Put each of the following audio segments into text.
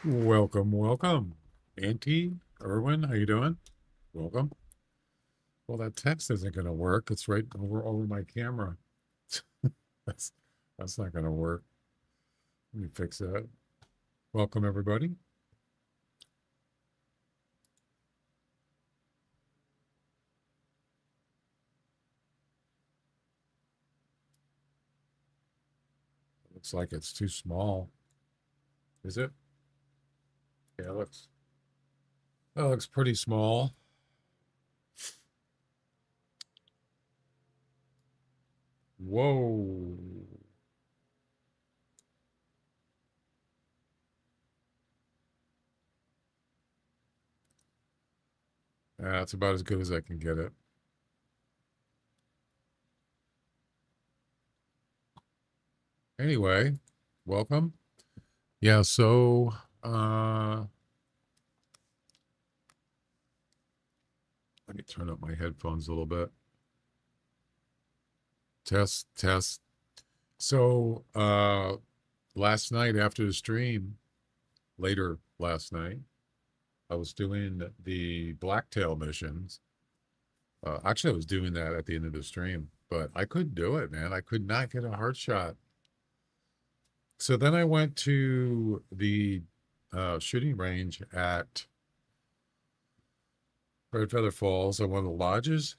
Welcome, welcome. Auntie, Erwin, how you doing? Welcome. Well, that text isn't going to work. It's right over my camera. That's that's not going to work. Let me fix that. Welcome, everybody. Looks like it's too small. Is it? Yeah, it looks pretty small. Whoa. That's about as good as I can get it. Anyway, welcome. Yeah, so let me turn up my headphones a little bit. Test, test. So last night after the stream, later last night, I was doing the blacktail missions. Actually, I was doing that at the end of the stream, but I couldn't do it, man. I could not get a heart shot. So then I went to the shooting range at Red Feather Falls at one of the lodges.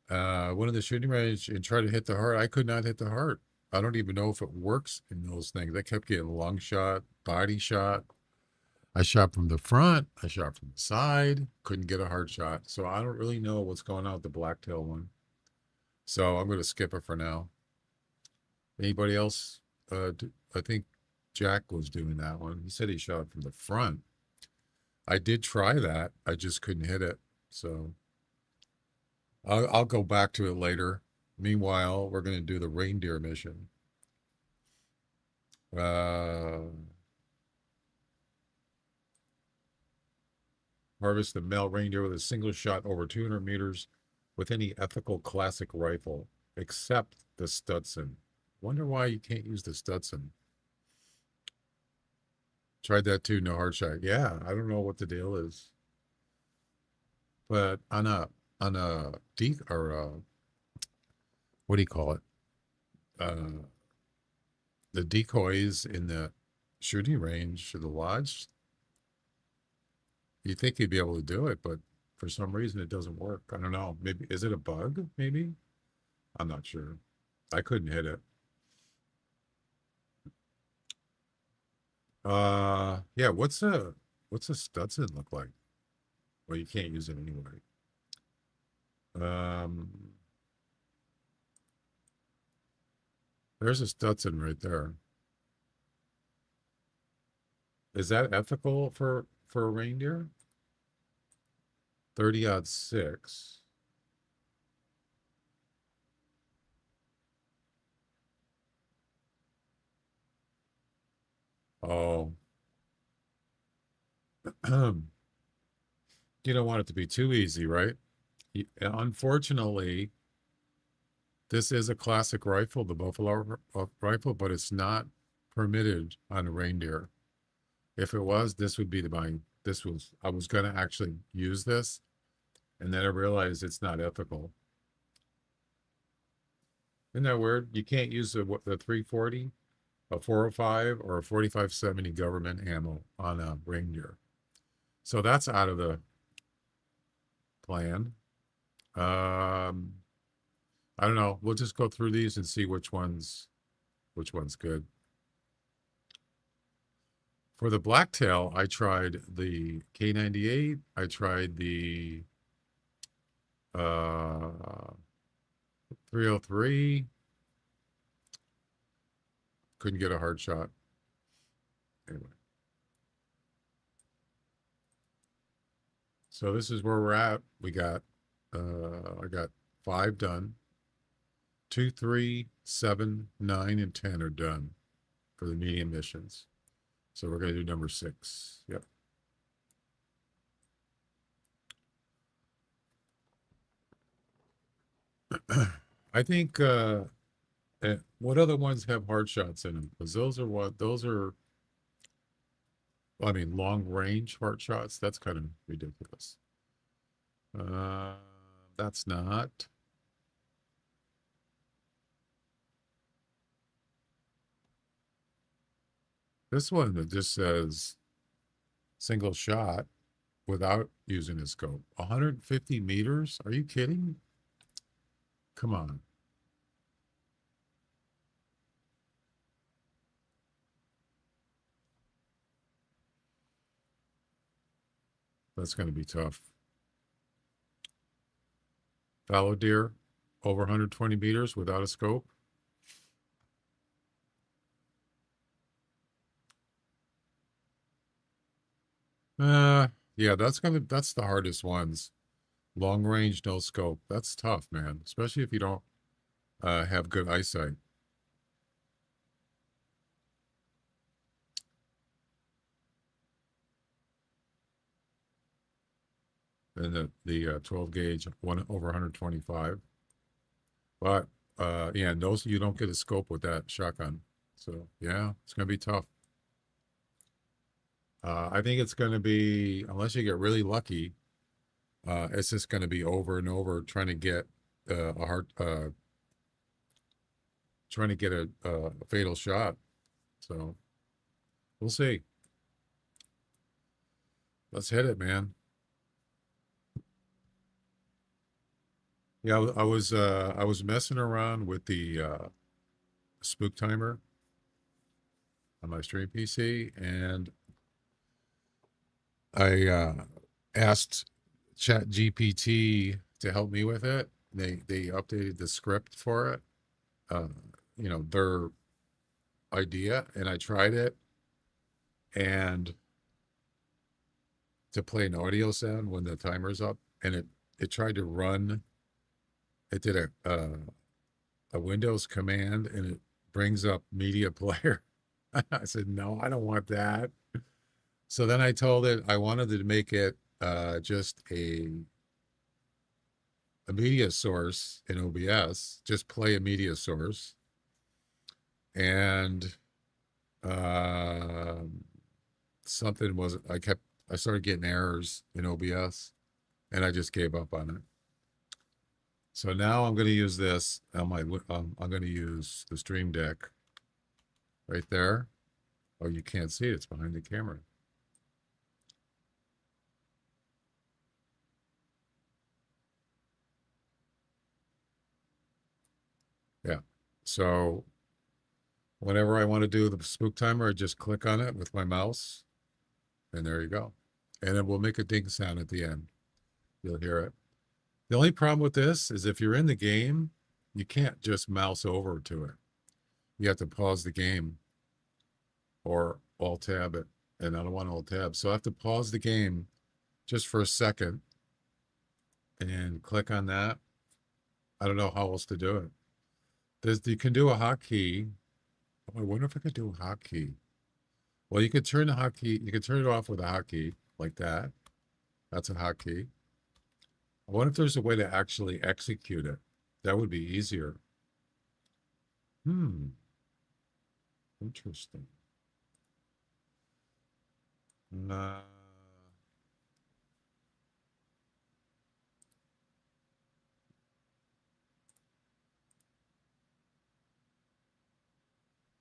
Went to the shooting range and tried to hit the heart. I could not hit the heart. I don't even know if it works in those things. I kept getting lung shot, body shot. I shot from the front. I shot from the side. Couldn't get a hard shot. So I don't really know what's going on with the blacktail one. So I'm going to skip it for now. Anybody else? I think Jack was doing that one. He said he shot from the front. I did try that. I just couldn't hit it. So I'll go back to it later. Meanwhile, we're going to do the reindeer mission. Harvest the male reindeer with a single shot over 200 meters with any ethical classic rifle, except the Stetson. Wonder why you can't use the Stetson. Tried that too, no hard shot. Yeah, I don't know what the deal is. But on a or what do you call it? Uh, the decoys in the shooting range or the lodge, you think you'd be able to do it, but for some reason it doesn't work. I don't know. Maybe is it a bug? Maybe I'm not sure. I couldn't hit it. Yeah. What's a Stetson look like? Well, you can't use it anyway. Um, there's a Stetson right there. Is that ethical for a reindeer? 30-06. Oh, you don't want it to be too easy, right? Unfortunately, this is a classic rifle, the Buffalo rifle, but it's not permitted on a reindeer. If it was, this would be I was going to actually use this, and then I realized it's not ethical. Isn't that weird? You can't use the 340, a 405, or a 4570 government ammo on a reindeer. So that's out of the plan. Um, I don't know. We'll just go through these and see which one's good. For the blacktail, I tried the K98. I tried the 303. Couldn't get a hard shot. Anyway, so this is where we're at. I got 5 done. 2, 3, 7, 9, and 10 are done for the medium missions. So we're going to do number 6. Yep. I think what other ones have hard shots in them? Because those are I mean, long range heart shots. That's kind of ridiculous. That's not. This one that just says single shot without using a scope. 150 meters? Are you kidding? Come on. That's going to be tough. Fallow deer over 120 meters without a scope. Yeah, that's the hardest ones. Long range, no scope. That's tough, man. Especially if you don't have good eyesight. And the 12 gauge one over 125. But yeah, no, you don't get a scope with that shotgun. So yeah, it's gonna be tough. I think it's gonna be, unless you get really lucky, it's just gonna be over and over trying to get trying to get a fatal shot. So we'll see. Let's hit it, man. Yeah, I was messing around with the spook timer on my stream PC, and I asked Chat GPT to help me with it. They updated the script for it, uh, their idea, and I tried it, and to play an audio sound when the timer's up, and it tried to run. It did a Windows command, and it brings up media player. I said, no, I don't want that. So then I told it I wanted to make it just a media source in OBS, just play a media source. And something was, I started getting errors in OBS, and I just gave up on it. So now I'm going to use this on my, I'm going to use the Stream Deck right there. Oh, you can't see it. It's behind the camera. Yeah. So whenever I want to do the spook timer, I just click on it with my mouse, and there you go. And it will make a ding sound at the end. You'll hear it. The only problem with this is if you're in the game, you can't just mouse over to it. You have to pause the game or alt tab it. And I don't want alt tab. So I have to pause the game just for a second and click on that. I don't know how else to do it. You can do a hotkey. Oh, I wonder if I could do a hotkey. Well, you could turn the hotkey, you could turn it off with a hotkey like that. That's a hotkey. I wonder if there's a way to actually execute it. That would be easier. Interesting.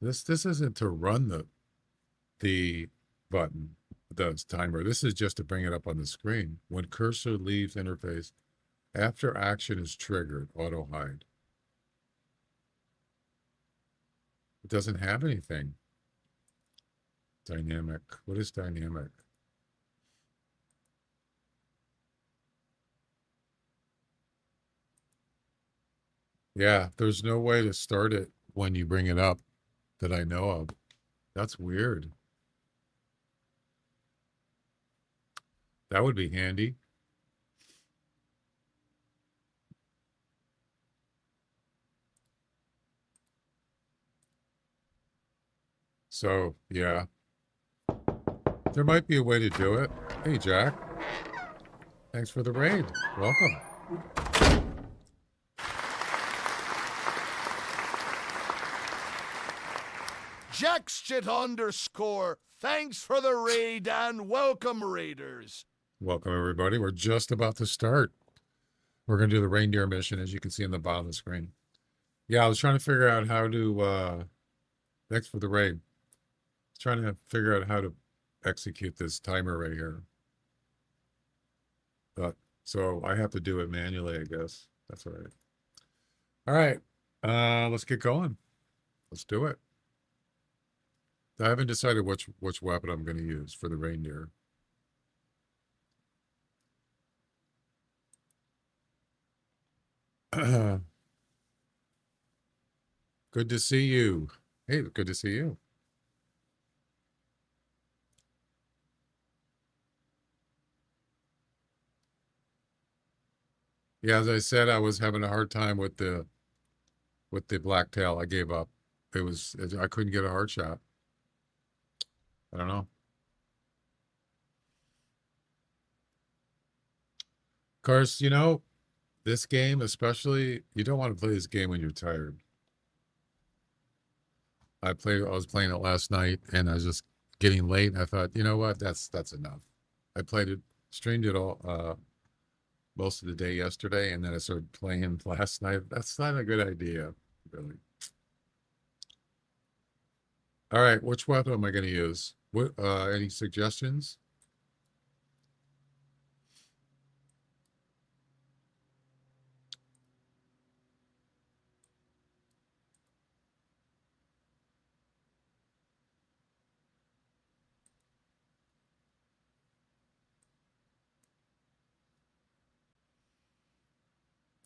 This isn't to run the button, the timer. This is just to bring it up on the screen. When cursor leaves interface, after action is triggered, auto hide. It doesn't have anything. Dynamic. What is dynamic? Yeah, there's no way to start it when you bring it up that I know of. That's weird. That would be handy. So, yeah. There might be a way to do it. Hey, Jack. Thanks for the raid. Welcome. Jackshit_, Thanks for the raid and welcome, raiders. Welcome, everybody. We're just about to start. We're going to do the reindeer mission, as you can see on the bottom of the screen. Yeah, I was trying to figure out how to, thanks for the raid. Trying to figure out how to execute this timer right here. So I have to do it manually, I guess. That's all right. All right, let's get going. Let's do it. I haven't decided which weapon I'm going to use for the reindeer. Good to see you. Hey, good to see you. Yeah, as I said, I was having a hard time with the blacktail. I gave up. I couldn't get a hard shot. I don't know. Of course, this game especially, you don't want to play this game when you're tired. I was playing it last night and I was just getting late and I thought, you know what, that's enough. I streamed it all most of the day yesterday, and then I started playing last night. That's not a good idea, really. All right, which weapon am I going to use? Any suggestions?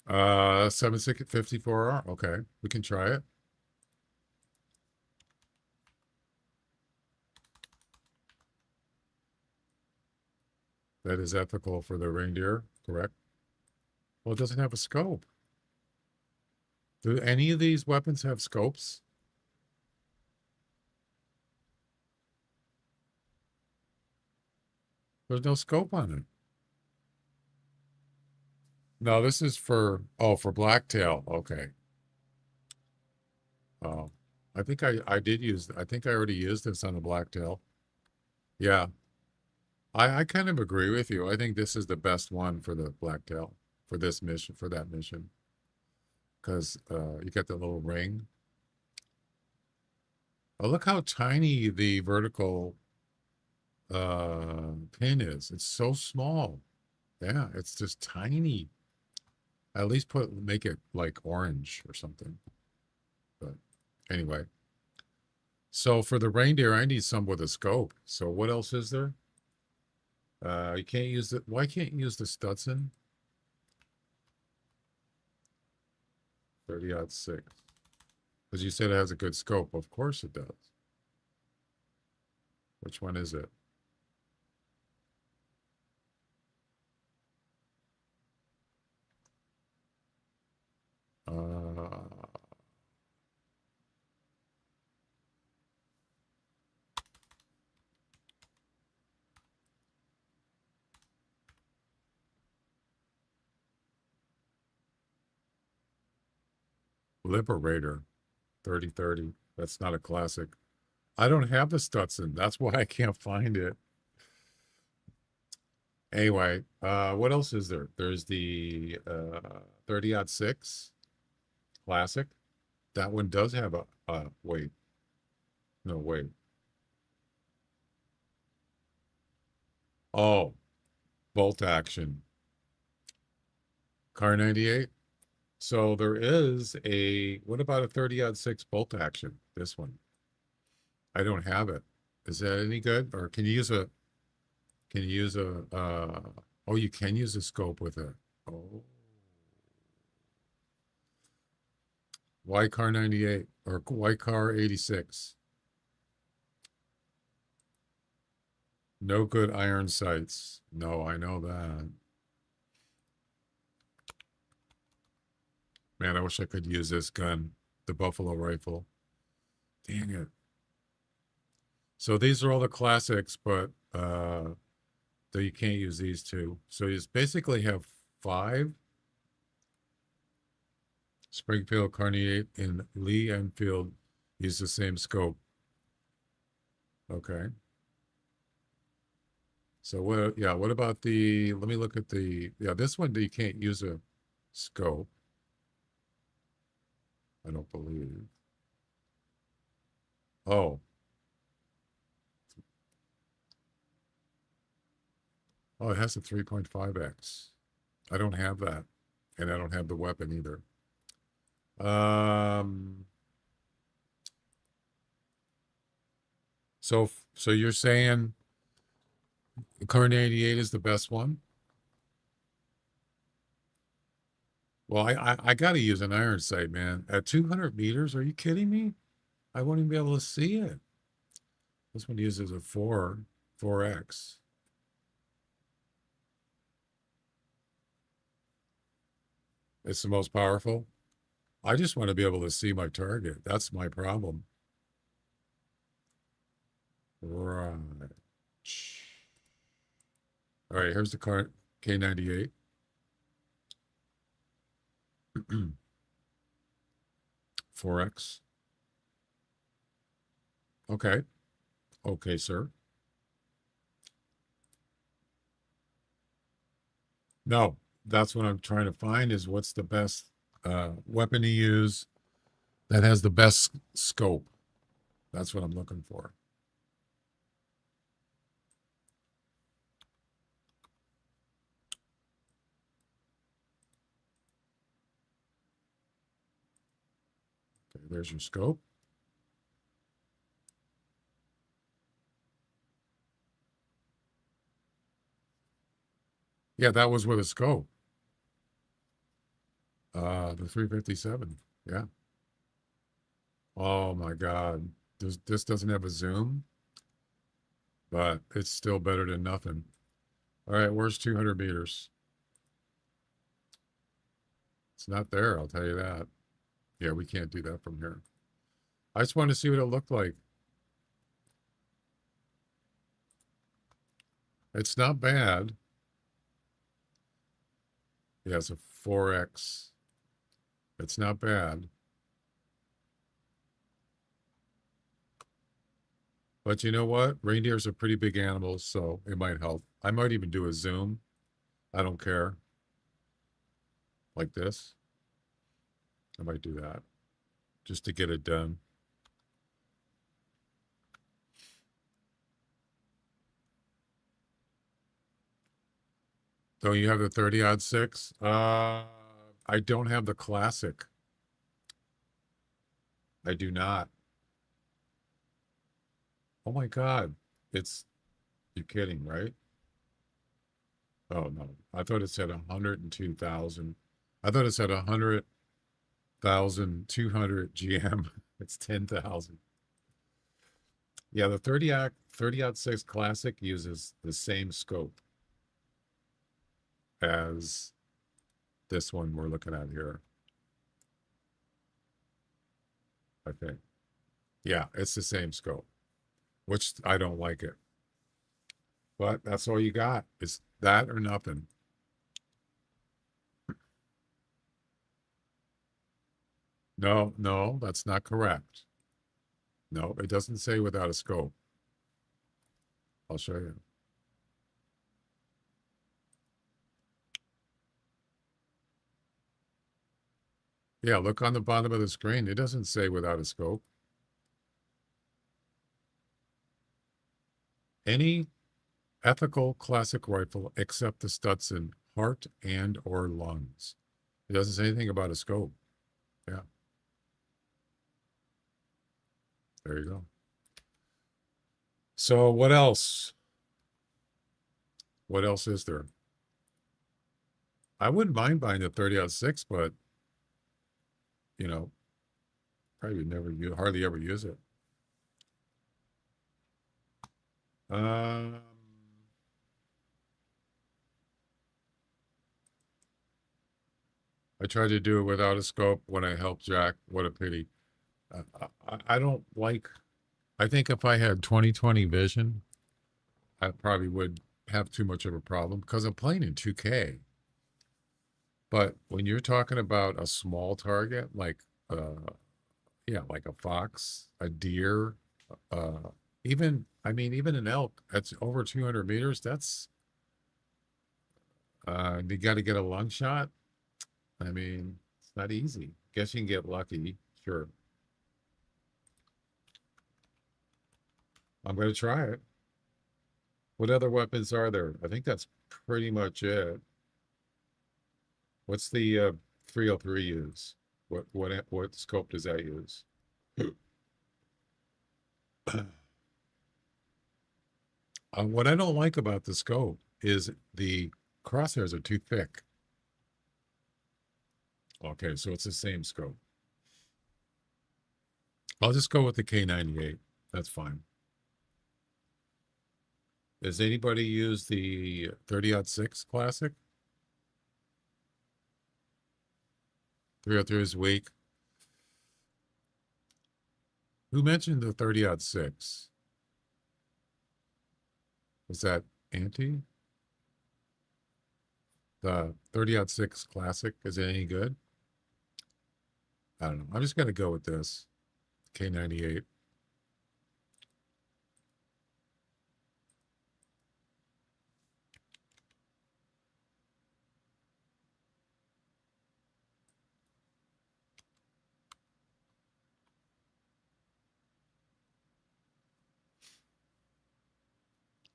Uh, 754R. Okay, we can try it. That is ethical for the reindeer, correct? Well, it doesn't have a scope. Do any of these weapons have scopes? There's no scope on it. No, this is for blacktail. Okay. Oh, I think I did use. I think I already used this on the blacktail. Yeah, I kind of agree with you. I think this is the best one for the blacktail for this mission, for that mission, because you got the little ring. Oh, look how tiny the vertical pin is. It's so small. Yeah, it's just tiny. At least make it like orange or something. But anyway, so for the reindeer, I need some with a scope. So what else is there? You can't use it. Why can't you use the Stutson? 30-06. Because you said it has a good scope. Of course it does. Which one is it? Liberator 3030. That's not a classic. I don't have the Stutson. That's why I can't find it. Anyway, what else is there? There's the 30-06 classic. That one does have wait. No, wait. Oh, bolt action. Car 98. So there is what about a 30-06 bolt action? This one. I don't have it. Is that any good? Or can you use a, oh, you can use a scope with it. Oh. Why car 98 or why car 86? No good iron sights. No, I know that. Man, I wish I could use this gun, the Buffalo rifle. Dang it. So these are all the classics, but though you can't use these two. So you basically have 5. Springfield, Carney 8, and Lee Enfield use the same scope. Okay. So what, yeah, what about the, let me look at the, yeah, this one, you can't use a scope. I don't believe. Oh, oh, it has a 3.5x. I don't have that. And I don't have the weapon either. So you're saying the Kar 98 is the best one? Well, I got to use an iron sight, man. At 200 meters, are you kidding me? I won't even be able to see it. This one uses a 4x. It's the most powerful. I just want to be able to see my target. That's my problem. Right. All right, here's the car K98. 4x. Okay. Okay, sir. No, that's what I'm trying to find is what's the best weapon to use that has the best scope. That's what I'm looking for. Okay, there's your scope. Yeah, that was with a scope. The 357. Yeah. Oh my God. This doesn't have a zoom, but it's still better than nothing. All right, where's 200 meters? It's not there, I'll tell you that. Yeah, we can't do that from here. I just wanted to see what it looked like. It's not bad. Yeah, it's a 4x. It's not bad. But you know what? Reindeers are pretty big animals, so it might help. I might even do a zoom. I don't care. Like this. I might do that just to get it done. So you have the 30-06? I don't have the classic. I do not. Oh my God. You're kidding, right? Oh no. I thought it said 102,000. I thought it said 100,200 GM. It's 10,000. Yeah, the 30-06 Classic uses the same scope as this one we're looking at here. I think. Yeah, it's the same scope, which I don't like it. But that's all you got. It's that or nothing. No, no, that's not correct. No, it doesn't say without a scope. I'll show you. Yeah, look on the bottom of the screen. It doesn't say without a scope. Any ethical classic rifle except the Stetson heart and or lungs. It doesn't say anything about a scope. Yeah. There you go. So what else? What else is there? I wouldn't mind buying the 30-06, but you know, probably hardly ever use it. I tried to do it without a scope when I helped Jack. What a pity. I don't like, I think if I had 20/20 vision, I probably would have too much of a problem because I'm playing in 2K. But when you're talking about a small target, like, yeah, like a fox, a deer, uh, even, I mean, even an elk that's over 200 meters, that's, you got to get a lung shot. I mean, it's not easy. Guess you can get lucky. Sure. I'm going to try it. What other weapons are there? I think that's pretty much it. What's the 303 use? What scope does that use? What I don't like about the scope is the crosshairs are too thick. Okay, so it's the same scope. I'll just go with the K98. That's fine. Does anybody use the 30-06 Classic? 303 is weak. Who mentioned the 30-06? Was that Auntie? The 30-06 Classic, is it any good? I don't know. I'm just going to go with this. K98.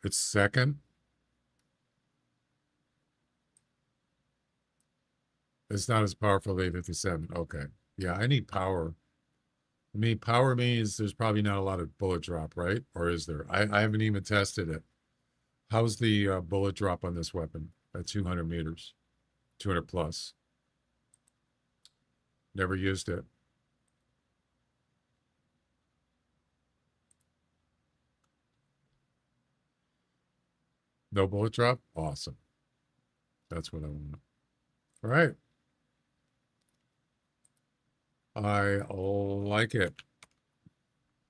It's second. It's not as powerful as A57. Okay. Yeah, I need power. I mean, power means there's probably not a lot of bullet drop, right? Or is there? I haven't even tested it. How's the bullet drop on this weapon at 200 meters? 200 plus. Never used it. No bullet drop? Awesome. That's what I want. All right. I like it.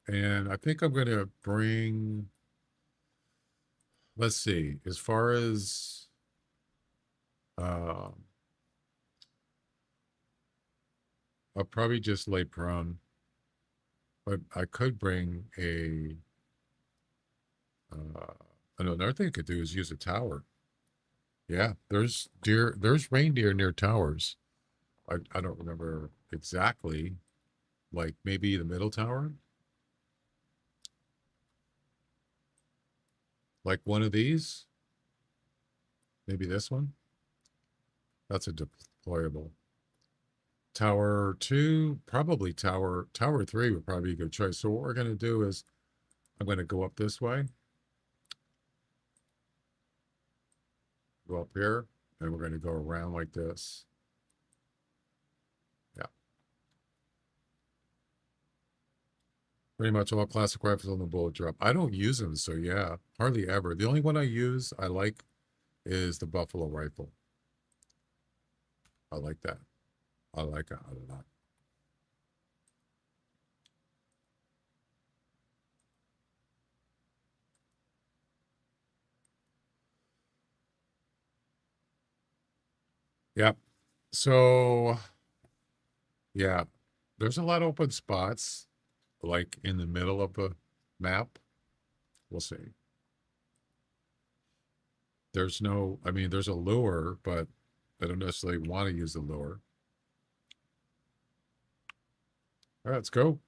And I think I'm going to bring, let's see, as far as I'll probably just lay prone, but I could bring another thing I could do is use a tower. Yeah, there's reindeer near towers. I don't remember exactly, like maybe the middle tower, like one of these, maybe this one. That's a deployable. Tower 2, probably tower 3 would probably be a good choice. So what we're going to do is I'm going to go up this way, go up here, and we're going to go around like this. Yeah. Pretty much all classic rifles on the bullet drop. I don't use them, so yeah, hardly ever. The only one I use, I like, is the Buffalo rifle. I like that. I like it a lot. Yep. So, yeah, there's a lot of open spots, like in the middle of the map. We'll see. There's no, I mean, there's a lure, but I don't necessarily want to use the lure. All right, let's go.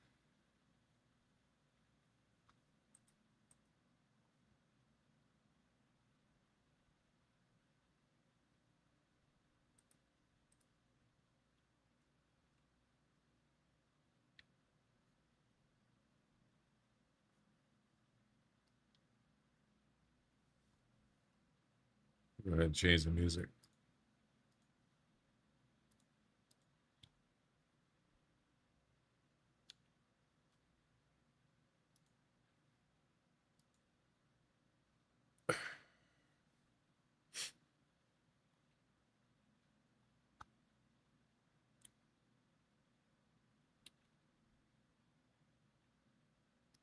Go ahead and change the music.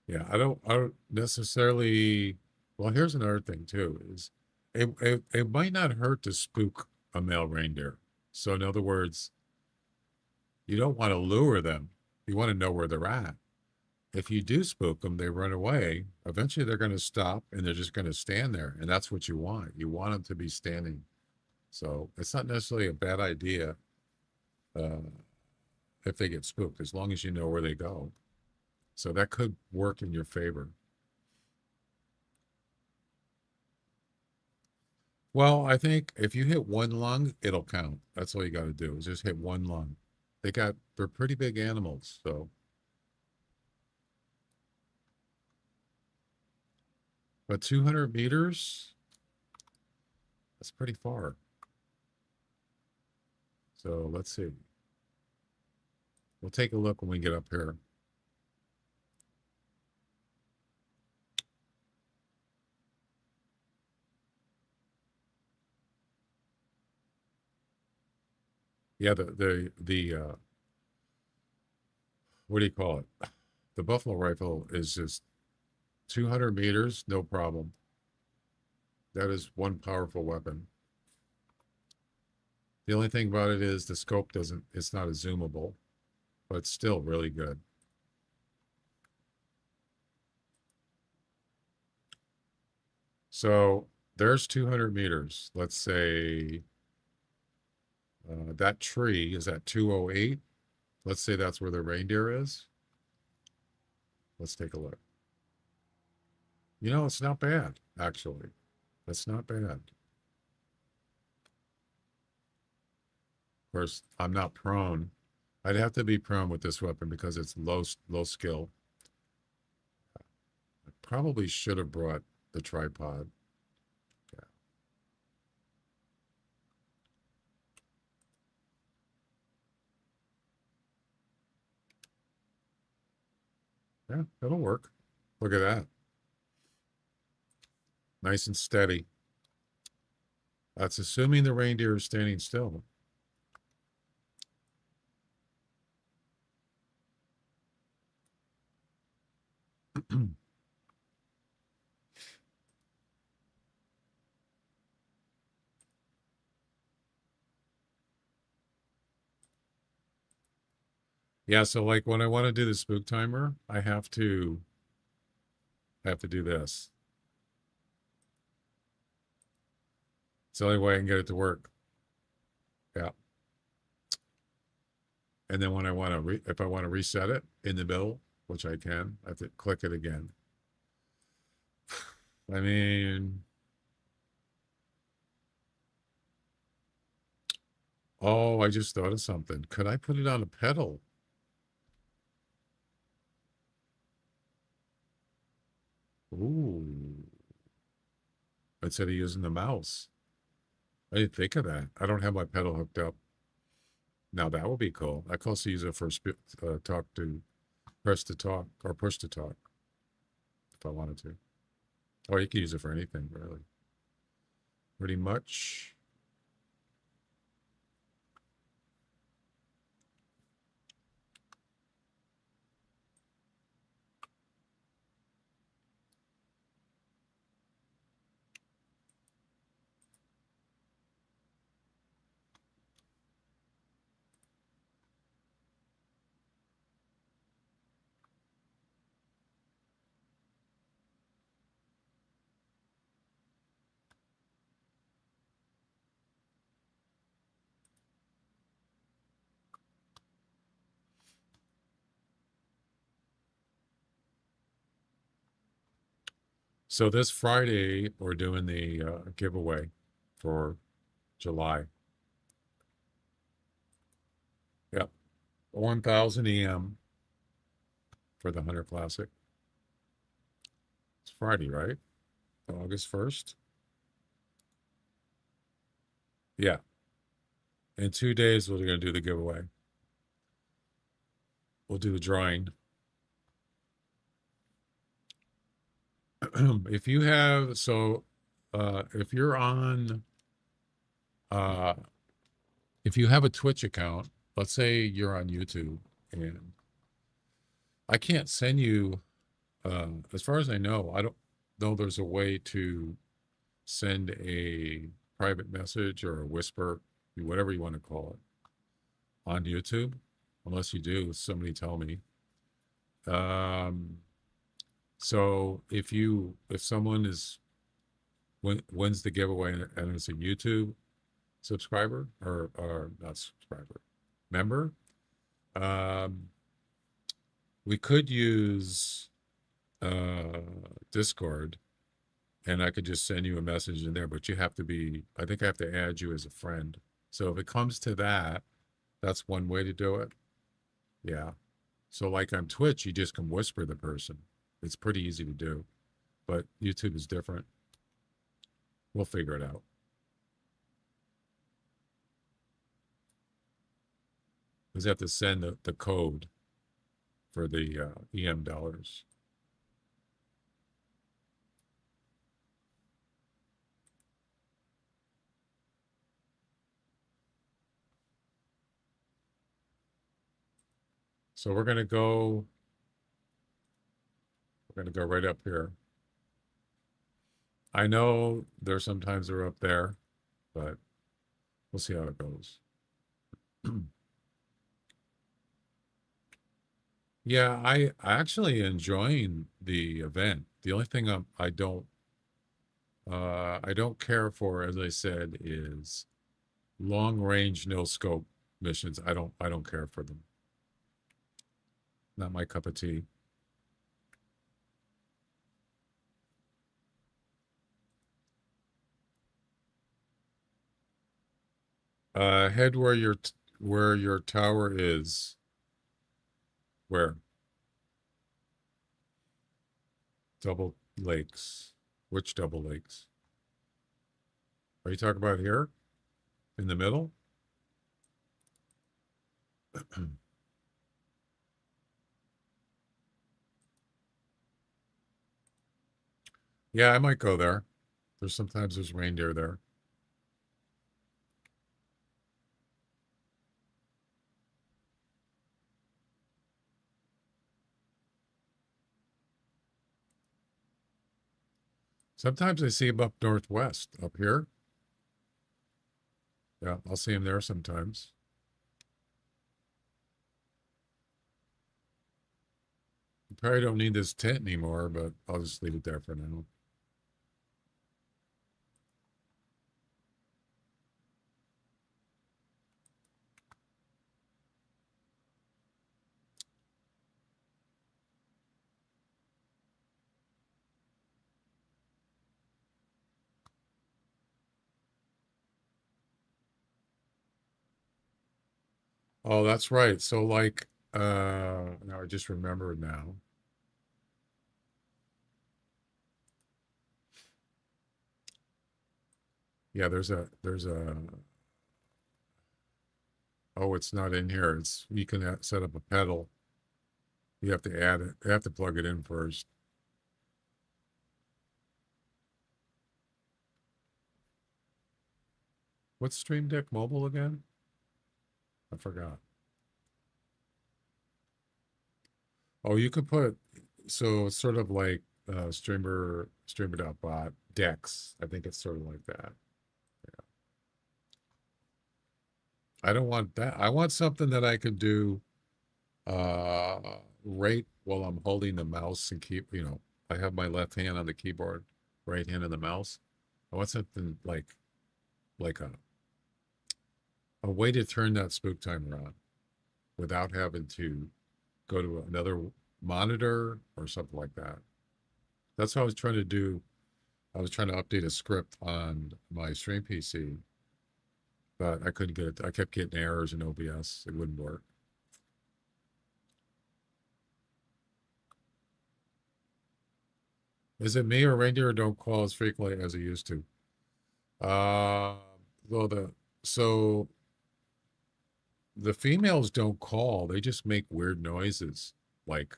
Yeah, I don't necessarily. Well, here's another thing too: is it might not hurt to spook a male reindeer. So in other words, you don't want to lure them. You want to know where they're at. if you do spook them, they run away. Eventually, they're going to stop and they're just going to stand there. And that's what you want. You want them to be standing. So it's not necessarily a bad idea uh, if they get spooked, as long as you know where they go. So that could work in your favor. Well, I think if you hit one lung, it'll count. That's all you got to do is just hit one lung. They're pretty big animals, so. But 200 meters, that's pretty far. So let's see. We'll take a look when we get up here. Yeah, what do you call it? The buffalo rifle is just 200 meters, no problem. That is one powerful weapon. The only thing about it is the scope it's not a zoomable, but it's still really good. So there's 200 meters. Let's say that tree is at 208. Let's say that's where the reindeer is. Let's take a look. You know, it's not bad, actually. That's not bad. Of course, I'm not prone. I'd have to be prone with this weapon because it's low skill. I probably should have brought the tripod. Yeah, it'll work. Look at that. Nice and steady. That's assuming the reindeer is standing still. Yeah, so like when I want to do the spook timer, I have to do this. It's the only way I can get it to work. Yeah. And then when I want to, if I want to reset it in the middle, which I can, I have to click it again. I mean, oh, I just thought of something. Could I put it on a pedal? Ooh. Instead of using the mouse. I didn't think of that. I don't have my pedal hooked up. Now that would be cool. I could also use it for press to talk or push to talk if I wanted to. Or you can use it for anything, really. Pretty much. So this Friday, we're doing the giveaway for July. Yep. 1,000 EM for the Hunter Classic. It's Friday, right? August 1st. Yeah. In 2 days, we're going to do the giveaway. We'll do a drawing. If you have, so if you're on, if you have a Twitch account, let's say you're on YouTube, and I can't send you, as far as I know, I don't know there's a way to send a private message or a whisper, whatever you want to call it, on YouTube. Unless you do, somebody tell me. So if someone wins the giveaway and it's a YouTube subscriber or not subscriber, member, um, we could use uh, Discord, and I could just send you a message in there. But you have to be, I think I have to add you as a friend. So if it comes to that, that's one way to do it. Yeah. So like on Twitch, you just can whisper the person. It's pretty easy to do, but YouTube is different. We'll figure it out. Because you have to send the code for the EM dollars. So we're gonna go right up here. I know there's sometimes they're up there, but we'll see how it goes. Yeah, I actually enjoying the event. The only thing I don't care for, as I said, is long range no scope missions. I don't care for them. Not my cup of tea. Head where your tower is. Where? Double lakes. Which double lakes? Are you talking about here? In the middle? Yeah, I might go there. There's reindeer there. Sometimes I see them up northwest, up here. Yeah, I'll see them there sometimes. You probably don't need this tent anymore, but I'll just leave it there for now. Oh, that's right. So like now I just remembered now. Yeah, there's a oh, it's not in here. It's you can set up a pedal. You have to add it. You have to plug it in first. What's Stream Deck Mobile again? I forgot. Oh, you could put so it's sort of like streamer.bot Dex. I think it's sort of like that. I don't want that. I want something that I could do uh right while I'm holding the mouse and I have my left hand on the keyboard, right hand on the mouse. I want something like a way to turn that spook timer on without having to go to another monitor or something like that. That's what I was trying to do. I was trying to update a script on my stream PC, but I couldn't get it. I kept getting errors in OBS. It wouldn't work. Is it me or reindeer don't call as frequently as it used to? Uh, well, so the females don't call. They just make weird noises. Like,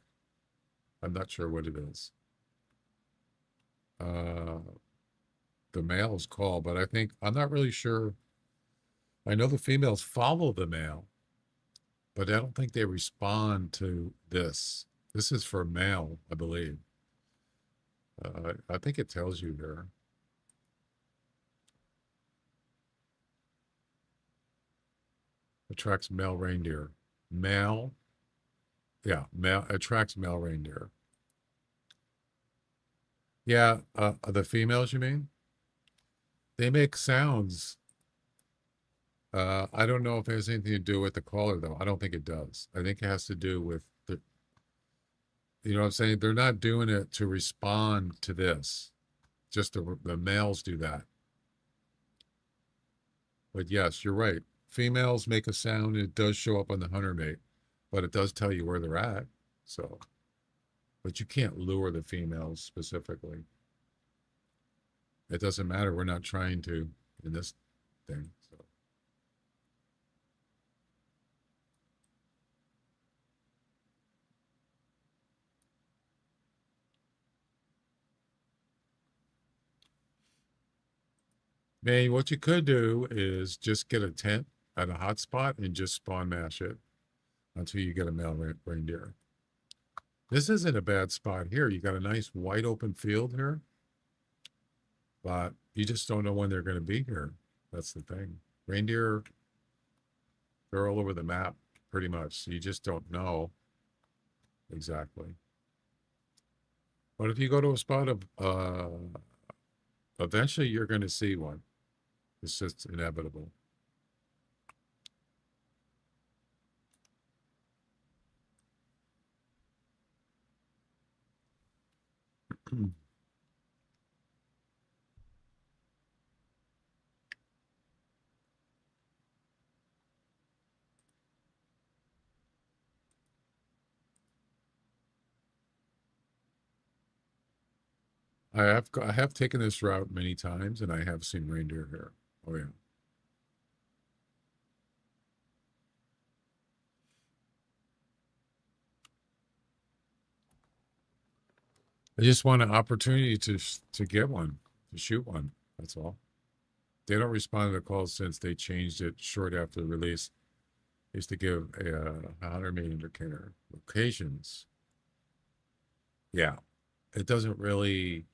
I'm not sure what it is. Uh, the males call, but I'm not really sure. I know the females follow the male, but I don't think they respond to this. This is for male, I believe. I think it tells you there. Attracts male reindeer. Male Yeah, male attracts male reindeer. Yeah, the females, you mean? They make sounds. I don't know if it has anything to do with the caller, though. I don't think it does. I think it has to do with the, you know what I'm saying? They're not doing it to respond to this. Just the males do that. But yes, you're right. Females make a sound. It does show up on the hunter mate, but it does tell you where they're at. So, but you can't lure the females specifically. It doesn't matter. We're not trying to in this thing. So, man, what you could do is just get a tent at a hot spot and just spawn mash it until you get a male reindeer. This isn't a bad spot here. You got a nice wide open field here, but you just don't know when they're going to be here. That's the thing. Reindeer, they're all over the map pretty much. So you just don't know exactly. But if you go to a spot of, eventually you're going to see one. It's just inevitable. I have taken this route many times, and I have seen reindeer here. Oh yeah. I just want an opportunity to get one, to shoot one. That's all. They don't respond to the calls since they changed it short after the release. They used to give a 100 indicator locations. Yeah, it doesn't really.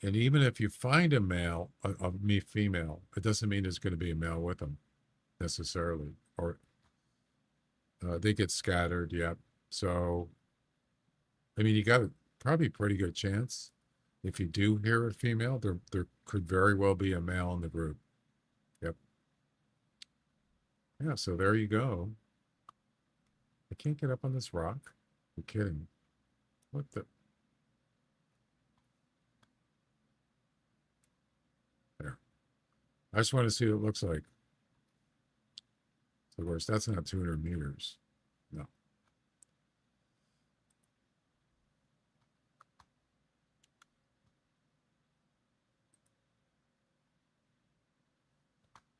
And even if you find a male, a me female, it doesn't mean there's going to be a male with them necessarily, or they get scattered. Yeah. So, I mean, you got a probably pretty good chance. If you do hear a female, there could very well be a male in the group. Yep. Yeah. So there you go. I can't get up on this rock. You're kidding. What the? There. I just want to see what it looks like. Of course, that's not 200 meters. No.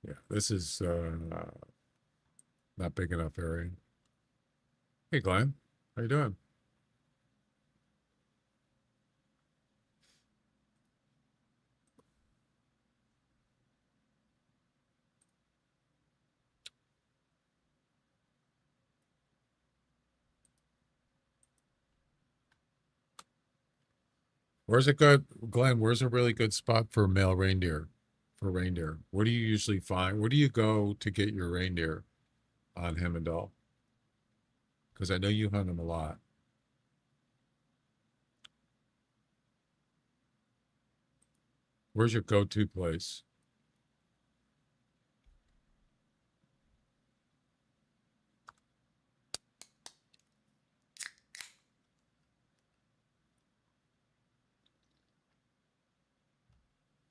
Yeah, this is not big enough area. Hey, Glenn, how you doing? Where's a good, Glenn? Where's a really good spot for male reindeer? For reindeer, where do you usually find? Where do you go to get your reindeer on Hemendal? Because I know you hunt them a lot. Where's your go-to place?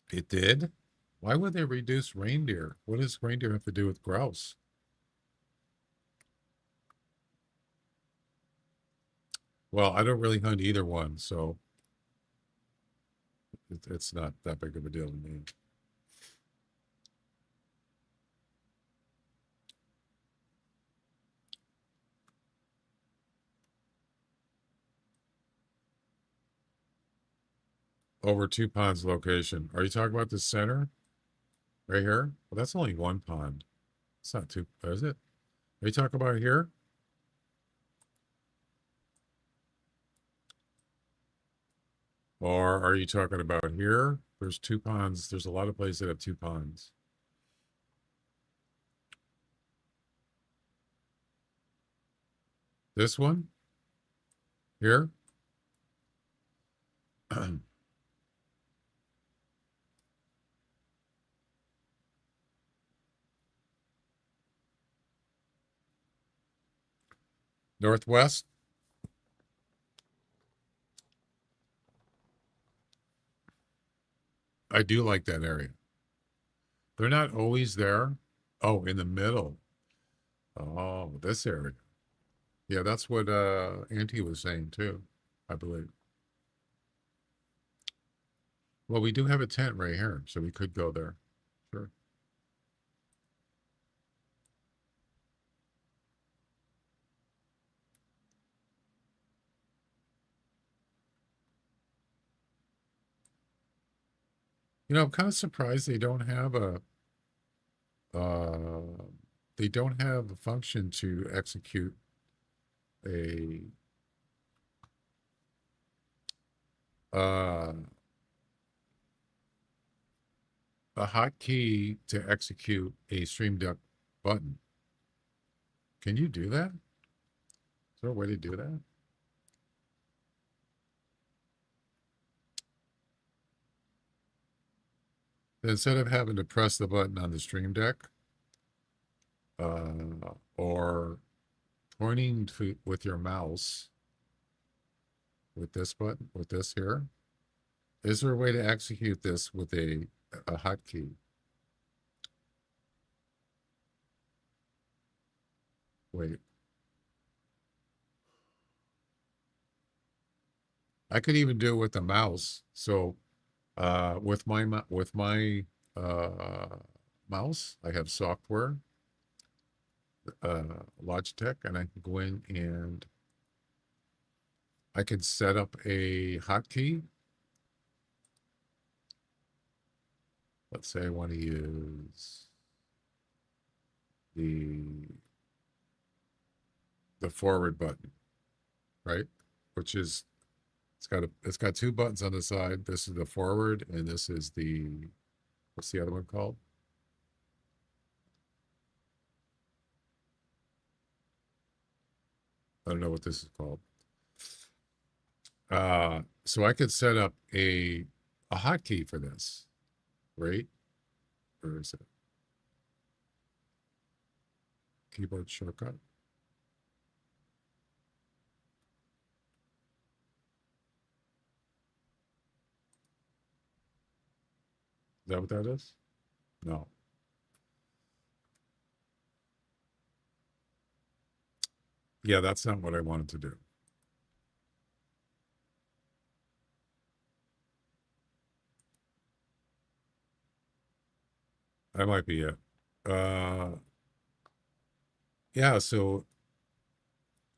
It did? Why would they reduce reindeer? What does reindeer have to do with grouse? Well, I don't really hunt either one, so it's not that big of a deal to me. Over 2 ponds location. Are you talking about the center right here? Well, that's only 1 pond. It's not two, is it? Are you talking about here? Or are you talking about here? There's 2 ponds. There's a lot of places that have 2 ponds. This one here. Northwest. I do like that area. They're not always there. Oh, in the middle. Oh, this area. Yeah, that's what Auntie was saying too, I believe. Well, we do have a tent right here, so we could go there. Sure. You know, I'm kind of surprised uh, they don't have a function to execute a uh, a hotkey to execute a Stream Deck button. Can you do that? Is there a way to do that? Instead of having to press the button on the Stream Deck, or pointing to with your mouse with this button, with this here, is there a way to execute this with a hotkey? Wait, I could even do it with the mouse. So, with my mouse, I have software, Logitech, and I can go in and I can set up a hotkey. Let's say I want to use the forward button, right? Which is it's got two buttons on the side. This is the forward, and this is the, what's the other one called? I don't know what this is called. So I could set up a hotkey for this, right? Where is it? Keyboard shortcut. Is that what that is? No. Yeah, that's not what I wanted to do. That might be it. Yeah, so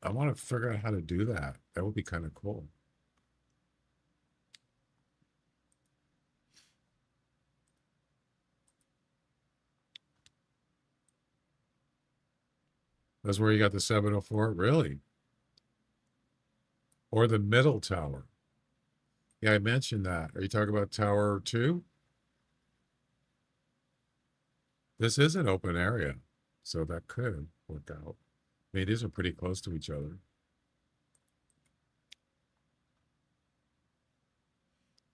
I want to figure out how to do that. That would be kind of cool. That's where you got the 704? Really? Or the middle tower? Yeah, I mentioned that. Are you talking about Tower 2? This is an open area, so that could work out. I mean, these are pretty close to each other.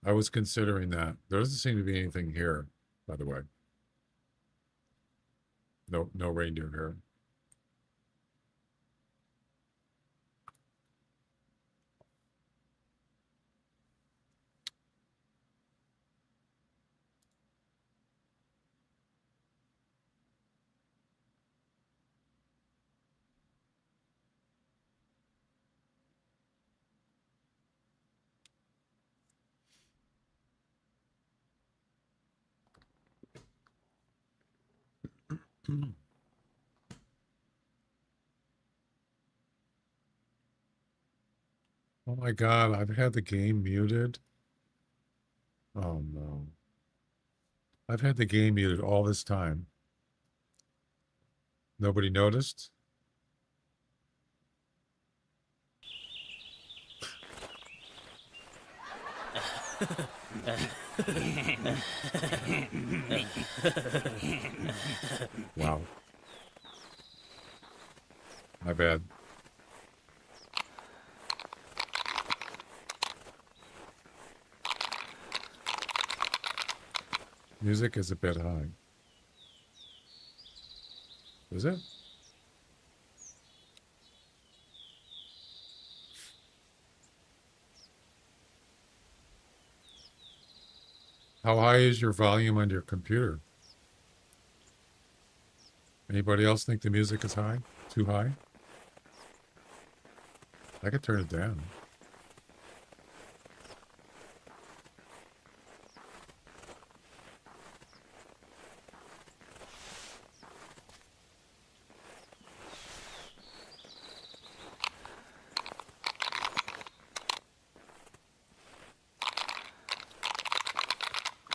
I was considering that. There doesn't seem to be anything here, by the way. No reindeer here. Oh my God, I've had the game muted. Oh no. I've had the game muted all this time. Nobody noticed? Wow. My bad. Music is a bit high. Is it? How high is your volume on your computer? Anybody else think the music is high? Too high? I could turn it down.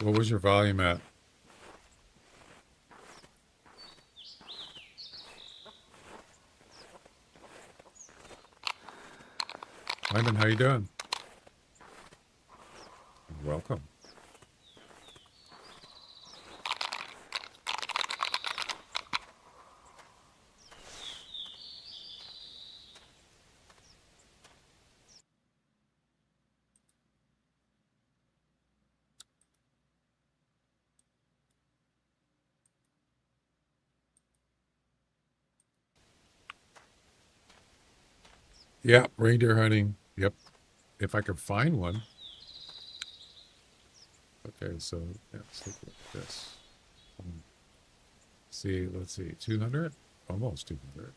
What was your volume at? Lyman, how you doing? Welcome. Yeah, reindeer hunting. Yep. If I could find one. Okay, so yeah, let's look at this. See, let's see, 200? Almost 200.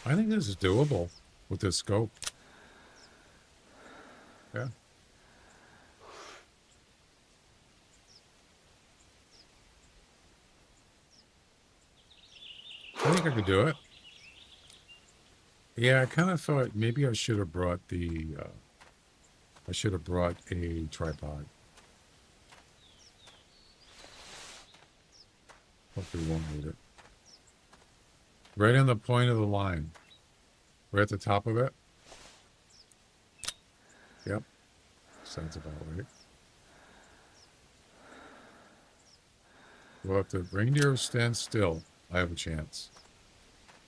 I think this is doable with this scope. Yeah. I think I could do it. Yeah, I kind of thought maybe I should have brought I should have brought a tripod. Hopefully we won't need it. Right on the point of the line. Right at the top of it. Yep. Sounds about right. Well, if the reindeer stand still, I have a chance.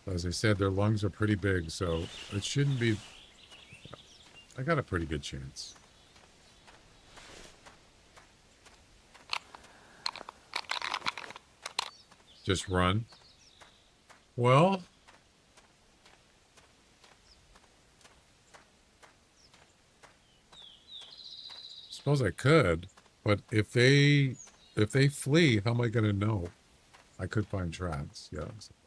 As I said, their lungs are pretty big, so it shouldn't be... I got a pretty good chance. Just run. Well... suppose I could, but if they flee, how am I going to know? I could find tracks, yeah, I suppose.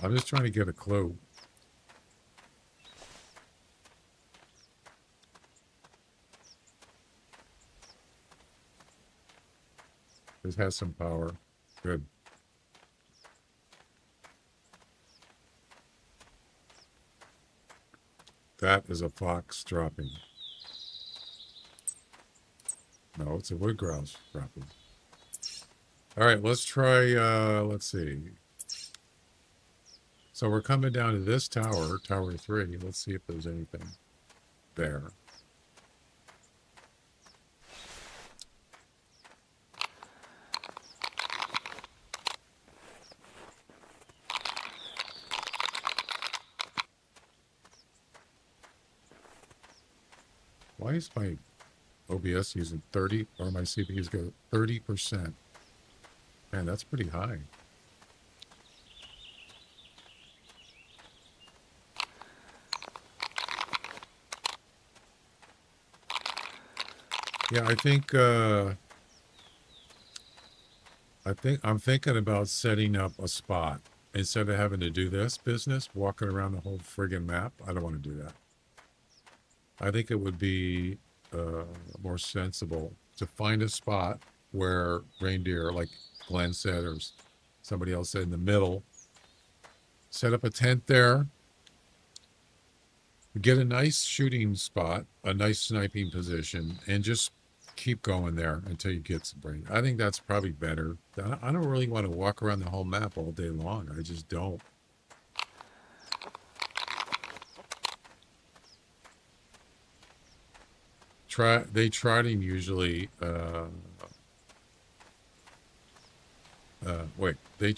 I'm just trying to get a clue. This has some power. Good. That is a fox dropping. No, it's a wood grouse dropping. All right, let's try, let's see. So we're coming down to this tower, Tower 3. Let's see if there's anything there. Why is my OBS using 30, or my CPU's got 30%? Man, that's pretty high. Yeah, I'm thinking about setting up a spot instead of having to do this business, walking around the whole friggin' map. I don't want to do that. I think it would be more sensible to find a spot where reindeer, like Glenn said, or somebody else said, in the middle, set up a tent there, get a nice shooting spot, a nice sniping position, and just keep going there until you get some brain. I think that's probably better. I don't really want to walk around the whole map all day long. I just don't. trotting usually. Wait, they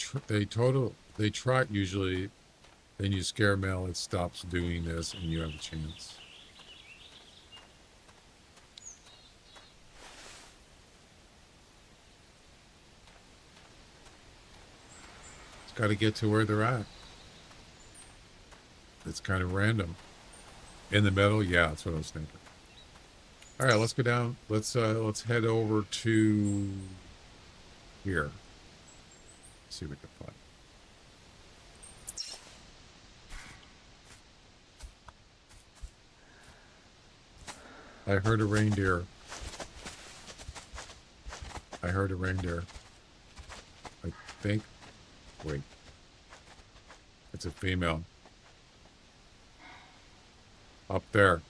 trot usually. Then you scare Mel, it stops doing this, and you have a chance. It's got to get to where they're at. It's kind of random. In the middle, yeah, that's what I was thinking. All right, let's go down. Let's head over to here. See what we can find. I heard a reindeer. I heard a reindeer. I think. Wait. It's a female. Up there.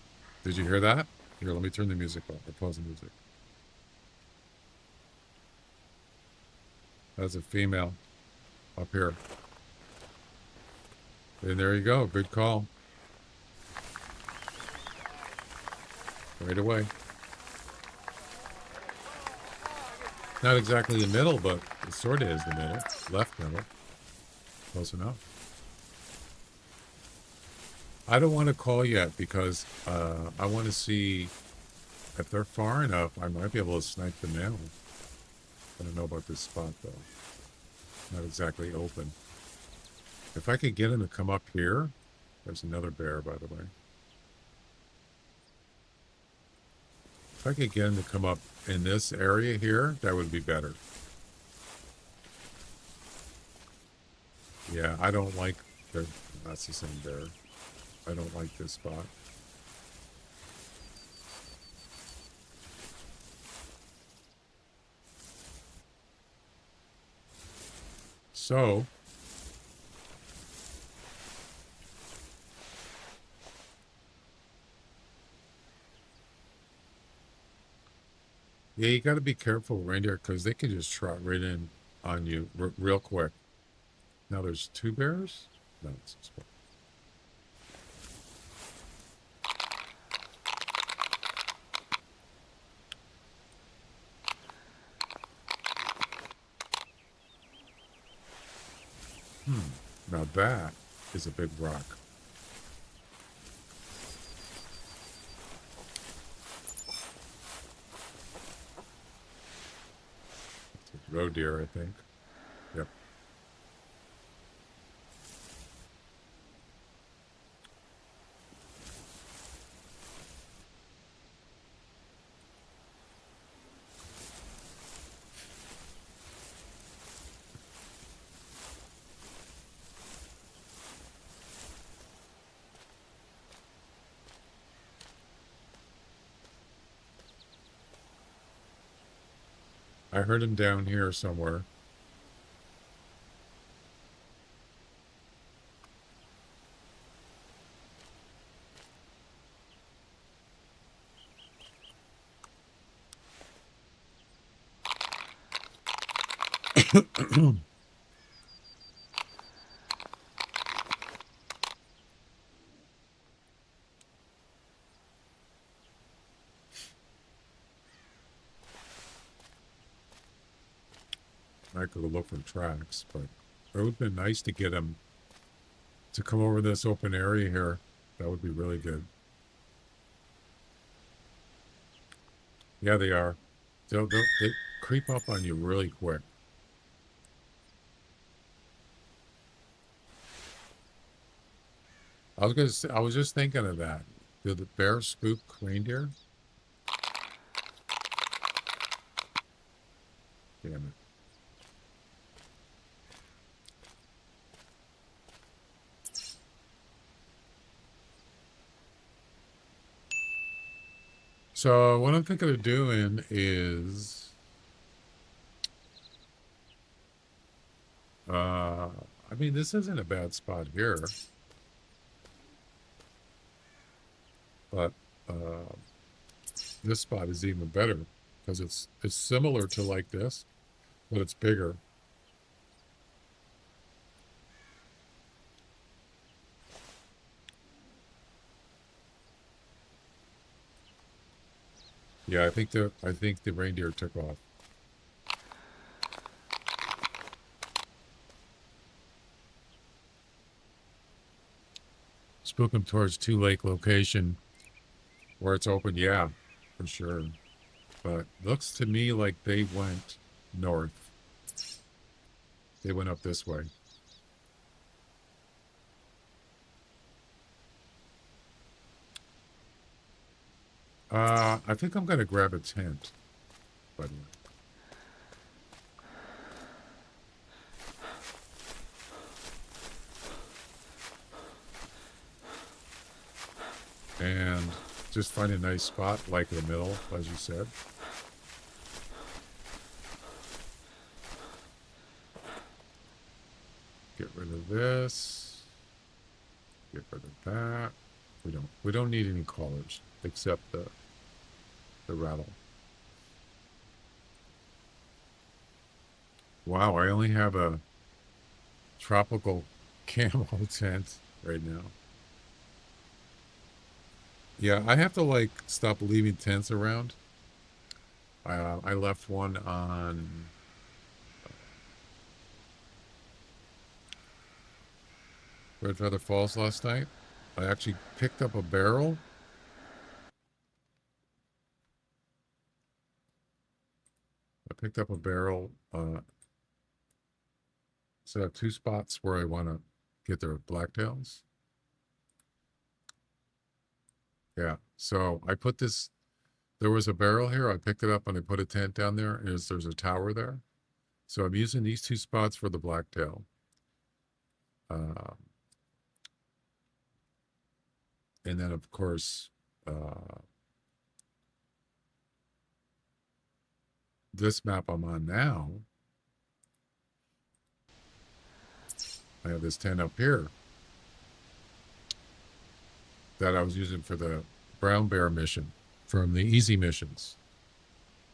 Did you hear that? Here, let me turn the music off. Or pause the music. That's a female. Up here. And there you go. Good call. Right away. Not exactly the middle, but it sort of is the middle. Left middle. Close enough. I don't want to call yet because I want to see if they're far enough. I might be able to snipe them now. I don't know about this spot though. Not exactly open. If I could get him to come up here, there's another bear, by the way. If I could get him to come up in this area here, that would be better. Yeah, I don't like that's the same bear. I don't like this spot. So yeah, you got to be careful, reindeer, because they can just trot right in on you real quick. Now there's two bears? No, it's just one. Now that is a big rock. It's a roe deer, I think. Yep. I heard him down here somewhere. I could look for tracks, but it would have been nice to get him to come over this open area here. That would be really good. Yeah, they are. They creep up on you really quick. I was just thinking of that. Do the bears spook reindeer? Damn it. So what I'm thinking of doing is, I mean, this isn't a bad spot here, but this spot is even better because it's similar to like this, but it's bigger. Yeah, I think the reindeer took off. Spook them towards Two Lake location where it's open. Yeah, for sure. But looks to me like they went north. They went up this way. I think I'm gonna grab a tent, by the way. And just find a nice spot, like in the middle, as you said. Get rid of this. Get rid of that. We don't need any collars except the rattle. Wow, I only have a tropical camo tent right now. Yeah, I have to like stop leaving tents around. I left one on Red Feather Falls last night. I actually picked up a barrel. I picked up a barrel. So I have two spots where I want to get their blacktails. Yeah. So I put this. There was a barrel here. I picked it up and I put a tent down there. And there's a tower there. So I'm using these two spots for the blacktail. And then, of course, this map I'm on now, I have this tent up here that I was using for the brown bear mission from the easy missions.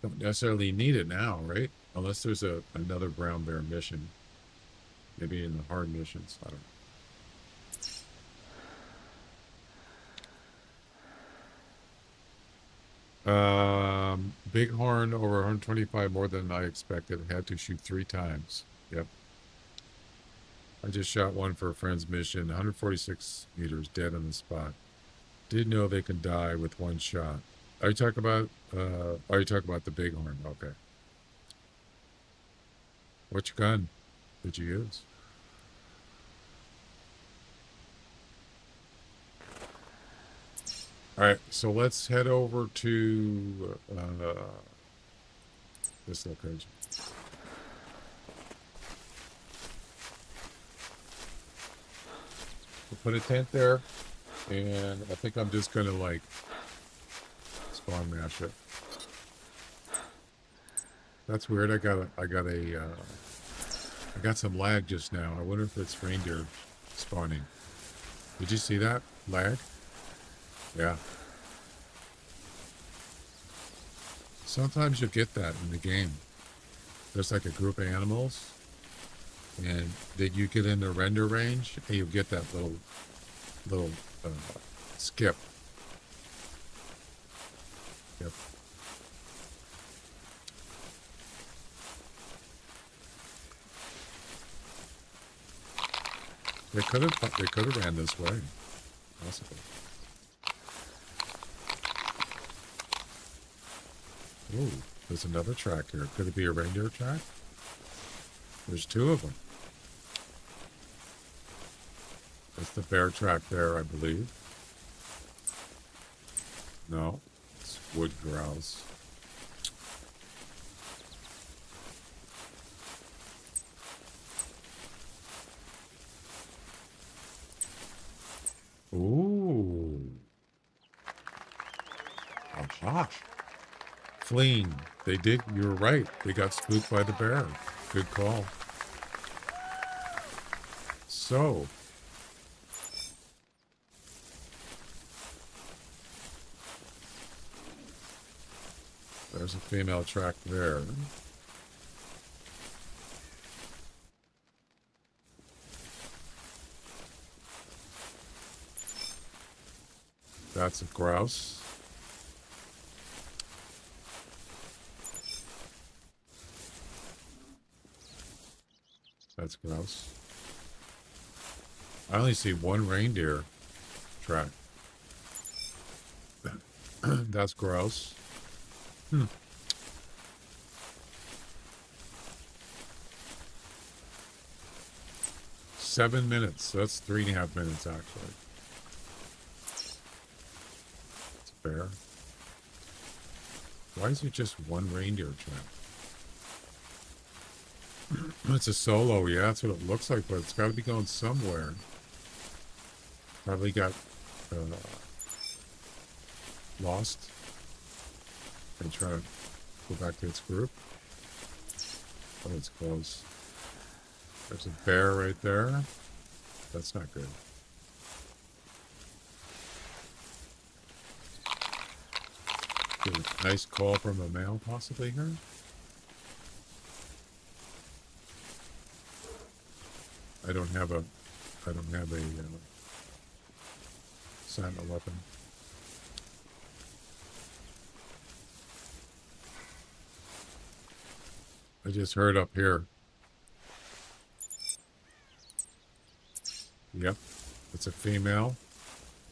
Don't necessarily need it now, right? Unless there's another brown bear mission, maybe in the hard missions. I don't know. Bighorn over 125 more than I expected. Had to shoot 3 times. Yep. I just shot one for a friend's mission. 146 meters, dead on the spot. Didn't know they can die with one shot. Are you talking about? Are you talking about the Bighorn? Okay. Which gun did you use? All right, so let's head over to this location. We'll put a tent there, and I think I'm just gonna like spawn mash it. That's weird. I got some lag just now. I wonder if it's reindeer spawning. Did you see that lag? Yeah. Sometimes you get that in the game. There's like a group of animals, and that you get in the render range, and you get that little skip. Yep. They could have ran this way, possibly. Ooh, there's another track here. Could it be a reindeer track? There's 2 of them. That's the bear track there, I believe. No, it's wood grouse. Ooh. Aha. Fleeing. They did. You were right. They got spooked by the bear. Good call. So. There's a female track there. That's a grouse. That's gross. I only see one reindeer track. That's gross. 7 minutes. So that's 3.5 minutes, actually. It's fair. Why is it just one reindeer track? It's a solo. Yeah, that's what it looks like, but it's got to be going somewhere. Probably got lost and try to go back to its group. Oh, it's close. There's a bear right there. That's not good. Get a nice call from a male possibly here. I don't have a sentinel weapon. I just heard up here. Yep, it's a female.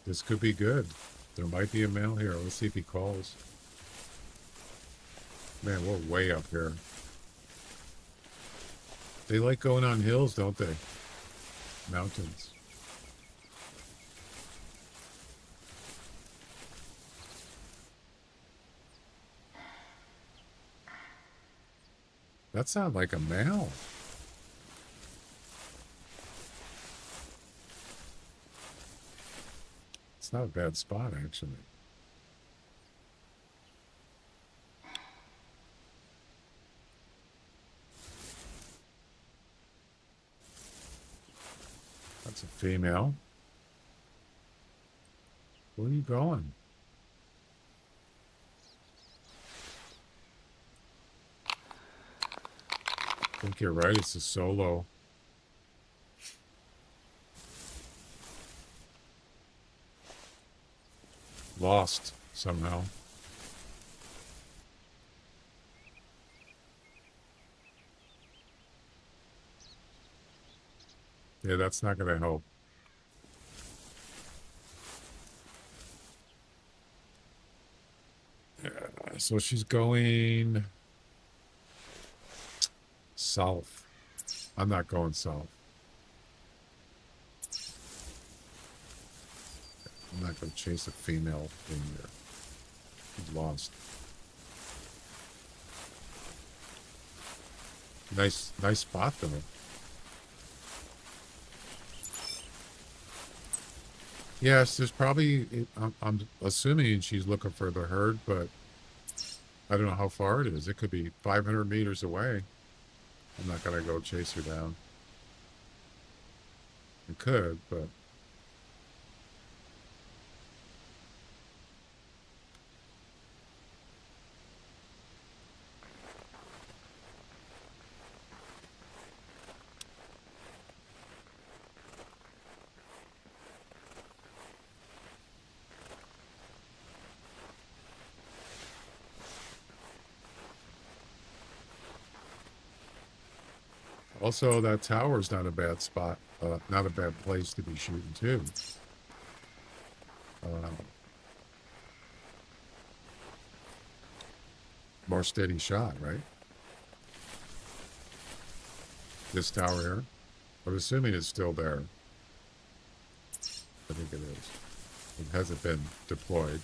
This could be good. There might be a male here. Let's see if he calls. Man, we're way up here. They like going on hills, don't they? Mountains. That sounds like a male. It's not a bad spot, actually. That's a female. Where are you going? I think you're right. It's a solo. Lost somehow. Yeah, that's not going to help. Yeah, so she's going south. I'm not going south. I'm not going to chase a female thing there. She's lost. Nice spot though. Yes, there's probably. I'm assuming she's looking for the herd, but I don't know how far it is. It could be 500 meters away. I'm not gonna go chase her down. It could, but. Also, that tower's not a bad spot, not a bad place to be shooting too. More steady shot, right? This tower here. I'm assuming it's still there. I think it is. It hasn't been deployed.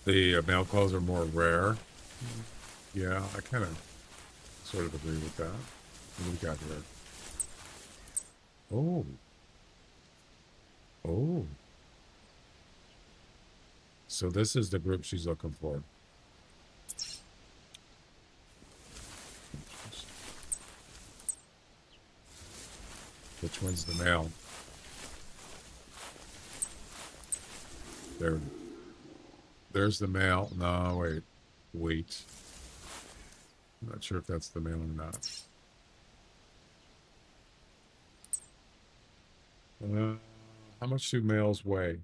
The male calls are more rare. Yeah, I kind of sort of agree with that. What do we got here? Oh. Oh. So this is the group she's looking for. Which one's the male? There's the male. No, wait. I'm not sure if that's the male or not. How much do males weigh?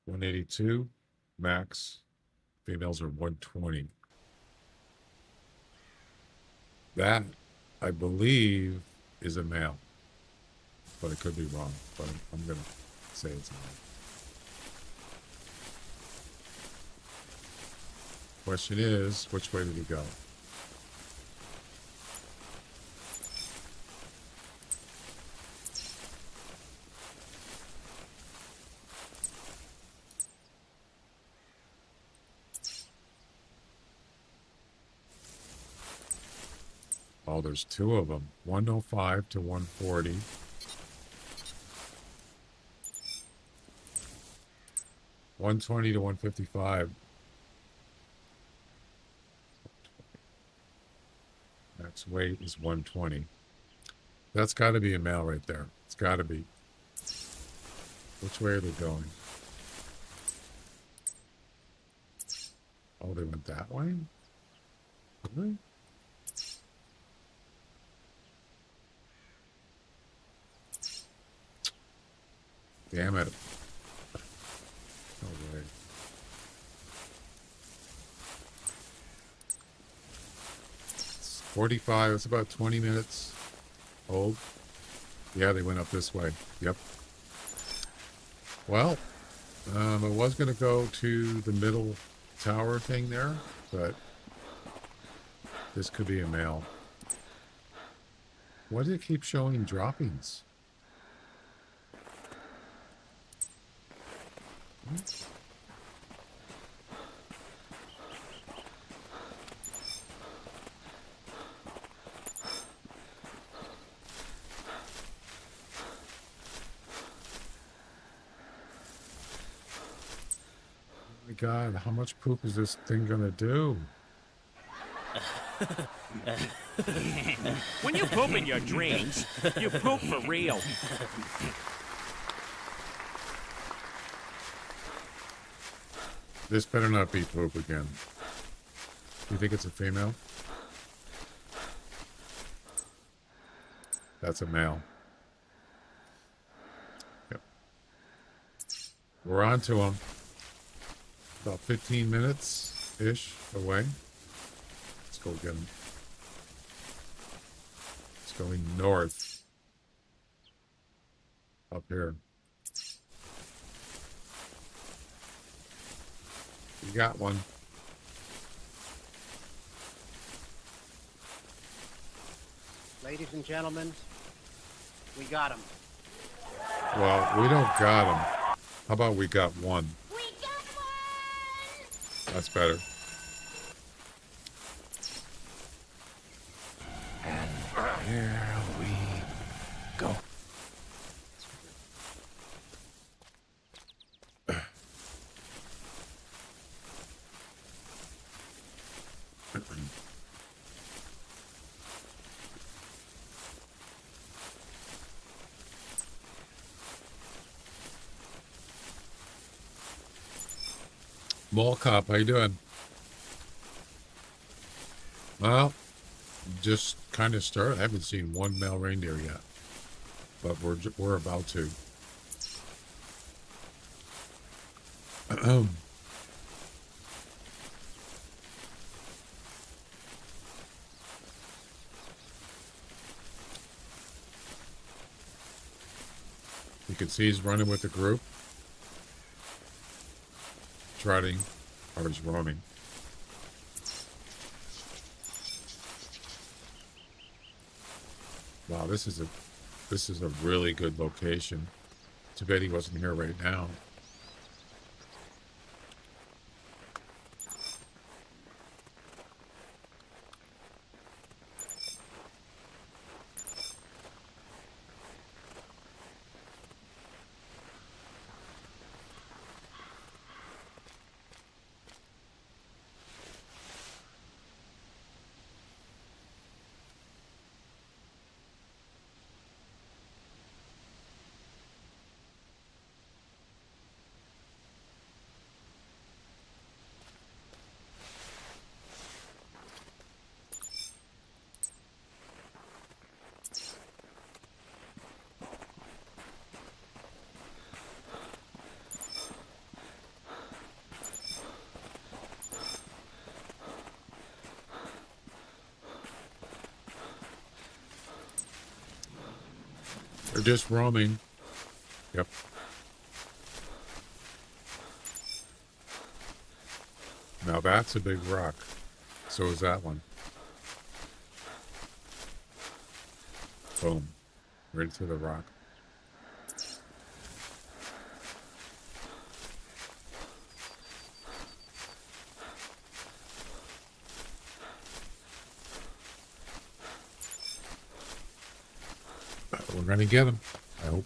182 max. Females are 120. That, I believe, is a male, but it could be wrong. But I'm going to say it's a male. Question is, which way did he go? Oh, there's two of them. 105 to 140. 120 to 155. Max weight is 120. That's got to be a male right there. It's got to be. Which way are they going? Oh, they went that way? Really? Damn it. No way. It's 45. It's about 20 minutes old. Yeah, they went up this way. Yep. Well, I was going to go to the middle tower thing there, but this could be a male. Why does it keep showing droppings? Oh my God, how much poop is this thing gonna do? When you poop in your dreams, you poop for real. This better not be poop again. You think it's a female? That's a male. Yep. We're on to him. About 15 minutes-ish away. Let's go get him. It's going north. Up here. You got one. Ladies and gentlemen, we got him. Well, we don't got him. How about we got one? We got one! That's better. Here we go. Mall Cop, how you doing? Well, just kind of started. I haven't seen one male reindeer yet, but we're about to. You can see he's running with the group, trotting, or he's roaming. Wow, this is a really good location. Too bad he wasn't here right now. They're just roaming. Yep. Now that's a big rock. So is that one. Boom. Right to the rock. We're going to get him, I hope.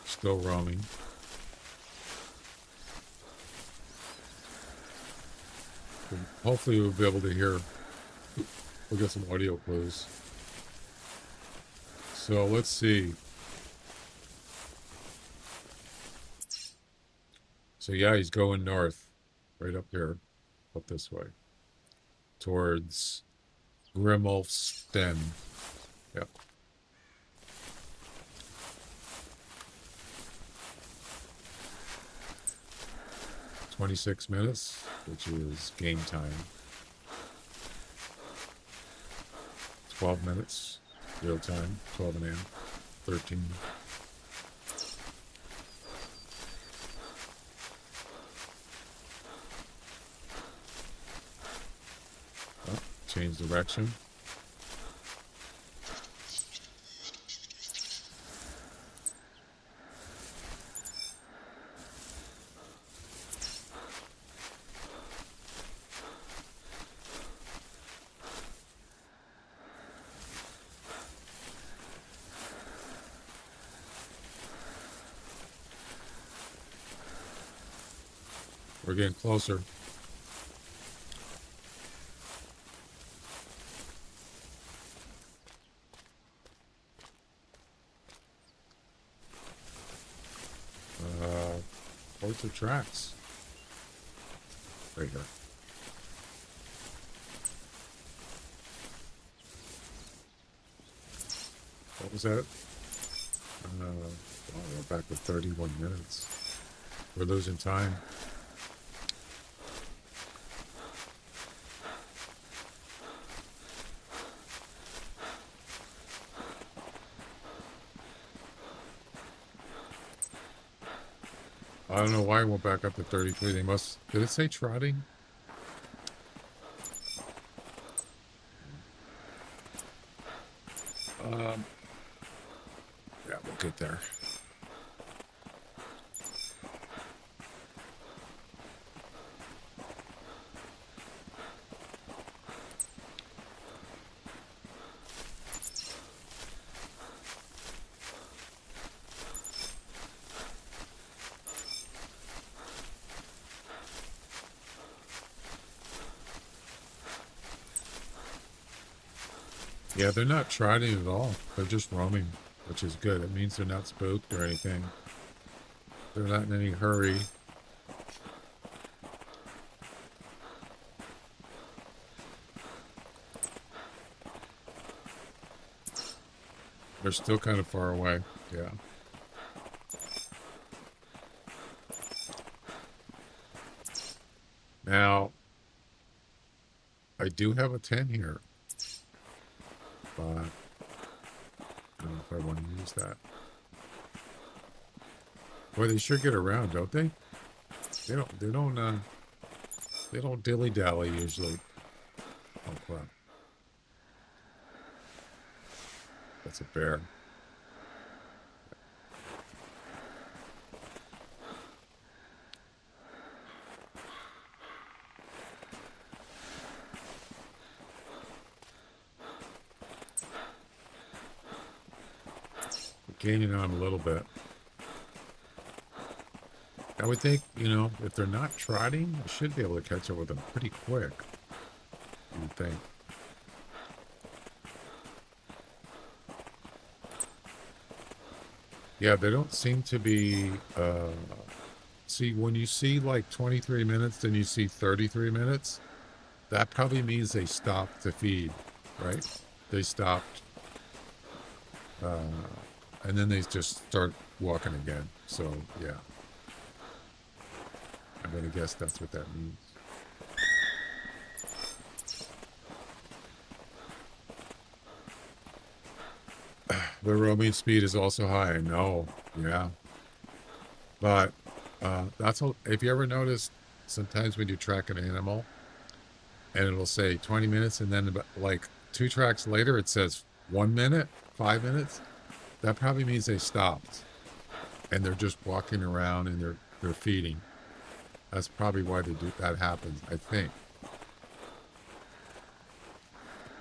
Still roaming. Hopefully we'll be able to hear. We'll get some audio clues. So let's see. So yeah, he's going north, right up here, up this way, towards Grimmelsten. Yep. $26, which is game time. 12 minutes, real time, 12 and a half, 13. Oh, change direction. We're getting closer. Ports of tracks. Right here. What was that? We're back to 31 minutes. We're losing time. I don't know why it went back up to 33. They must... Did it say trotting? Yeah, we'll get there. Yeah, they're not trotting at all. They're just roaming, which is good. It means they're not spooked or anything. They're not in any hurry. They're still kind of far away. Yeah. Now, I do have a 10 here. But I don't know if I want to use that. Boy, they sure get around, don't they? They don't dilly-dally usually. Oh crap. That's a bear. Gaining on a little bit. I would think, you know, if they're not trotting, I should be able to catch up with them pretty quick. You'd think. Yeah, they don't seem to be, see, when you see like 23 minutes, then you see 33 minutes, that probably means they stopped to feed, right? They stopped, and then they just start walking again. So, yeah. I'm going to guess that's what that means. The roaming speed is also high. I know. Yeah. But if you ever notice, sometimes when you track an animal and it'll say 20 minutes and then like 2 tracks later it says 1 minute, 5 minutes, that probably means they stopped and they're just walking around and they're feeding. That's probably why that happens, I think.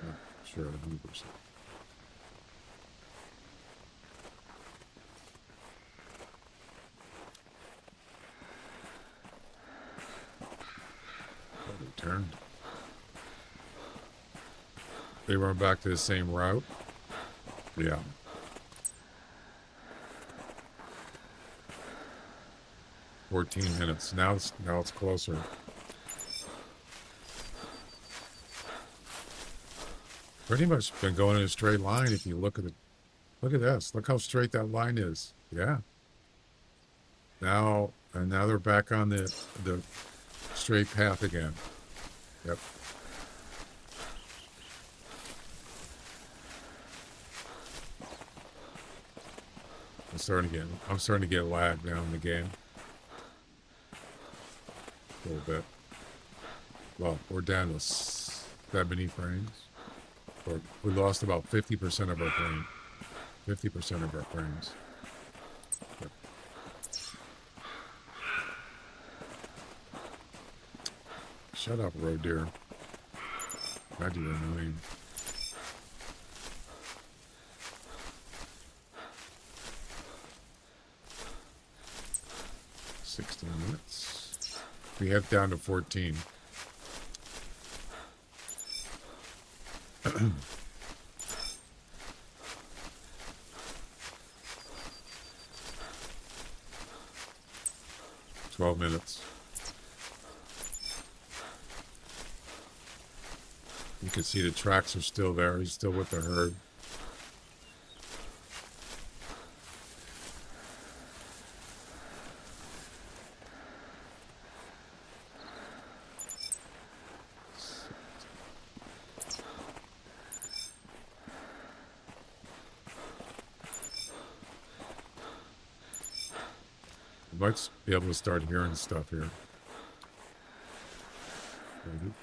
Not sure 100%. They turned. They run back to the same route. Yeah. "14 minutes. Now it's closer." Pretty much been going in a straight line. If you look at this. Look how straight that line is. Yeah. Now they're back on the straight path again. Yep. I'm starting to get lag now in the game. A little bit. Well, we're down to 70 frames. We lost about 50% of our frame. 50% of our frames. Yep. Shut up, road deer. God, you're annoying. 16 minutes. We have down to 14. $12 minutes. You can see the tracks are still there. He's still with the herd. You might be able to start hearing stuff here. Maybe.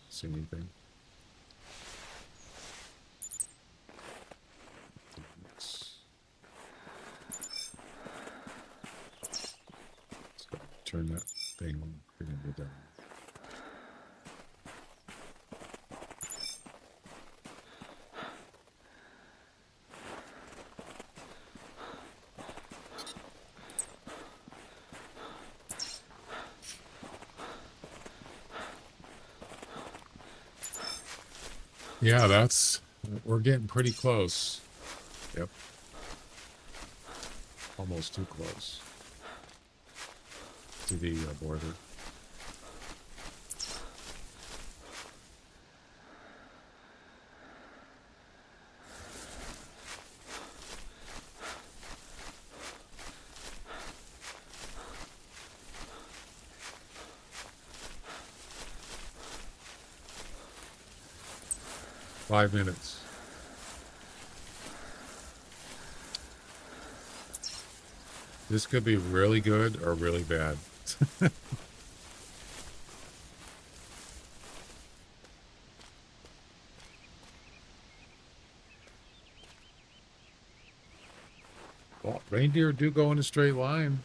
See anything? Let's go turn that thing on. Bring it down. Yeah, we're getting pretty close. Yep. Almost too close to the border. Five minutes. This could be really good or really bad. Well, reindeer do go in a straight line.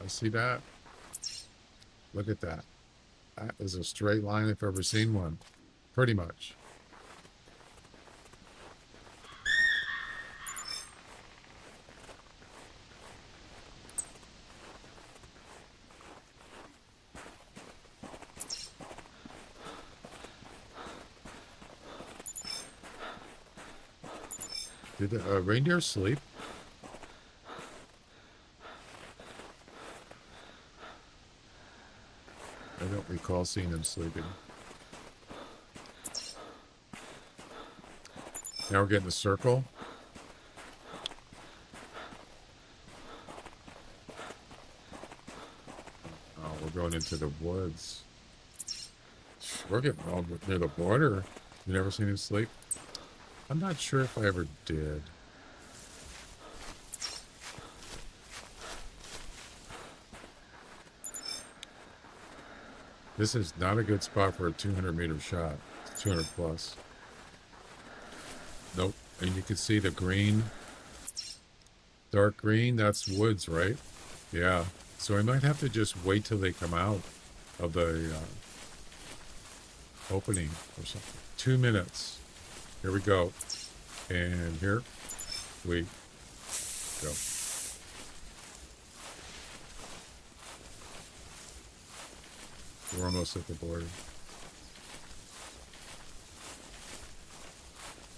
I see that. Look at that. That is a straight line if I've ever seen one. Pretty much. Did the reindeer sleep? I don't recall seeing them sleeping. Now we're getting the circle. Oh, we're going into the woods. We're getting all near the border. You never seen him sleep? I'm not sure if I ever did. This is not a good spot for a 200-meter shot. It's 200 plus. Nope. And you can see the green, dark green, that's woods, right? Yeah. So I might have to just wait till they come out of the opening or something. 2 minutes. Here we go. And here we go. We're almost at the border.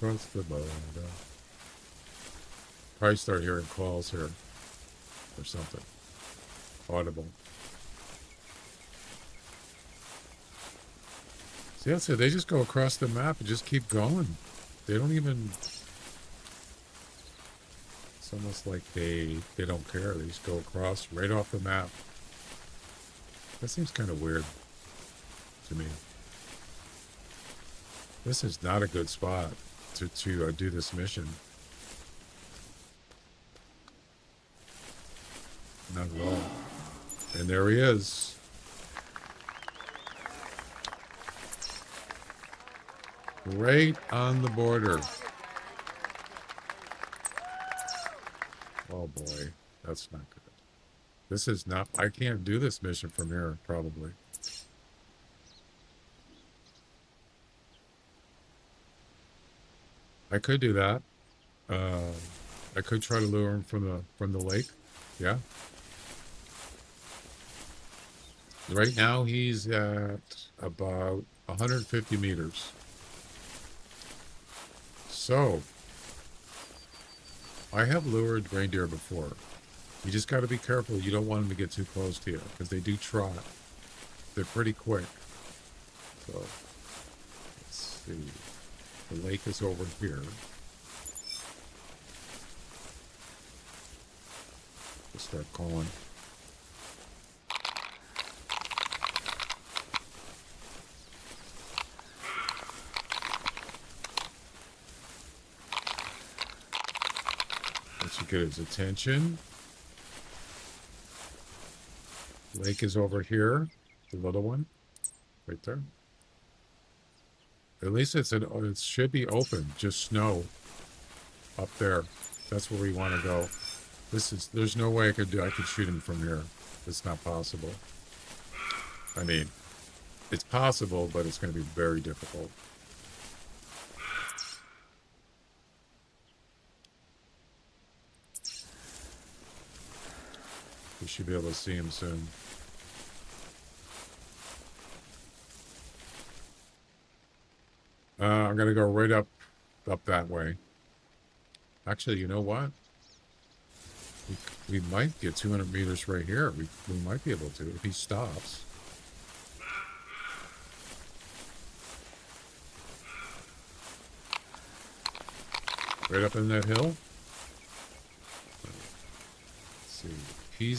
Across the border. Probably start hearing calls here or something. Audible. See, that's it. They just go across the map and just keep going. They don't even... It's almost like they don't care. They just go across right off the map. That seems kind of weird to me. This is not a good spot to do this mission. Not at all. And there he is. Right on the border. Oh boy, that's not good. This is not, I can't do this mission from here, probably. I could do that. I could try to lure him from the lake. Yeah. Right now he's at about 150 meters. So, I have lured reindeer before. You just got to be careful. You don't want them to get too close to you because they do trot. They're pretty quick. So, let's see. The lake is over here. Let's start calling. Once you get his attention. Lake is over here, the little one, right there. At least it should be open, just snow up there. That's where we want to go. There's no way I could shoot him from here. It's not possible. I mean, it's possible, but it's going to be very difficult. We should be able to see him soon. I'm going to go right up that way. Actually, you know what? We might get 200 meters right here. We might be able to if he stops. Right up in that hill. Let's see. I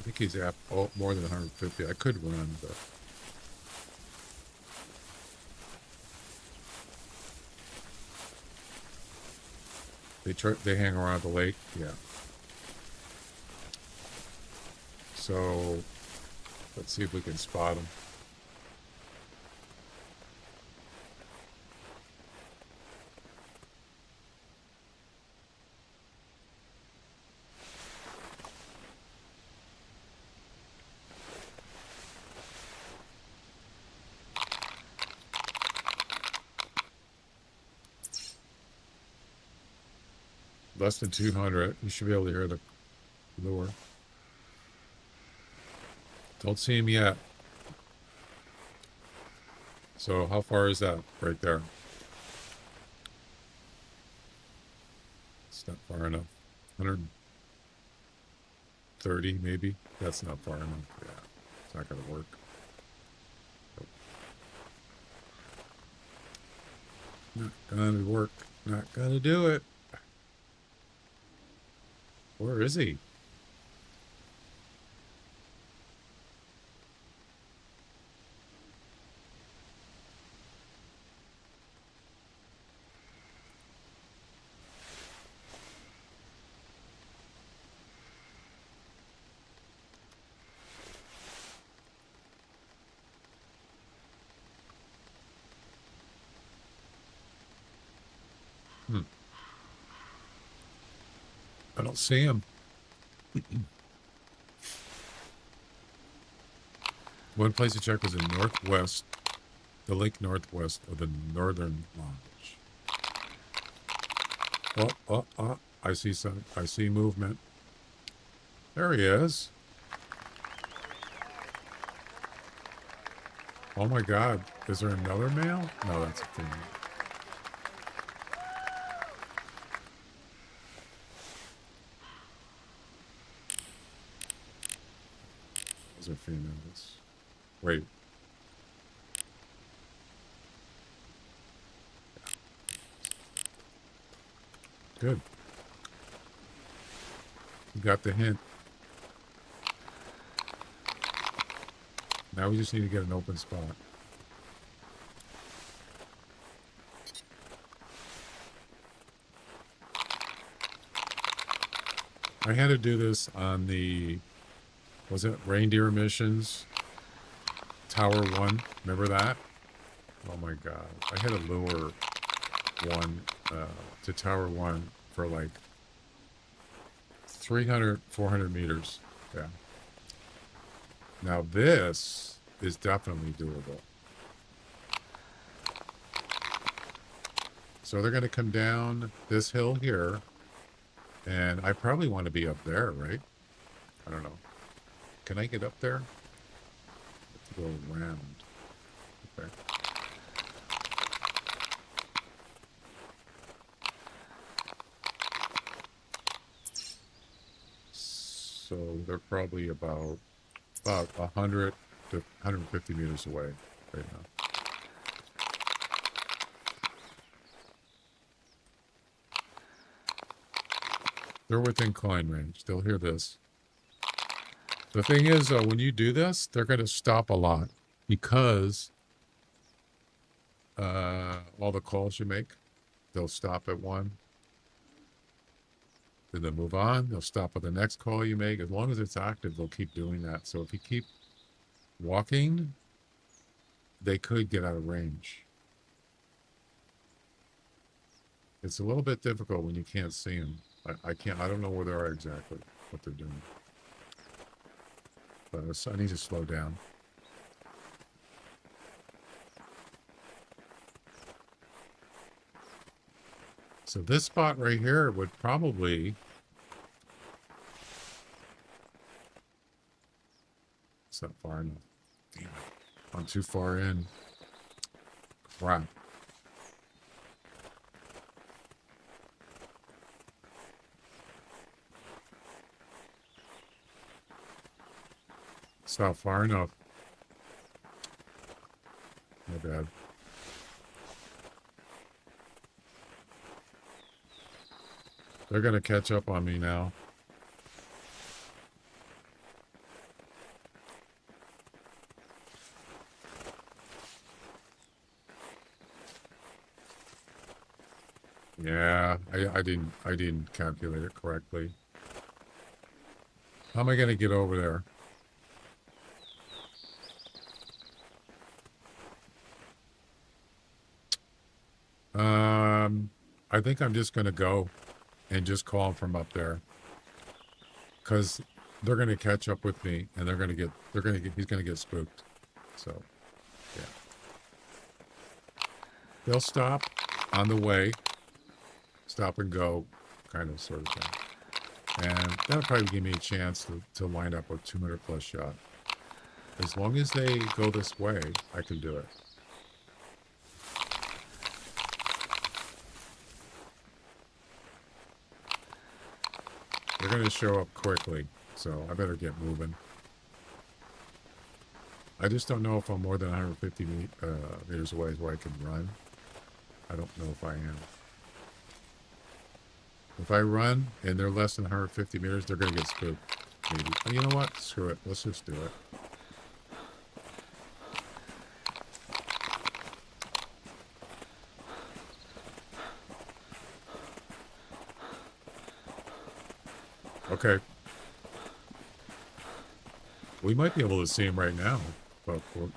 think he's at more than 150. I could run, but... They hang around the lake, yeah. So, let's see if we can spot them. Less than 200. You should be able to hear the lure. Don't see him yet. So how far is that? Right there. It's not far enough. 130 maybe. That's not far enough. Yeah, it's not going to work. Not going to work. Not going to do it. Where is he? I don't see him. One place to check was in northwest, the lake northwest of the northern lodge. Oh, I see movement. There he is. Oh my God, is there another male? No, that's a female. Those are females. Wait. Good. You got the hint. Now we just need to get an open spot. I had to do this on the, was it Reindeer Missions? Tower 1, remember that? Oh my God. I had to lure one to Tower 1 for like 300, 400 meters. Yeah. Now this is definitely doable. So they're going to come down this hill here. And I probably want to be up there, right? I don't know. Can I get up there? Let's go around. Okay. So they're probably about 100 to 150 meters away right now. They're within climb range. They'll hear this. The thing is, when you do this, they're going to stop a lot because all the calls you make, they'll stop at one. Then they'll move on. They'll stop at the next call you make. As long as it's active, they'll keep doing that. So if you keep walking, they could get out of range. It's a little bit difficult when you can't see them. I don't know where they are exactly, what they're doing. But I need to slow down. So this spot right here would probably... It's not far enough. Damn it. I'm too far in. Crap. It's not far enough. My bad. They're going to catch up on me now. Yeah, I didn't calculate it correctly. How am I going to get over there? I think I'm just going to go and just call him from up there. Because they're going to catch up with me and he's going to get spooked. So, yeah. They'll stop on the way. Stop and go kind of sort of thing. And that'll probably give me a chance to line up a 200 plus shot. As long as they go this way, I can do it. They're going to show up quickly, so I better get moving. I just don't know if I'm more than 150 meters away where I can run. I don't know if I am. If I run and they're less than 150 meters, they're going to get spooked. Maybe. Oh, you know what? Screw it. Let's just do it. Okay. We might be able to see him right now, but we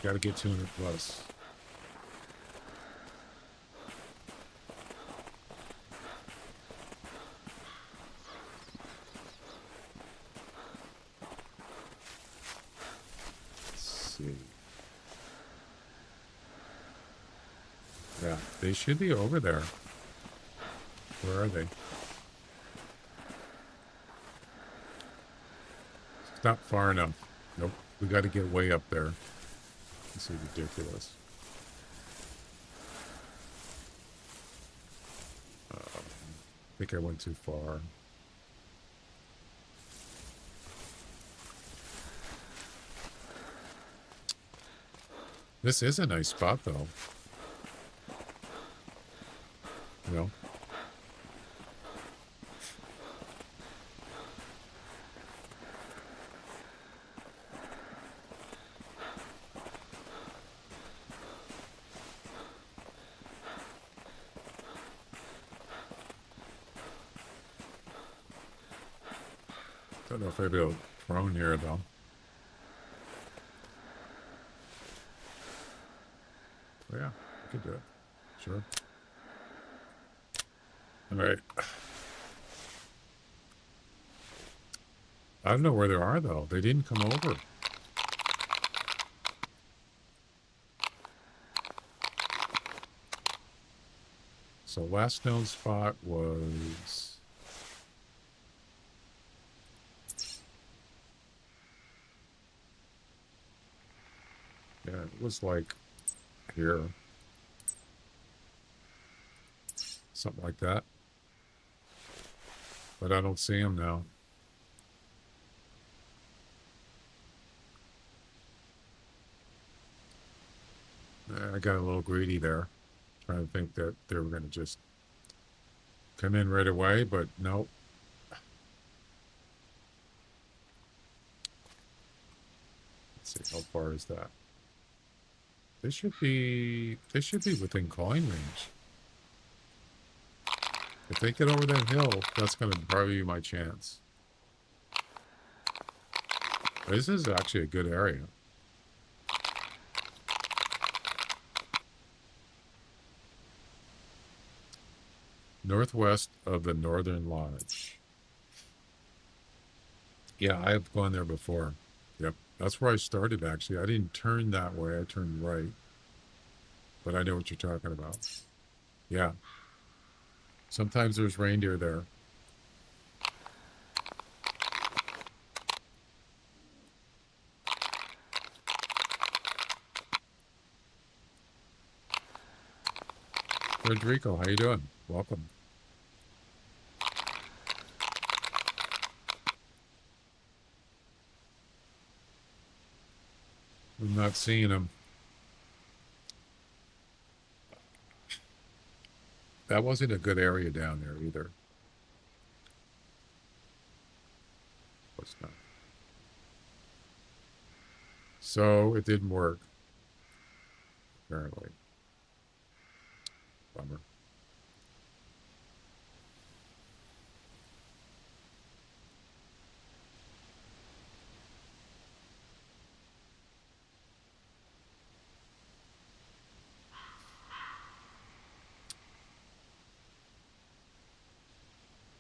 got to get 200 plus. see. Yeah, they should be over there. Where are they? It's not far enough. Nope. We got to get way up there. This is ridiculous. I think I went too far. This is a nice spot, though. You know? Don't know if I'd be able to prone here, though. But yeah, I could do it. Sure. All right. I don't know where they are, though. They didn't come over. So last known spot was... Yeah, it was like here. Something like that. But I don't see him now. I got a little greedy there. Trying to think that they were going to just come in right away, but nope. Let's see, how far is that? They should be within calling range. If they get over that hill, that's going to probably be my chance. This is actually a good area. Northwest of the Northern Lodge. Yeah, I've gone there before. Yep, that's where I started, actually. I didn't turn that way. I turned right. But I know what you're talking about. Yeah. Sometimes there's reindeer there. Rodrigo, how you doing? Welcome. I'm not seeing him. That wasn't a good area down there either. Was not. So it didn't work. Apparently. Bummer.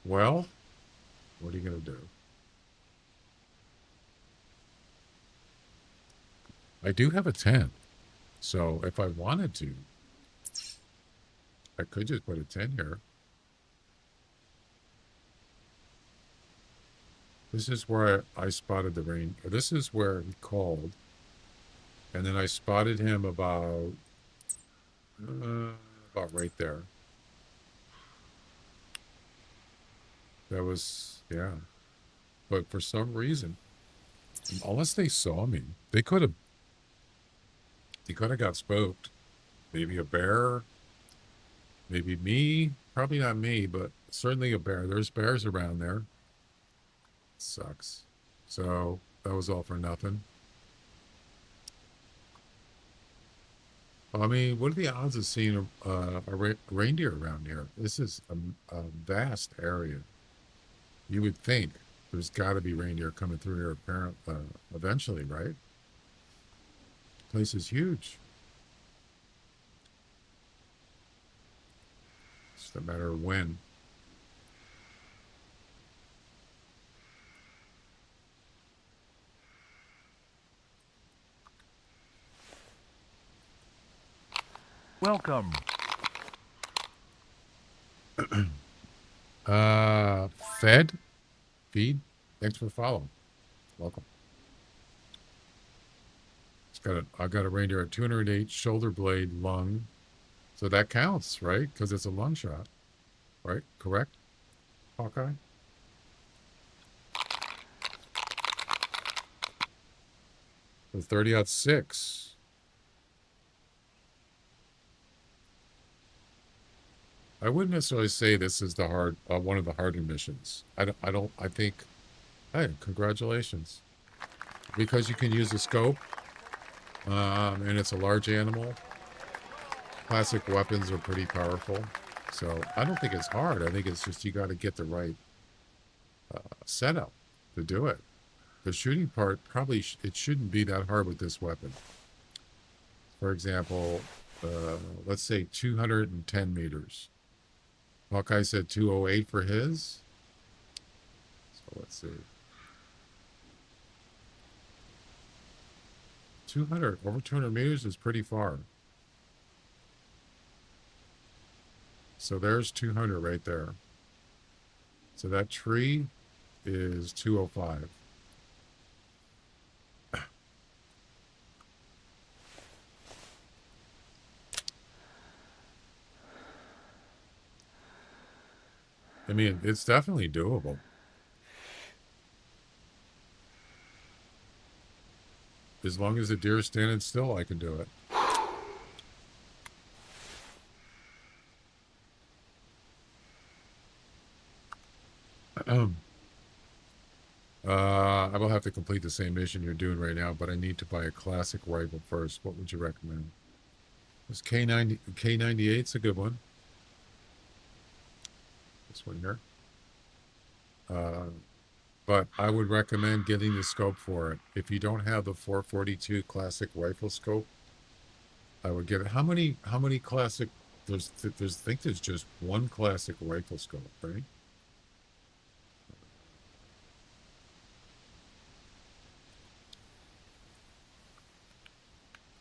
Well, what are you going to do? I do have a tent. So if I wanted to, I could just put a tent here. This is where I spotted the rain. This is where he called. And then I spotted him about right there. That was, yeah. But for some reason, unless they saw me, they could have got spooked. Maybe a bear, maybe me, probably not me, but certainly a bear. There's bears around there. Sucks. So that was all for nothing. I mean, what are the odds of seeing a reindeer around here? This is a vast area. You would think there's got to be reindeer coming through here eventually, right? Place is huge. It's just a matter of when. Welcome. Feed. Thanks for following. Welcome. I got a reindeer at 208 shoulder blade lung. So that counts, right? Because it's a lung shot, right? Correct, Hawkeye? The 30-06. I wouldn't necessarily say this is the one of the harder missions. I think, hey, congratulations. Because you can use a scope, and it's a large animal. Classic weapons are pretty powerful. So I don't think it's hard. I think it's just you got to get the right setup to do it. The shooting part, probably, it shouldn't be that hard with this weapon. For example, let's say 210 meters. Hawkeye said 208 for his. So let's see. over 200 meters is pretty far. So there's 200 right there. So that tree is 205. I mean, it's definitely doable. As long as the deer is standing still, I can do it. I will have to complete the same mission you're doing right now, but I need to buy a classic rifle first. What would you recommend? This K98's a good one. This one here. But I would recommend getting the scope for it. If you don't have the 442 classic rifle scope, I would get it. How many classic? I think there's just one classic rifle scope, right?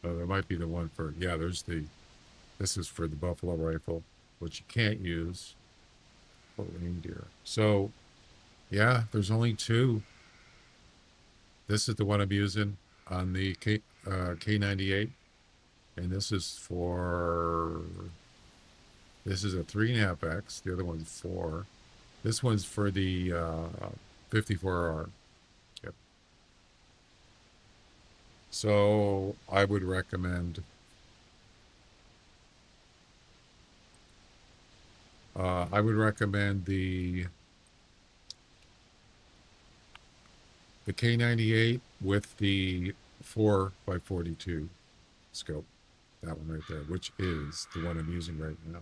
There might be the one for, yeah, this is for the buffalo rifle, which you can't use for reindeer. So, yeah, there's only two. This is the one I'm using on the K98. And this is a 3.5X. The other one's 4. This one's for the 54R. Yep. So I would recommend the K98 with the 4x42 scope. That one right there, which is the one I'm using right now.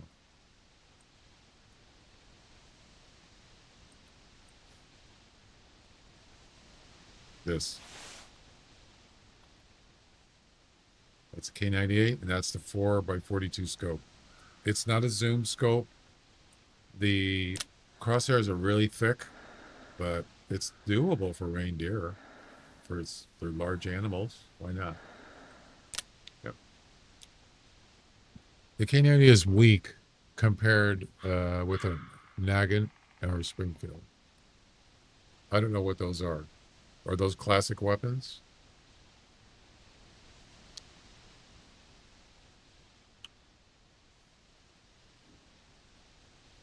This. That's a K98, and that's the 4x42 scope. It's not a zoom scope. The crosshairs are really thick, but it's doable for reindeer. They're large animals. Why not? Yep. The K90 is weak compared with a Nagant or a Springfield. I don't know what those are. Are those classic weapons?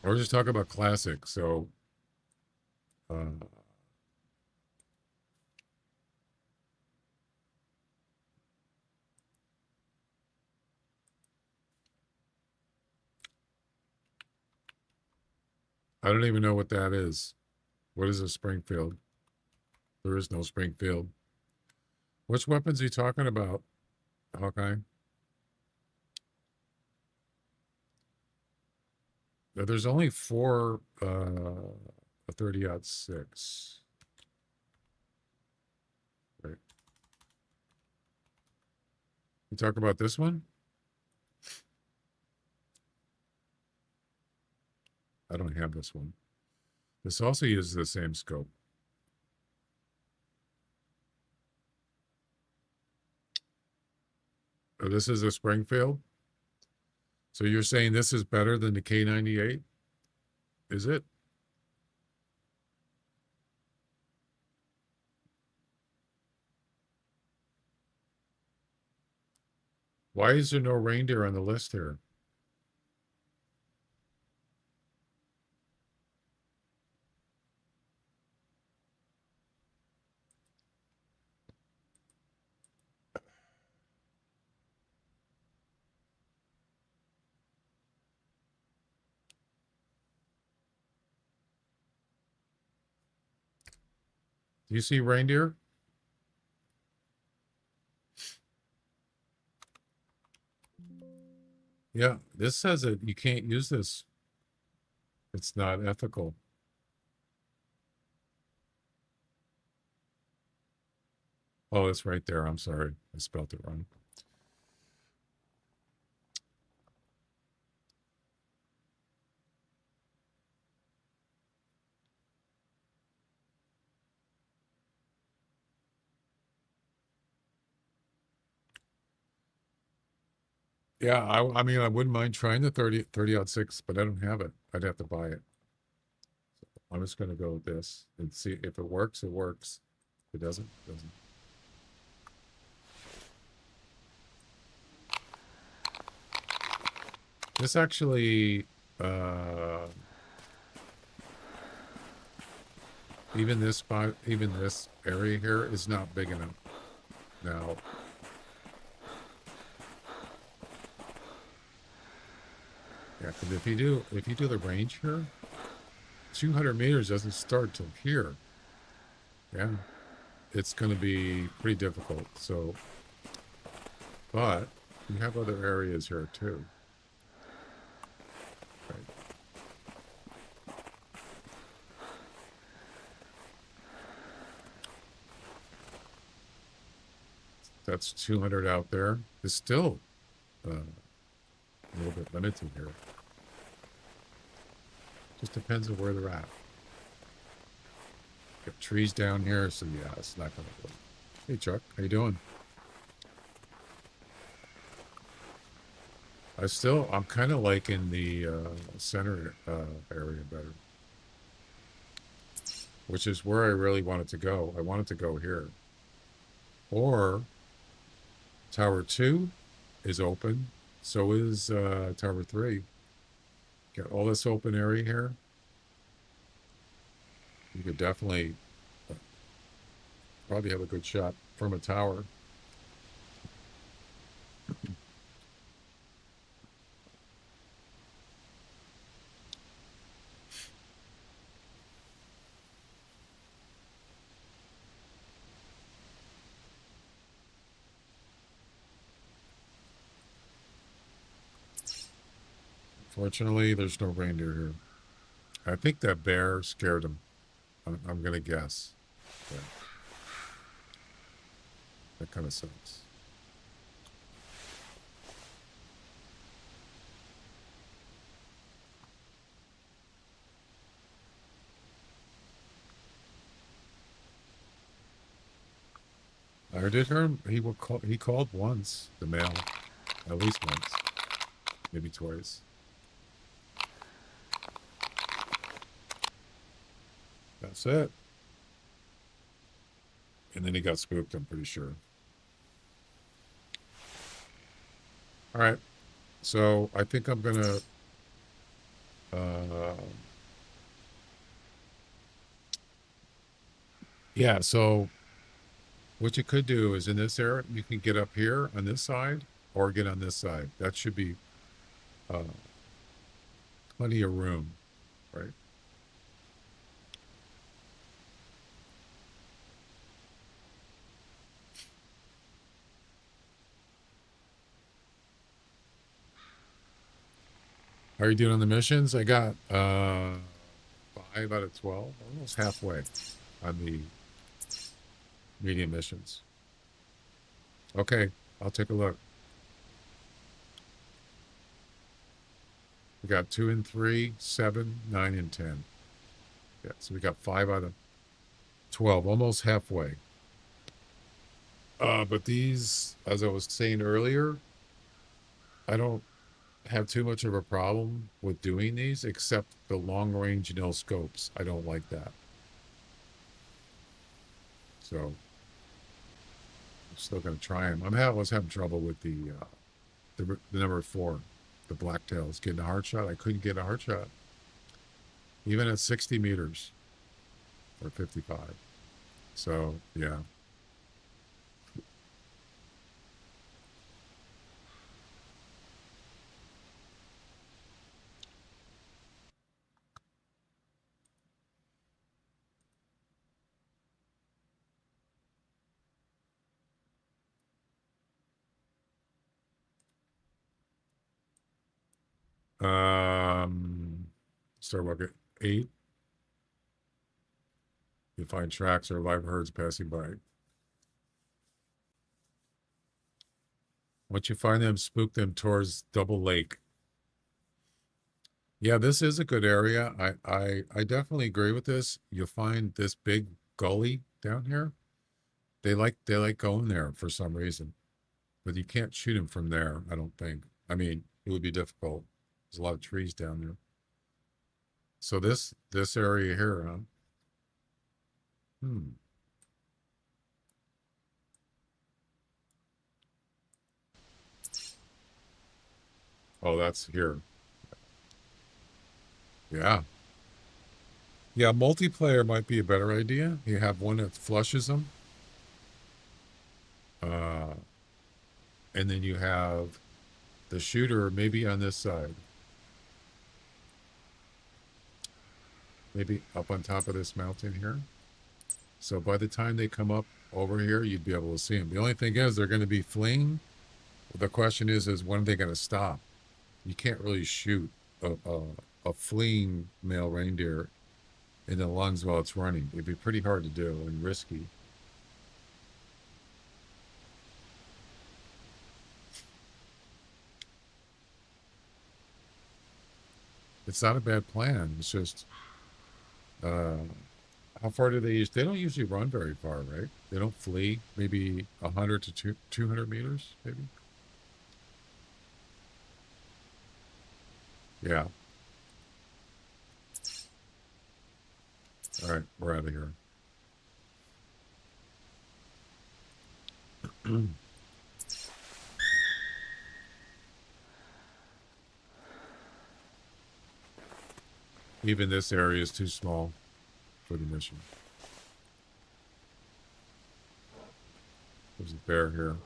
Or just talk about classic. So, I don't even know what that is. What is a Springfield? There is no Springfield. Which weapons are you talking about, Hawkeye? There's only 4 a 30-06. Right. You talk about this one? I don't have this one. This also uses the same scope. Oh, this is a Springfield. So you're saying this is better than the K98? Is it? Why is there no reindeer on the list here? Do you see reindeer? Yeah, this says that you can't use this. It's not ethical. Oh, it's right there. I'm sorry. I spelled it wrong. Yeah, I mean, I wouldn't mind trying the 30-06, but I don't have it. I'd have to buy it. So I'm just going to go with this and see if it works, it works. If it doesn't, it doesn't. This actually, even this spot, even this area here is not big enough. Now, yeah, because if you do the range here, 200 meters doesn't start till here. Yeah, it's going to be pretty difficult. So, but you have other areas here too. Right. That's 200 out there. It's still a little bit limited here. Just depends on where they're at. Got trees down here, so yeah, it's not going to work. Hey Chuck, how you doing? I'm kind of liking the center area better, which is where I really wanted to go. I wanted to go here. Or Tower 2 is open, so is Tower 3. Got all this open area here. You could definitely probably have a good shot from a tower. Fortunately, there's no reindeer here. I think that bear scared him. I'm going to guess. Yeah. That kind of sucks. I did hear him. He called once, the male. At least once. Maybe twice. That's it. And then he got spooked, I'm pretty sure. All right. So I think I'm going to... yeah, so what you could do is in this area, you can get up here on this side or get on this side. That should be plenty of room, right? How are you doing on the missions? I got 5 out of 12, almost halfway on the medium missions. Okay, I'll take a look. We got 2 and 3, 7, 9, and 10. Yeah, so we got 5 out of 12, almost halfway. But these, as I was saying earlier, I don't have too much of a problem with doing these, except the long range no scopes. I don't like that. So I'm still gonna try them. I was having trouble with the number 4, the blacktails, getting a hard shot. I couldn't get a hard shot, even at 60 meters or 55. So yeah. Start walking 8. You find tracks or live herds passing by. Once you find them, spook them towards Double Lake. Yeah, this is a good area. I definitely agree with this. You'll find this big gully down here. They like going there for some reason, but you can't shoot them from there. I don't think. I mean, it would be difficult. There's a lot of trees down there. So this area here, huh? Oh, that's here. Yeah. Yeah, multiplayer might be a better idea. You have one that flushes them. And then you have the shooter maybe on this side. Maybe up on top of this mountain here. So by the time they come up over here, you'd be able to see them. The only thing is they're going to be fleeing. The question is when are they going to stop? You can't really shoot a fleeing male reindeer in the lungs while it's running. It'd be pretty hard to do and risky. It's not a bad plan. It's just, how far do they use? They don't usually run very far, right? They don't flee. Maybe 100 to 200 meters, maybe. Yeah. All right, we're out of here. Even this area is too small for the mission. There's a bear here.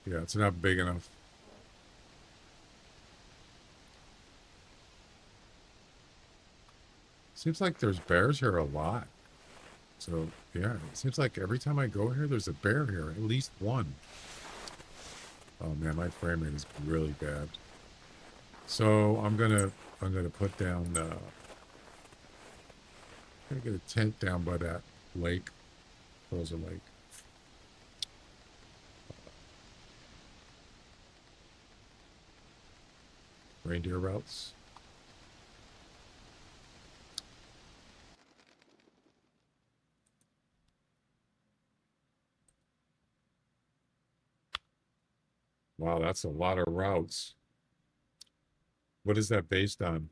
Yeah, it's not big enough. Seems like there's bears here a lot. So, yeah, it seems like every time I go here, there's a bear here, at least one. Oh man, my frame rate is really bad. So I'm gonna put down. I'm gonna get a tent down by that lake, Rosa Lake. Reindeer routes. Wow, that's a lot of routes. What is that based on?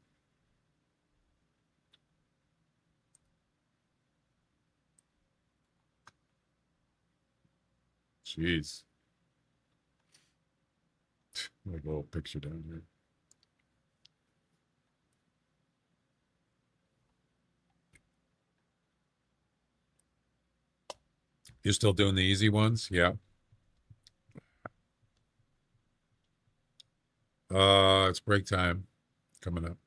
Jeez. Like a little picture down here. You're still doing the easy ones? Yeah. It's break time coming up.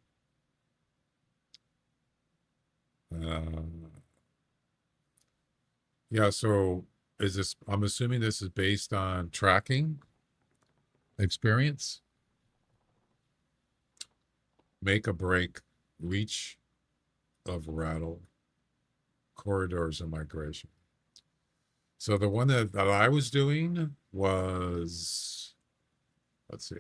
Yeah, so is this, I'm assuming this is based on tracking experience? Make a break, reach of rattle, corridors of migration. So the one that I was doing was, let's see.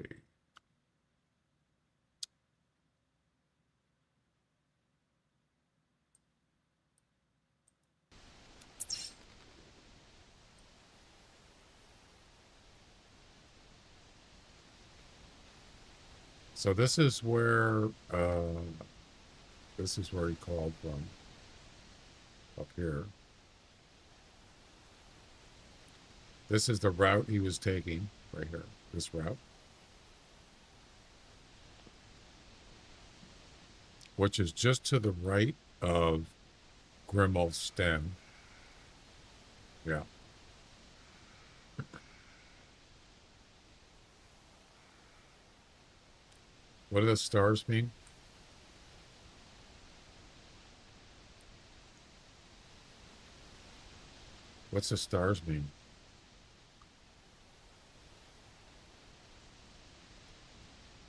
So this is where he called from. Up here. This is the route he was taking right here. This route. Which is just to the right of Grimmel's Sten. Yeah. What do the stars mean? What's the stars mean?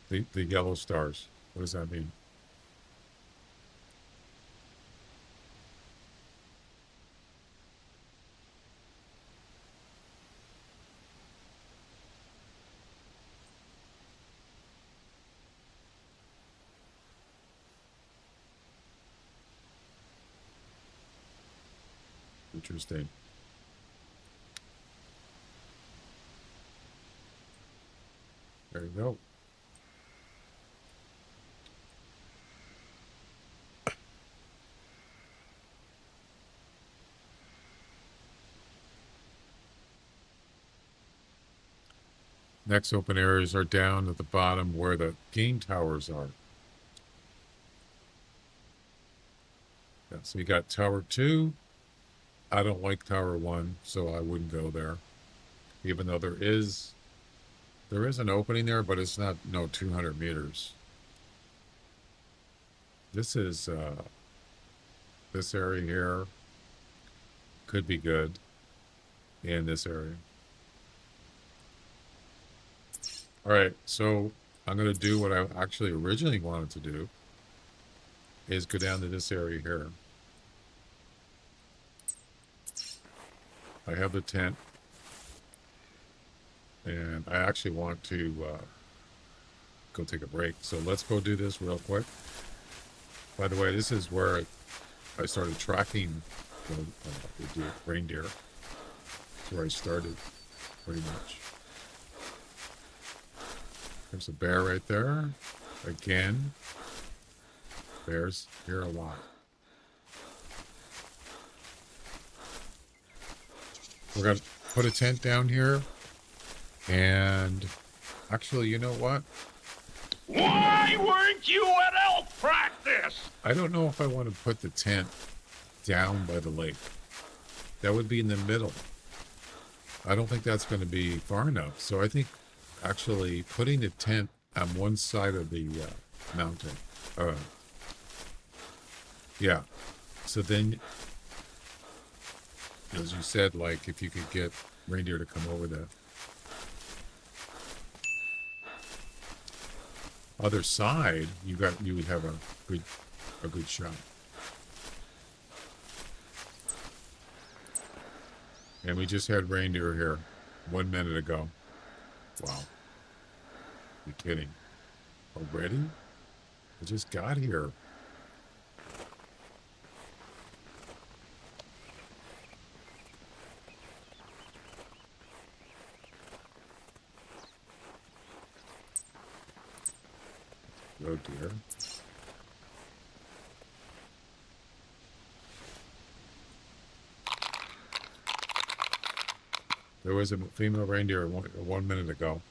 The yellow stars. What does that mean? Interesting. There you go. Next open areas are down at the bottom where the game towers are. Yeah, so you got Tower 2. I don't like Tower 1, so I wouldn't go there. Even though there is an opening there, but it's not 200 meters. This is this area here could be good in this area. All right, so I'm going to do what I actually originally wanted to do, is go down to this area here. I have the tent, and I actually want to go take a break. So let's go do this real quick. By the way, this is where I started tracking the reindeer. That's where I started, pretty much. There's a bear right there. Again, bears here a lot. We're going to put a tent down here. And actually, you know what? Why weren't you at elk practice? I don't know if I want to put the tent down by the lake. That would be in the middle. I don't think that's going to be far enough. So I think actually putting the tent on one side of the mountain. Yeah. So then, as you said, like if you could get reindeer to come over the other side, you would have a good shot. And we just had reindeer here 1 minute ago. Wow. You kidding? Already? I just got here. Oh dear. There was a female reindeer 1 minute ago.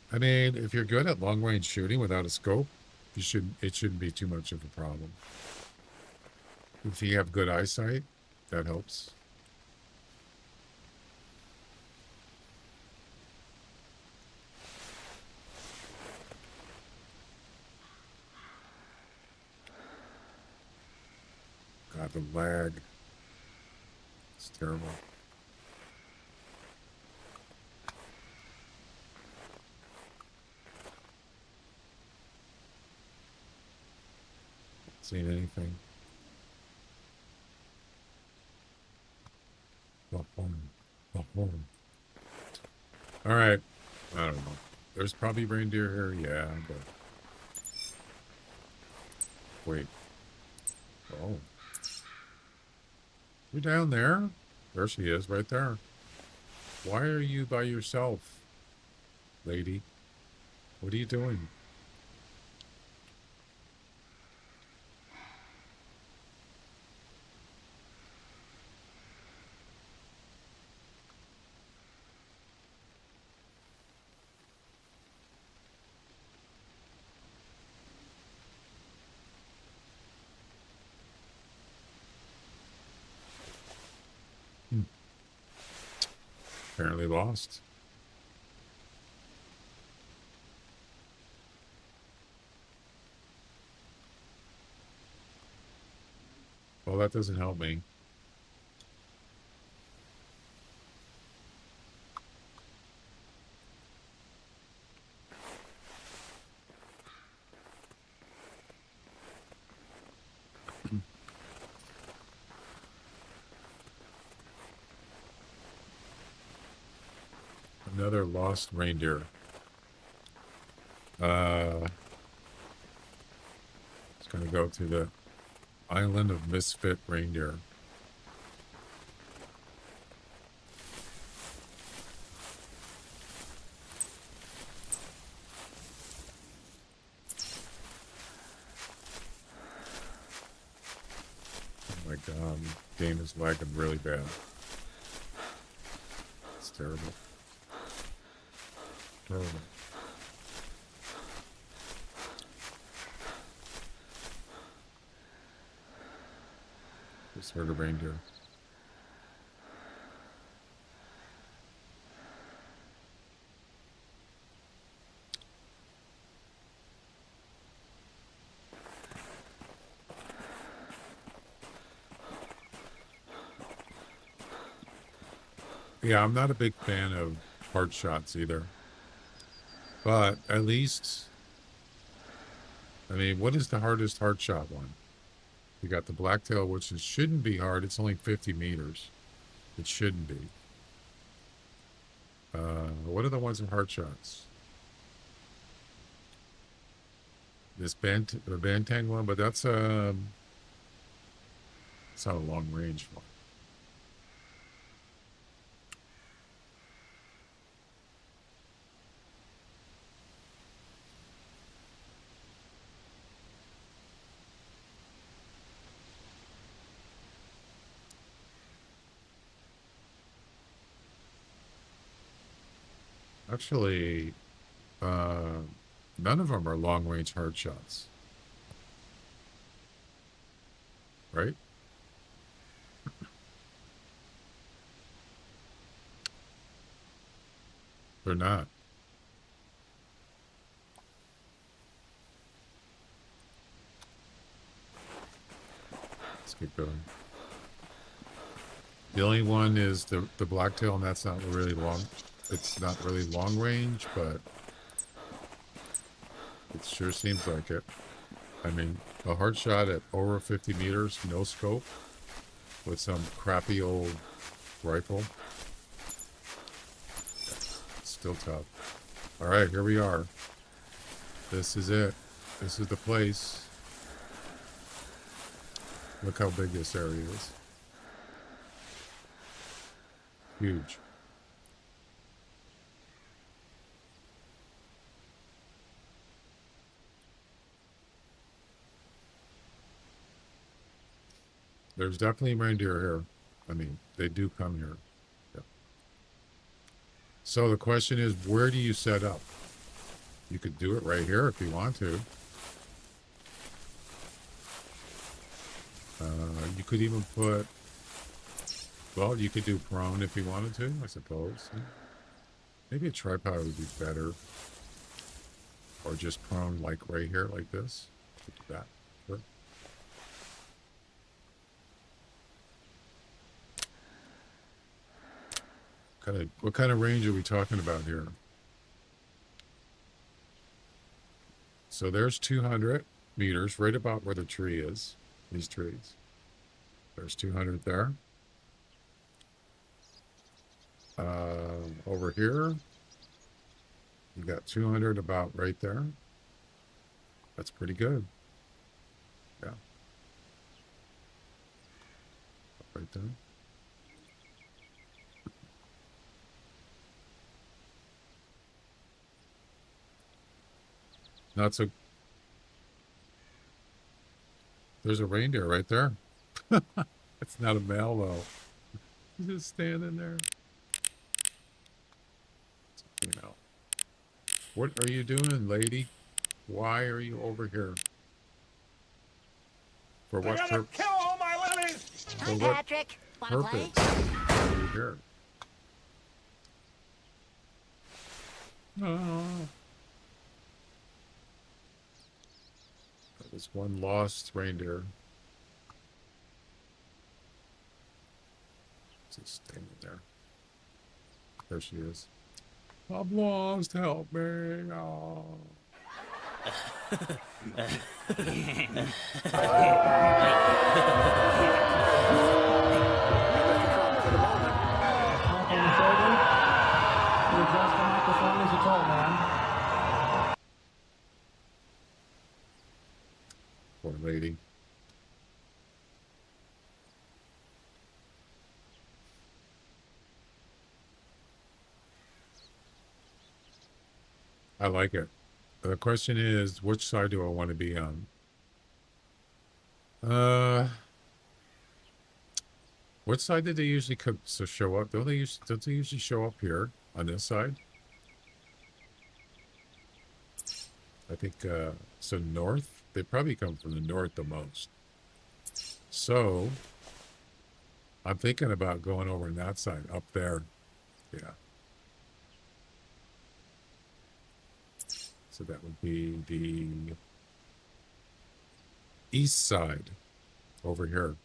I mean, if you're good at long range shooting without a scope, it shouldn't be too much of a problem. If you have good eyesight, that helps. God, the lag. It's terrible. Seen anything? All right. I don't know. There's probably reindeer here, yeah, but wait. Oh. You're down there? There she is, right there. Why are you by yourself, lady? What are you doing? Apparently lost. Well, that doesn't help me. Another lost reindeer. It's going to go to the island of misfit reindeer. Oh my god, game is lagging really bad. It's terrible. Terrible. Just heard a reindeer. Yeah, I'm not a big fan of hard shots either. But at least, I mean, what is the hardest hard shot one? You got the blacktail, which shouldn't be hard. It's only 50 meters. It shouldn't be. What are the ones with hard shots? This Bantang one, but that's it's not a long range one. Actually, none of them are long range hard shots. Right? They're not. Let's keep going. The only one is the blacktail, and that's not really long. It's not really long range, but it sure seems like it. I mean, a hard shot at over 50 meters, no scope, with some crappy old rifle. It's still tough. All right, here we are. This is it. This is the place. Look how big this area is. Huge. There's definitely reindeer here. I mean, they do come here. Yeah. So the question is, where do you set up? You could do it right here if you want to. You could even put, well, you could do prone if you wanted to, I suppose. Maybe a tripod would be better. Or just prone like right here, like this. Like that. Sure. What kind of range are we talking about here? So there's 200 meters, right about where the tree is. These trees. There's 200 there. Over here, you got 200 about right there. That's pretty good. Yeah. right there. Not so. There's a reindeer right there. It's not a male though. He's just standing there. You know. What are you doing, lady? Why are you over here? For what purpose? Kill all my lilies! For Hi, what Patrick. Wanna play? purpose are you here? Oh. That was one lost reindeer. Just standing there. There she is. I'm lost. Help me. Oh. Poor lady. I like it. The question is, which side do I want to be on? What side did they usually show up? Don't they usually show up here on this side? I think so. North. They probably come from the north the most. So I'm thinking about going over on that side up there. Yeah. So that would be the east side over here.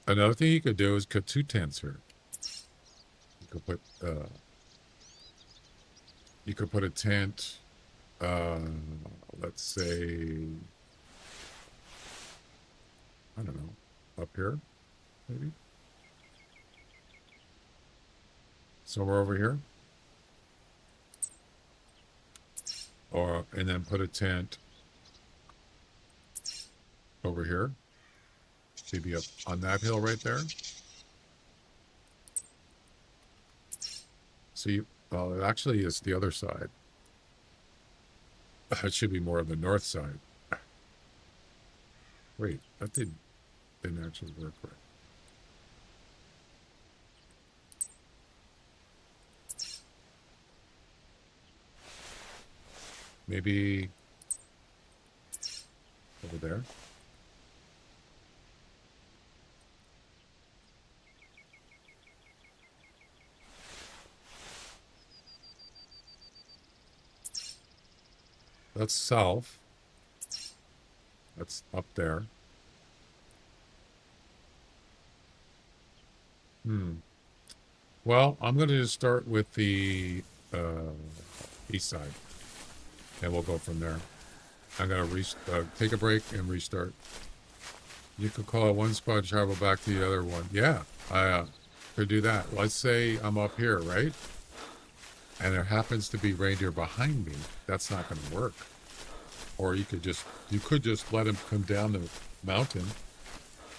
Another thing you could do is put 2 tents here. You could put a tent, let's say, I don't know, up here, maybe? Somewhere over here. And then put a tent over here. Maybe up on that hill right there. See, well, actually it's the other side. It should be more of the north side. Wait, that didn't actually work right. Maybe over there. That's south. That's up there. Well, I'm going to just start with the east side. And we'll go from there. I'm going to take a break and restart. You could call it one spot, travel back to the other one. Yeah, I could do that. Let's say I'm up here, right? And there happens to be reindeer behind me. That's not going to work. Or you could just let them come down the mountain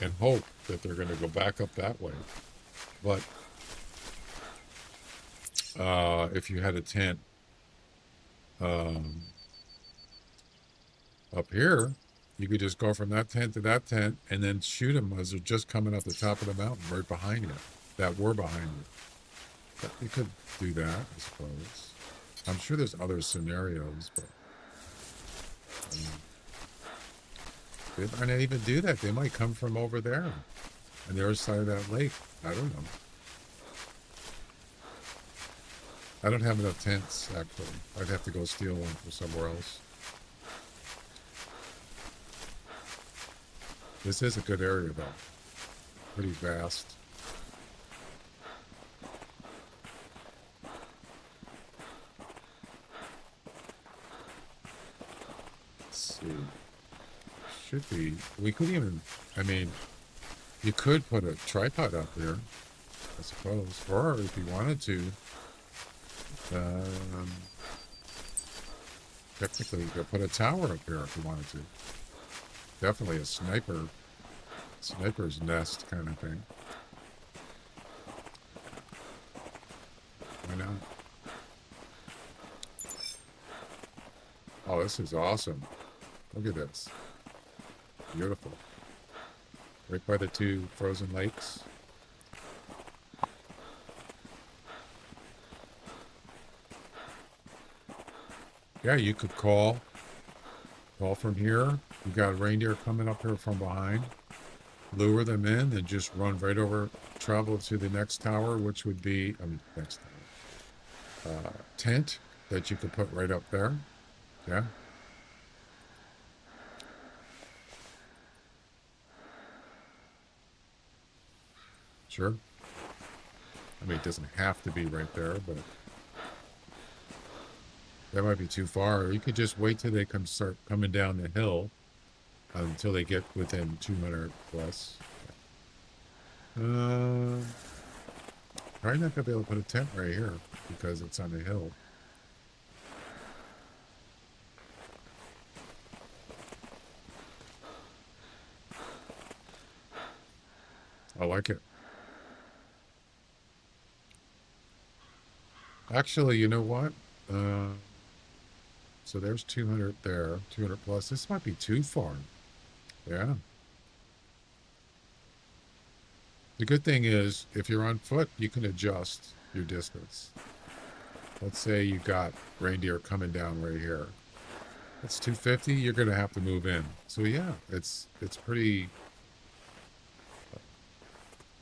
and hope that they're going to go back up that way. But if you had a tent up here, you could just go from that tent to that tent and then shoot them as they're just coming up the top of the mountain right behind you, that were behind you. But you could do that, I suppose. I'm sure there's other scenarios, but they might not even do that. They might come from over there on the other side of that lake. I don't know. I don't have enough tents, actually. I'd have to go steal one from somewhere else. This is a good area, though. Pretty vast. Let's see. Should be. We could even, I mean, you could put a tripod up there, I suppose. Or if you wanted to, Technically, you could put a tower up here if you wanted to. Definitely a sniper's nest kind of thing. Why not? Oh, this is awesome. Look at this. Beautiful. Right by the two frozen lakes. Yeah, you could call from here. You got reindeer coming up here from behind. Lure them in and just run right over, travel to the next tower, which would be, next tower. Tent that you could put right up there. Yeah. Sure. I mean, it doesn't have to be right there, but that might be too far. Or you could just wait till they start coming down the hill until they get within 200 plus. Probably not gonna be able to put a tent right here because it's on the hill. I like it. Actually, you know what? So there's 200 there, 200 plus. This might be too far. Yeah. The good thing is, if you're on foot, you can adjust your distance. Let's say you got reindeer coming down right here. It's 250. You're going to have to move in. So yeah, it's pretty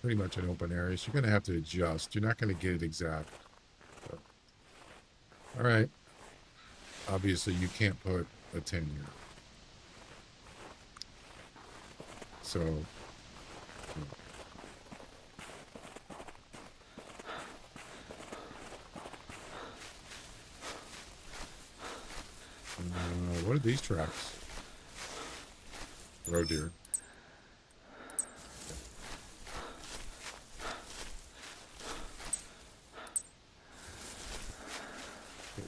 much an open area. So you're going to have to adjust. You're not going to get it exact. But, all right. Obviously, you can't put a 10 here. So, what are these tracks? Roe deer.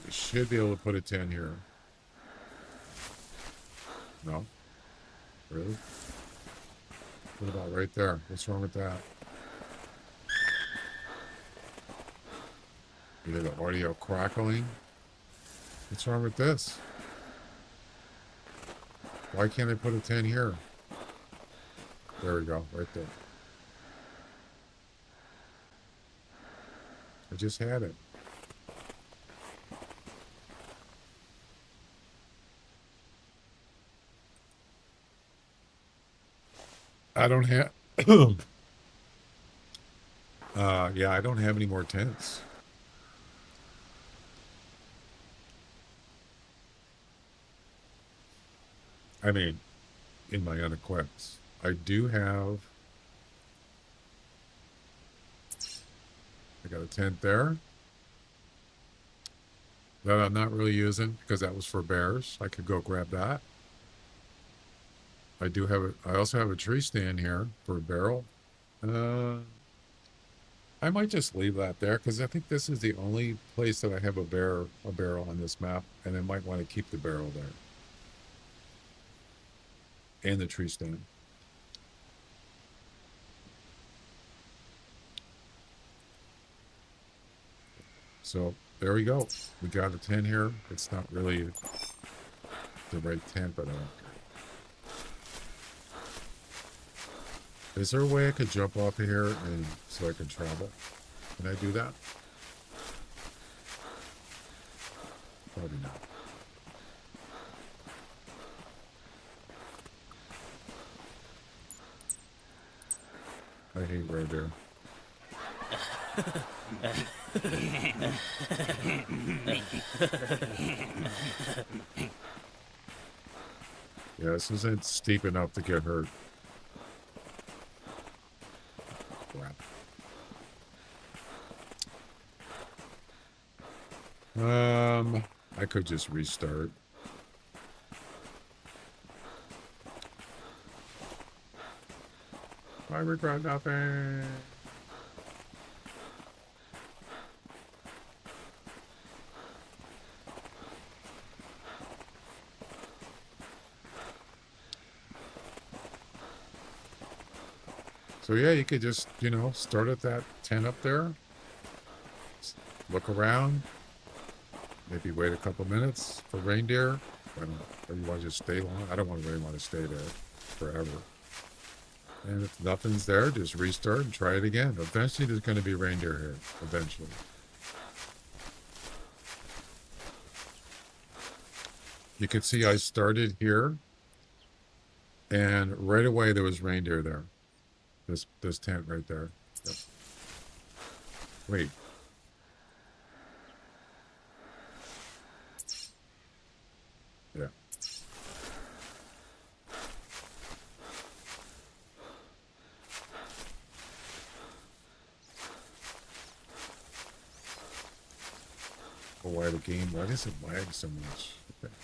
We should be able to put a 10 here. No? Really? What about right there? What's wrong with that? You hear the audio crackling? What's wrong with this? Why can't I put a 10 here? There we go, right there. I just had it. I don't have yeah, I don't have any more tents. I mean, in my unequipped. I do have, I got a tent there that I'm not really using because that was for bears. I could go grab that. I do have it. I also have a tree stand here for a barrel. I might just leave that there because I think this is the only place that I have a barrel on this map, and I might want to keep the barrel there and the tree stand. So there we go. We got a 10 here. It's not really the right tent, but I don't care. Is there a way I could jump off of here and so I can travel? Can I do that? Probably not. I hate right there. Yeah, this isn't steep enough to get hurt. Crap. I could just restart. I regret nothing. So yeah, you could just, start at that tent up there, look around, maybe wait a couple minutes for reindeer. I don't know. Or you want to just stay long? I don't really want to stay there forever. And if nothing's there, just restart and try it again. Eventually, there's going to be reindeer here. Eventually. You can see I started here, and right away there was reindeer there. This tent right there. Yep. Wait. Yeah. Oh, why the game? Why does it lag so much? Okay.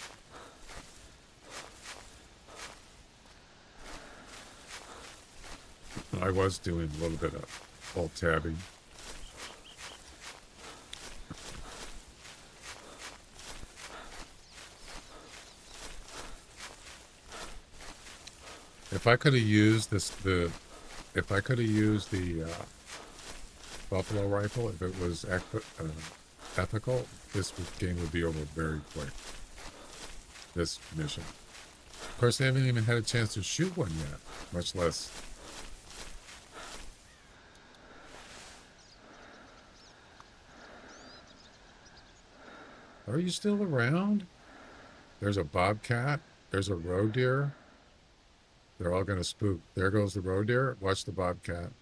I was doing a little bit of alt tabbing. If I could have used if I could have used the buffalo rifle, if it was ethical, this game would be over very quick. This mission. Of course, they haven't even had a chance to shoot one yet, much less. Are you still around? There's a bobcat. There's a roe deer. They're all going to spook. There goes the roe deer. Watch the bobcat.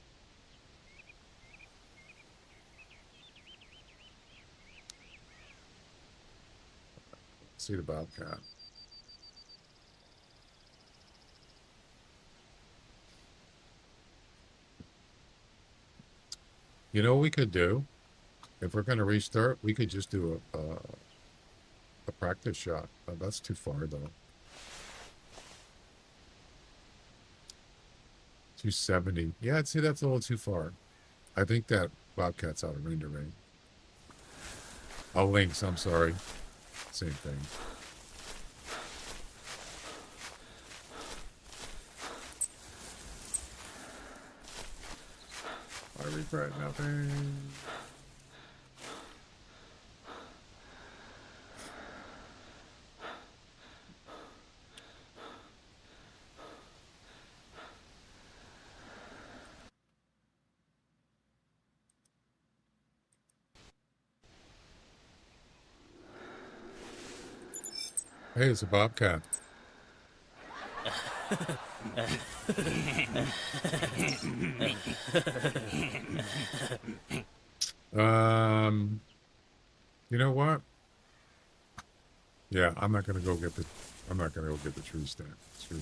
See the bobcat. You know what we could do? If we're going to restart, we could just do a practice shot. That's too far, though. 270. Yeah, I'd say that's a little too far. I think that bobcat's out of reindeer range. Oh, lynx, I'm sorry. Same thing. I regret nothing. Hey, it's a bobcat. You know what? Yeah, I'm not gonna go get the tree stand. Screw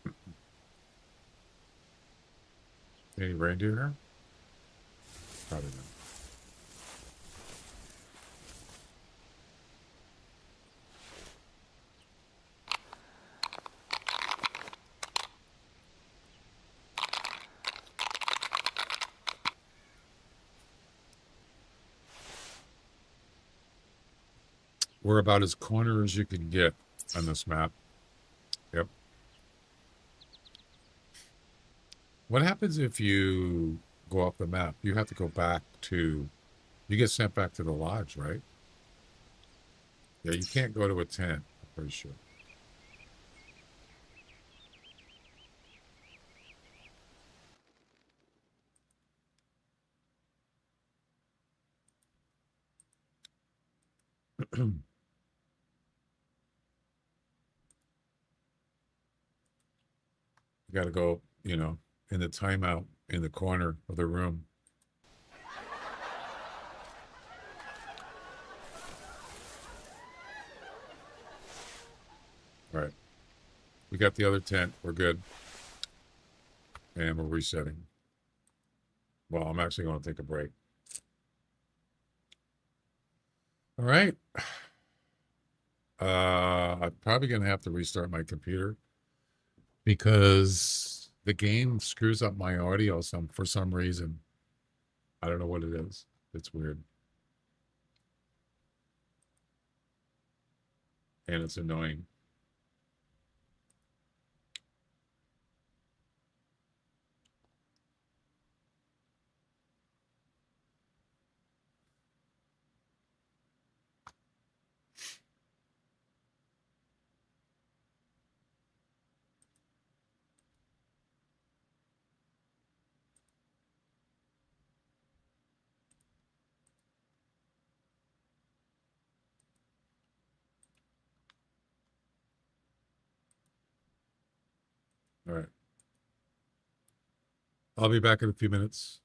that. Any reindeer here? Probably not. We're about as corner as you can get on this map. Yep. What happens if you go off the map? You have to go back to... You get sent back to the lodge, right? Yeah, you can't go to a tent, I'm pretty sure. You got to go, in the timeout in the corner of the room. All right. We got the other tent. We're good. And we're resetting. Well, I'm actually going to take a break. All right. I'm probably going to have to restart my computer because the game screws up my audio for some reason. I don't know what it is. It's weird. And it's annoying. I'll be back in a few minutes.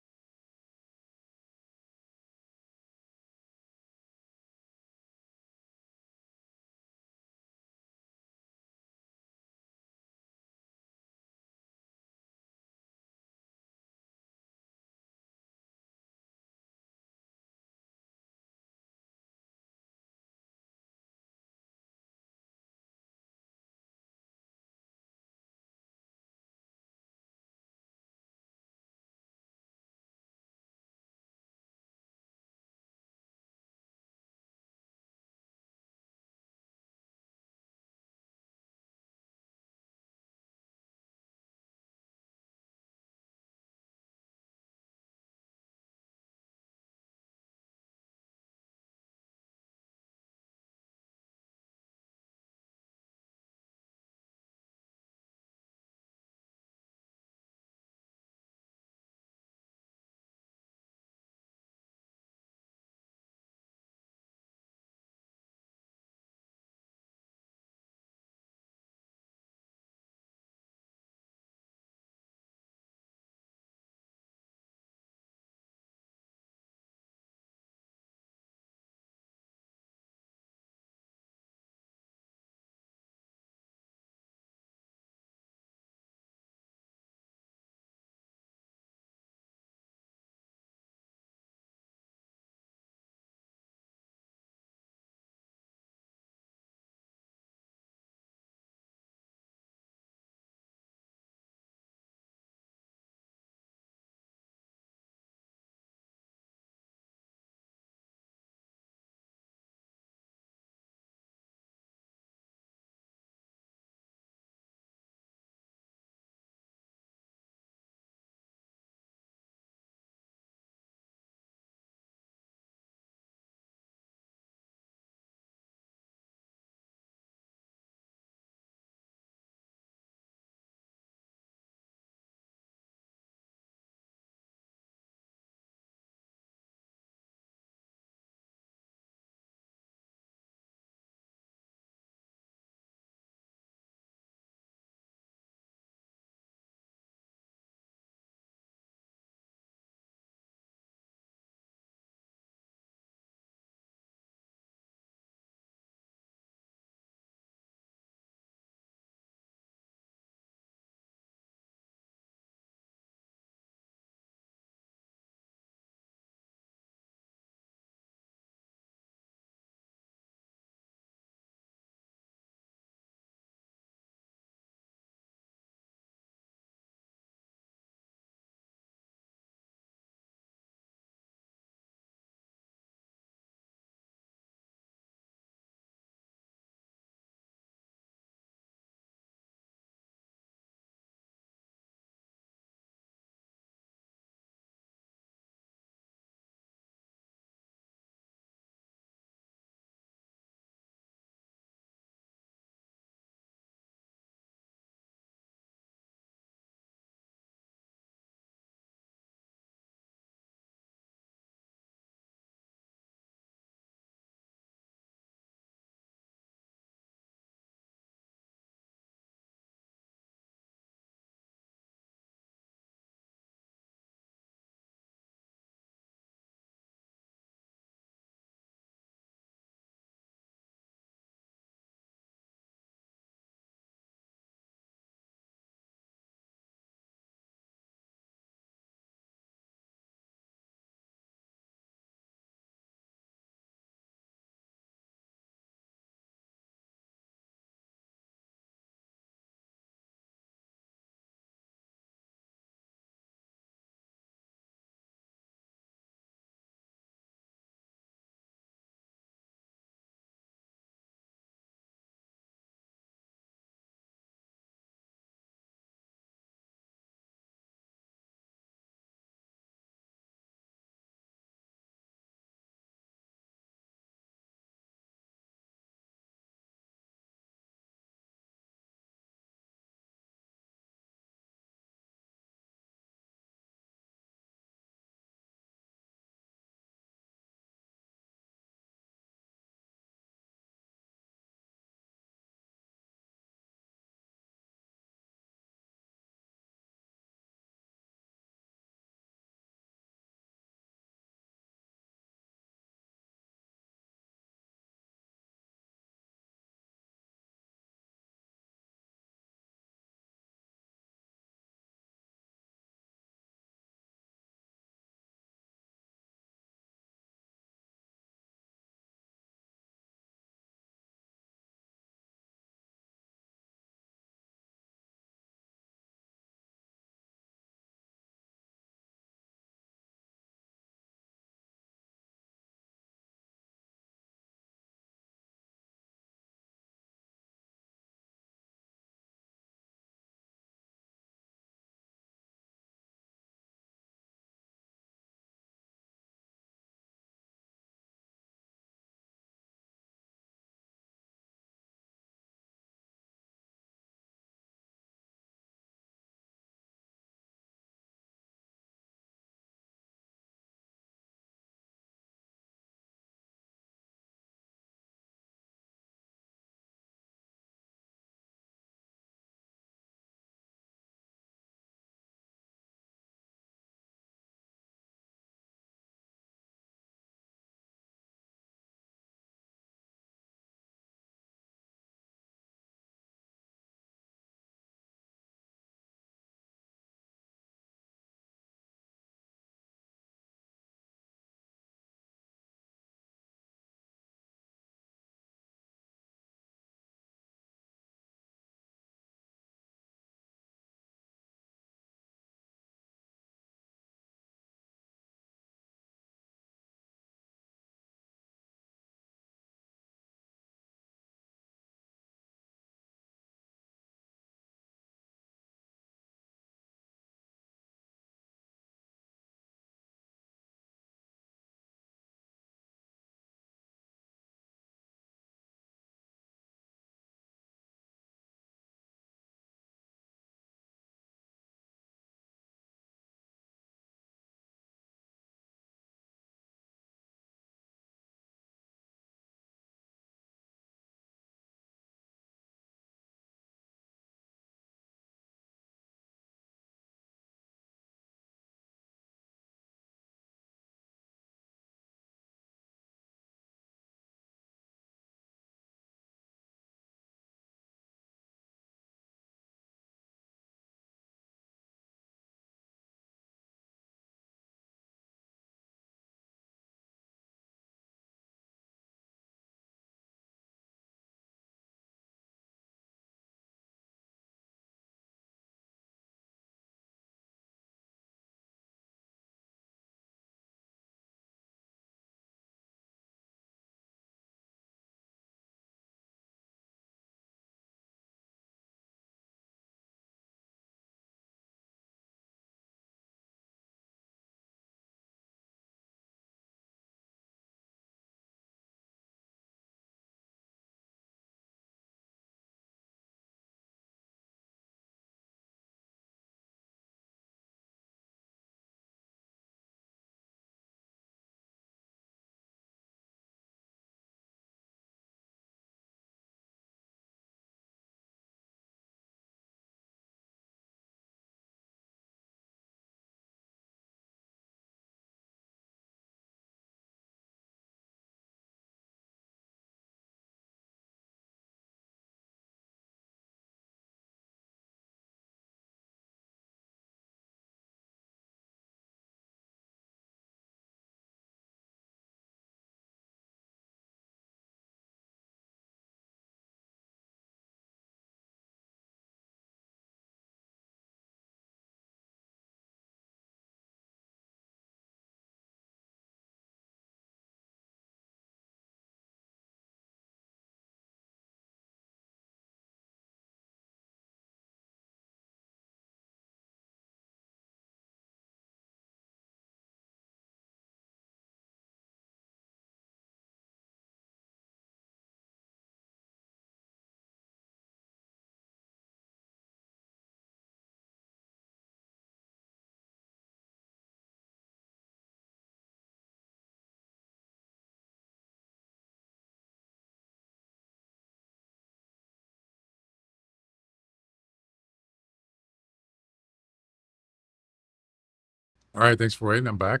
All right, thanks for waiting. I'm back.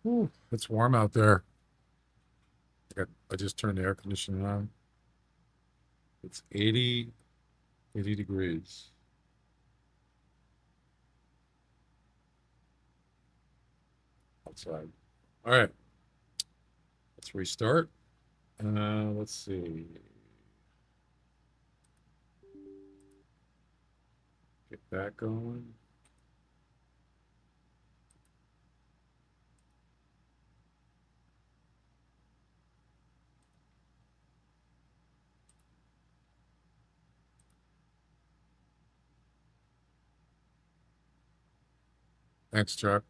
Ooh, it's warm out there. I just turned the air conditioning on. It's 80 degrees. Outside. All right, let's restart. Let's see. Get that going. Thanks, Chuck.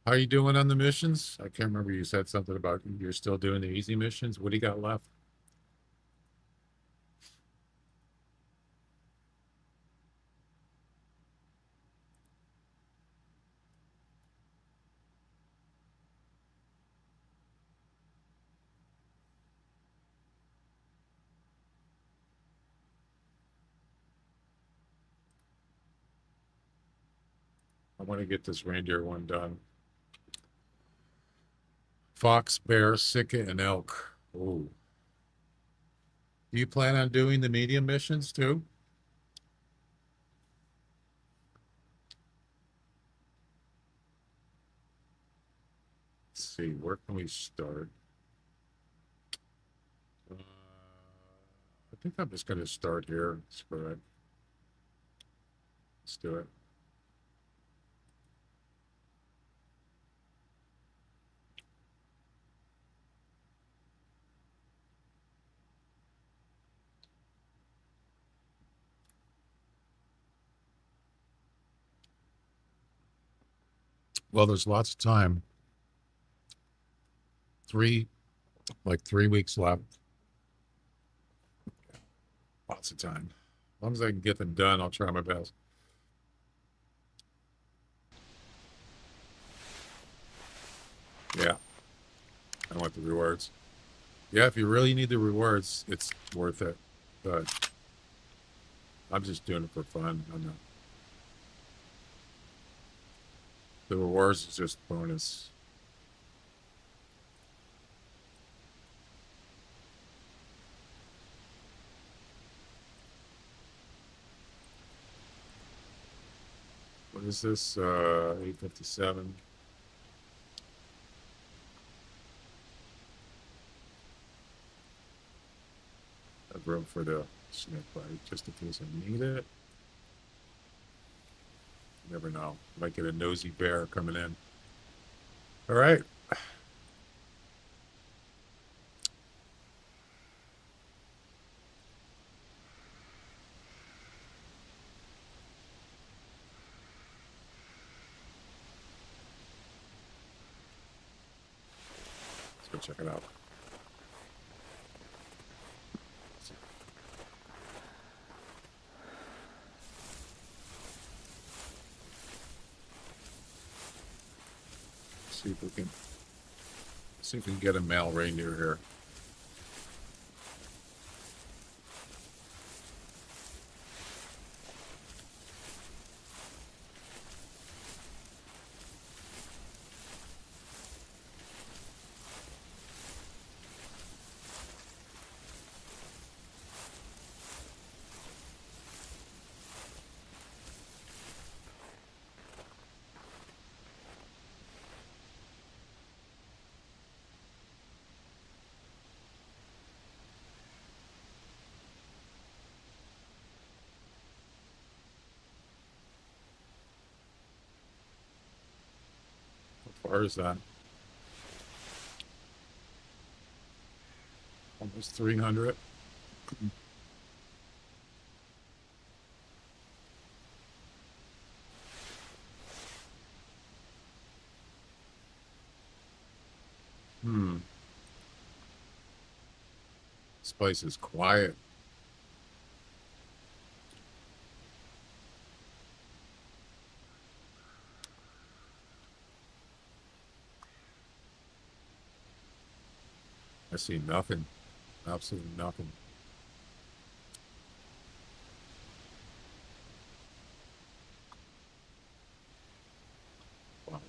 How you doing on the missions? I can't remember. You said something about you're still doing the easy missions. What do you got left? I want to get this reindeer one done. Fox, bear, sika, and elk. Oh. Do you plan on doing the medium missions too? Let's see, where can we start? I think I'm just going to start here. Screw it. Let's do it. Well, there's lots of time. 3 weeks left. Lots of time. As long as I can get them done, I'll try my best. Yeah, I want the rewards. Yeah, if you really need the rewards, it's worth it. But I'm just doing it for fun. I'm not. The rewards is just bonus. What is this? 857. Have room for the snake bite just in case I need it. You never know. Might get a nosy bear coming in. All right. Let's go check it out. See if we can get a male reindeer here. How far is that? Almost 300. This place is quiet. I see nothing. Absolutely nothing. Wow.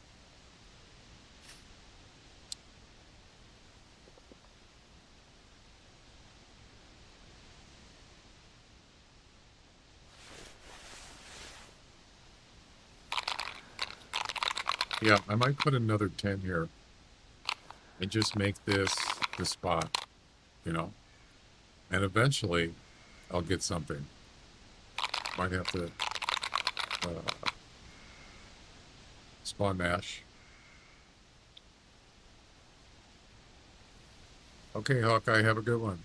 Yeah, I might put another 10 here and just make this the spot, you know, and eventually I'll get something. Might have to spawn mash. Okay, Hawkeye, have a good one.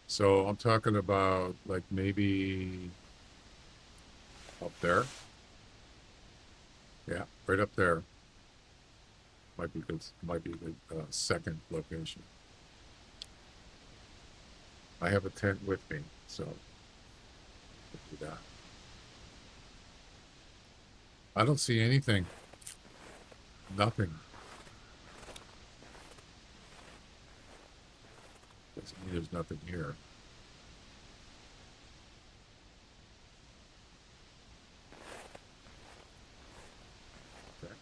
So I'm talking about like maybe up there. Yeah, right up there. Might be good. Might be the second location. I have a tent with me, so we'll do that. I don't see anything. Nothing. Doesn't mean there's nothing here. Okay.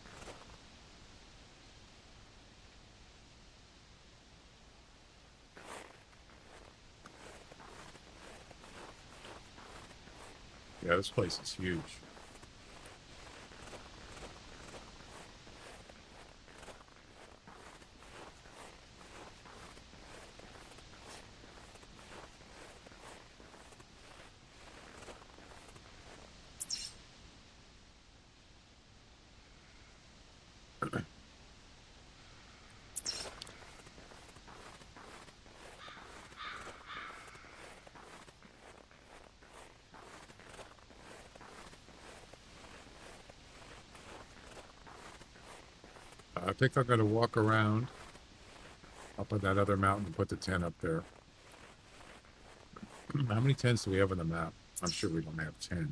Yeah, this place is huge. I think I'm going to walk around up on that other mountain and put the tent up there. How many tents do we have on the map? I'm sure we don't have 10.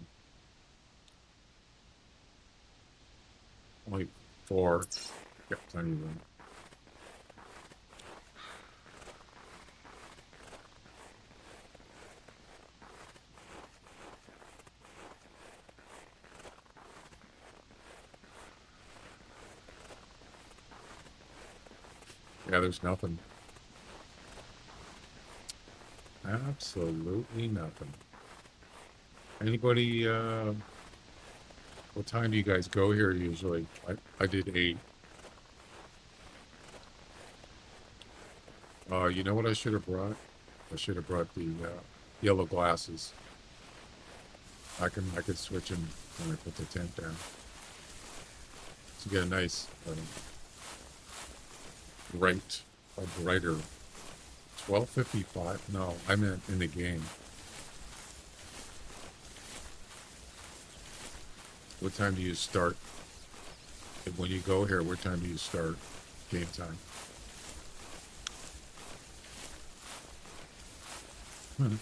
Only 4. Got plenty of room. Yeah, there's nothing. Absolutely nothing. Anybody, what time do you guys go here usually? I did 8. You know what I should have brought? I should have brought the yellow glasses. I could switch them when I put the tent down. To get a nice a brighter 12:55. No, I meant in the game. What time do you start? And when you go here, what time do you start game time? Hmm.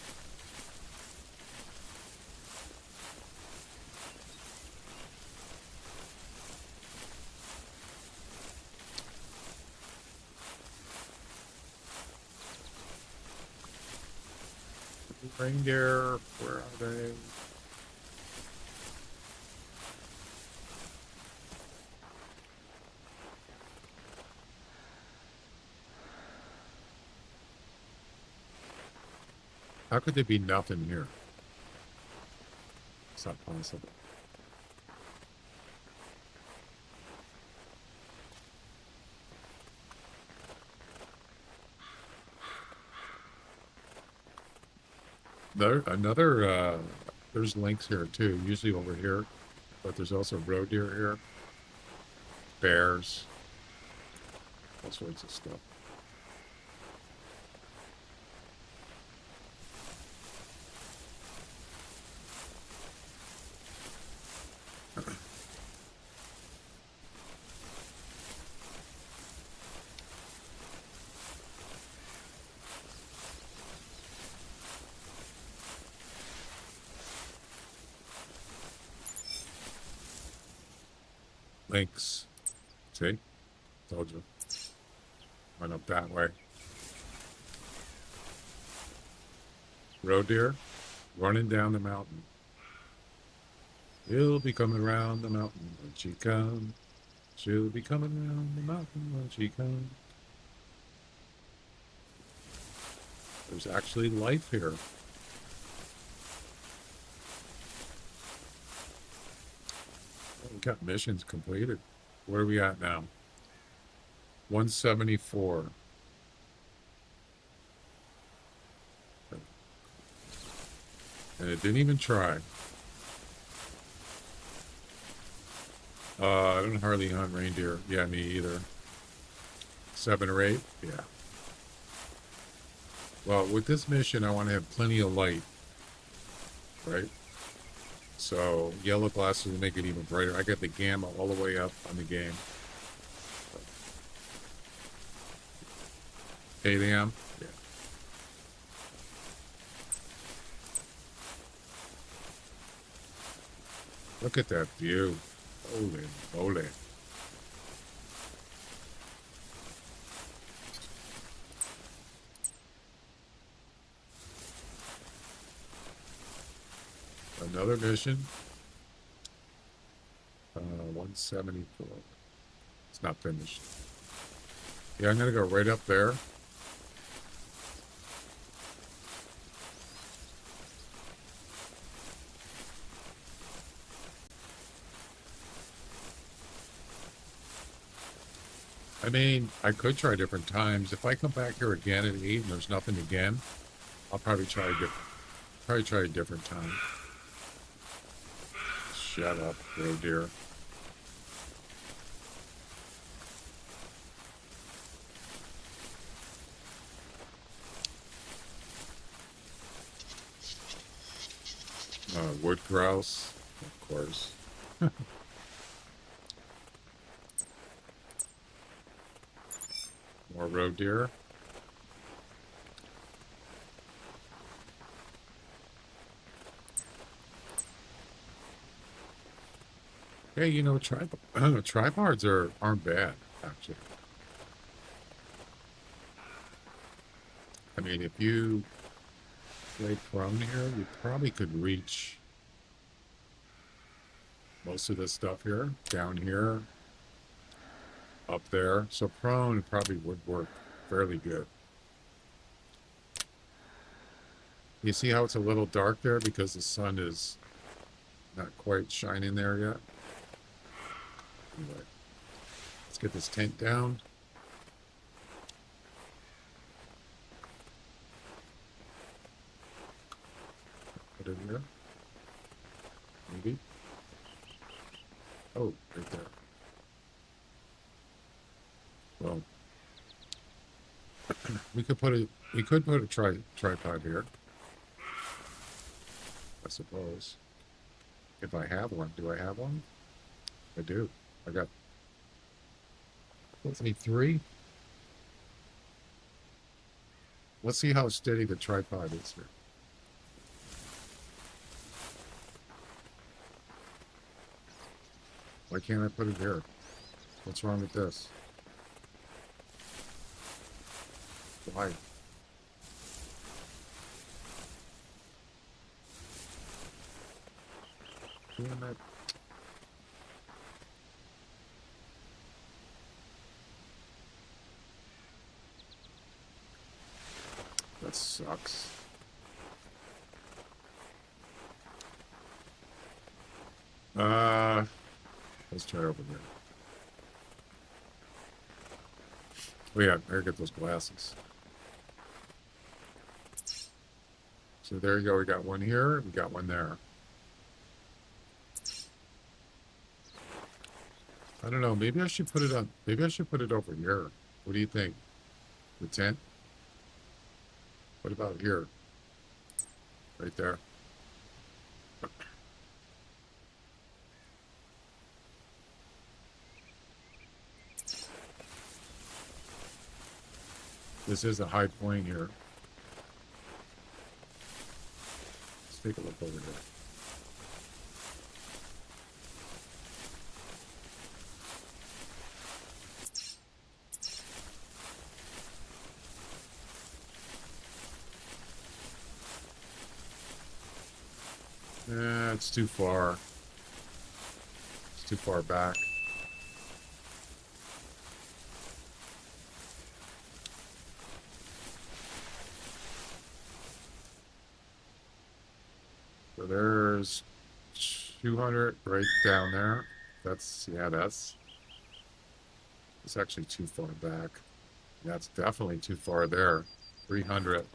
Reindeer, where are they? How could there be nothing here? It's not possible. There's links here too, usually over here, but there's also roe deer here, bears, all sorts of stuff. Links. See? Told you. Went up that way. Roe deer running down the mountain. She'll be coming around the mountain when she comes. She'll be coming around the mountain when she comes. There's actually life here. We got missions completed. Where are we at now? 174. And it didn't even try. I don't hardly hunt reindeer. Yeah, me either. 7 or 8? Yeah. Well, with this mission, I want to have plenty of light. Right? So, yellow glasses will make it even brighter. I got the gamma all the way up on the game. 8 a.m.? Yeah. Look at that view. Holy moly. Another mission. 174. It's not finished. Yeah, I'm going to go right up there. I mean, I could try different times. If I come back here again at 8 and there's nothing again, I'll probably try a different time. Shut up, roe deer. Wood grouse, of course. More roe deer. Hey, you know, tripods aren't bad, actually. I mean, if you play prone here, you probably could reach most of this stuff here, down here, up there. So prone probably would work fairly good. You see how it's a little dark there because the sun is not quite shining there yet? Anyway, let's get this tent down. Put it here. Maybe. Oh, right there. Well, we could put a tripod here. I suppose. If I have one. Do I have one? I do. I got, let's see, 3. Let's see how steady the tripod is here. Why can't I put it here? What's wrong with this? Why? Damn it. That sucks. Let's try over here. Oh yeah, I get those glasses. So there you go. We got one here. We got one there. I don't know. Maybe I should put it on. Maybe I should put it over here. What do you think? The tent? What about here? Right there. This is a high point here. Let's take a look over there. It's too far. It's too far back. So there's 200 right down there. That's actually too far back. That's definitely too far there. 300.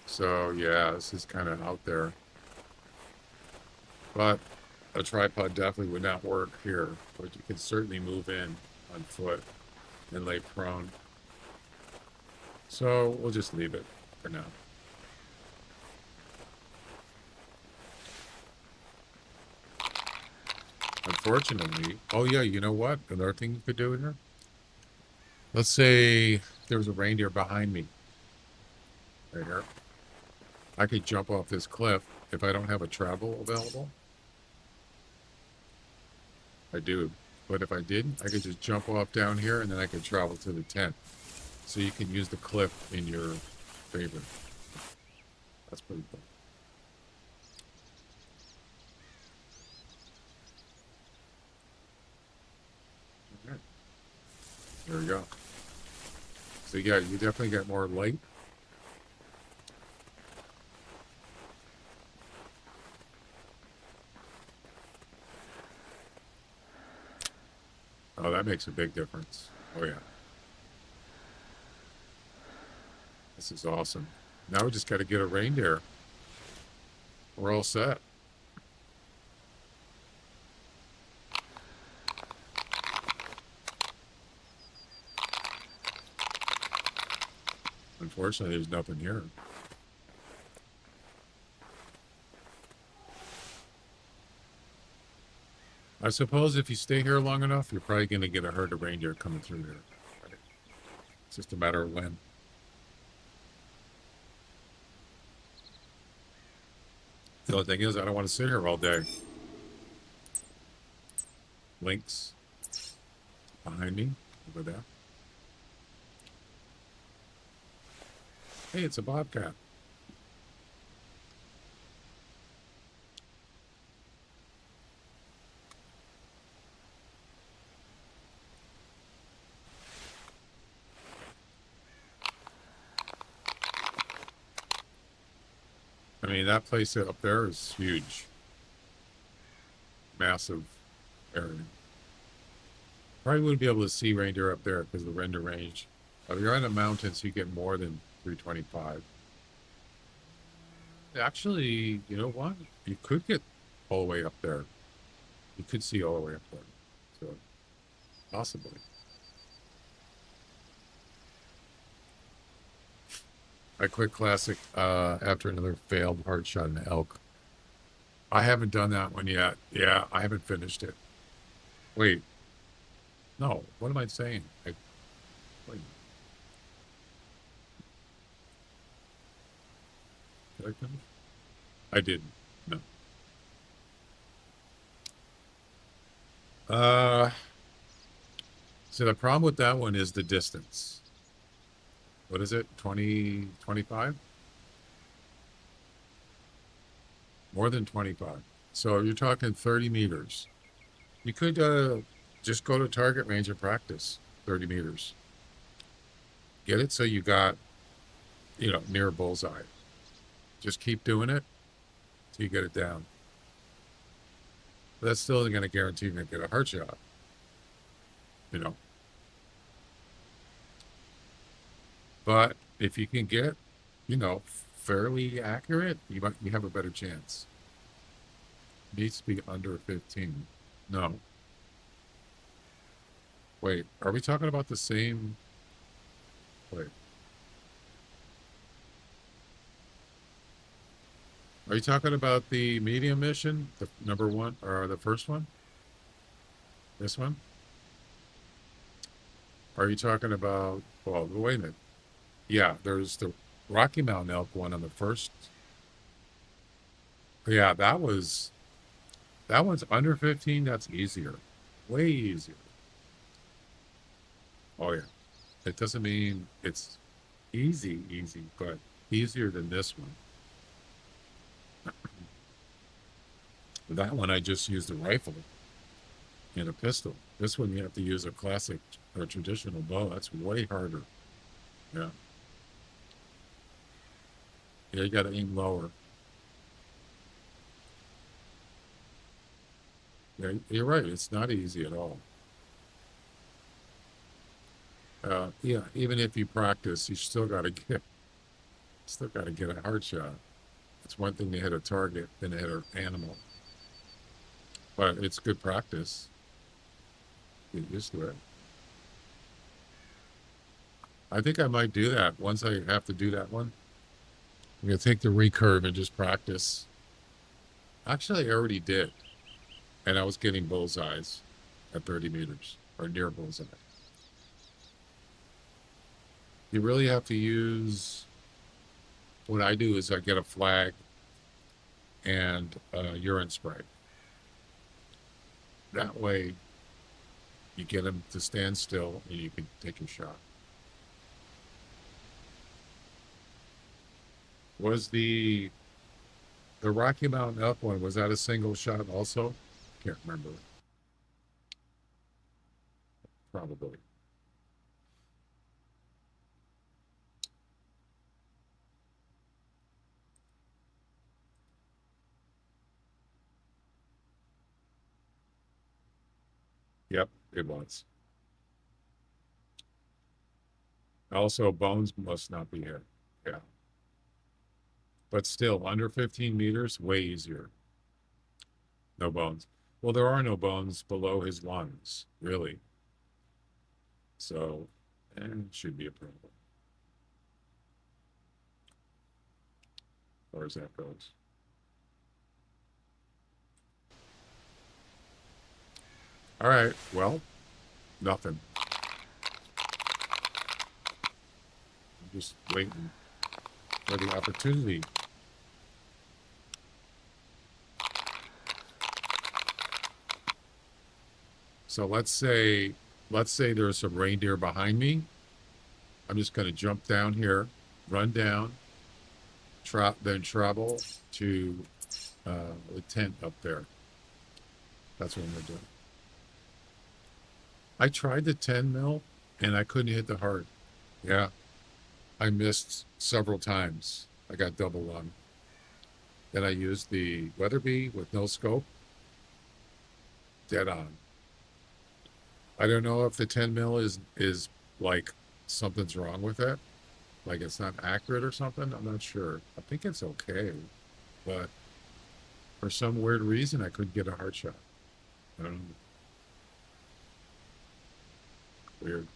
So yeah, this is kind of out there. But a tripod definitely would not work here. But you can certainly move in on foot and lay prone. So we'll just leave it for now. Unfortunately, oh yeah, you know what? Another thing you could do here. Let's say there was a reindeer behind me. Right here. I could jump off this cliff if I don't have a travel available. I do. But if I didn't, I could just jump off down here and then I could travel to the tent. So you can use the cliff in your favor. That's pretty cool. Okay. There we go. So yeah, you definitely get more light. Oh, that makes a big difference. Oh yeah. This is awesome. Now we just got to get a reindeer. We're all set. Unfortunately, there's nothing here. I suppose if you stay here long enough, you're probably going to get a herd of reindeer coming through there. It's just a matter of when. The only thing is, I don't want to sit here all day. Lynx behind me, over there. Hey, it's a bobcat. I mean, that place up there is huge. Massive area. Probably wouldn't be able to see reindeer up there because of the render range. If you're on the mountains, you get more than 325. Actually, you know what? You could get all the way up there. You could see all the way up there. So, possibly. I quit Classic after another failed hard shot in elk. I haven't done that one yet. Yeah, I haven't finished it. Wait. No, what am I saying? Wait. Did I finish? I didn't. No. So the problem with that one is the distance. What is it? 20, 25? More than 25. So you're talking 30 meters. You could just go to target range and practice 30 meters. Get it so you got, near bullseye. Just keep doing it till you get it down. But that's still going to guarantee you're going to get a heart shot. But if you can get, fairly accurate, you have a better chance. It needs to be under 15. No. Wait, are we talking about the same? Wait. Are you talking about the medium mission? The number one, or the first one? This one? Are you talking about, well, wait a minute. Yeah, there's the Rocky Mountain elk one on the first. Yeah, that one's under 15. That's easier. Way easier. Oh, yeah. It doesn't mean it's easy, but easier than this one. That one I just used a rifle and a pistol. This one you have to use a classic or traditional bow. That's way harder. Yeah. Yeah, you got to aim lower. Yeah, you're right. It's not easy at all. Yeah, even if you practice, you still got to get a hard shot. It's one thing to hit a target than to hit an animal, but it's good practice. Get used to it. I think I might do that once I have to do that one. I'm gonna take the recurve and just practice. Actually, I already did, and I was getting bullseyes at 30 meters or near bullseye. You really have to use. What I do is I get a flag and urine spray. That way, you get them to stand still and you can take your shot. Was the Rocky Mountain up one, was that a single shot also? Can't remember. Probably. Yep, it was. Also, bones must not be hit. Yeah. But still, under 15 meters, way easier. No bones. Well, there are no bones below his lungs, really. So, it should be a problem. As far as that goes. All right, well, nothing. I'm just waiting for the opportunity. So let's say there's some reindeer behind me. I'm just going to jump down here, run down, then travel to the tent up there. That's what I'm going to do. I tried the 10 mil and I couldn't hit the heart. Yeah, I missed several times. I got double lung. Then I used the Weatherby with no scope. Dead on. I don't know if the 10 mil is like something's wrong with it. Like it's not accurate or something. I'm not sure. I think it's okay. But for some weird reason, I couldn't get a heart shot. I don't know. Weird.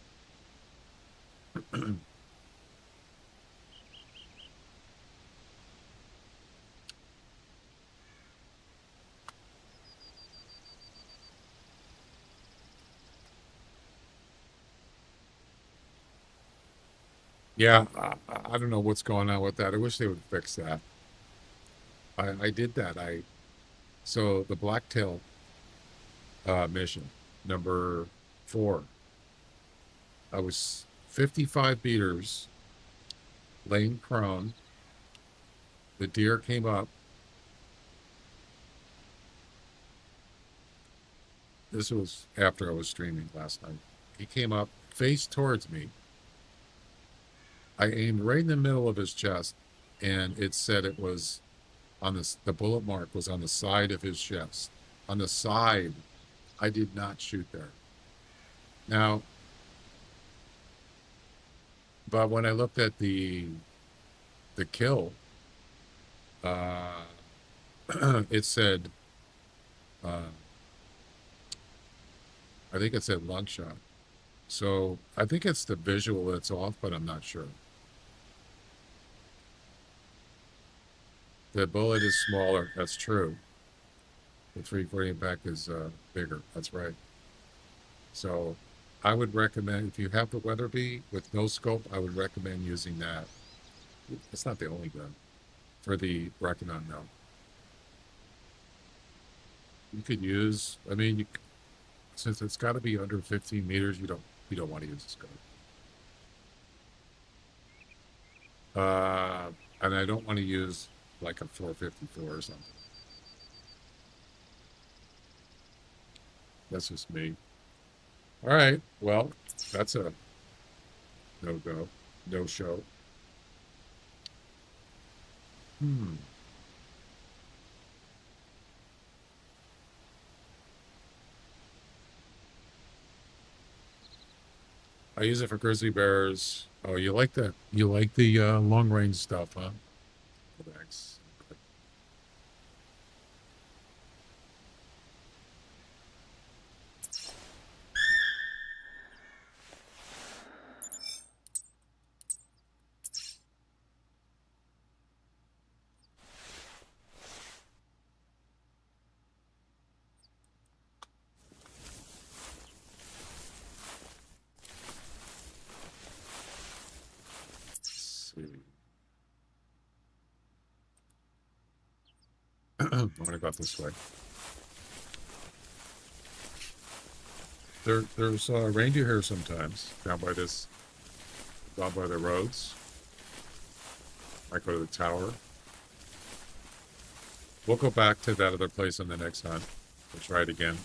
Yeah, I don't know what's going on with that. I wish they would fix that. I did that. So the blacktail mission number 4. I was 55 meters, laying prone. The deer came up. This was after I was streaming last night. He came up, face towards me. I aimed right in the middle of his chest, and it said it was on the bullet mark was on the side of his chest. On the side. I did not shoot there. Now, but when I looked at the kill, it said, I think it said lung shot. So I think it's the visual that's off, but I'm not sure. The bullet is smaller. That's true. The 340 impact is bigger. That's right. So I would recommend, if you have the Weatherby with no scope, I would recommend using that. It's not the only gun for the Rocky Mountain, no. You could use, I mean, since it's got to be under 15 meters, you don't want to use a scope. And I don't want to use like a 454 or something. That's just me. All right. Well, that's a no-go, no-show. I use it for grizzly bears. Oh, you like that? You like the long range stuff, huh? Thanks. Let's see. I'm gonna go this way. There's reindeer here sometimes down by the roads. Might go to the tower. We'll go back to that other place on the next hunt. We'll try it again.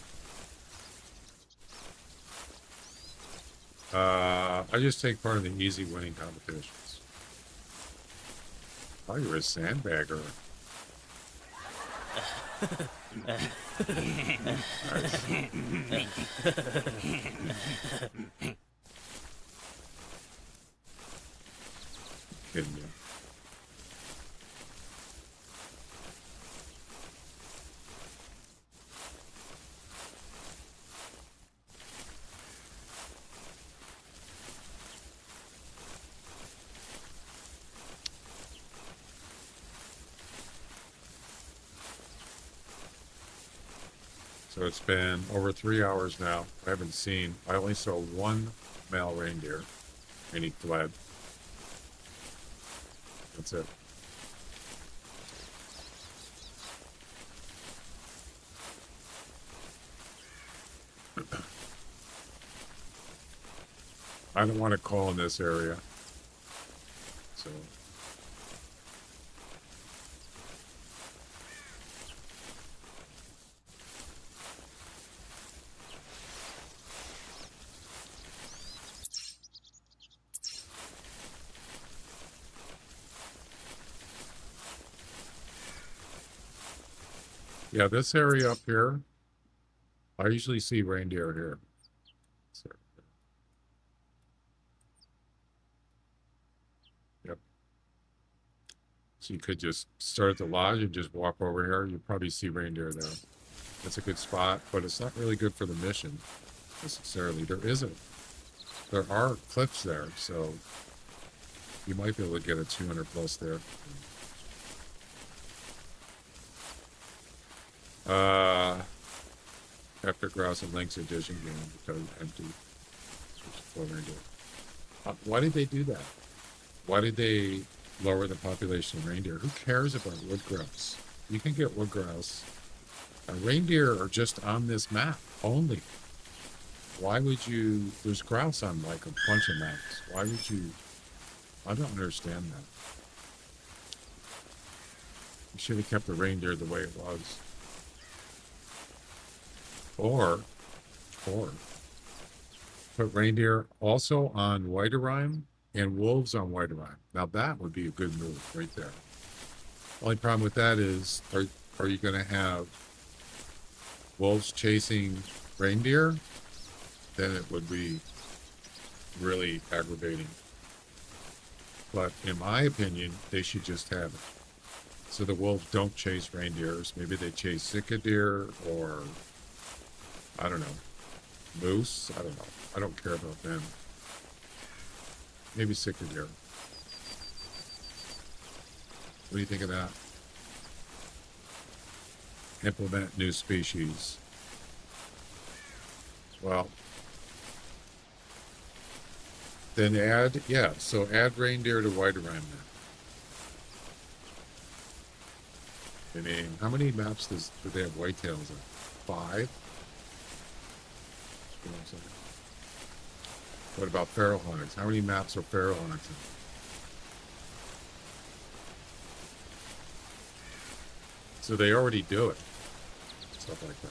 I just take part in the easy winning competitions. Oh, you're a sandbagger. Kidding you. So it's been over 3 hours now. I only saw one male reindeer, and he fled. That's it. I don't want to call in this area. So. Yeah, this area up here, I usually see reindeer here. So, yep. So you could just start at the lodge and just walk over here. You'll probably see reindeer there. That's a good spot, but it's not really good for the mission necessarily. There are cliffs there, so you might be able to get a 200 plus there. After grouse and lynx edition game because empty. Why did they do that? Why did they lower the population of reindeer? Who cares about wood grouse? You can get wood grouse. Reindeer are just on this map only. Why would you? There's grouse on like a bunch of maps. Why would you? I don't understand that. You should have kept the reindeer the way it was. Or put reindeer also on Whiterime and wolves on Whiterime. Now that would be a good move right there. Only problem with that is, are you going to have wolves chasing reindeer? Then it would be really aggravating. But in my opinion, they should just have it. So the wolves don't chase reindeers. Maybe they chase Sika deer or I don't know. Moose? I don't know. I don't care about them. Maybe Sika deer. What do you think of that? Implement new species. Well, then add reindeer to Whiterime then. I mean, how many maps do they have whitetails in? 5? What about feral hogs? How many maps are feral hogs in? So they already do it. Stuff like that.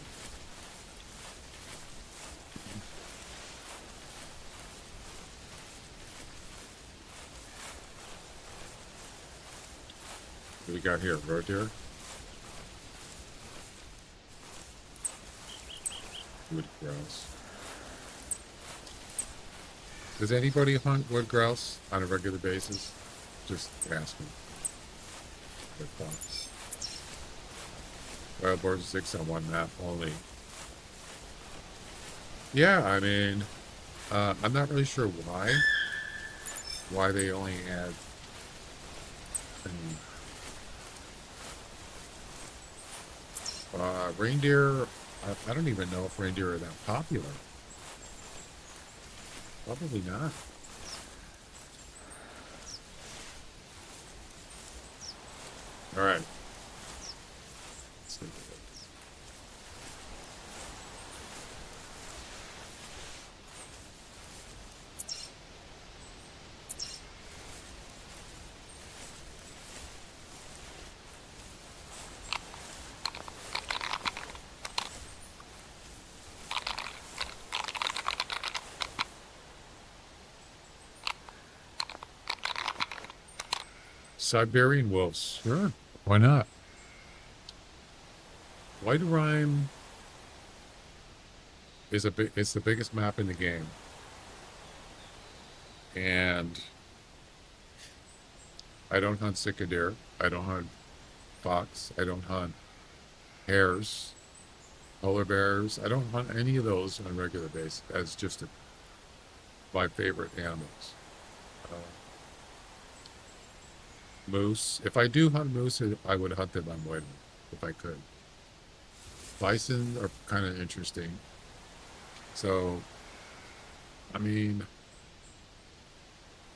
What do we got here? Roe deer? Wood grouse. Does anybody hunt wood grouse on a regular basis? Just asking. Good thoughts. Wild boars 6 on one map only. Yeah, I mean, I'm not really sure why they only add. Reindeer. I don't even know if reindeer are that popular. Probably not. All right. Let's take a look. Siberian wolves. Sure. Why not? White Rime is it's the biggest map in the game. And I don't hunt cicadere. I don't hunt fox. I don't hunt hares, polar bears. I don't hunt any of those on a regular basis. That's just my favorite animals. Moose. If I do hunt moose, I would hunt them on white if I could. Bison are kind of interesting. So, I mean,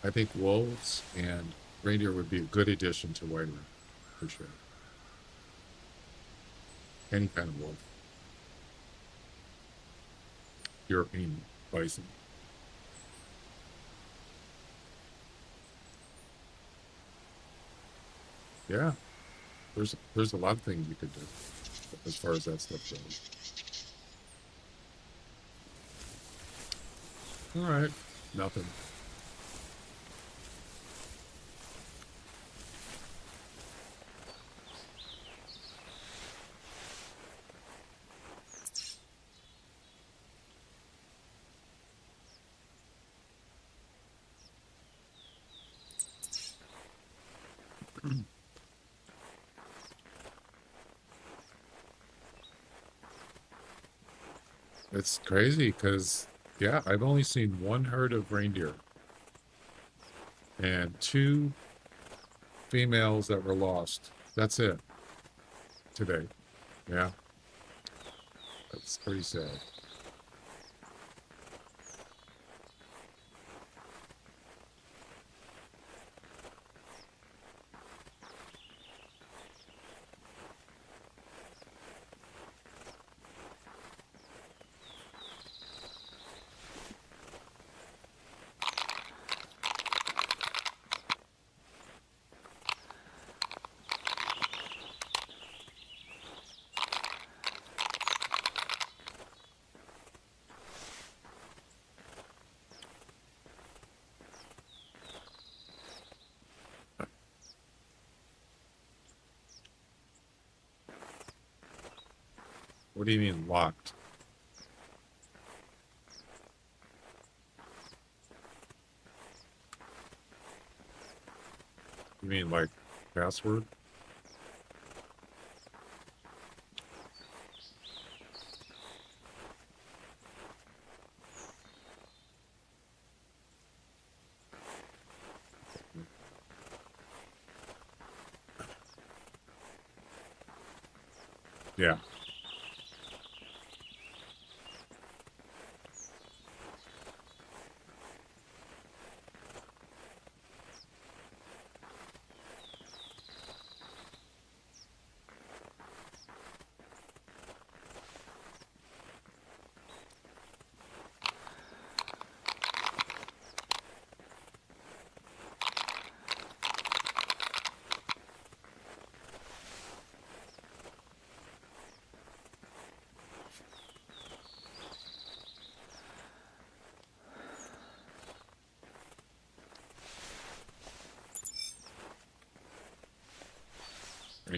I think wolves and reindeer would be a good addition to white for sure. Any kind of wolf. European bison. Yeah, there's a lot of things you could do as far as that stuff goes. All right, nothing. It's crazy because, yeah, I've only seen one herd of reindeer and 2 females that were lost. That's it today. Yeah, that's pretty sad. What do you mean locked? You mean like password? Yeah.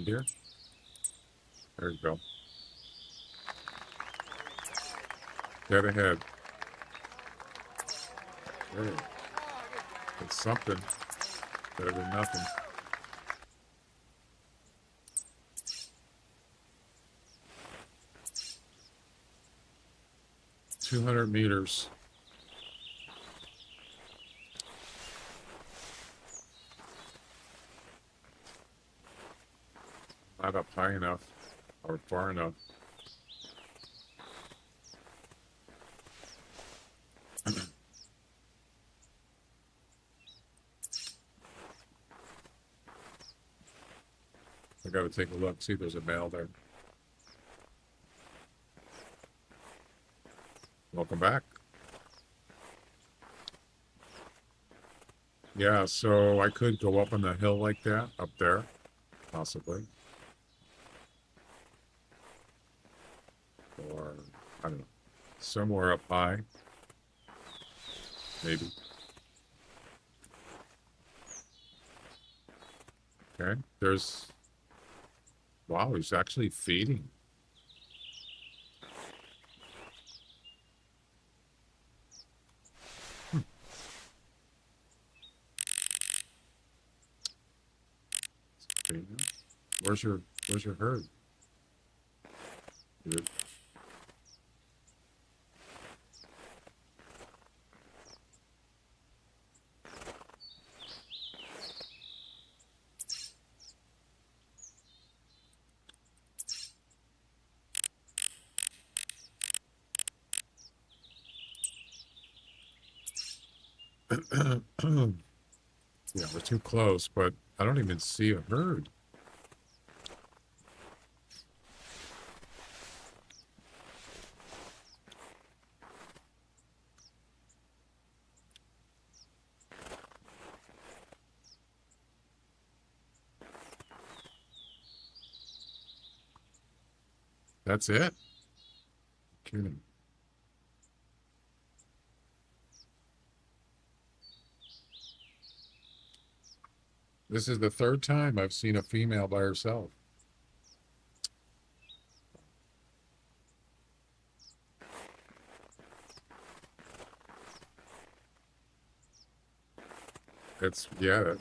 Reindeer. There you go. Dead ahead. Hey, it's something better than nothing. $200 meters. Not up high enough or far enough. I gotta take a look, see if there's a male there. Welcome back. Yeah, so I could go up on the hill like that, up there, possibly. Or, I don't know, somewhere up high. Maybe. Okay, there's... Wow, he's actually feeding. Where's your herd? Good. Yeah, we're too close, but I don't even see a herd. That's it? Kidding. This is the third time I've seen a female by herself. It's, yeah, it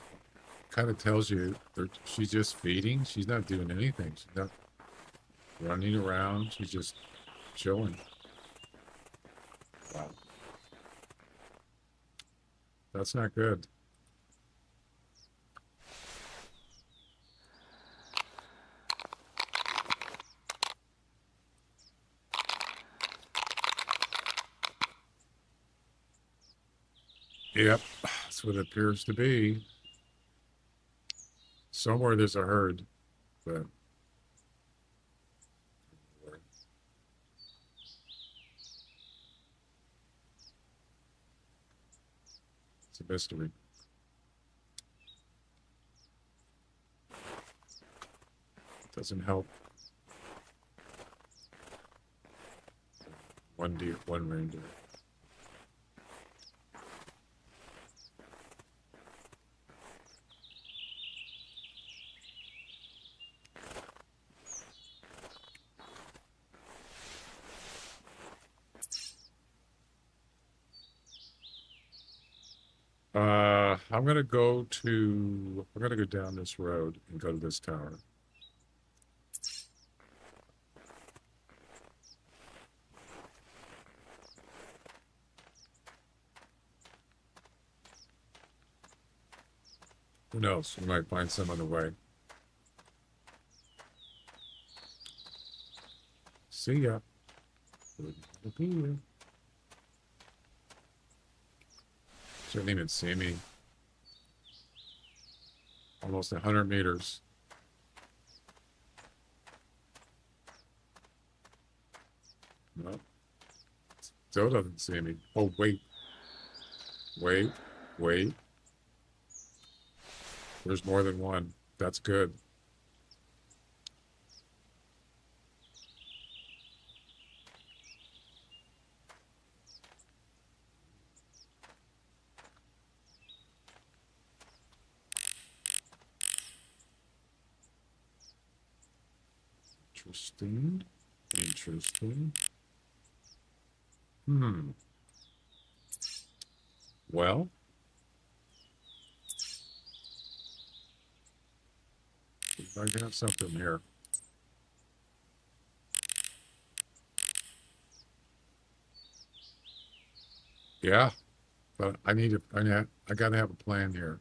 kind of tells you she's just feeding. She's not doing anything. She's not running around. She's just chilling. Wow. That's not good. Yep, that's what it appears to be. Somewhere there's a herd, but it's a mystery. Doesn't help. One deer, one reindeer. I'm gonna go down this road and go to this tower. Who knows? We might find some on the way. See ya. Shouldn't even see me. Almost 100 meters. No. Still doesn't see me. Oh, wait. Wait. Wait. There's more than one. That's good. Interesting. Interesting. Well, I got something here. Yeah, but I gotta have a plan here.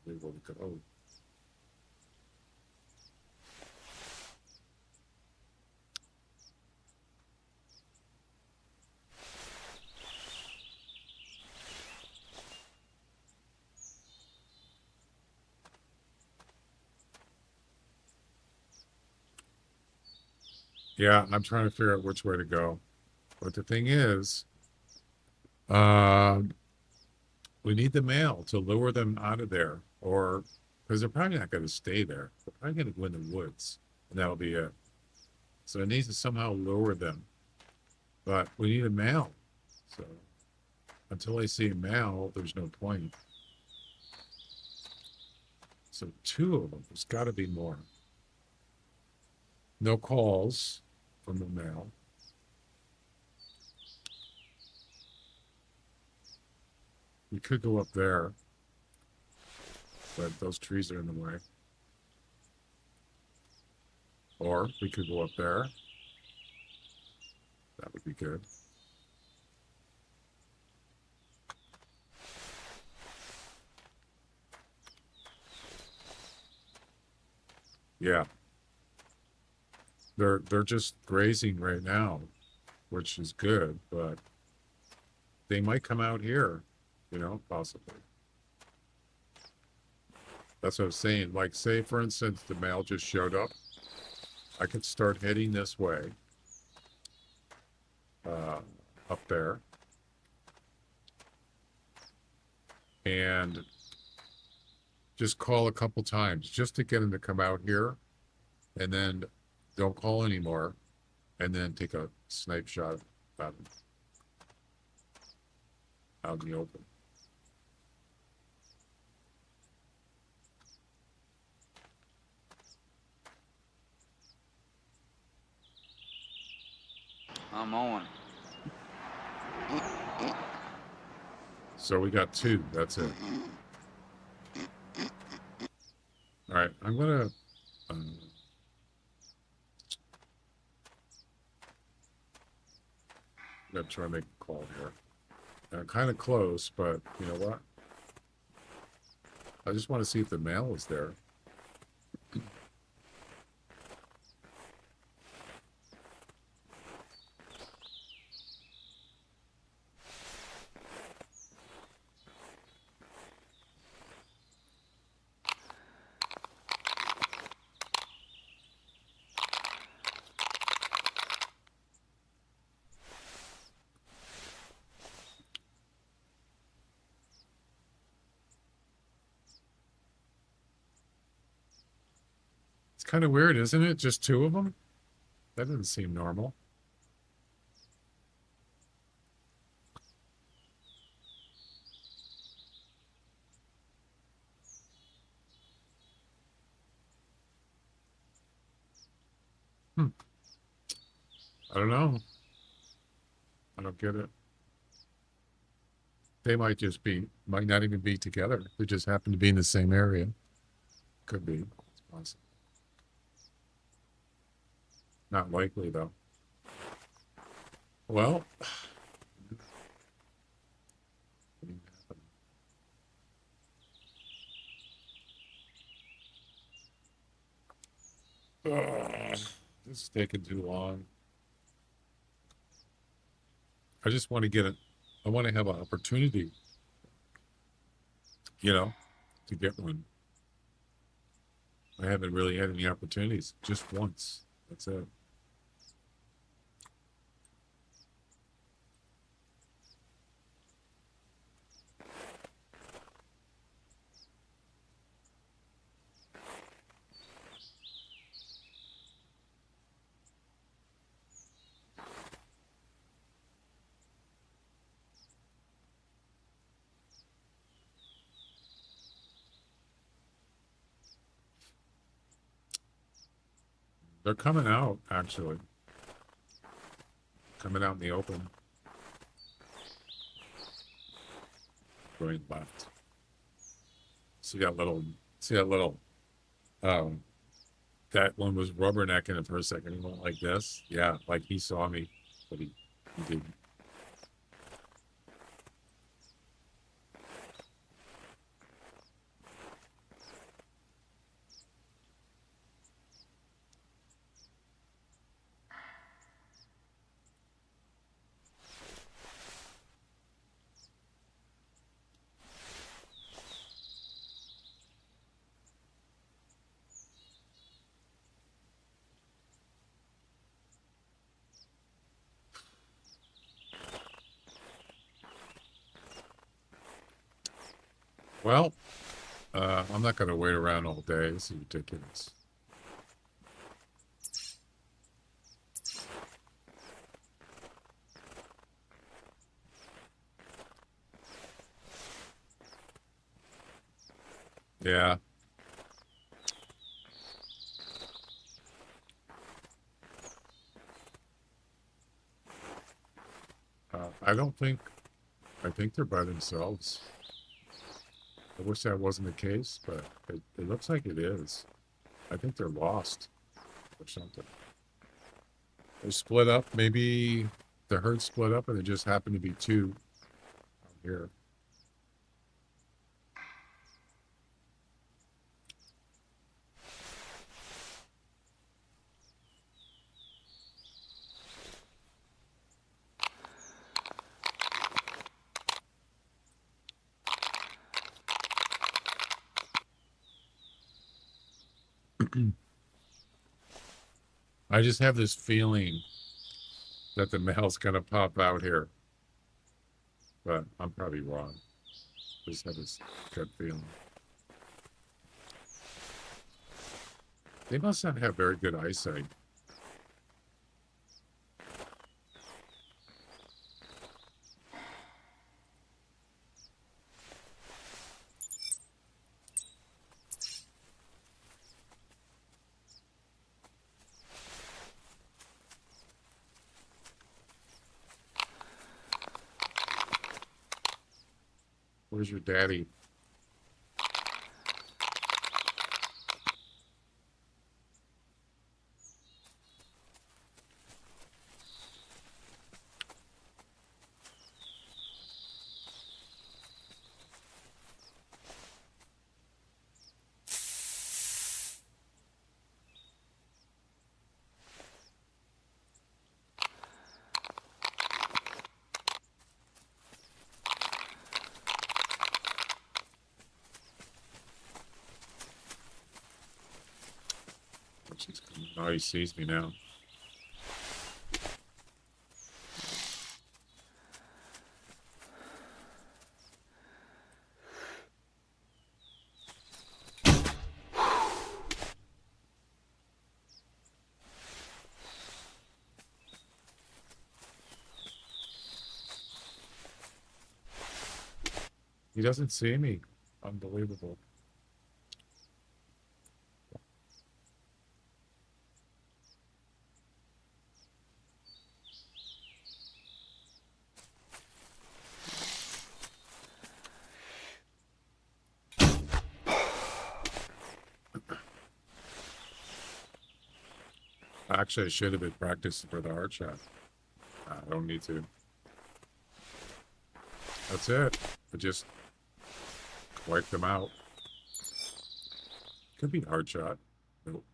Where to go? Yeah, I'm trying to figure out which way to go. But the thing is, we need the mail to lure them out of there, or because they're probably not going to stay there. They're probably going to go in the woods, and that'll be it. So it needs to somehow lure them. But we need a mail. So until I see a mail, there's no point. So 2 of them. There's got to be more. No calls from the mail. We could go up there, but those trees are in the way. Or we could go up there. That would be good. Yeah. They're just grazing right now, which is good, but they might come out here, possibly. That's what I was saying. Like, say, for instance, the mail just showed up. I could start heading this way, up there, and just call a couple times just to get them to come out here, and then don't call anymore, and then take a snipe shot at them out in the open. I'm on. So we got 2. That's it. All right, I'm gonna try to make a call here. I'm kind of close, but you know what? I just want to see if the mail is there. It's kind of weird, isn't it? Just 2 of them? That doesn't seem normal. I don't know. I don't get it. They might not even be together. They just happen to be in the same area. Could be. It's possible. Not likely, though. Well, this is taking too long. I just want to I want to have an opportunity, to get one. I haven't really had any opportunities, just once. That's it. They're coming out, actually. Coming out in the open. Going left. See that little, um, that one was rubbernecking it for a second. He went like this. Yeah, like he saw me, but he didn't. Well, I'm not going to wait around all day. This is ridiculous. Yeah. I think they're by themselves. I wish that wasn't the case, but it looks like it is. I think they're lost or something. They split up. Maybe the herd split up and it just happened to be two out here. I just have this feeling that the male's gonna pop out here, but I'm probably wrong. Just have this gut feeling. They must not have very good eyesight. Where's your daddy? Oh, he sees me now. He doesn't see me. Unbelievable. Actually, I should have been practicing for the hard shot. I don't need to. That's it. I just wipe them out. Could be hard shot. Nope.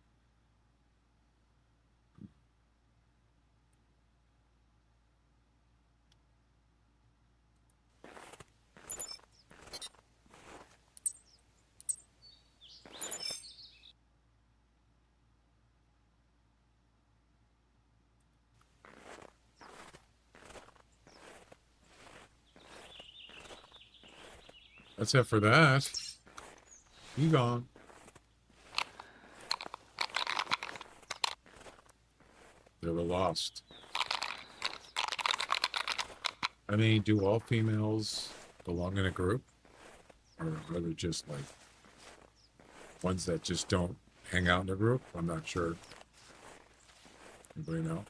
That's it for that. You gone. They were lost. I mean, do all females belong in a group? Or are they just like ones that just don't hang out in a group? I'm not sure. Anybody know?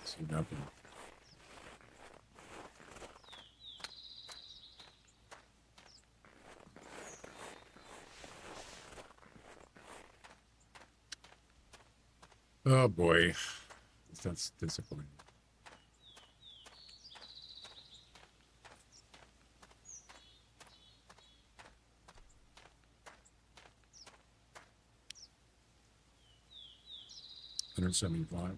See nothing. Oh boy, that's disappointing. $175.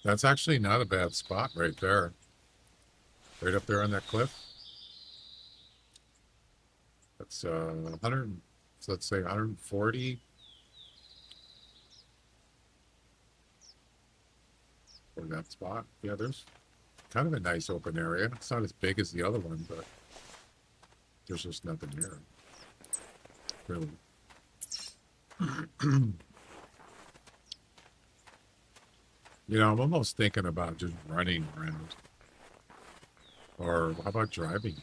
That's actually not a bad spot right there. Right up there on that cliff. That's 100, so let's say 140 for that spot. Yeah, there's kind of a nice open area. It's not as big as the other one, but there's just nothing here. Really. You know, I'm almost thinking about just running around. Or how about driving?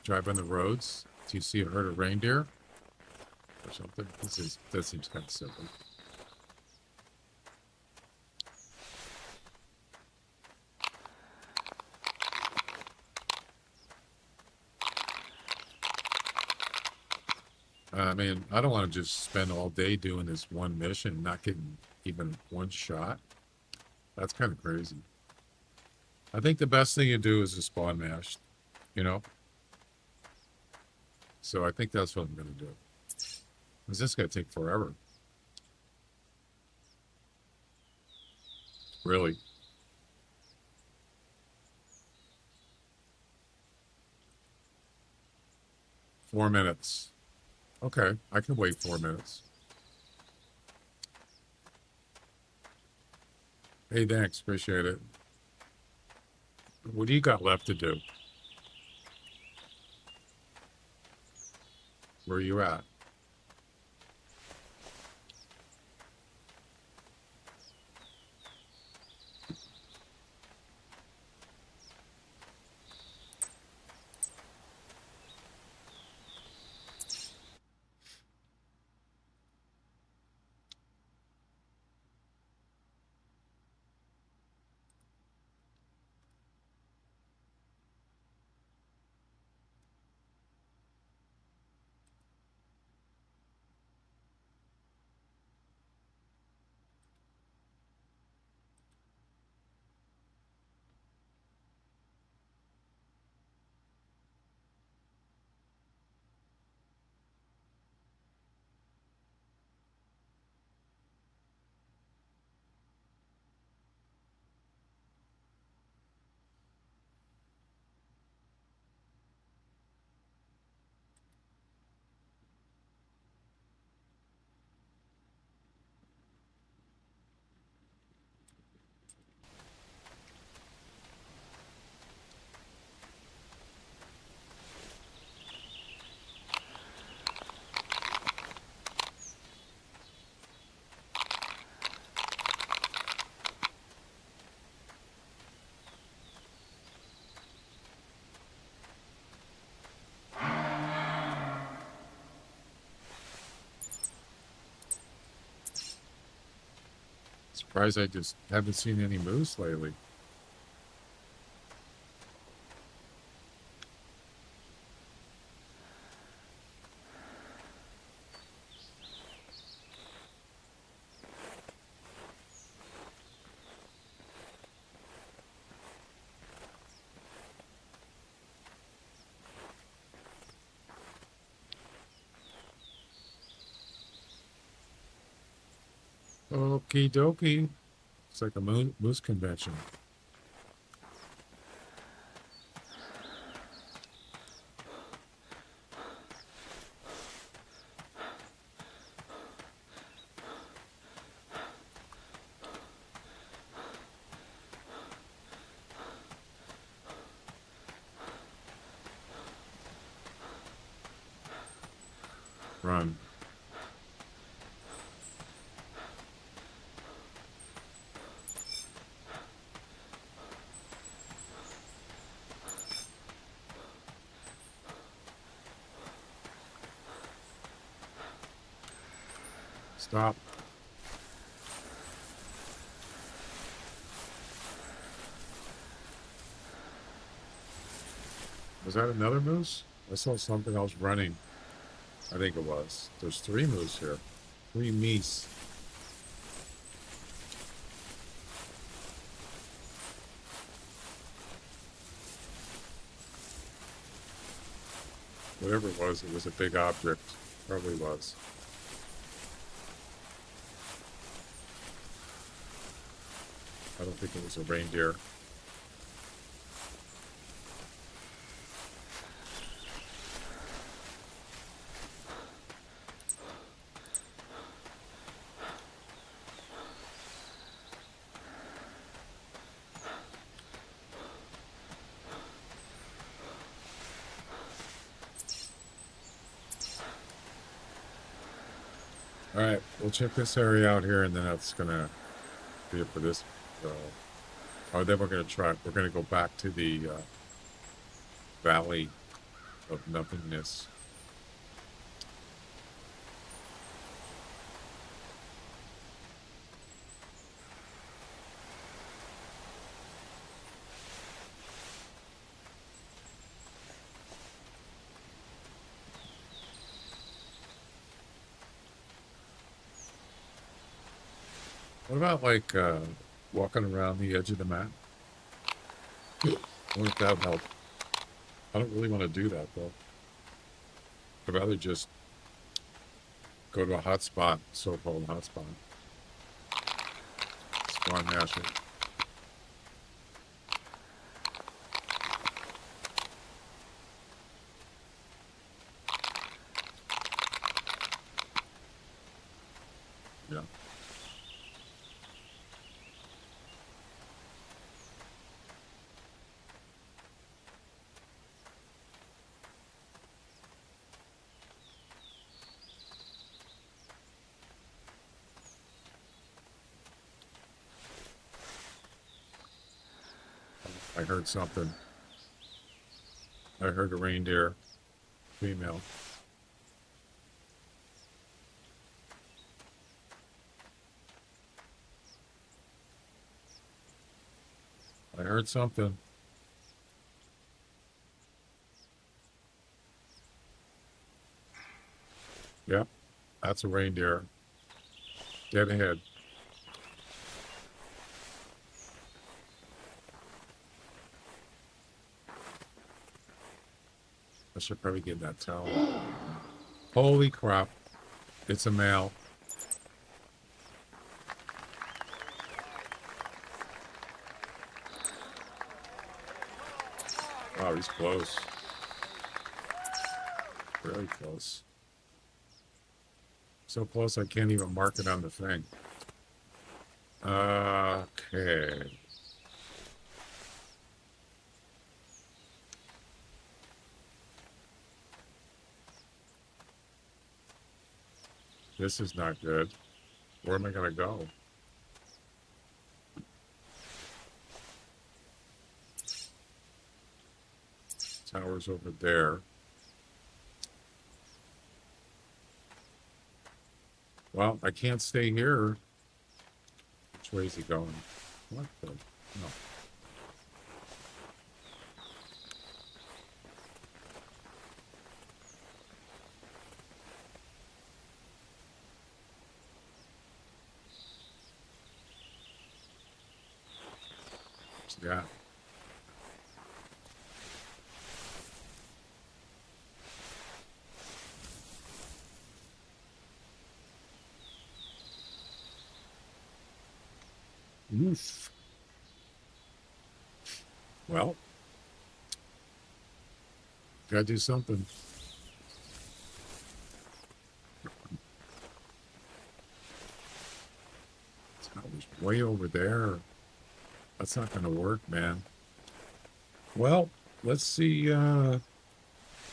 Drive on the roads. Do you see a herd of reindeer? Or something? That seems kind of simple. I mean, I don't want to just spend all day doing this one mission, not getting even one shot. That's kind of crazy. I think the best thing to do is to spawn mash, you know? So I think that's what I'm going to do. Because this is going to take forever. Really. Four minutes. Okay, I can wait 4 minutes. Hey, thanks. Appreciate it. What do you got left to do? Where are you at? Surprised I just haven't seen any moose lately. Okie dokie. It's like a moose convention. Stop. Was that another moose? I saw something else running. I think it was. There's 3 moose here. 3 meese. Whatever it was a big object. Probably was. I don't think it was a reindeer. All right, we'll check this area out here, and then that's gonna be it for this. Oh, then we're gonna go back to the valley of nothingness. What about like walking around the edge of the map? I wonder if that would help. I don't really want to do that though. I'd rather just go to a hot spot, so-called hot spot. Spawn mash it. Yeah. I heard something. I heard a reindeer, female. I heard something. Yep, that's a reindeer. Dead ahead. I should probably get that towel. Holy crap. It's a male. Wow, he's close. Very close. So close I can't even mark it on the thing. Okay. This is not good. Where am I going to go? Tower's over there. Well, I can't stay here. Which way is he going? What the? No. Yeah. Oof. Well, gotta do something. Tower's way over there. That's not gonna work, man. Well, let's see,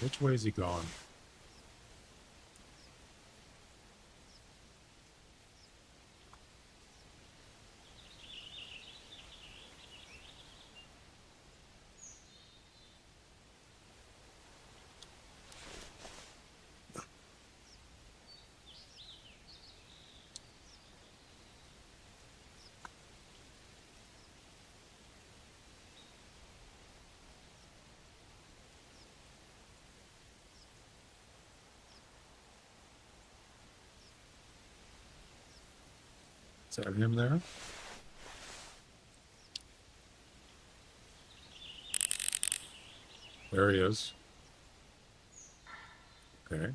which way is he going? Is that him there? There he is. Okay.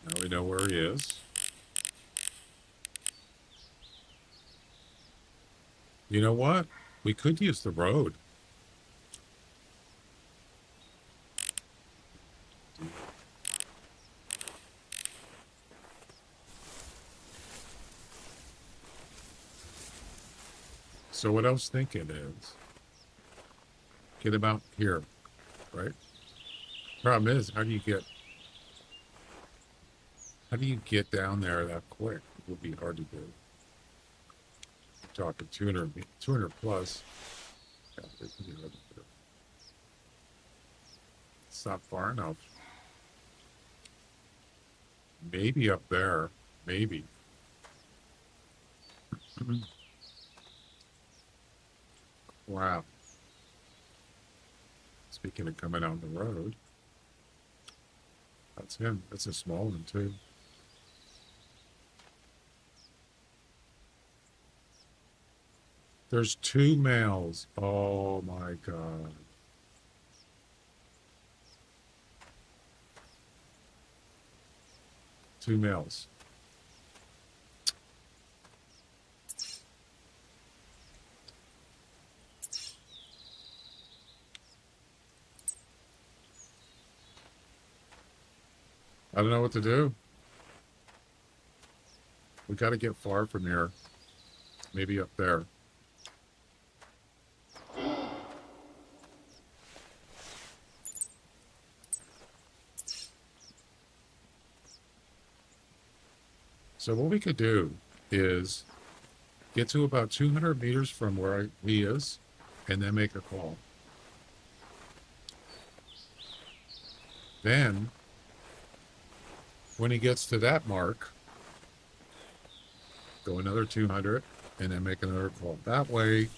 Now we know where he is. You know what? We could use the road. So what I was thinking is, get him out here, right? Problem is, how do you get down there that quick? It would be hard to do. We're talking 200 plus. Yeah, it would be hard to do. It's not far enough. Maybe up there, maybe. Wow. Speaking of coming on the road, that's him. That's a small one too. There's 2 males. Oh my God. Two males. I don't know what to do. We got to get far from here. Maybe up there. So what we could do is get to about 200 meters from where he is and then make a call. Then, when he gets to that mark, go another 200 and then make another call. That way,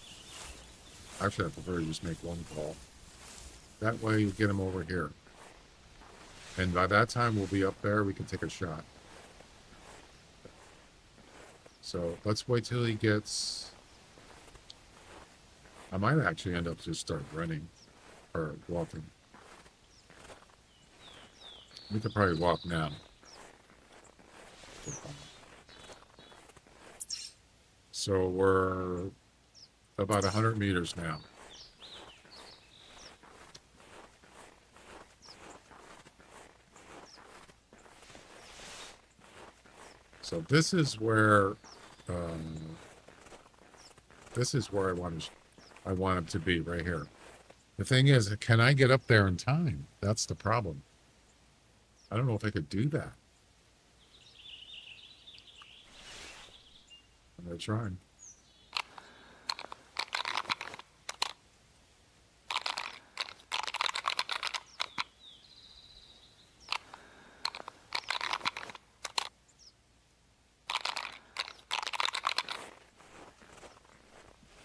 actually I prefer to just make one call. That way you get him over here. And by that time we'll be up there, we can take a shot. So let's wait till he gets... I might actually end up just start running or walking. We could probably walk now. So we're about 100 meters now. So this is where I want him to be, right here. The thing is, can I get up there in time? That's the problem. I don't know if I could do that. I'm gonna try.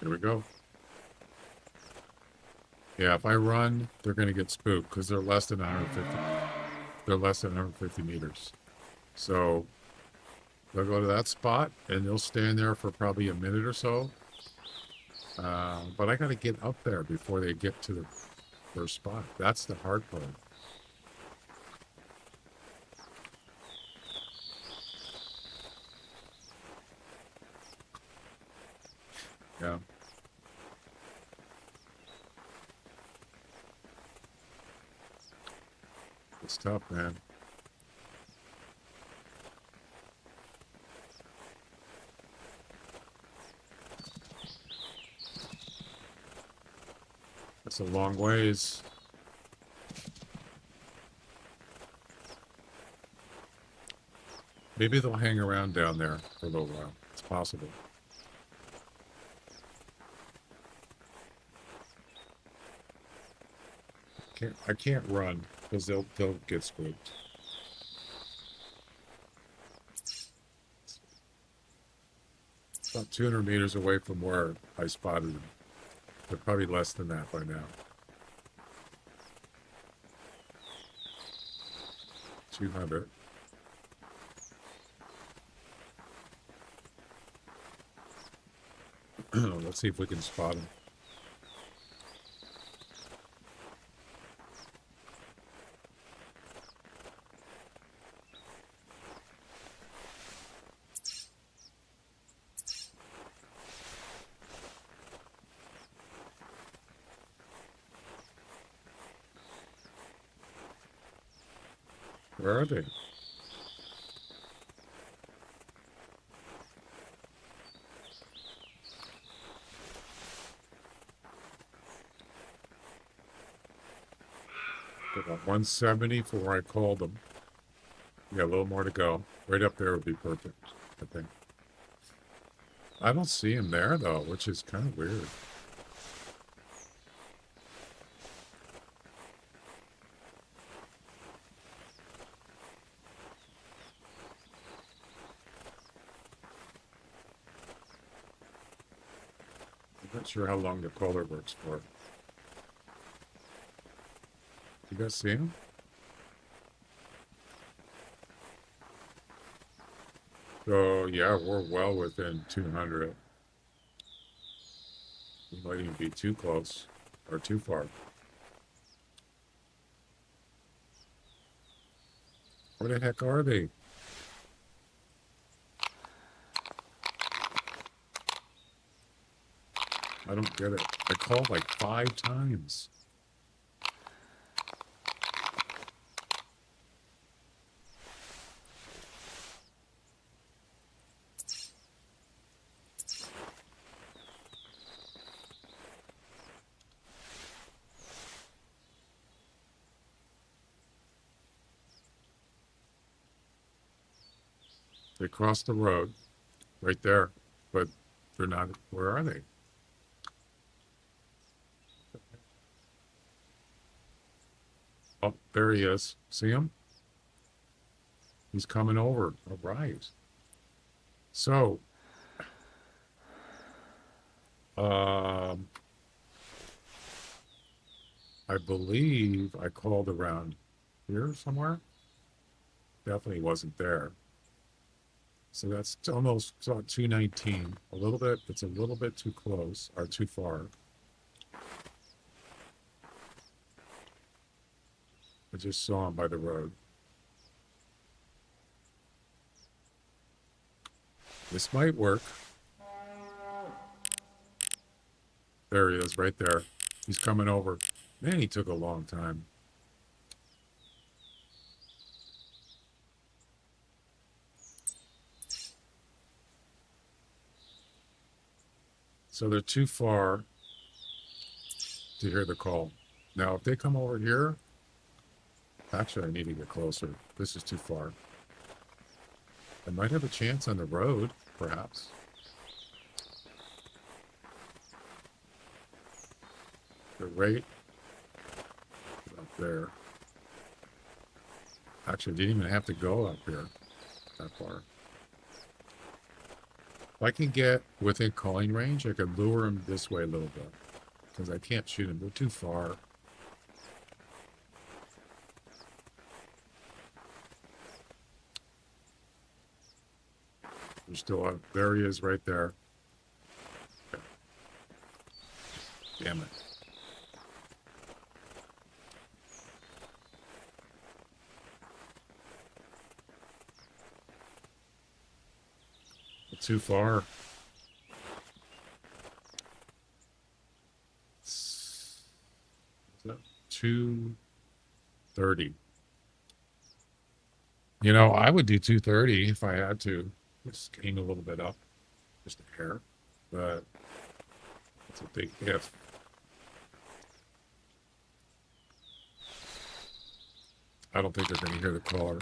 Here we go. Yeah, if I run, they're going to get spooked because they're less than 150. They're less than 150 meters. So they'll go to that spot and they'll stand there for probably a minute or so. But I got to get up there before they get to their spot. That's the hard part. Yeah. It's tough, man. That's a long ways. Maybe they'll hang around down there for a little while. It's possible. I can't run because they'll get spooked. About 200 meters away from where I spotted them. They're probably less than that by now. 200. Let's see if we can spot him. Where are they? Got 170 for where I called them. We got a little more to go. Right up there would be perfect, I think. I don't see him there though, which is kind of weird. I'm not sure how long the caller works for. You guys see him? So yeah, we're well within 200. We might even be too close or too far. Where the heck are they? I don't get it. I called like 5 times. They crossed the road right there, but they're not. Where are they? Oh, there he is. See him? He's coming over. All right. So, I believe I called around here somewhere. Definitely wasn't there. So that's almost 219. A little bit. It's a little bit too close or too far. I just saw him by the road. This might work. There he is, right there. He's coming over. Man, he took a long time. So they're too far to hear the call. Now, if they come over here, actually, I need to get closer. This is too far. I might have a chance on the road, perhaps. The rate is up there. Actually, didn't even have to go up here that far. If I can get within calling range, I could lure him this way a little bit. Because I can't shoot him. They're too far. There's still a, there he is right there. Okay. Damn it. Too far. Is that 230? You know, I would do 230 if I had to. Just aim a little bit up, just a hair, but it's a big if. I don't think they're going to hear the caller.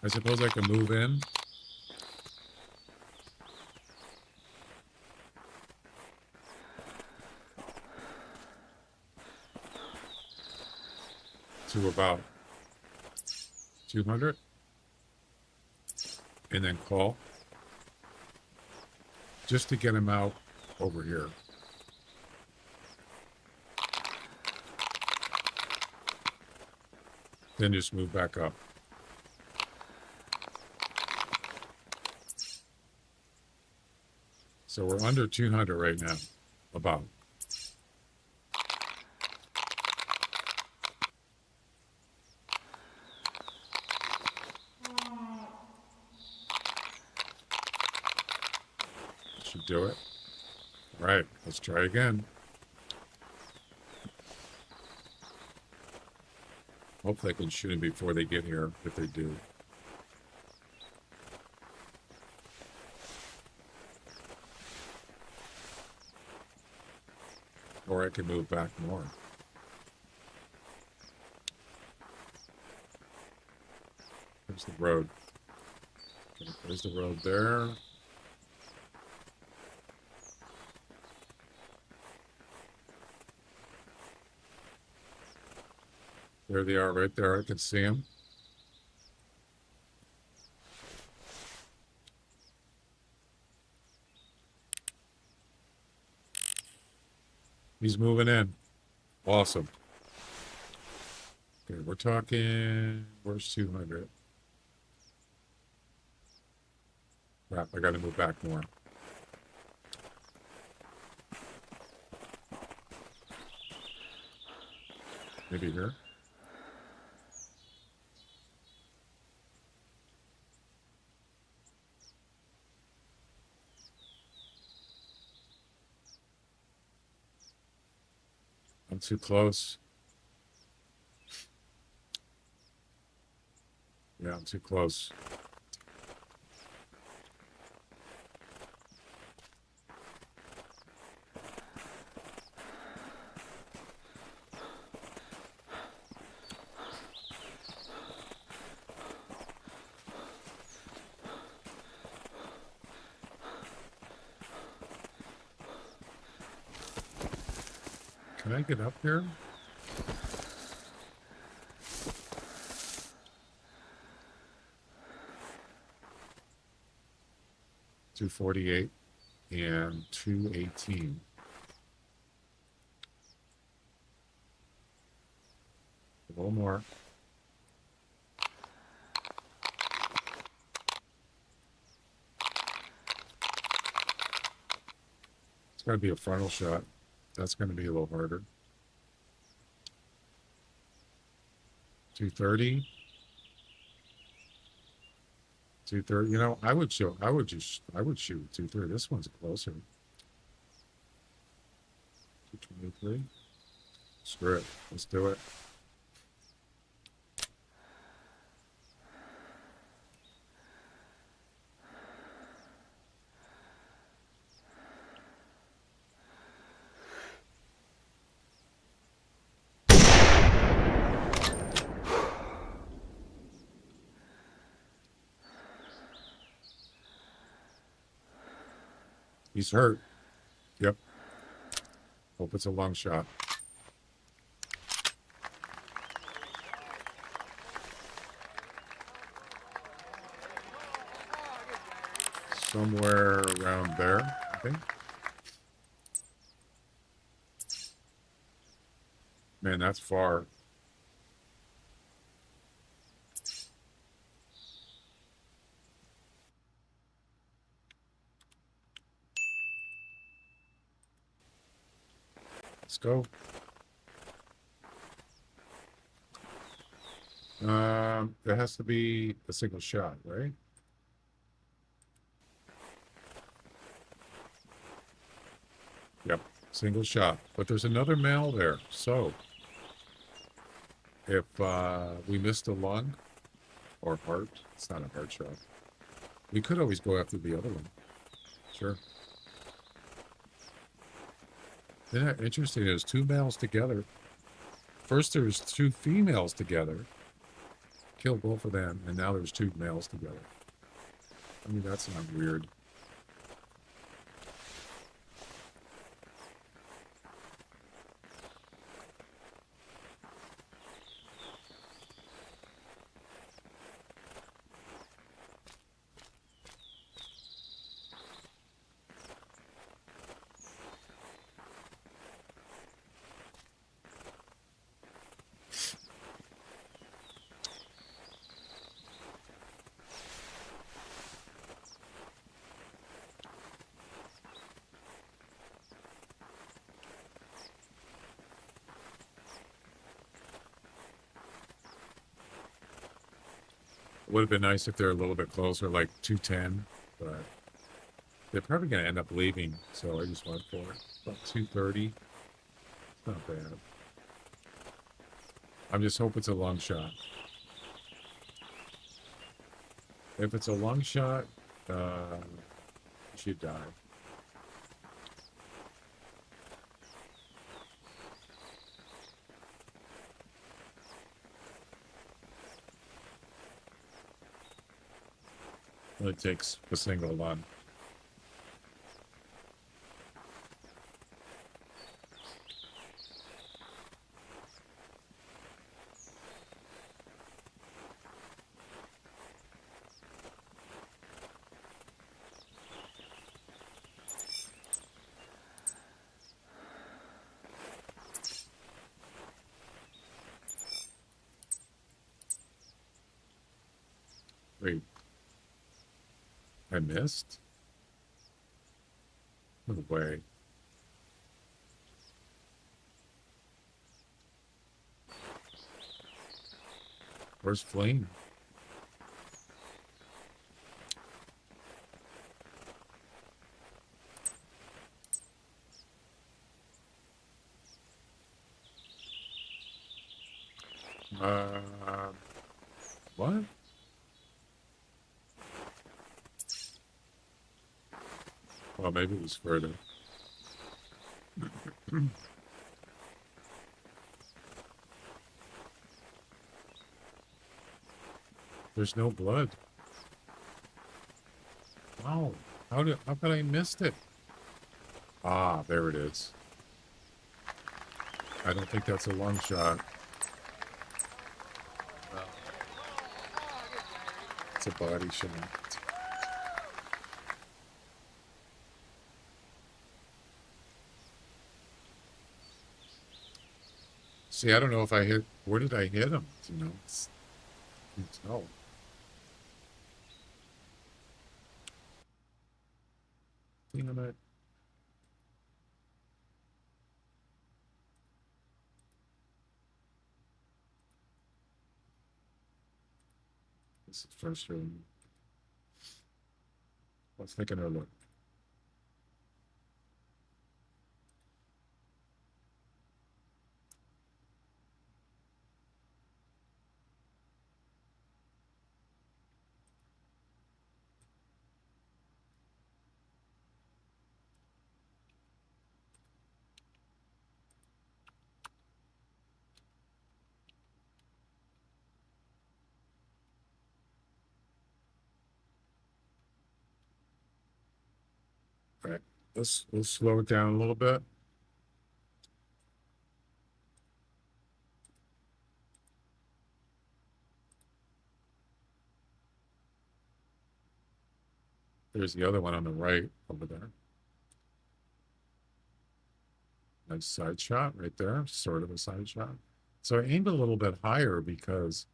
I suppose I can move in. To about 200. And then call. Just to get him out over here. Then just move back up. So we're under 200 right now. About. Should do it. All right, let's try again. Hopefully I can shoot them before they get here, if they do. Or I can move back more. There's the road. Okay, there's the road there. There they are right there. I can see them. He's moving in. Awesome. Okay, we're talking, where's 200? Crap, I gotta move back more. Maybe here? I'm too close. Yeah, I'm too close. Can I get up here? $248 and $218. A little more. It's got to be a frontal shot. That's going to be a little harder. 230. 230. You know, I would shoot 230. This one's closer. 223. Screw it. Let's do it. He's hurt. Yep. Hope it's a long shot. Somewhere around there, I think. Man, that's far. Let's go. It has to be a single shot, right? Yep, single shot. But there's another male there. So if we missed a lung or heart, it's not a heart shot. We could always go after the other one. Sure. Isn't that interesting? There's two males together. First, there's two females together. Killed both of them, and now there's two males together. I mean, that's not weird. Would have been nice if they're a little bit closer, like 210, but they're probably going to end up leaving, so I just went for it. About 230. It's not bad. I'm just hoping it's a long shot. If it's a long shot, she'd die. It takes a single one. Wait. I missed? No way. Where's Flame? What? Well, maybe it was further. There's no blood. Wow. How could I missed it? Ah, there it is. I don't think that's a long shot. No. It's a body shot. See, I don't know if I hit. Where did I hit him? You know, can't tell. Damn it. This is frustrating. Let's take another look. All right, we'll slow it down a little bit. There's the other one on the right over there. Nice side shot right there, sort of a side shot. So I aimed a little bit higher because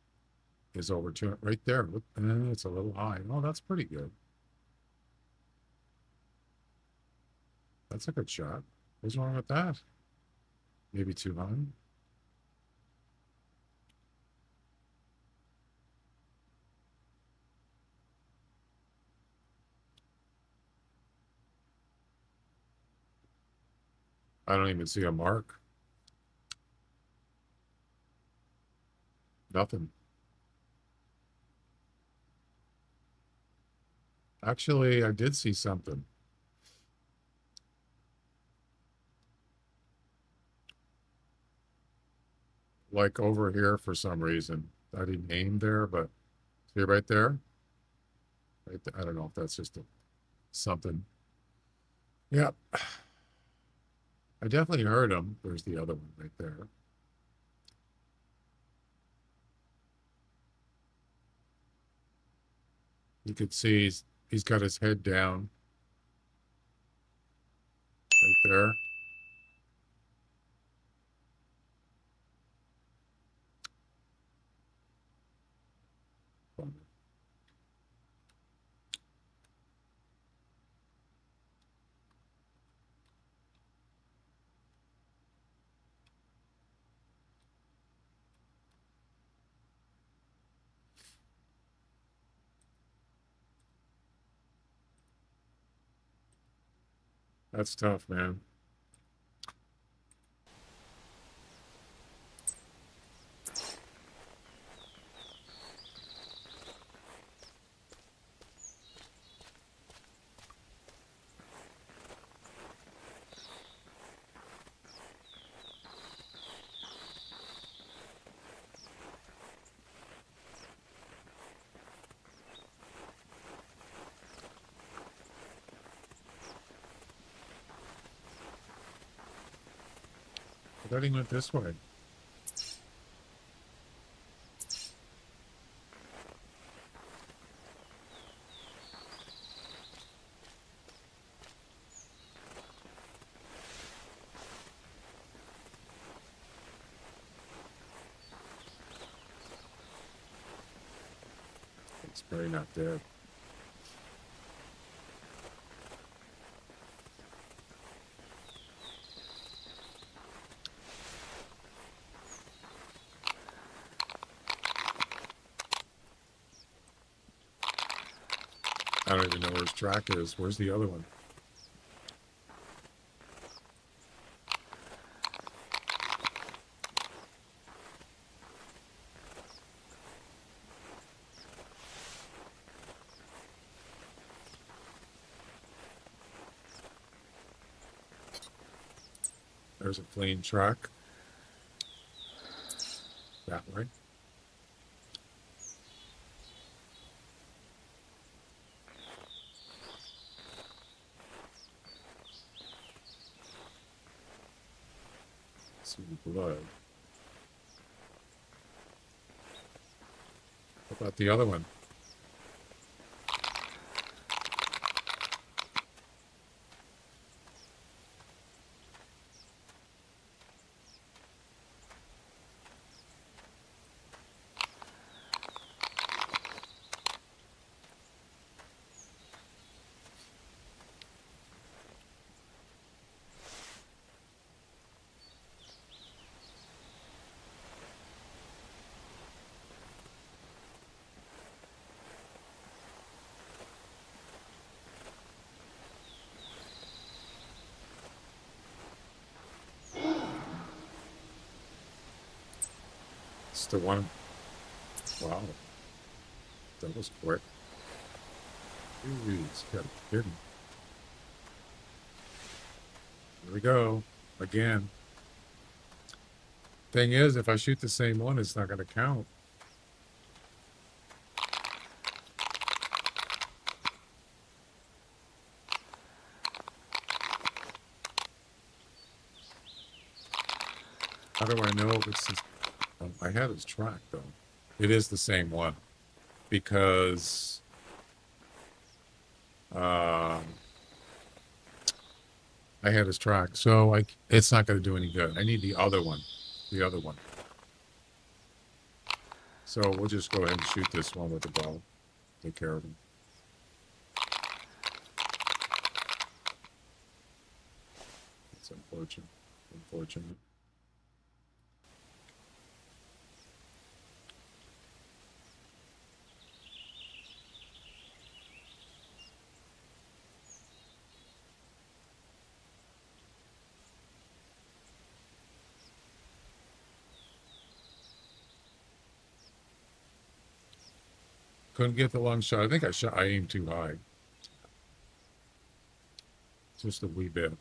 it's over to right there. Look, and it's a little high. Oh, that's pretty good. That's a good shot. What's wrong with that? Maybe too high. I don't even see a mark. Nothing. Actually, I did see something. Like over here for some reason. I didn't aim there, but see right there? Right there. I don't know if that's just something. Yep. I definitely heard him. There's the other one right there. You could see he's got his head down right there. That's tough, man. I thought he went this way. It's probably not dead. I don't even know where his track is. Where's the other one? There's a fleeing track. That way. See the blood. What about the other one? It's the one. Wow. That was quick. Jeez, got hidden. Here we go. Again. Thing is, if I shoot the same one, it's not going to count. How do I know if it's this? I had his track, though. It is the same one. Because I had his track. So it's not going to do any good. I need the other one. The other one. So we'll just go ahead and shoot this one with the bow. Take care of him. It's unfortunate. Unfortunate. Couldn't get the long shot. I think I aimed too high. Just a wee bit.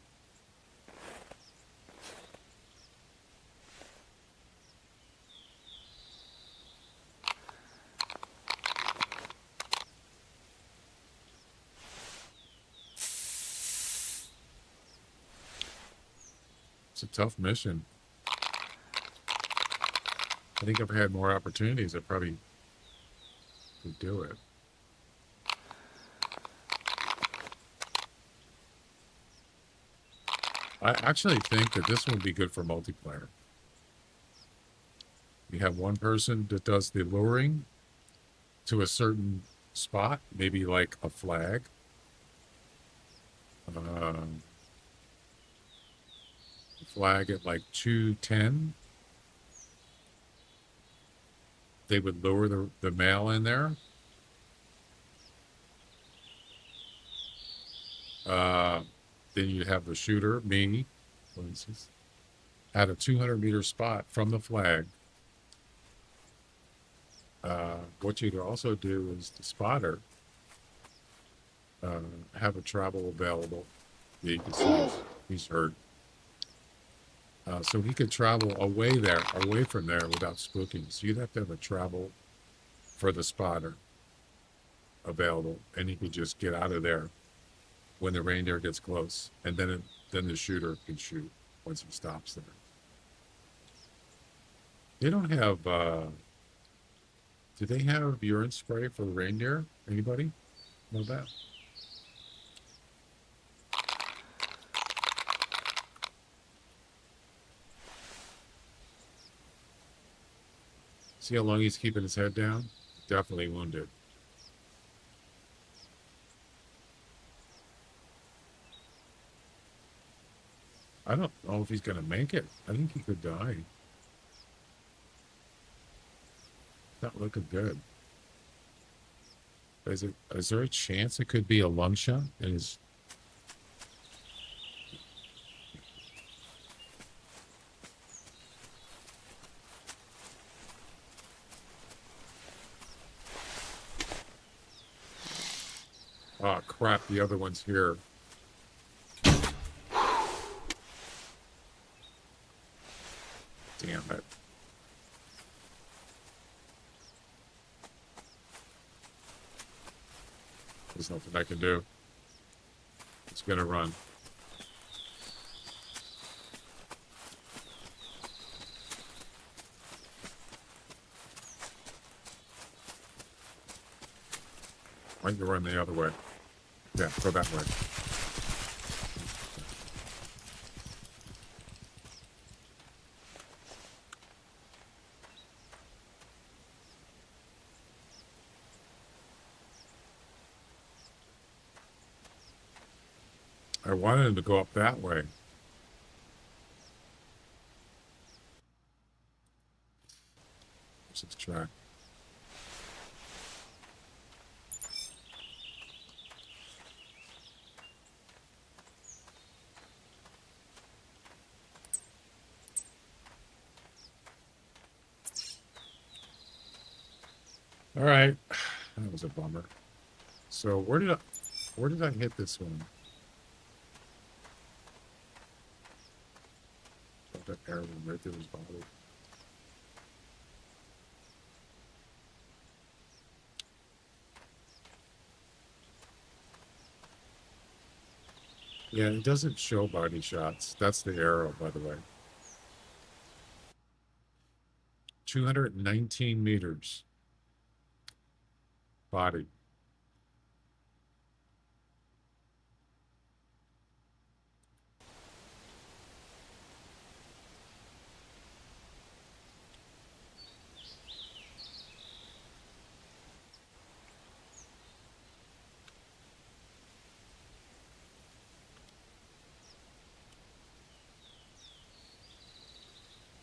It's a tough mission. I think if I had more opportunities, I probably could do it. I actually think that this would be good for multiplayer. You have one person that does the luring to a certain spot, maybe like a flag. Flag at like 210. They would lower the male in there. then you'd have the shooter, me, for instance, at a 200-meter spot from the flag. What you'd also do is the spotter have a travel available. Yeah, you can see he's hurt. So he could travel away from there without spooking. So you'd have to have a travel for the spotter available, and he could just get out of there when the reindeer gets close, and then the shooter can shoot once he stops there. They don't have. Do they have urine spray for the reindeer? Anybody know that? See how long he's keeping his head down? Definitely wounded. I don't know if he's going to make it. I think he could die. Not looking good. Is there a chance it could be a lung shot? Oh crap, the other one's here. Damn it. There's nothing I can do. It's gonna run. I can run the other way. Yeah, go that way. I wanted him to go up that way. There's his track. All right, that was a bummer. So where did I hit this one? That arrow right through his body. Yeah, it doesn't show body shots. That's the arrow, by the way. 219 meters. Body.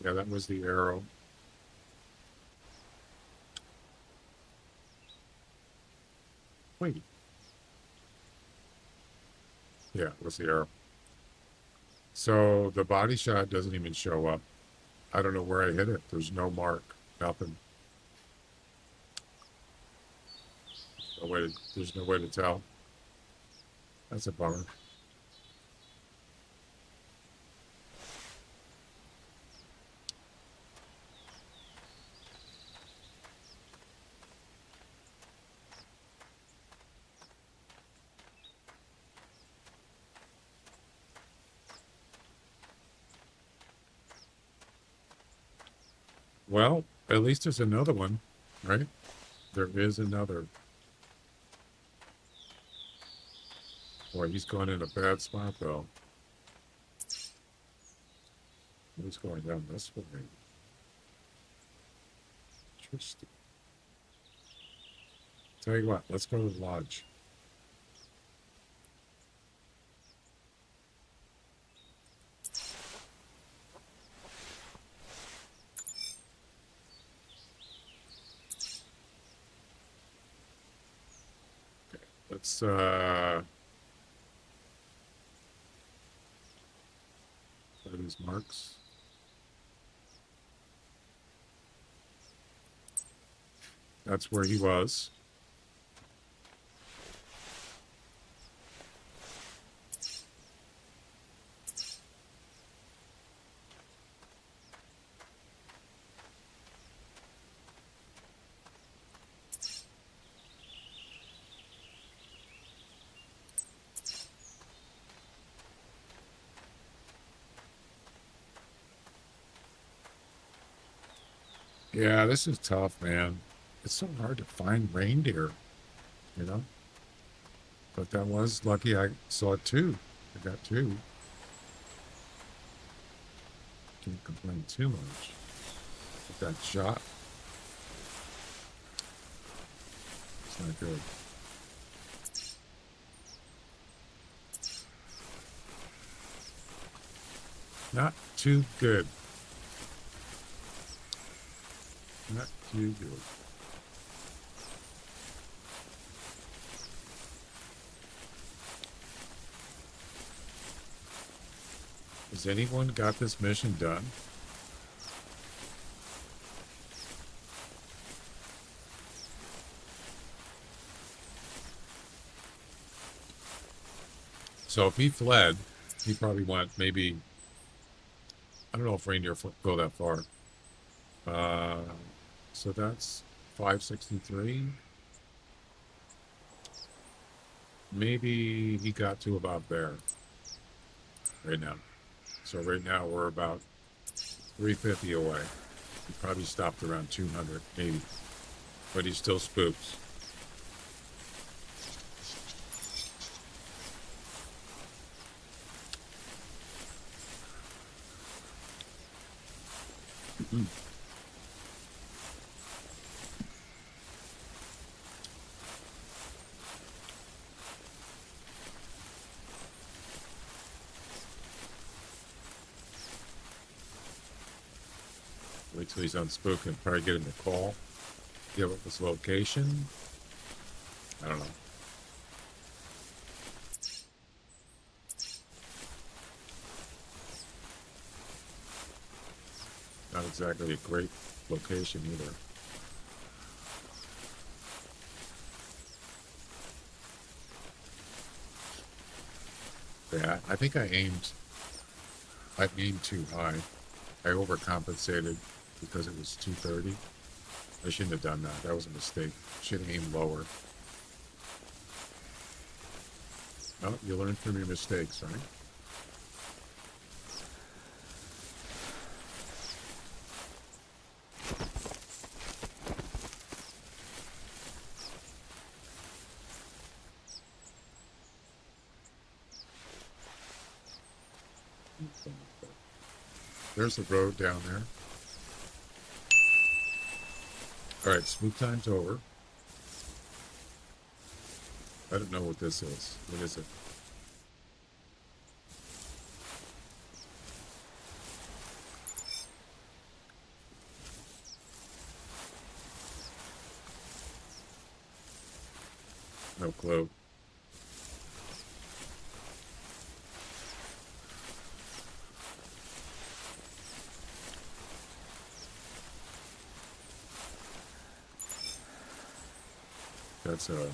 Yeah, that was the arrow. Wait. Yeah, it was the arrow. So the body shot doesn't even show up. I don't know where I hit it. There's no mark. Nothing. There's no way to tell. That's a bummer. Well, at least there's another one, right? There is another. Boy, he's going in a bad spot, though. He's going down this way. Interesting. Tell you what, let's go to the lodge. Let's his marks. That's where he was. Yeah, this is tough, man. It's so hard to find reindeer, you know? But that was lucky I saw two. I got two. Can't complain too much. But that shot, it's not good. Not too good. Not too good. Has anyone got this mission done? So if he fled, he probably went maybe, I don't know if reindeer go that far. So that's 563. Maybe he got to about there right now. So right now we're about 350 away. He probably stopped around 200, maybe. But he still spooks. Wait till he's unspooking. Probably get him to call. Give up his location. I don't know. Not exactly a great location either. Yeah, I think I aimed too high. I overcompensated because it was 230. I shouldn't have done that. That was a mistake. Should have aimed lower. Well, you learn from your mistakes, right? There's the road down there. All right, spook time's over. I don't know what this is. What is it? No clue. That's a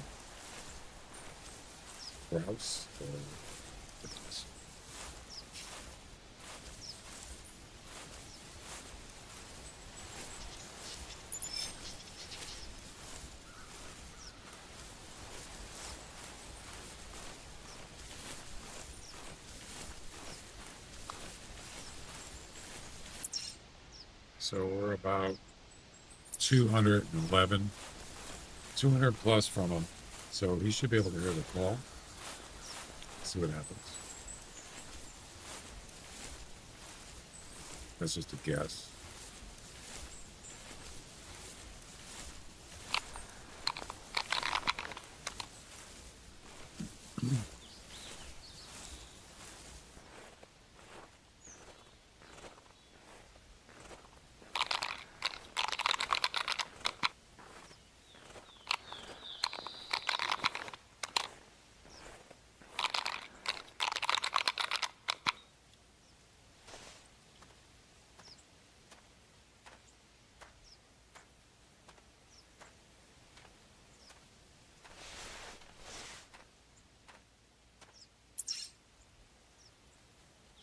grouse. So we're about 211, 200 plus from him. So he should be able to hear the call. Let's see what happens. That's just a guess.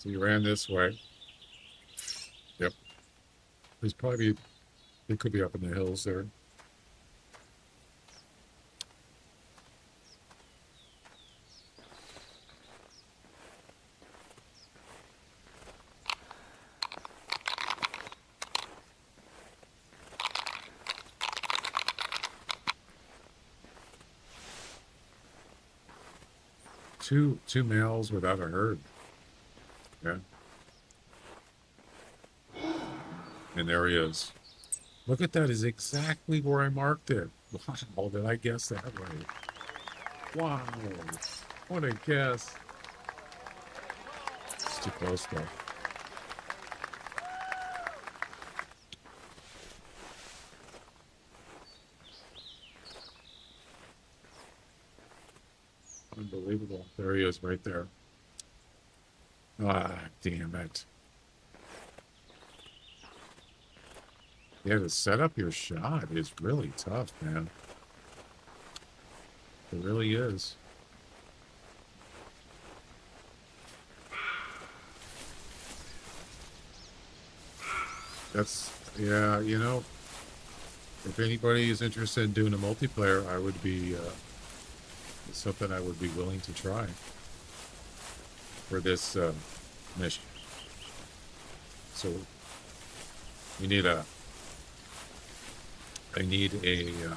So you ran this way. Yep. He's probably, he could be up in the hills there. Two males without a herd. Yeah. And there he is. Look at that, is exactly where I marked it. Wow, did I guess that right? Wow. What a guess. It's too close though. Unbelievable. There he is right there. Ah, damn it. Yeah, to set up your shot is really tough, man. It really is. That's, yeah, you know, if anybody is interested in doing a multiplayer, I would be, it's something I would be willing to try for this mission. So we need a, I need a,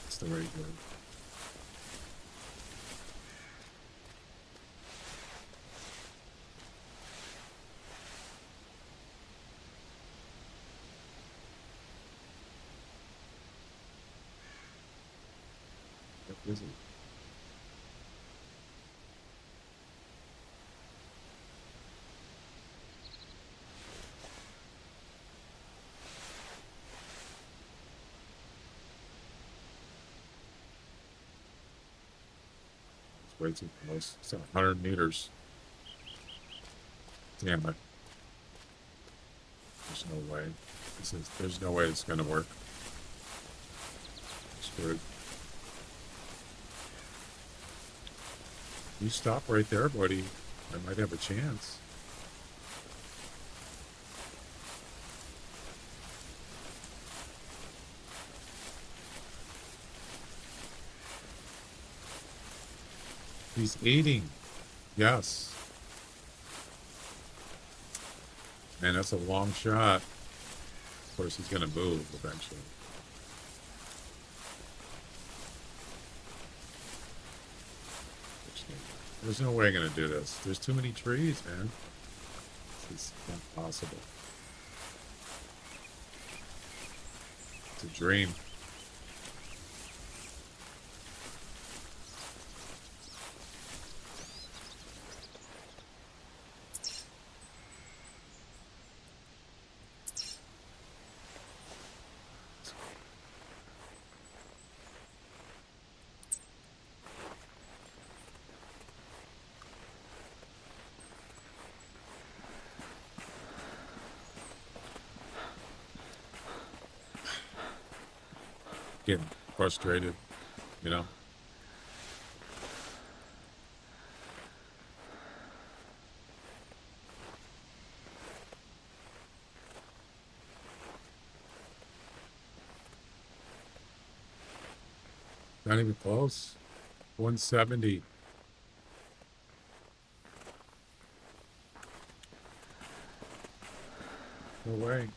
what's the right word? What is it? It's way too close. It's 100 meters. Damn it. There's no way. There's no way it's gonna work. Screwed. You stop right there, buddy. I might have a chance. He's eating. Yes. Man, that's a long shot. Of course, he's going to move eventually. There's no way I'm going to do this. There's too many trees, man. This is not possible. It's a dream. Getting frustrated, you know. Not even close. 170. No way.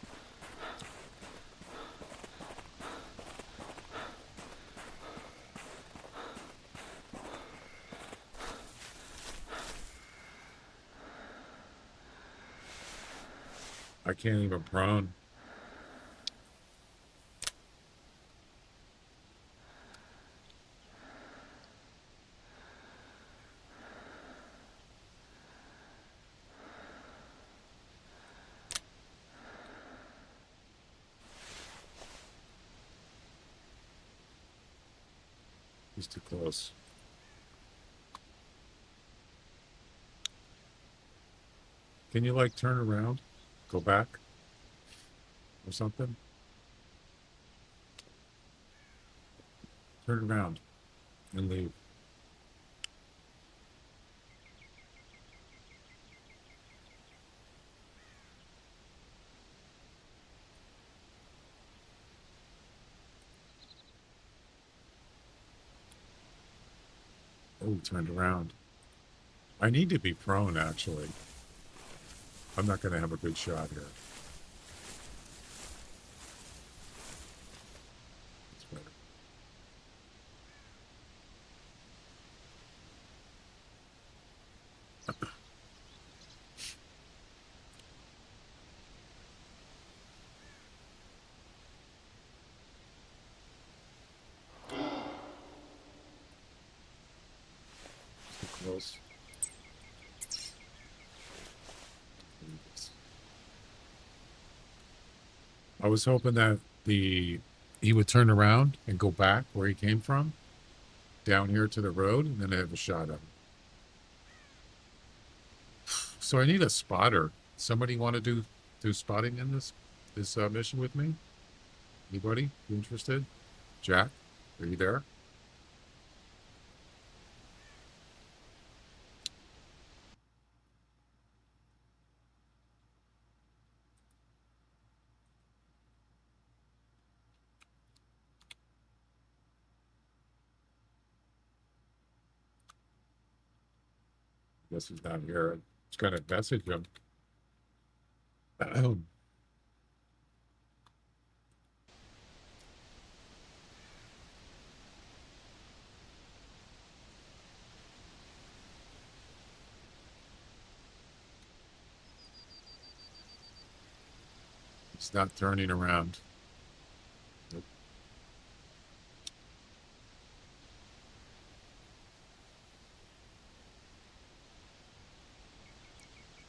I can't even prone. He's too close. Can you like turn around? Go back? Or something? Turn around and leave. Oh, turned around. I need to be prone, actually. I'm not going to have a good shot here. That's better. Too close. I was hoping that he would turn around and go back where he came from, down here to the road, and then I have a shot at him. So I need a spotter. Somebody want to do spotting in this mission with me? Anybody? You interested? Jack, are you there? Guess he's not here. I'm just gonna message him. He's not turning around. Nope.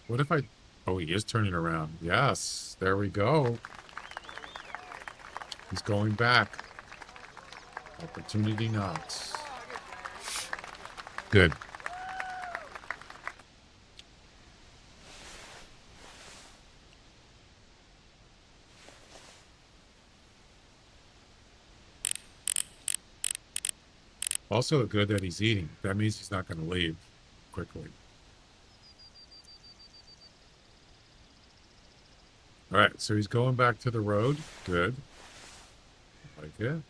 What if I... Oh, he is turning around. Yes, there we go. He's going back. Opportunity knocks. Good. Also good that he's eating. That means he's not going to leave quickly. All right, so he's going back to the road. Good. Like it.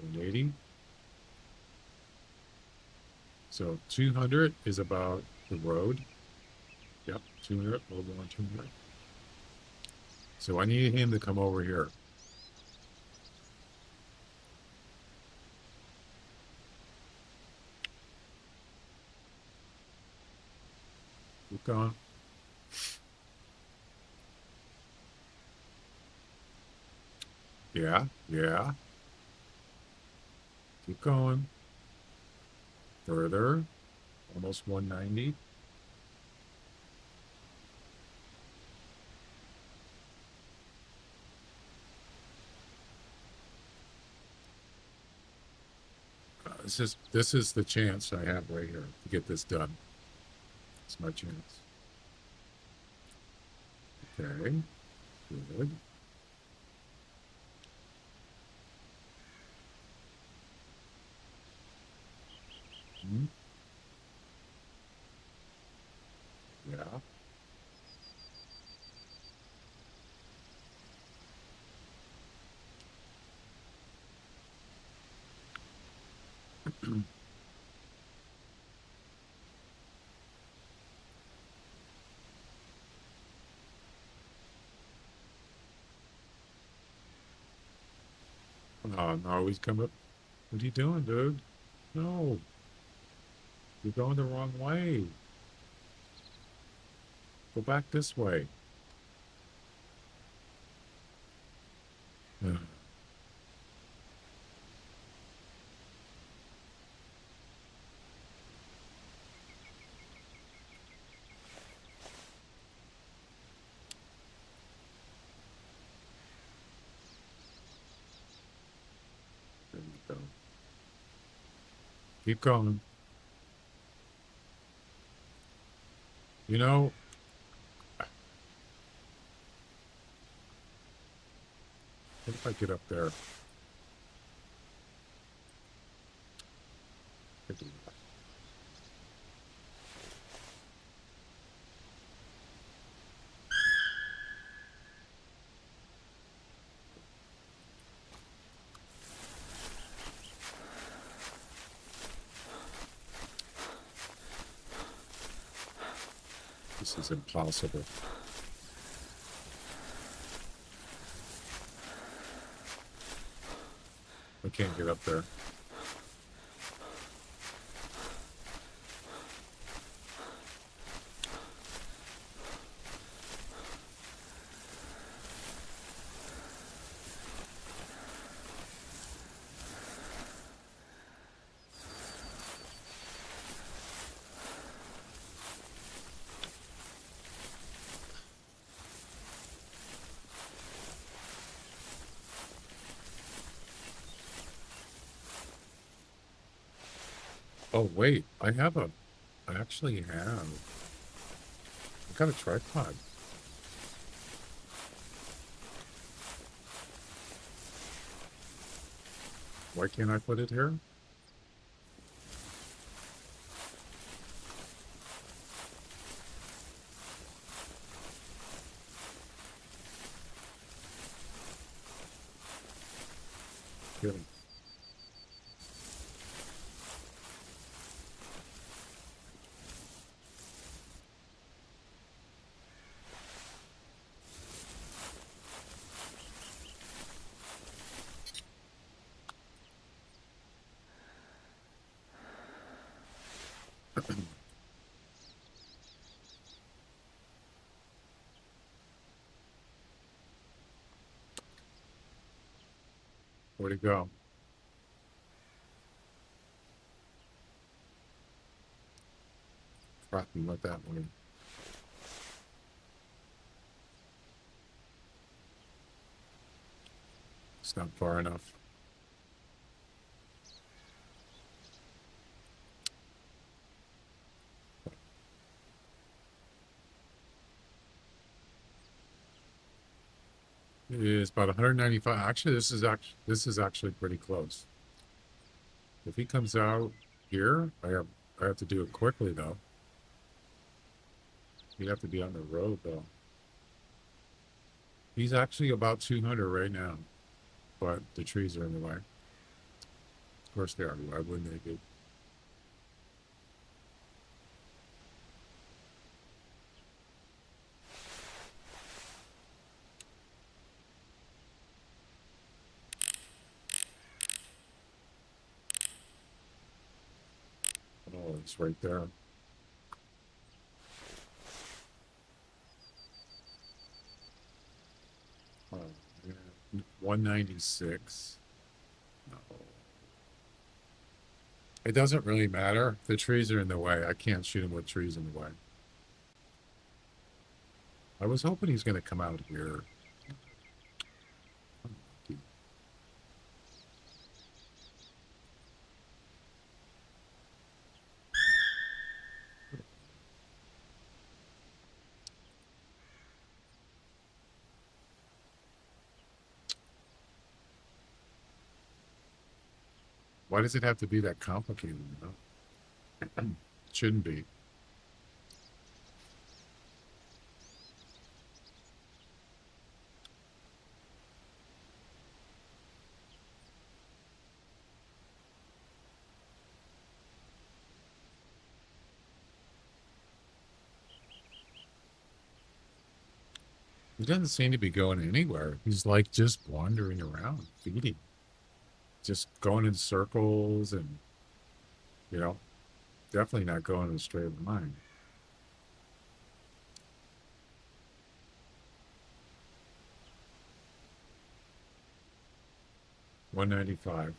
180. So 200 is about the road. Yep, 200, a little more 200. So I need him to come over here. Keep going. Yeah, yeah. Keep going. Further. Almost 190. This is the chance I have right here to get this done. It's my chance. Okay. Good. Hmm. Yeah. Oh, no, he's coming up. What are you doing, dude? No. You're going the wrong way. Go back this way. There you go. Keep going. You know, what if I get up there? This is impossible. I can't get up there. Oh, wait, I actually have. I got a tripod. Why can't I put it here? Good. Where'd it go? Crap, you went that way. It's not far enough. It is about 195. Actually, this is actually pretty close. If he comes out here, I have to do it quickly though. You have to be on the road though. He's actually about 200 right now, but the trees are in the way. Of course they are. Why wouldn't they be? Oh, it's right there. Oh, yeah. 196. No. It doesn't really matter. The trees are in the way. I can't shoot him with trees in the way. I was hoping he's going to come out here. Why does it have to be that complicated? You know? It shouldn't be. He doesn't seem to be going anywhere. He's like just wandering around, feeding, just going in circles, and you know, definitely not going in a straight line. $195.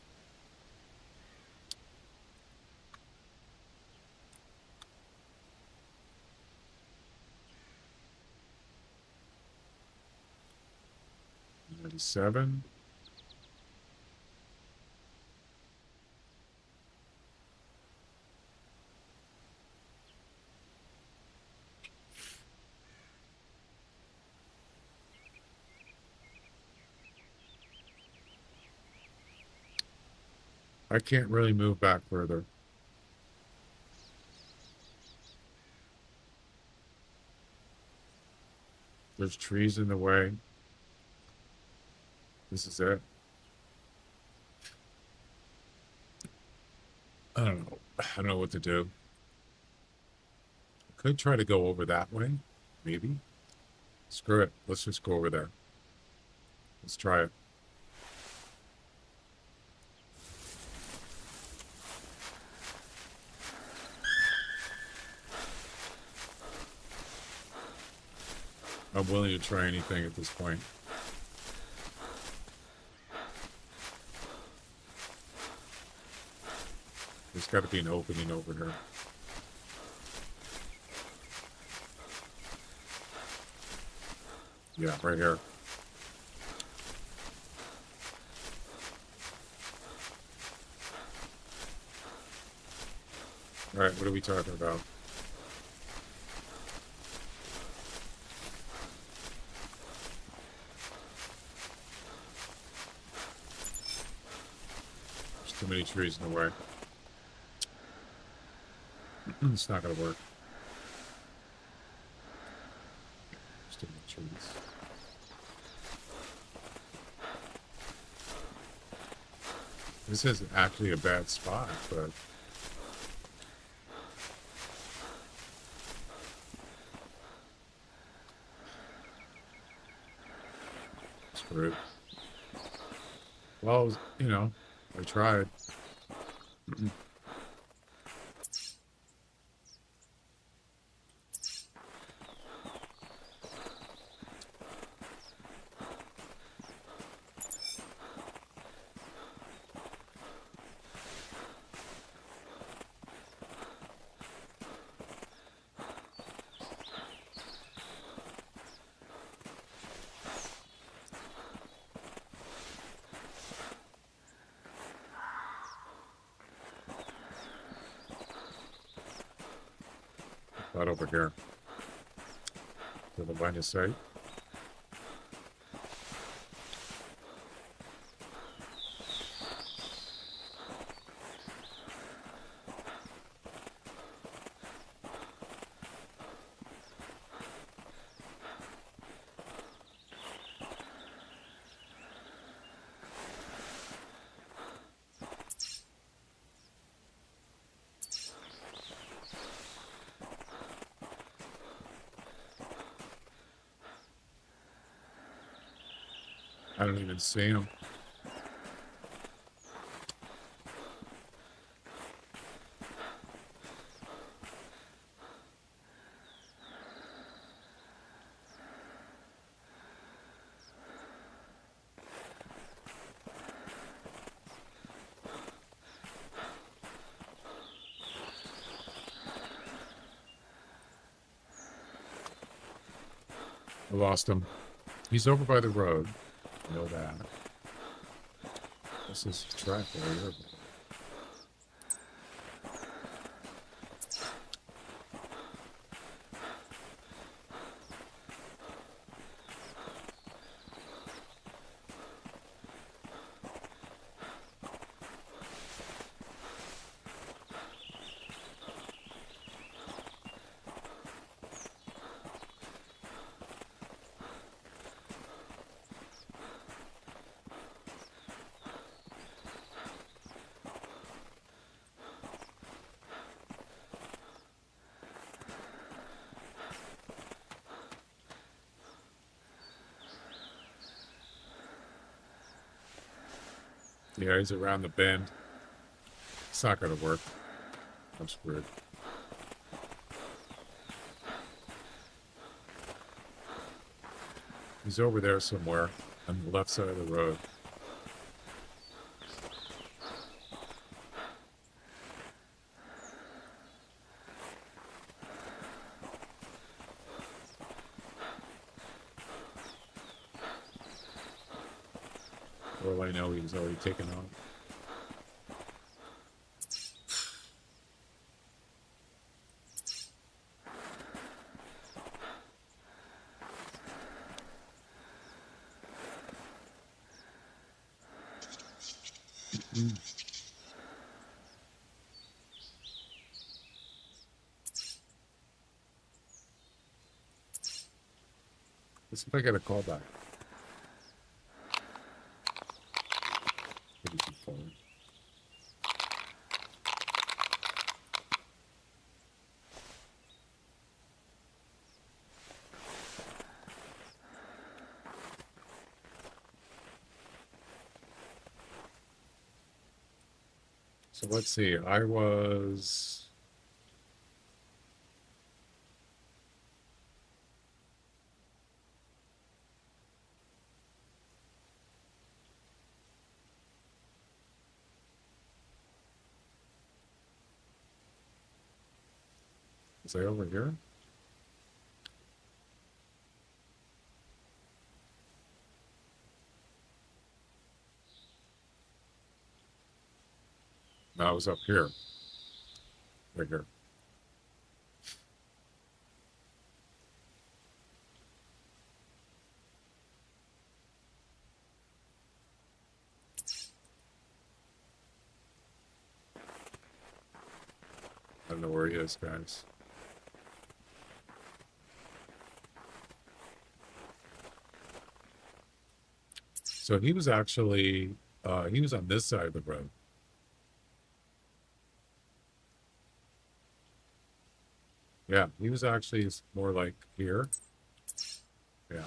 $97. I can't really move back further. There's trees in the way. This is it. I don't know. I don't know what to do. Could try to go over that way, maybe. Screw it. Let's just go over there. Let's try it. I'm willing to try anything at this point. There's got to be an opening over here. Yeah, right here. All right, what are we talking about? There's too many trees in the way. It's not going to work. There's too many trees. This isn't actually a bad spot, but screwed. Well, you know, I tried. Not over here. To the line of sight. I don't even see him. I lost him. He's over by the road. I know that. This is track area. Yeah, he's around the bend. It's not going to work. I'm screwed. He's over there somewhere on the left side of the road. Well, I know he's already taken off. Let's see if I get a call back. Maybe some phone. So let's see. I was. Was I over here? No, I was up here. Right here. I don't know where he is, guys. So he was actually, he was on this side of the road. Yeah, he was actually more like here. Yeah,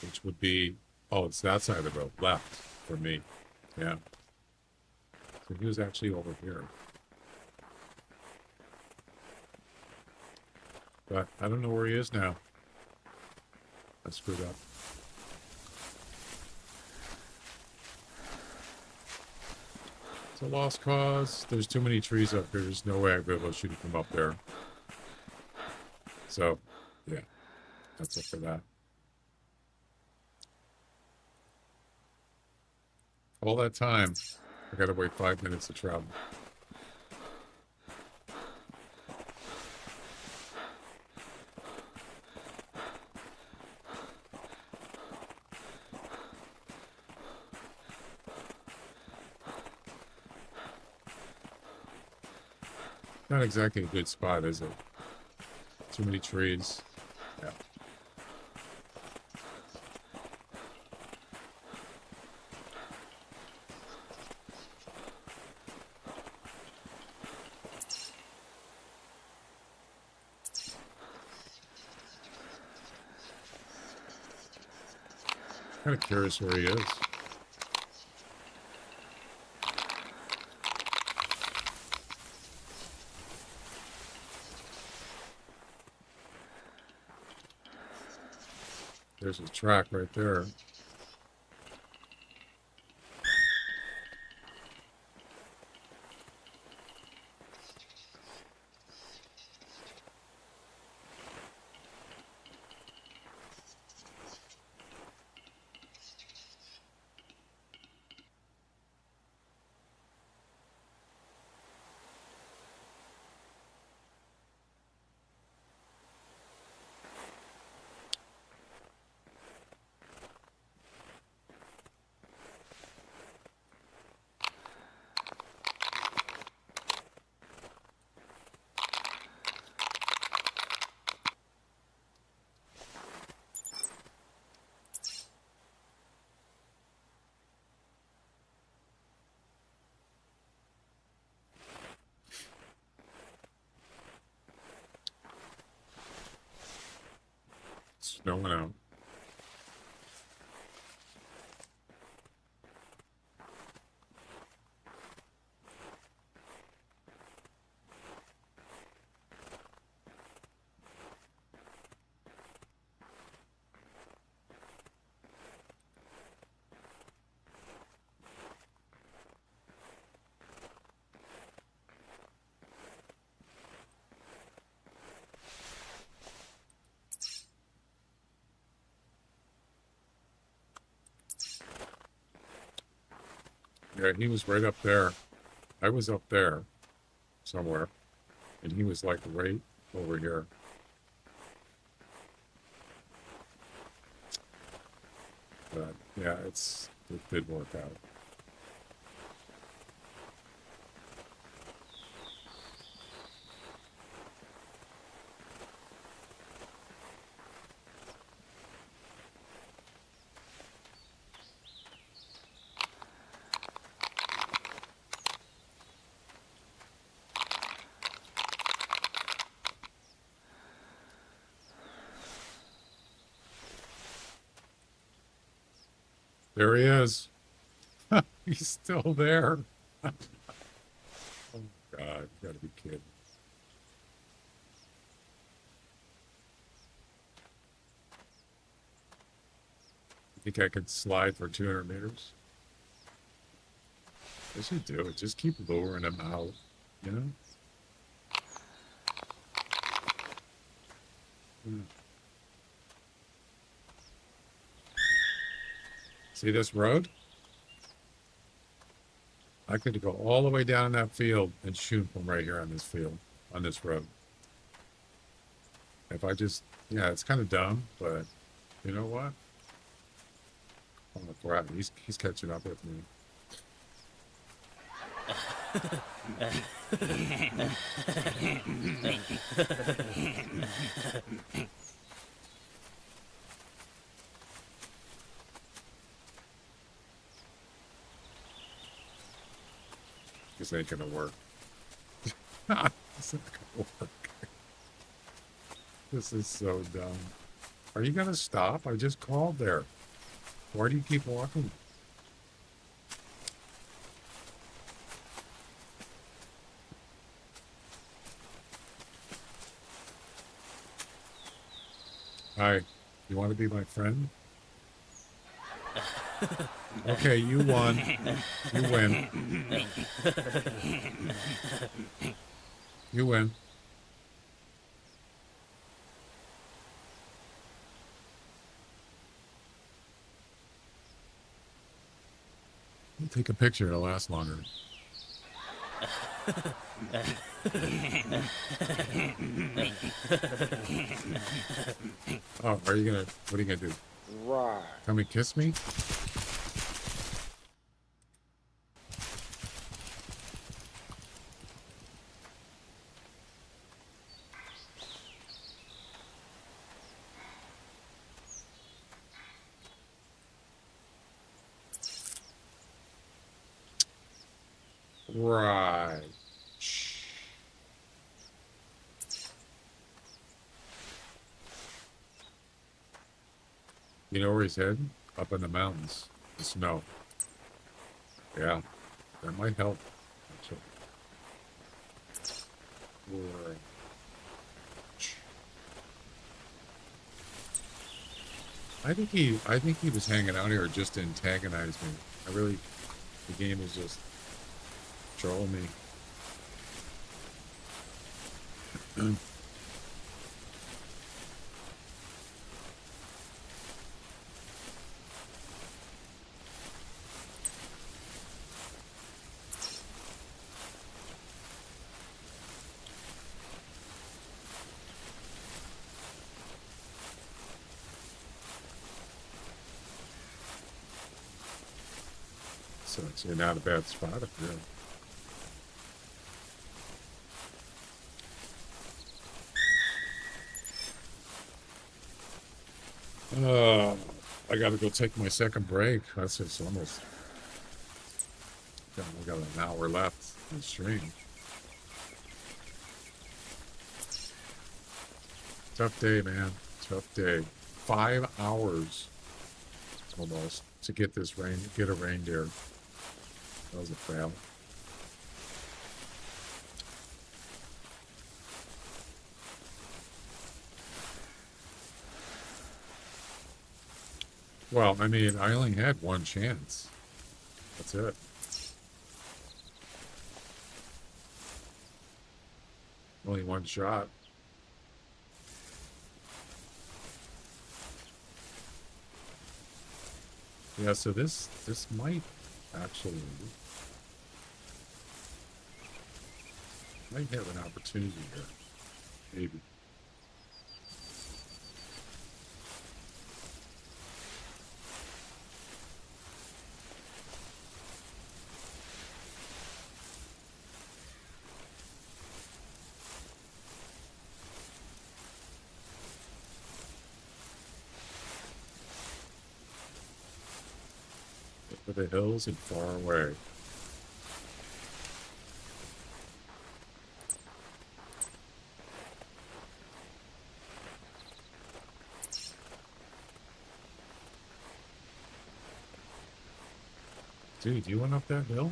which would be, oh, it's that side of the road, left for me. Yeah. So he was actually over here. But I don't know where he is now. I screwed up. It's a lost cause. There's too many trees up here. There's no way I'd be able to shoot him from up there. So, yeah, that's it for that. All that time, I gotta wait 5 minutes to travel. Not exactly a good spot, is it? Too many trees. Yeah. Kind of curious where he is. There's a track right there. It's snowing out. Yeah, he was right up there. I was up there somewhere, and he was like right over here. But yeah, it did work out. There he is. He's still there. God, you gotta be kidding. You think I could slide for 200 meters? I should do it. Just keep lowering them out, you know? Hmm. See this road? I could go all the way down in that field and shoot from right here on this field, on this road. If I just, yeah, it's kind of dumb, but you know what? Oh, crap, he's catching up with me. This ain't gonna work. This ain't gonna work. This is so dumb. Are you gonna stop? I just called there. Why do you keep walking? Hi, you want to be my friend? Okay, you won. You win. You win. Take a picture, it'll last longer. Oh, what are you gonna do? Right. Come and kiss me? Right. You know where he's heading? Up in the mountains. The snow. Yeah. That might help. Actually. Right. I think he was hanging out here just to antagonize me. The game is just trolling me. So it's not a bad spot up here. I gotta go take my second break. That's just almost. God, we got an hour left. That's strange. Tough day, man. Tough day. 5 hours almost to get a reindeer. That was a fail. Well, I mean, I only had one chance. That's it. Only one shot. Yeah, so this might actually might have an opportunity here. Maybe. For the hills and far away. Dude, you went up that hill?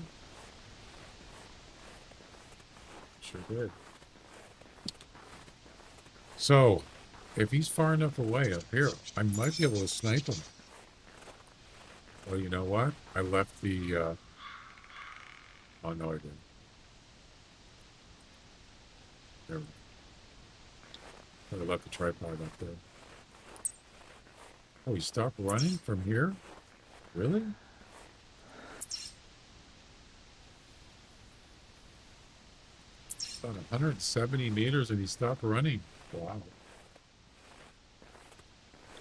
Sure did. So, if he's far enough away up here, I might be able to snipe him. Well, you know what? I left the, oh, no, I didn't. There. I left the tripod up there. Oh, he stopped running from here? Really? About 170 meters and he stopped running. Wow.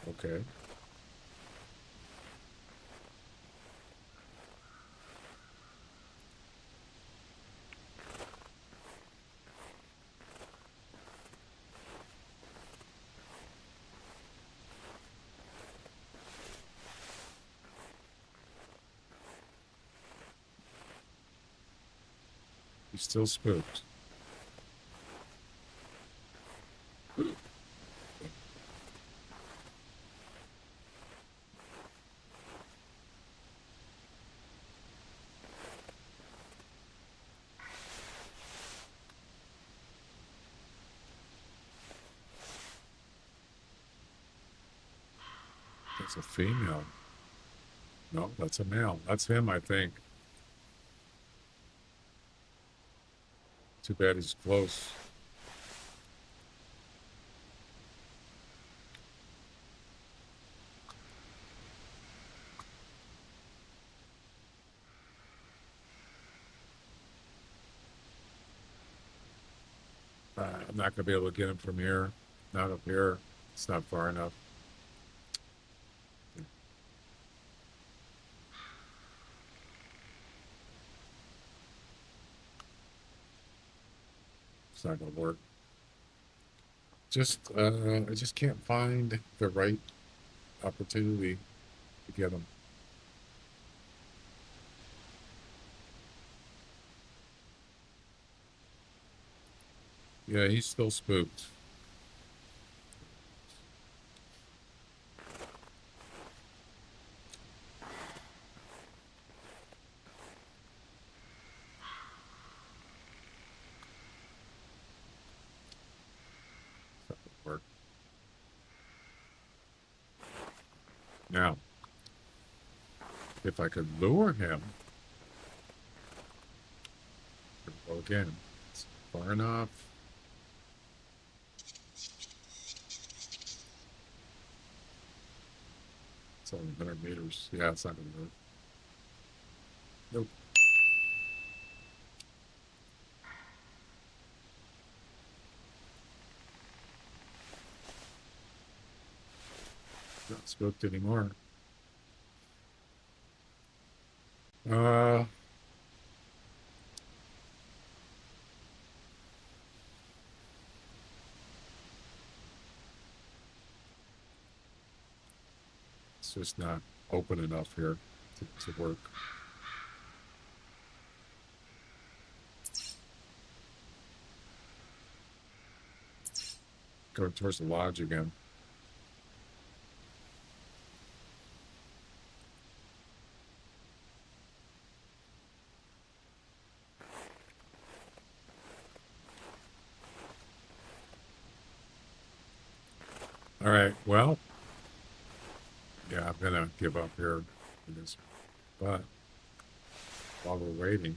Okay. He's still spooked. That's a female. No, that's a male. That's him, I think. Too bad he's close. I'm not going to be able to get him from here. Not up here. It's not far enough. It's not going to work. I just can't find the right opportunity to get him. Yeah, he's still spooked. That would work. Now, if I could lure him, well, again, it's far enough. It's only 100 meters. Yeah, it's not going to work. Nope. Not spooked anymore. It's just not open enough here to work. Go towards the lodge again. All right, well, yeah, I'm gonna give up here for this, but while we're waiting,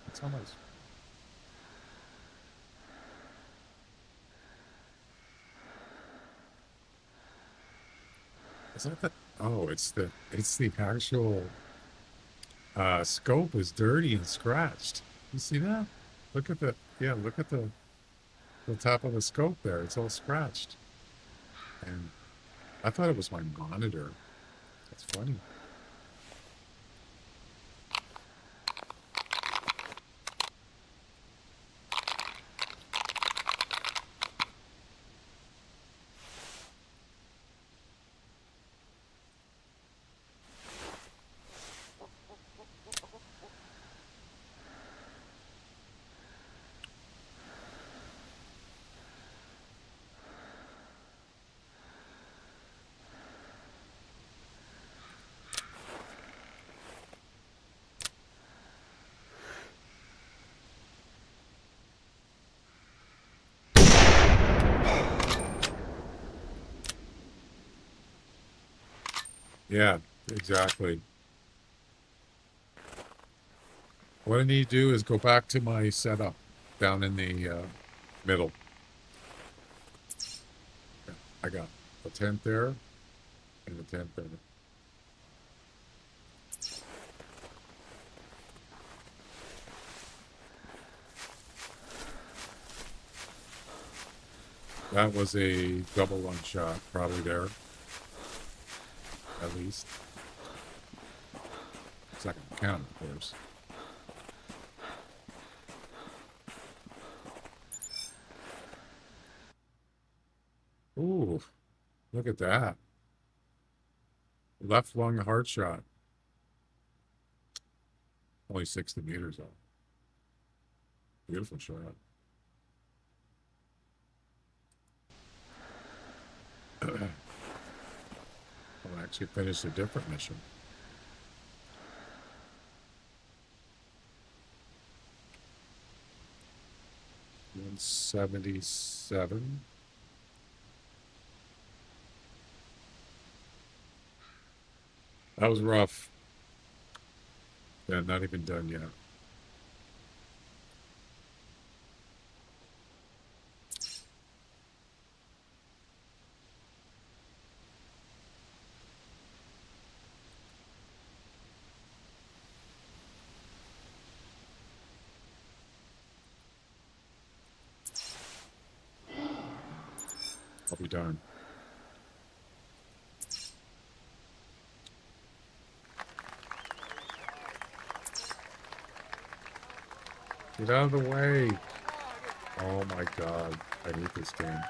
it's almost. Is that the? Oh, it's the actual scope is dirty and scratched. You see that? Look at look at the top of the scope there. It's all scratched. And I thought it was my monitor. That's funny. Yeah, exactly. What I need to do is go back to my setup down in the middle. Yeah, I got a tent there and a tent there. That was a double lung shot, probably there, at least. It's not gonna count, of course. Ooh, look at that. Left lung heart shot. Only 60 meters off. Beautiful shot. I'll actually finish a different mission. $177. That was rough. Yeah, not even done yet. I'll be done. Get out of the way. Oh my God. I hate this game.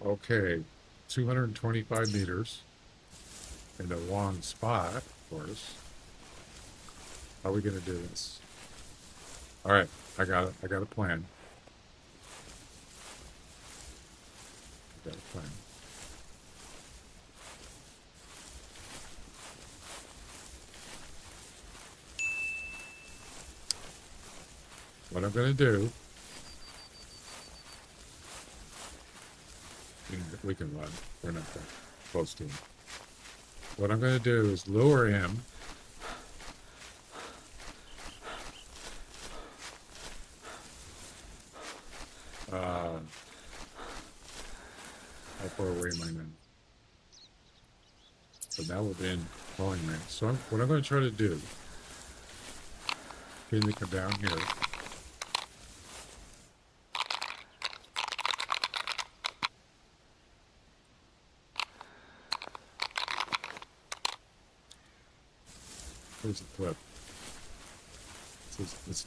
Okay. 225 meters in a long spot, of course. How are we gonna do this? All right, I got it. I got a plan. I got a plan. What I'm gonna do, we can run. We're not that close to him. What I'm gonna do is lure him. How far away am I now? So now we're in calling range. So what I'm going to try to do, can they come down here? There's a cliff. It's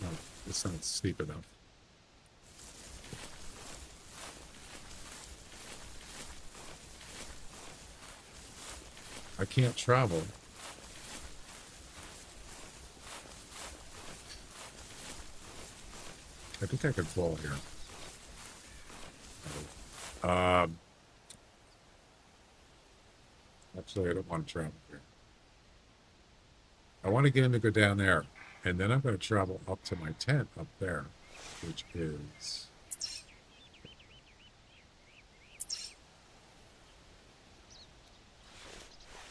not steep enough. I can't travel. I think I could fall here. Actually, I don't want to travel here. I want to get him to go down there, and then I'm going to travel up to my tent up there, which is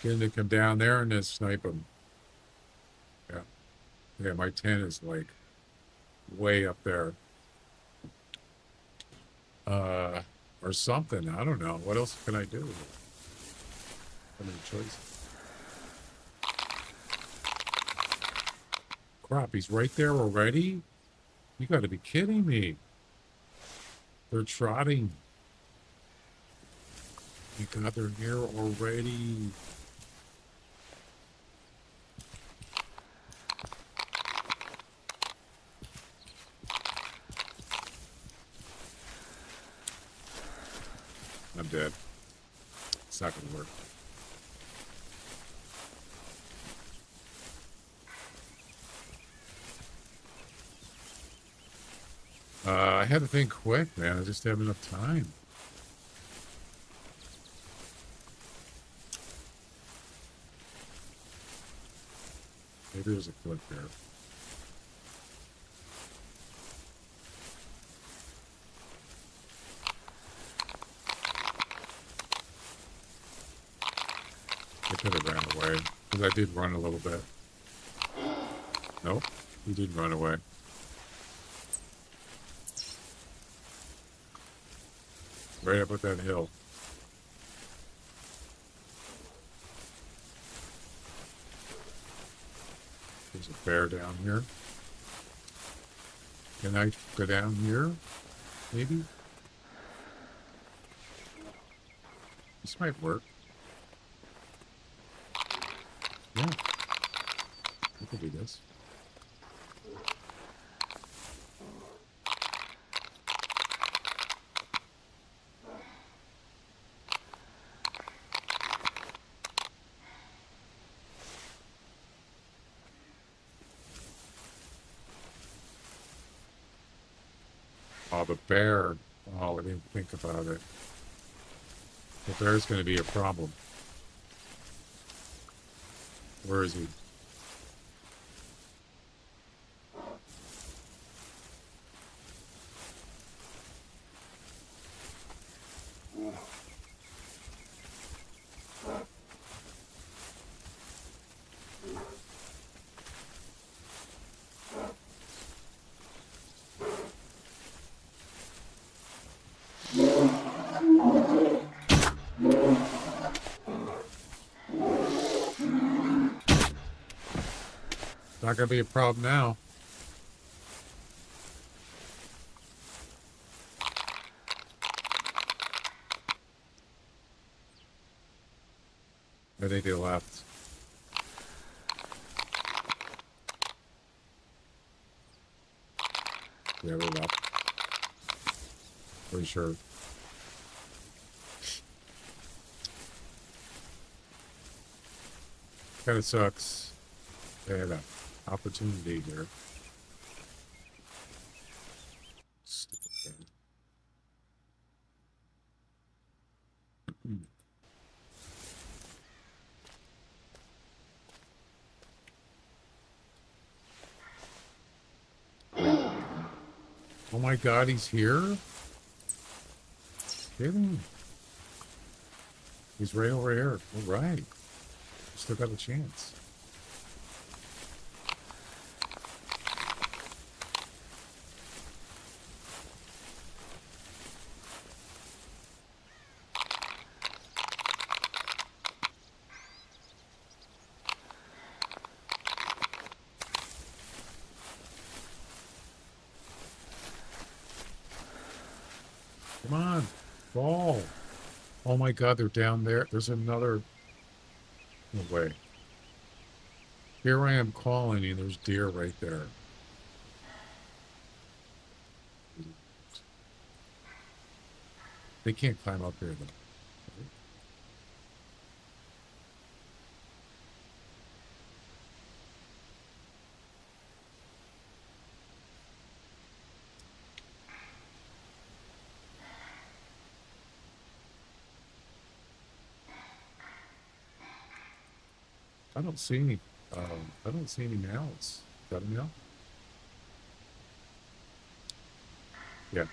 get him to come down there and then snipe him. Yeah, yeah. My tent is like way up there, or something. I don't know. What else can I do? How many choices? Crap, he's right there already? You got to be kidding me. They're trotting. My God, they're here already. I'm dead. It's not going to work. I had to think quick, man. I just didn't have enough time. Maybe there's a clip there. I could have ran away. Because I did run a little bit. Nope. He did run away. Right up at that hill. There's a bear down here. Can I go down here? Maybe? This might work. Yeah. I can do this. Oh, the bear. Oh, I didn't think about it. The bear's going to be a problem. Where is he? Not going to be a problem now. I think they left. Yeah, they left. Pretty sure. Kind of sucks. They had an opportunity here. Stupid thing. Oh my God, he's here? Get him. He's right over here. All right. Still got a chance. Come on, fall. Oh my God, they're down there. There's another. No way. Here I am calling you. There's deer right there. They can't climb up here though. I don't see any. I don't see any mouths. Is that a mouth? Yeah.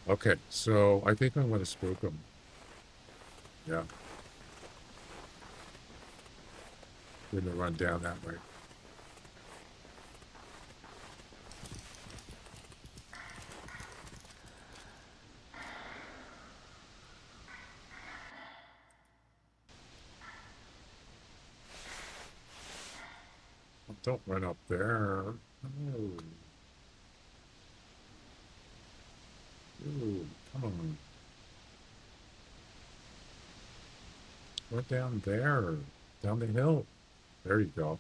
Okay, so I think I'm going to spook them. Yeah. We're going to run down that way. Don't run up there. Oh. Ooh, come on. We're down there. Down the hill. There you go.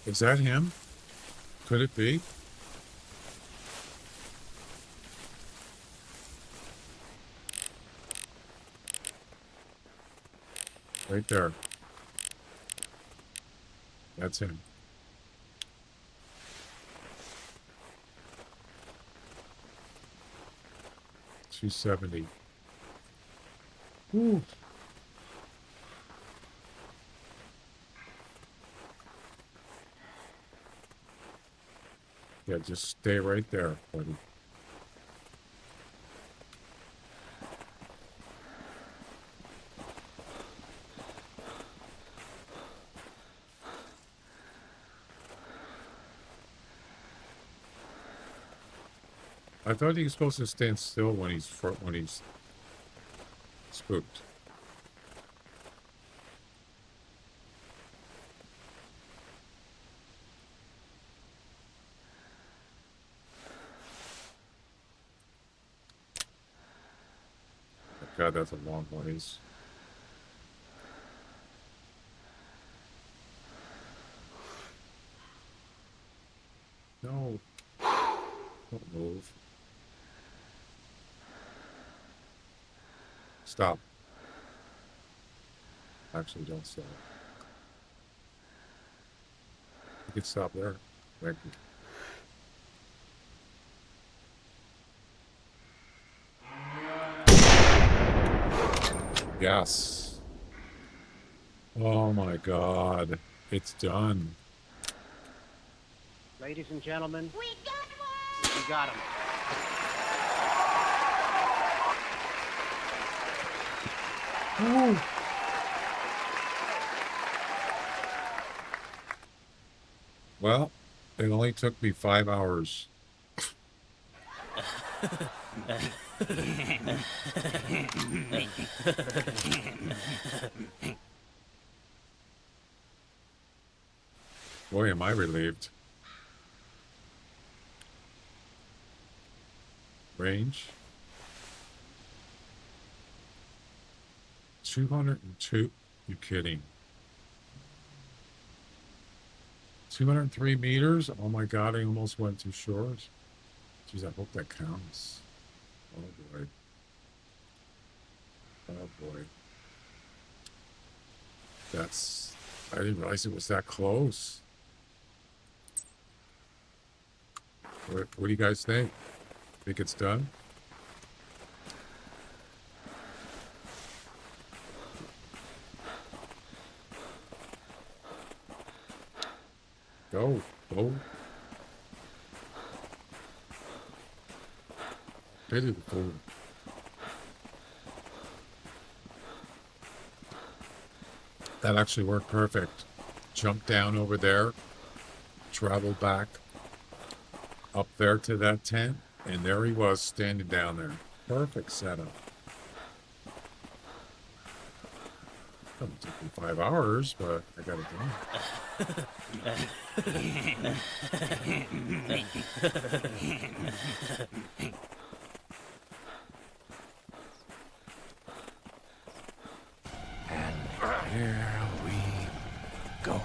Is that him? Could it be? Right there. That's him. $270. Woo. Yeah, just stay right there, buddy. I thought he was supposed to stand still when he's spooked. Oh God, that's a long ways. No, don't move. Stop. Actually, don't stop. You can stop there. Thank you. Yes. Oh my God. It's done. Ladies and gentlemen, We got one! we got him. Ooh. Well, it only took me 5 hours. Boy, am I relieved. Range 202. You kidding? 203 meters. Oh my God, I almost went too short. Jeez, I hope that counts. Oh boy. Oh boy. That's, I didn't realize it was that close. What do you guys think? Think it's done? Go. Go. Pity the fool. That actually worked perfect. Jump down over there, travel back up there to that tent, and there he was standing down there. Perfect setup. It took me 5 hours, but I got it done. Here we go.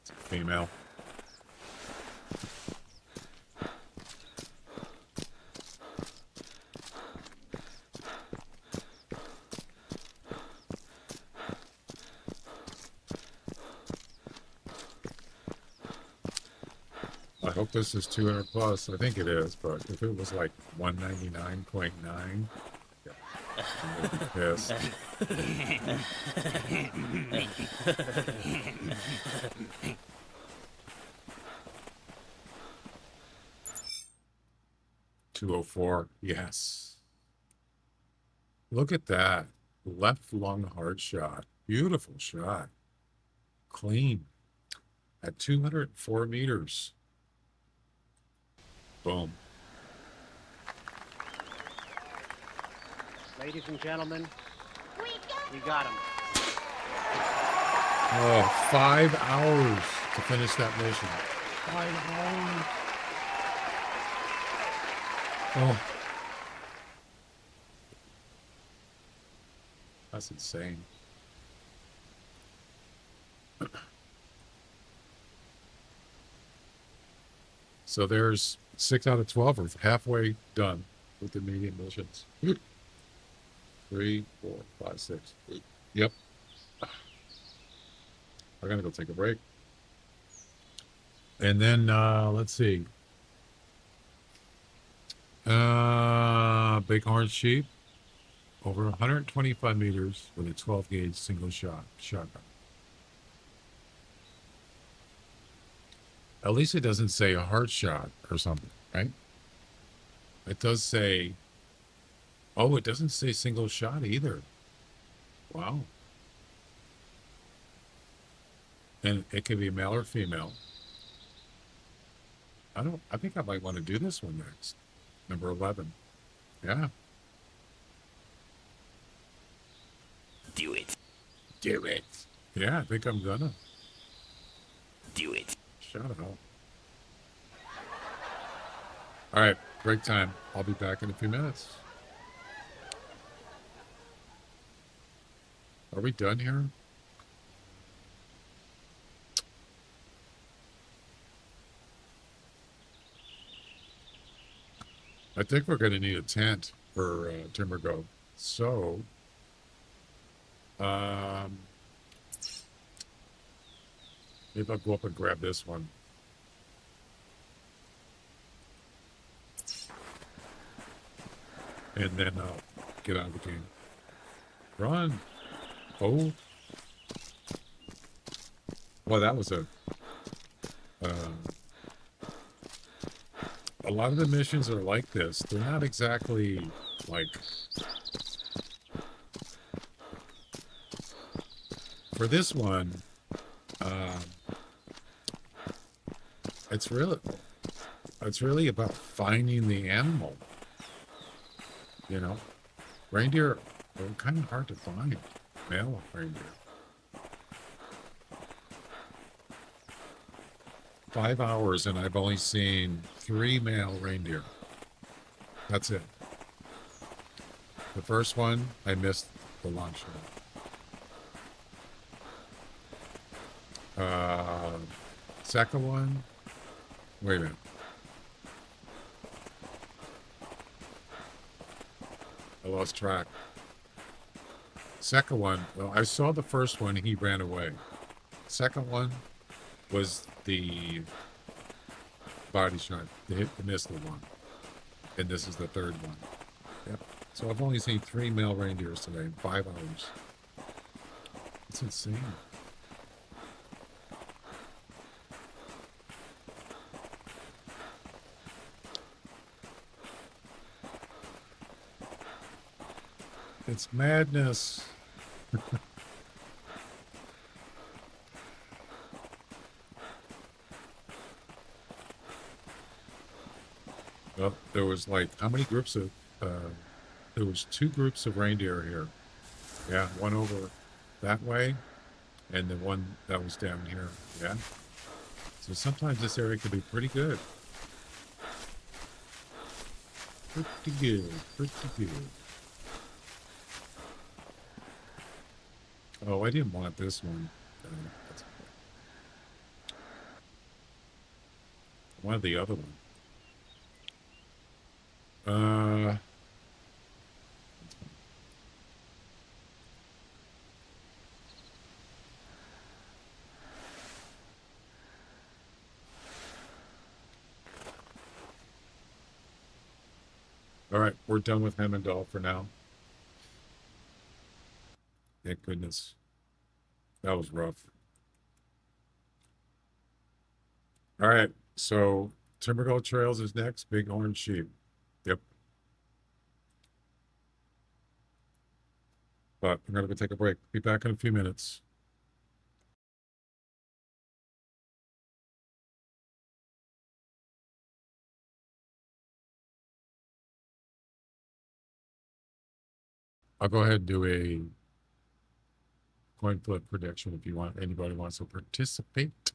It's a female. I hope this is 200 plus. I think it is, but if it was like 199.9, yeah, I'm gonna be pissed. $204, yes. Look at that. Left lung hard shot. Beautiful shot. Clean. At 204 meters. Boom. Ladies and gentlemen, We we got him. Oh, 5 hours to finish that mission. Oh, that's insane. So there's 6 out of 12, or halfway done with the medium missions. 3, 4, 5, 6. Yep. I'm gonna go take a break. And then let's see. Bighorn sheep over 125 meters with a 12 gauge single shotgun. At least it doesn't say a heart shot or something, right? It does say, oh, it doesn't say single shot either. Wow. And it could be male or female. I think I might want to do this one next. Number 11. Yeah. Do it. Do it. Yeah, I think I'm gonna. Do it. Shut up. All right, break time. I'll be back in a few minutes. Are we done here? I think we're going to need a tent for Timber Grove. So, maybe I'll go up and grab this one. And then I'll get out of the game. Run. Oh. Well, that was a lot of the missions are like this. They're not exactly like, for this one, it's really about finding the animal. You know, reindeer are kind of hard to find, male reindeer. 5 hours and I've only seen 3 male reindeer. That's it. The first one, I missed the launch shot. Second one, wait a minute. I lost track. Second one, well, I saw the first one, he ran away. Second one was the body shot, the missile one. And this is the third one. Yep. So I've only seen 3 male reindeers today in 5 hours. It's insane. It's madness. Well, there was like, how many groups of, there was 2 groups of reindeer here. Yeah, one over that way, and the one that was down here. Yeah. So sometimes this area could be pretty good. Pretty good, pretty good. Oh, I didn't want this one. That's okay. I wanted the other one. All right, we're done with Hemendall for now. Thank goodness. That was rough. All right, so Timbergold Trails is next. Bighorn sheep. Yep. But I'm going to go take a break. Be back in a few minutes. I'll go ahead and do a coin flip prediction if you want. Anybody wants to participate.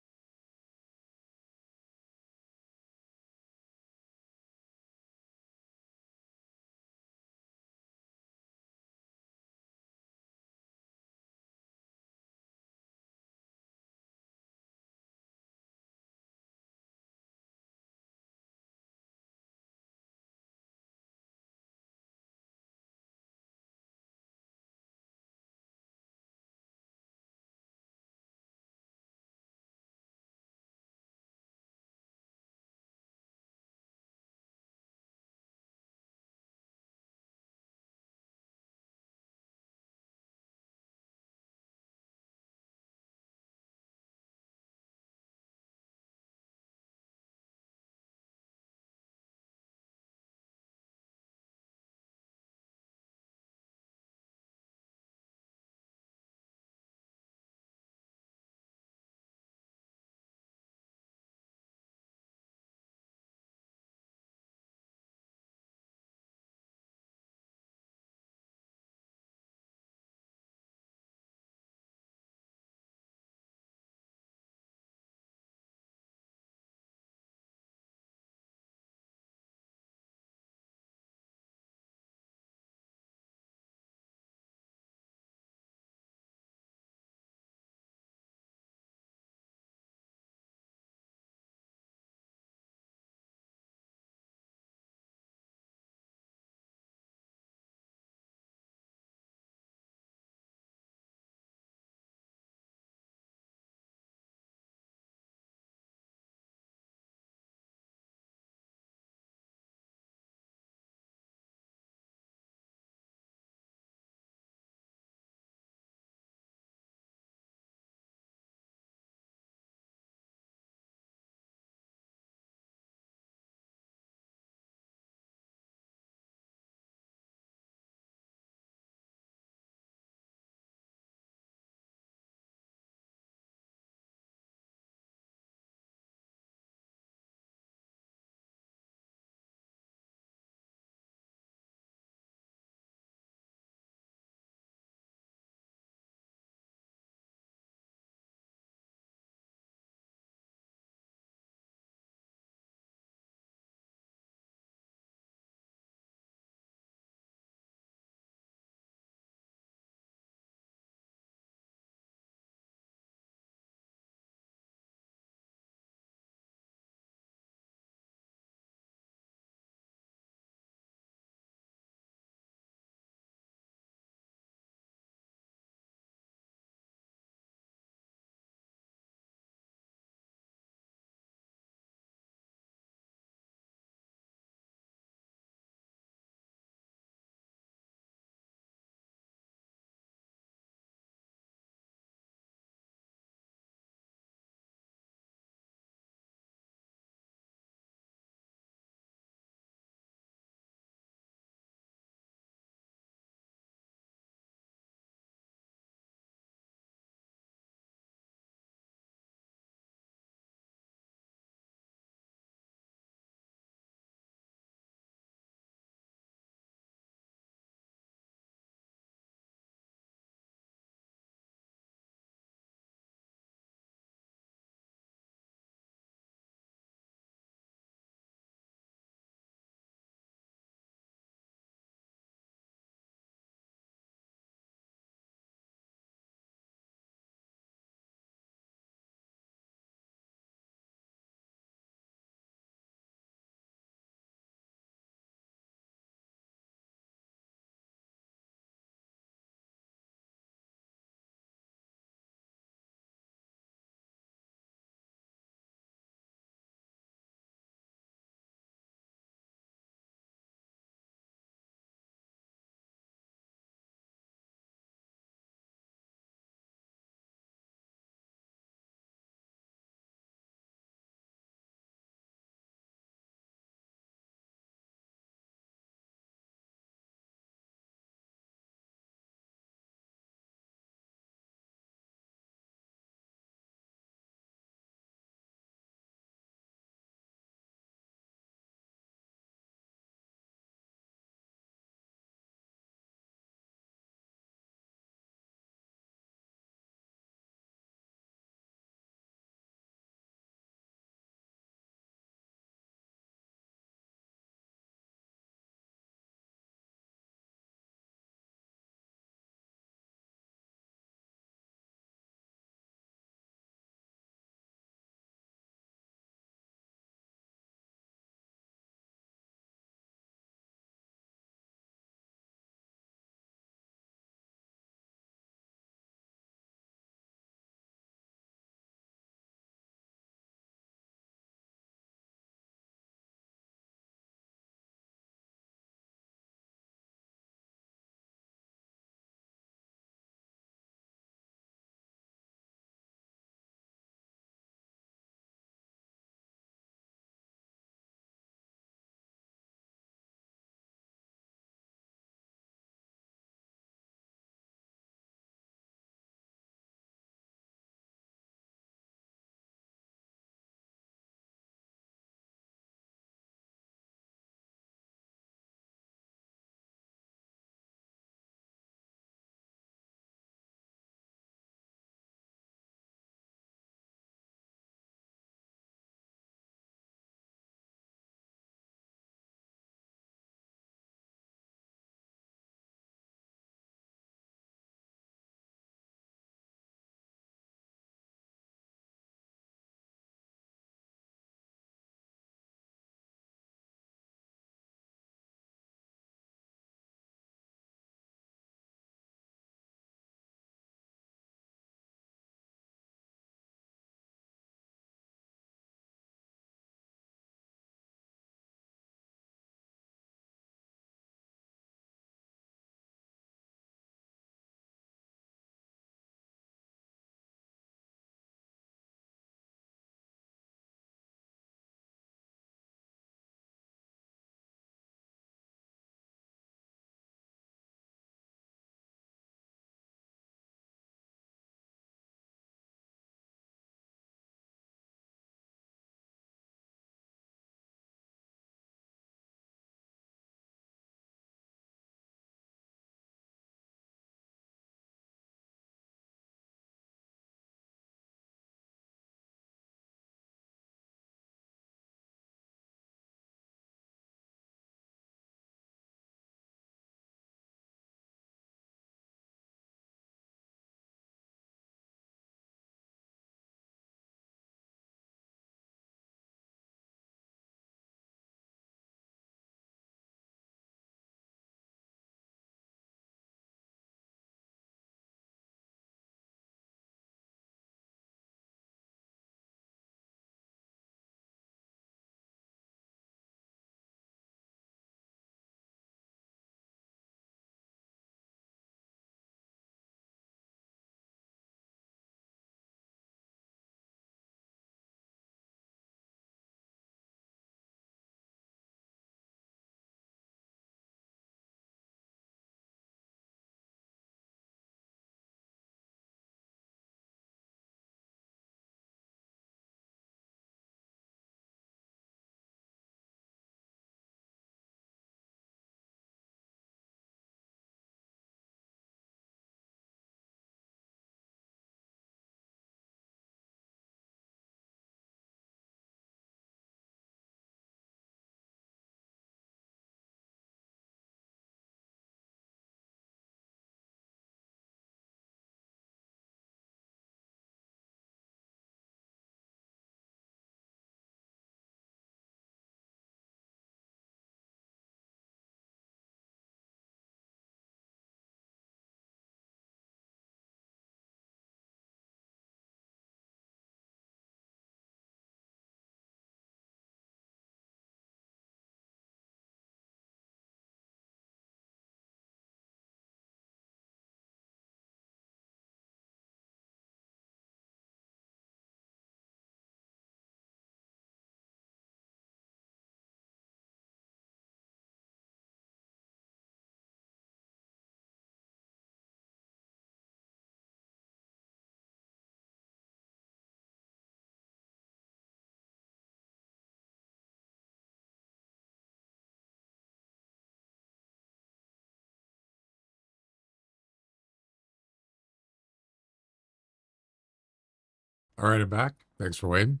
All right, I'm back. Thanks for waiting.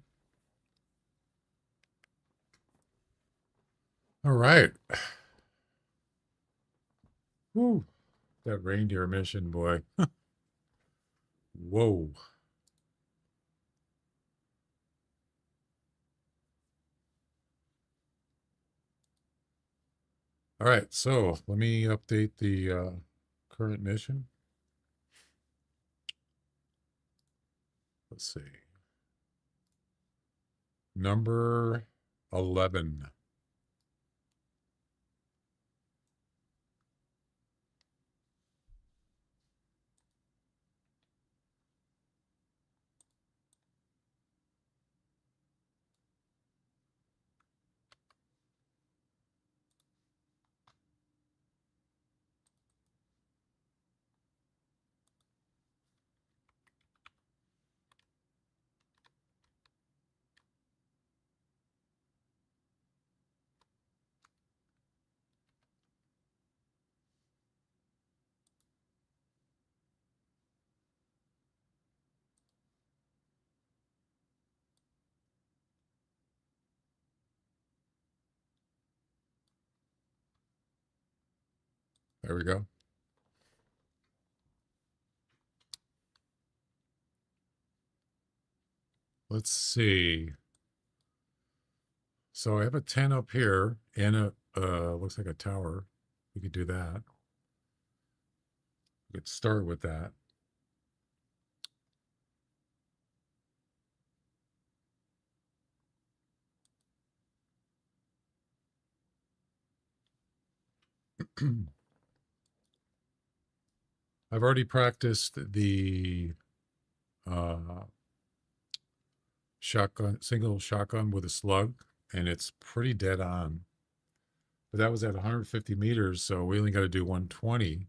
All right. Whew. That reindeer mission, boy. Whoa. All right, so let me update the current mission. Let's see. Number 11. There we go. Let's see. So I have a 10 up here and a looks like a tower. We could do that. We could start with that. I've already practiced the single shotgun with a slug, and it's pretty dead on. But that was at 150 meters, so we only got to do 120.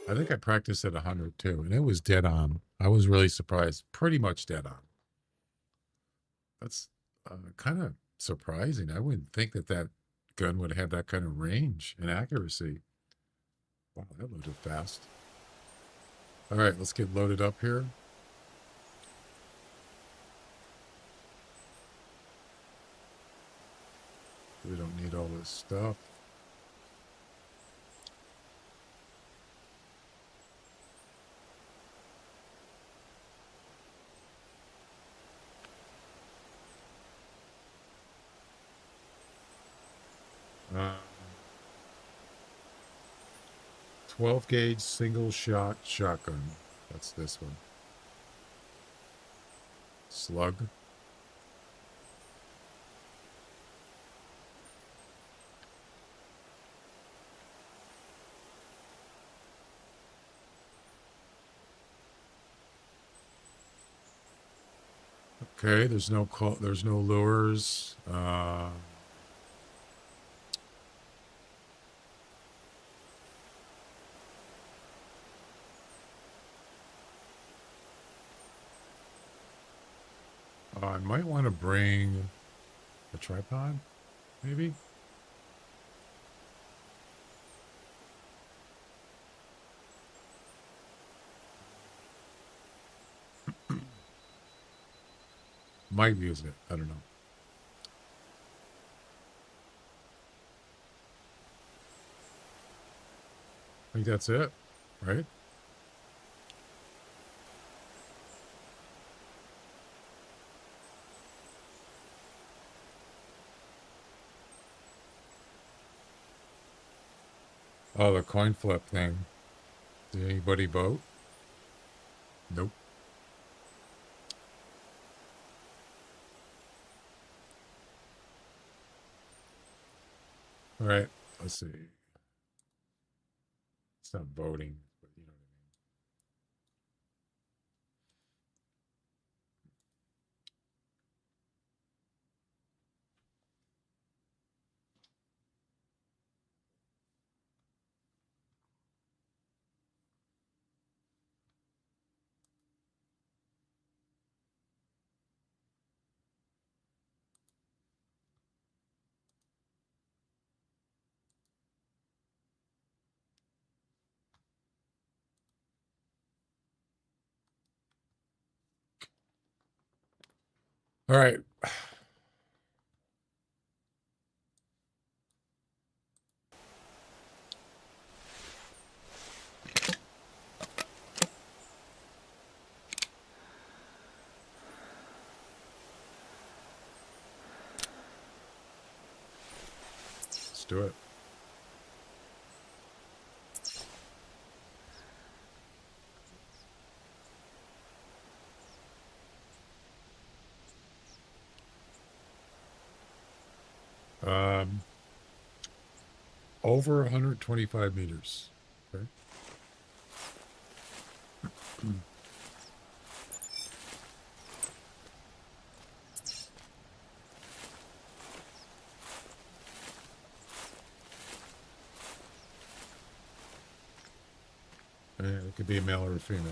I think I practiced at 100 too, and it was dead on. I was really surprised. Pretty much dead on. That's kind of surprising. I wouldn't think that that gun would have that kind of range and accuracy. Wow, that loaded fast. All right, let's get loaded up here. We don't need all this stuff. Uh, 12 gauge single shot shotgun. That's this one. Slug. Okay, there's no lures. I might want to bring a tripod, maybe. Might use it. I don't know. I think that's it, right? Oh, the coin flip thing. Did anybody vote? Nope. All right, let's see. It's not voting, but you know what I mean. All right. Let's do it. Over 125 meters. Okay. It could be a male or a female.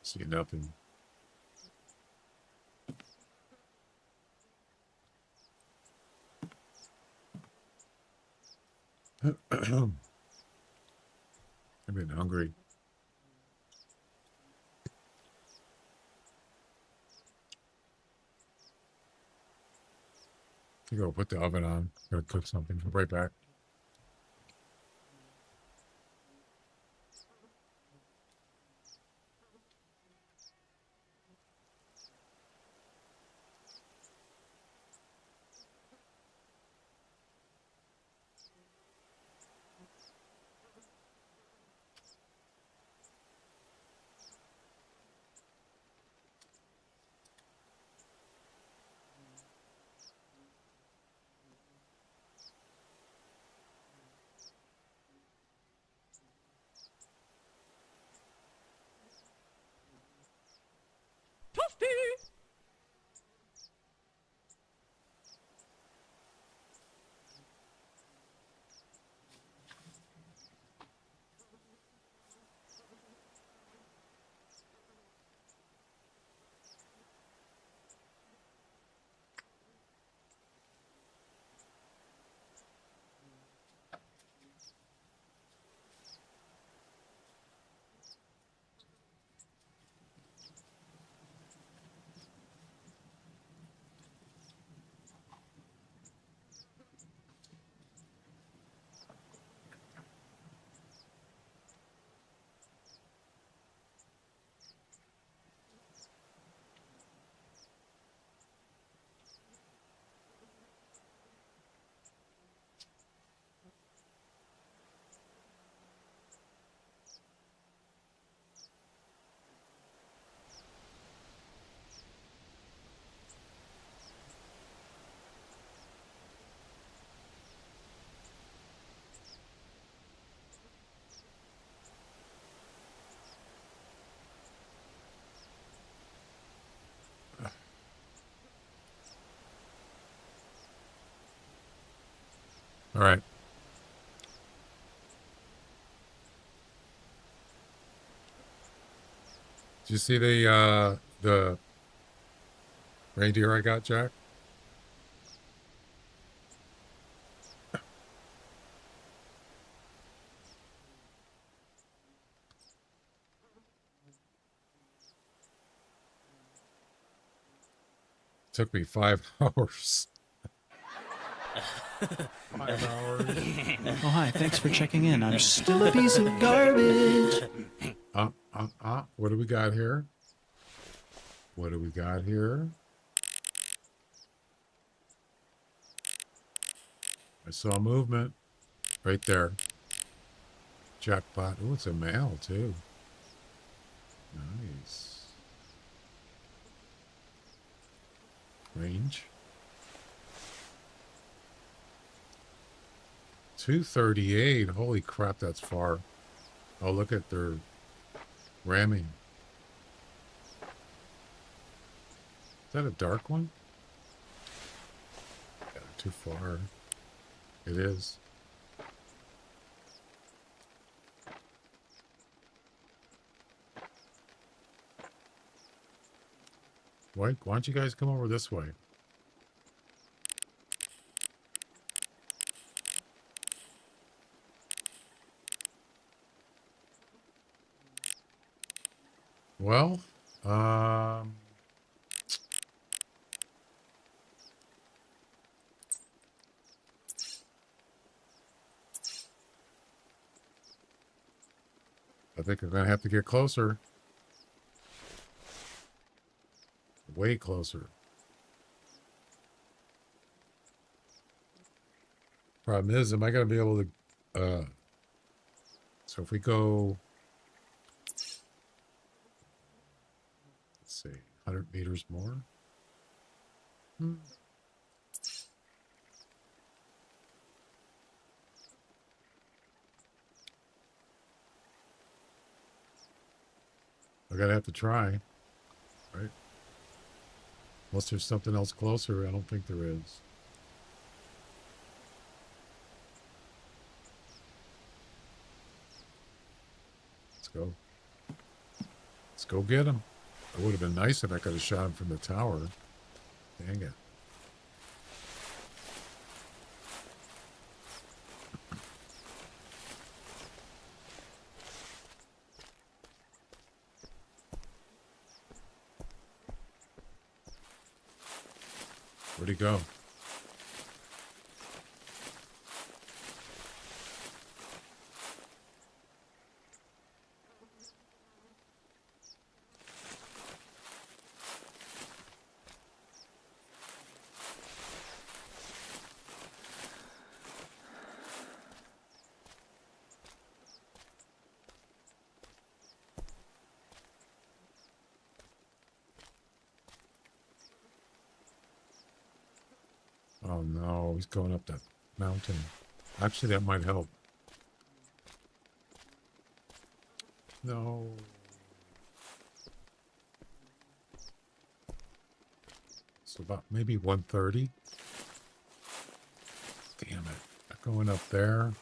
See nothing. I'm getting hungry. You go put the oven on. Gotta cook something. Be right back. All right. Did you see the reindeer I got, Jack? Took me 5 hours. 5 hours. Oh, hi. Thanks for checking in. I'm still a piece of garbage. What do we got here? What do we got here? I saw movement right there. Jackpot. Oh, it's a male too. Nice. Range. 238. Holy crap, that's far. Oh, look at their ramming. Is that a dark one? Yeah, too far. It is. Why don't you guys come over this way? Well, I think I'm going to have to get closer. Way closer. Problem is, am I going to be able to, so if we go, let's see, 100 meters more. I'm going to have to try, right? Unless there's something else closer, I don't think there is. Let's go. Let's go get him. It would have been nice if I could have shot him from the tower. Dang it. Where'd he go? Oh no, he's going up that mountain. Actually, that might help. No. So about maybe 130. Damn it. Not going up there.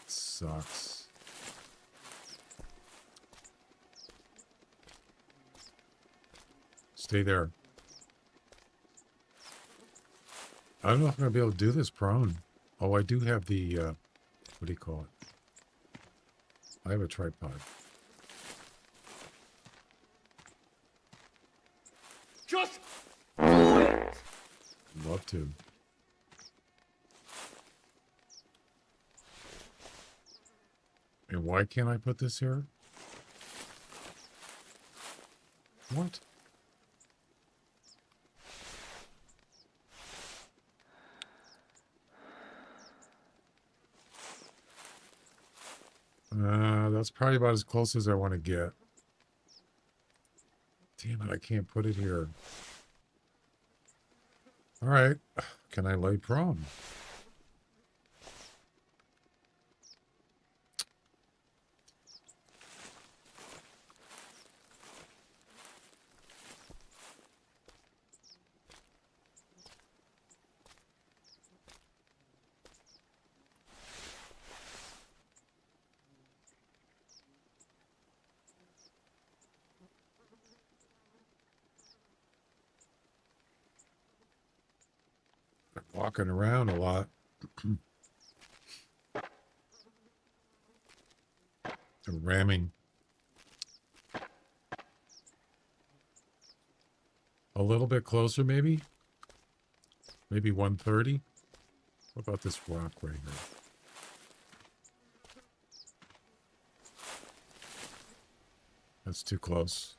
It sucks. Stay there. I don't know if I'm going to be able to do this prone. Oh, I do have the, what do you call it? I have a tripod. Just do it! Love to. And why can't I put this here? What? That's probably about as close as I want to get. Damn it, I can't put it here. All right. Can I lay prone? Walking around a lot. Ramming. Oh, little bit closer, maybe? Maybe 130? What about this rock right here? That's too close.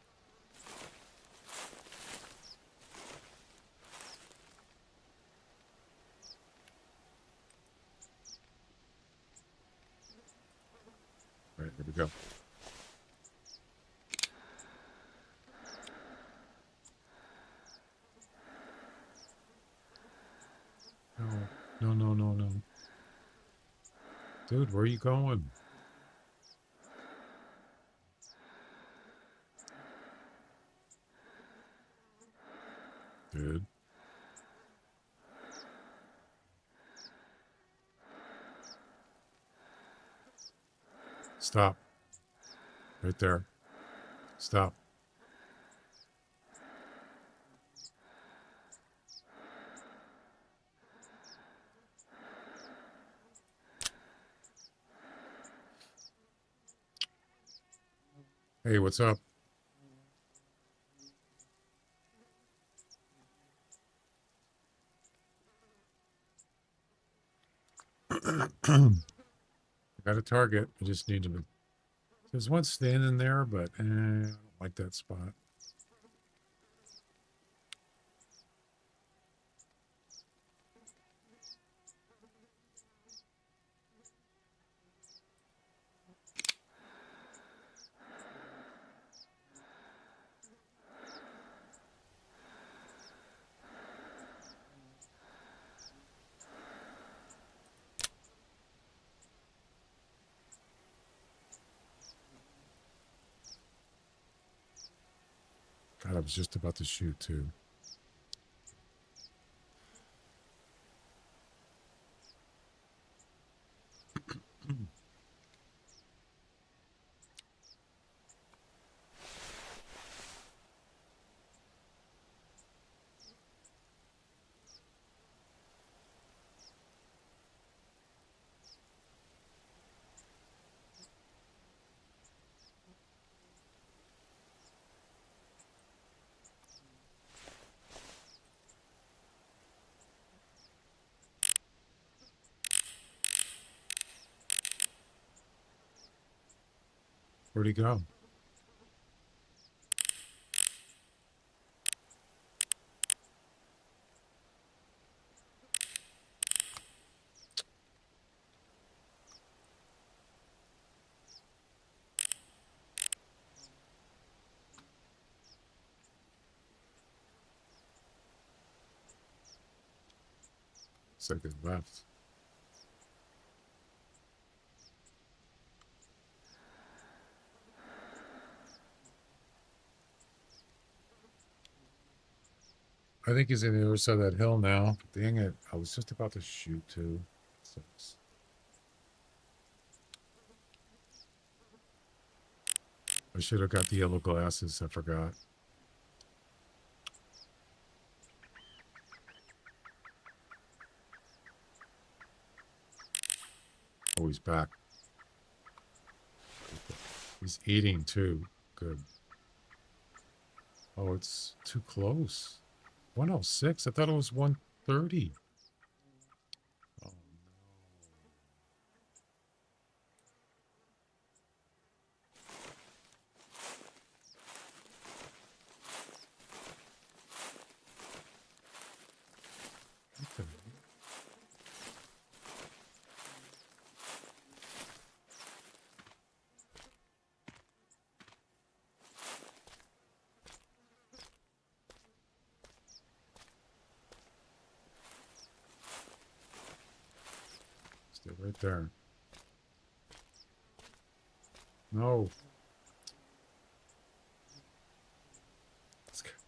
All right, here we go. No. Dude, where are you going? Dude. Stop. Right there. Stop. Hey, what's up? Got a target. I just need to. There's one standing there, but I don't like that spot. God, I was just about to shoot too. Where'd he go? Second left. I think he's on the other side of that hill now. Dang it. I was just about to shoot too. Sucks. I should have got the yellow glasses. I forgot. Oh, he's back. He's eating too. Good. Oh, it's too close. 106? I thought it was 130. Oh, no. What the- Stay right there. No.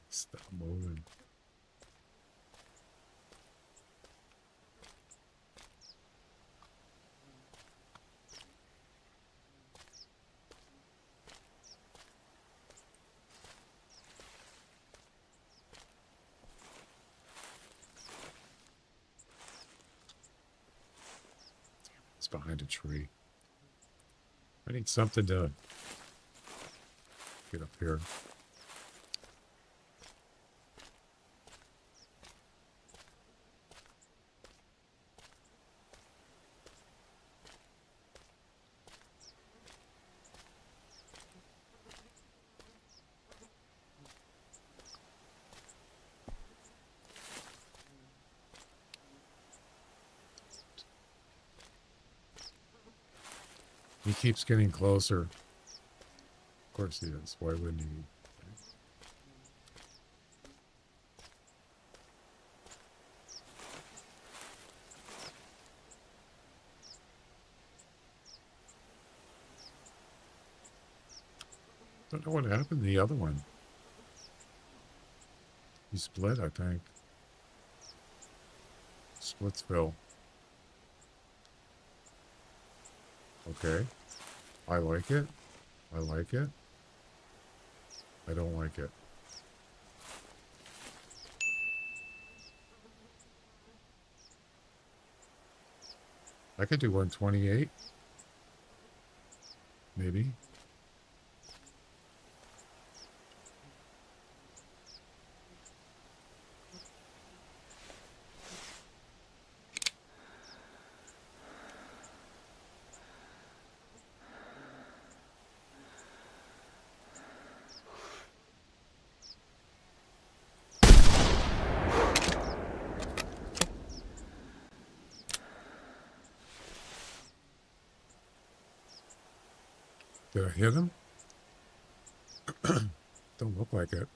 Stop moving. It's behind a tree. I need something to get up here. He keeps getting closer. Of course he is. Why wouldn't he? Don't know what happened to the other one. He split, I think. Splitsville. Okay. I like it. I like it. I don't like it. I could do 128. Maybe. Did I hit him? Don't look like it.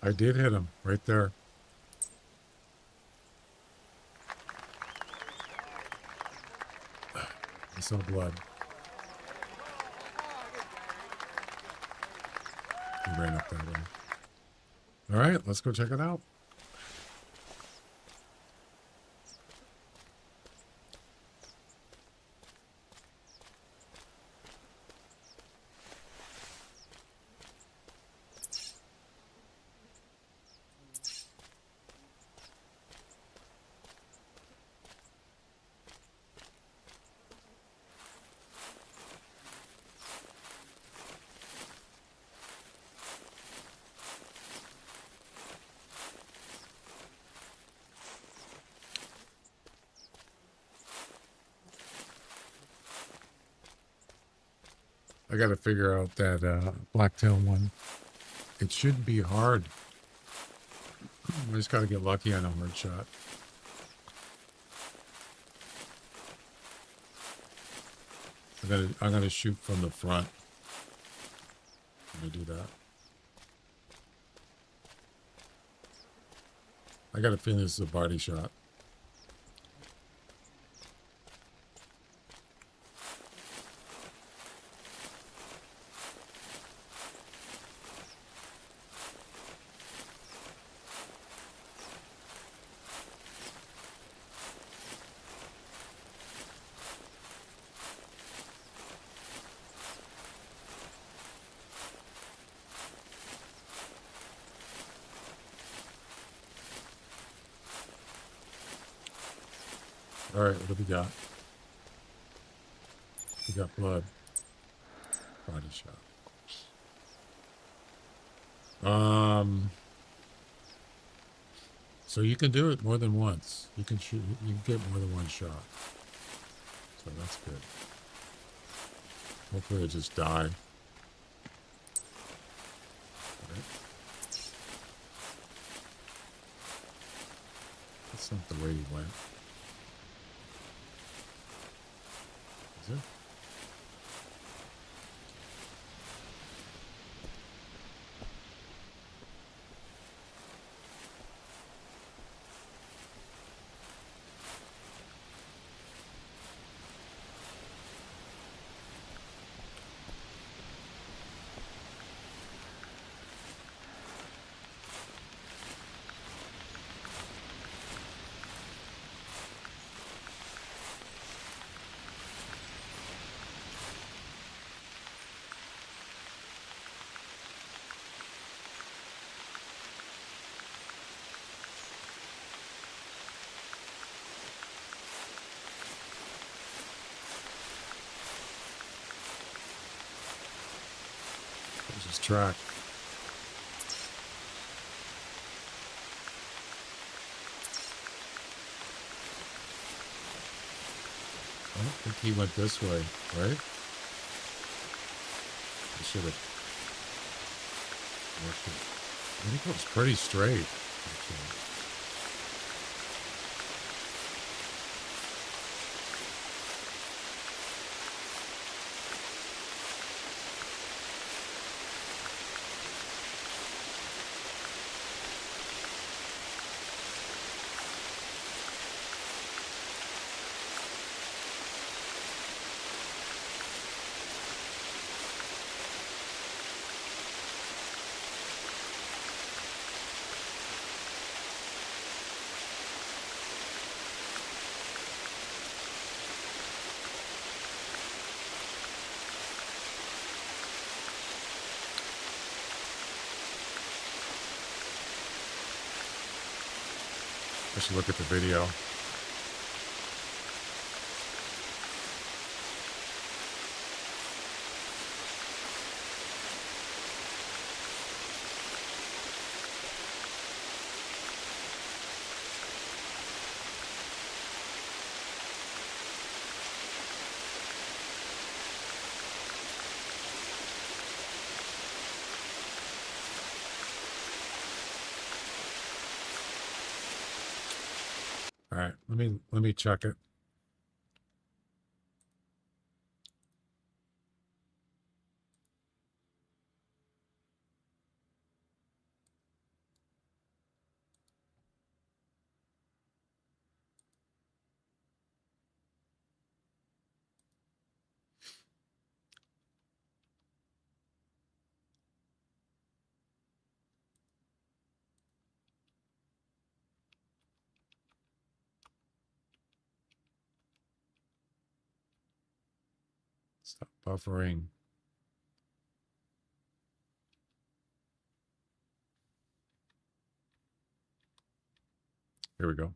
I did hit him right there. I saw blood. He ran up that way. All right, let's go check it out. I got to figure out that blacktail one. It shouldn't be hard. I just got to get lucky on a hard shot. I'm gonna shoot from the front. I'm gonna do that. I got a feeling this is a body shot. All right, what do we got? We got blood. Body shot. So you can do it more than once. You can shoot. You can get more than one shot. So that's good. Hopefully it just die. Right. That's not the way he went. Is it? There's his track. I don't think he went this way, right? I should have I think it was pretty straight. Actually. I should look at the video. All right, let me check it. Stop buffering. Here we go.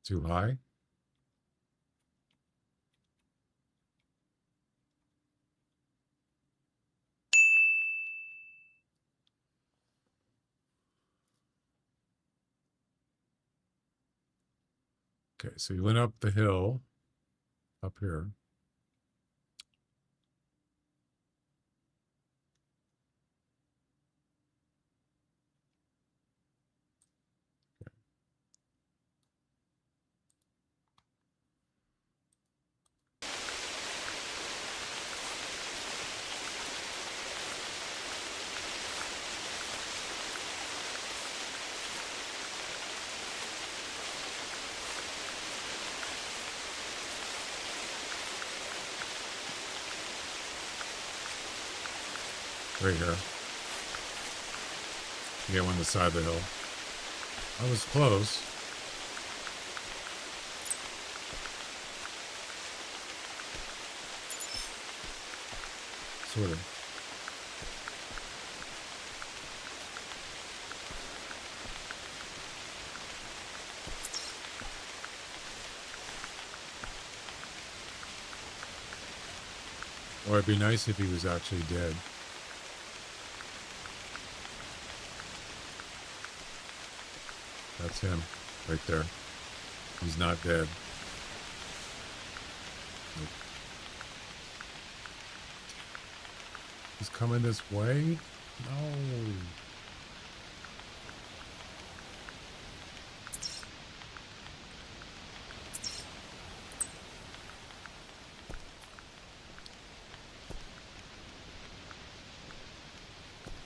Too high? Okay, so you went up the hill, up here. Right here. Yeah, on the side of the hill. I was close. Sort of. Or it'd be nice if he was actually dead. That's him, right there. He's not dead. He's coming this way? No.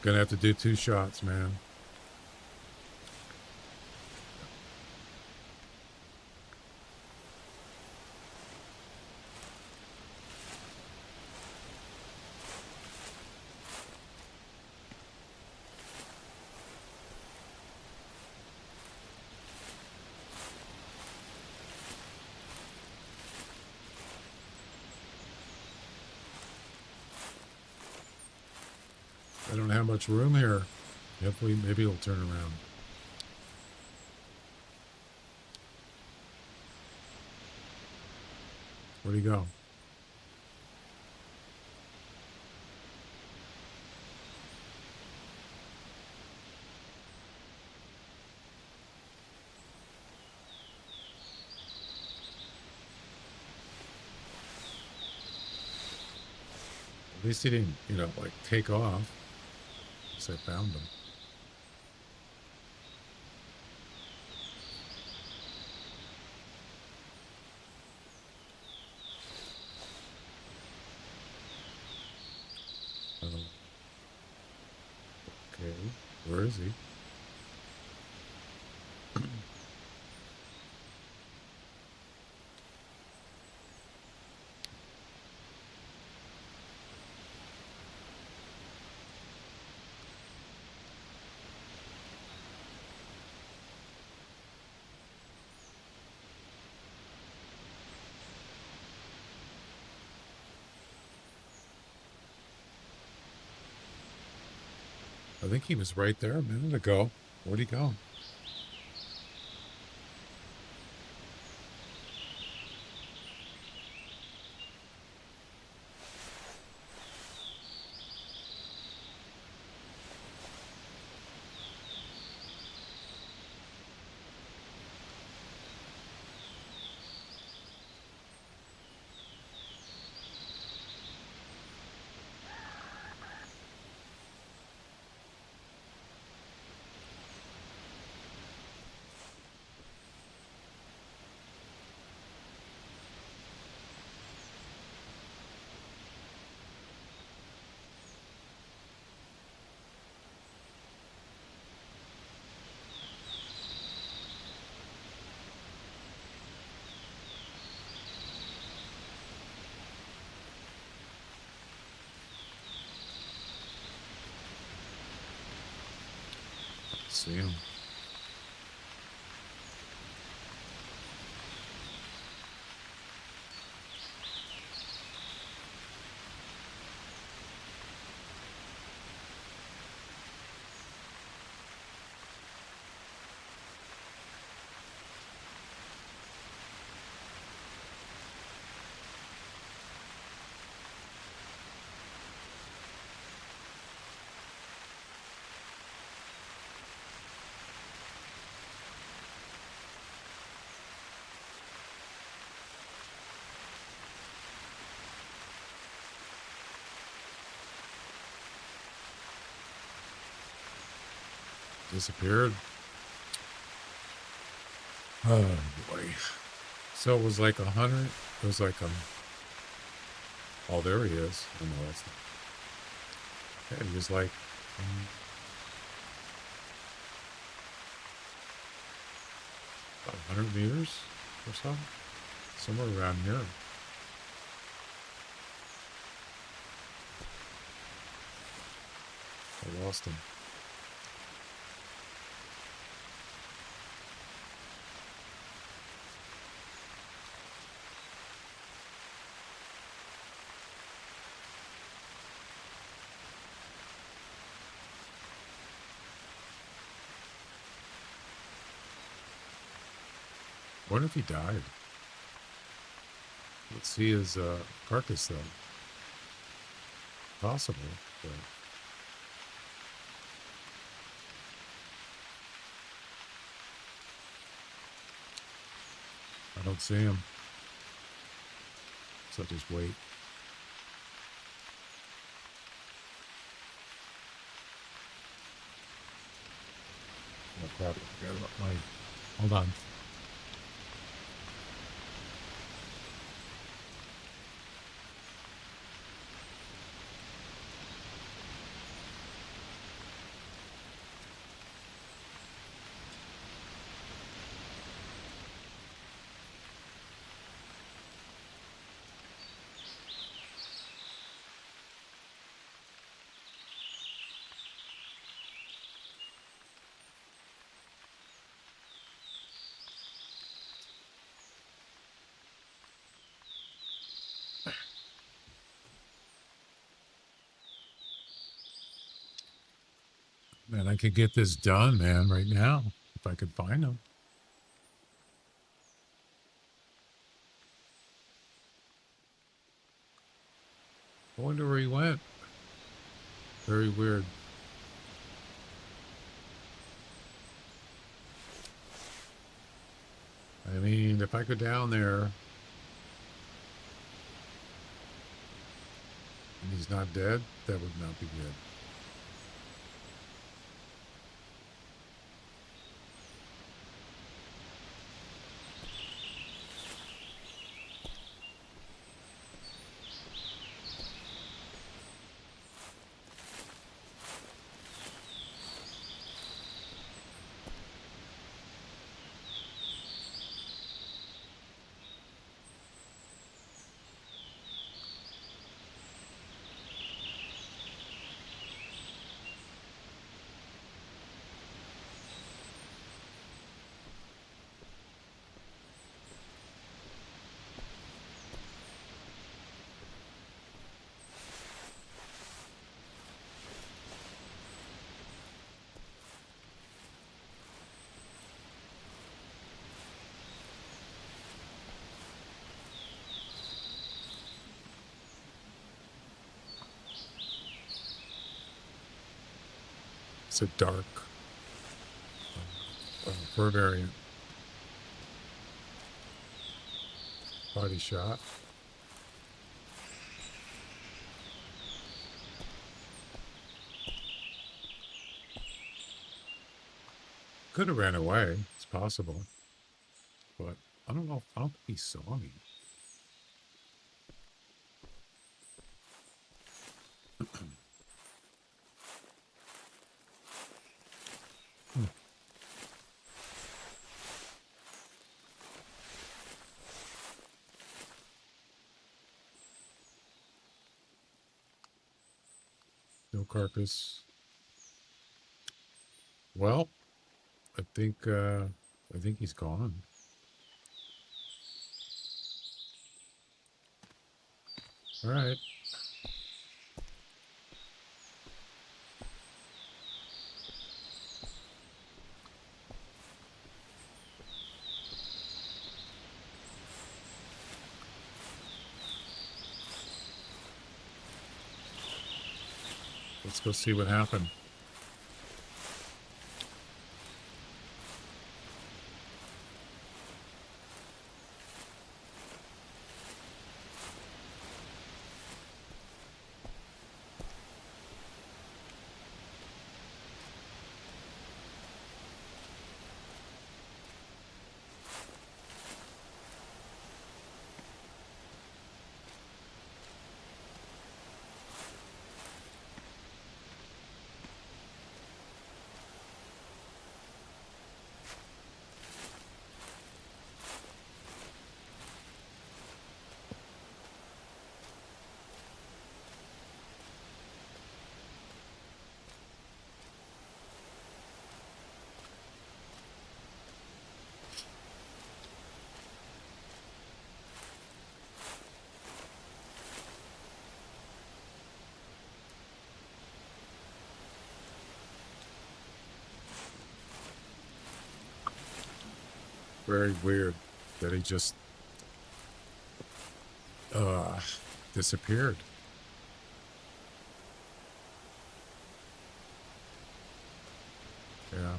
Gonna have to do 2 shots, man. I don't have much room here. Hopefully, maybe it'll turn around. Where'd he go? least he didn't, you know, like take off. So I found him. Okay, where is he? I think he was right there a minute ago. Where'd he go? See him. Disappeared. Oh boy. So it was like 100. It was like oh, there he is. Oh no, that's not. Yeah, he was like 100 meters or so, somewhere around here. I lost him. What if he died? Let's see his carcass though. Possible, but I don't see him. So just wait. Oh crap, I forgot about my... Hold on. Man, I could get this done, man, right now. If I could find him. I wonder where he went. Very weird. I mean, if I go down there and he's not dead, that would not be good. It's a dark fur variant. Body shot. Could have ran away. It's possible. But I don't know. I don't think he saw me. No carcass. Well, I think he's gone. All right. Let's go see what happened. Very weird that he just disappeared. Yeah.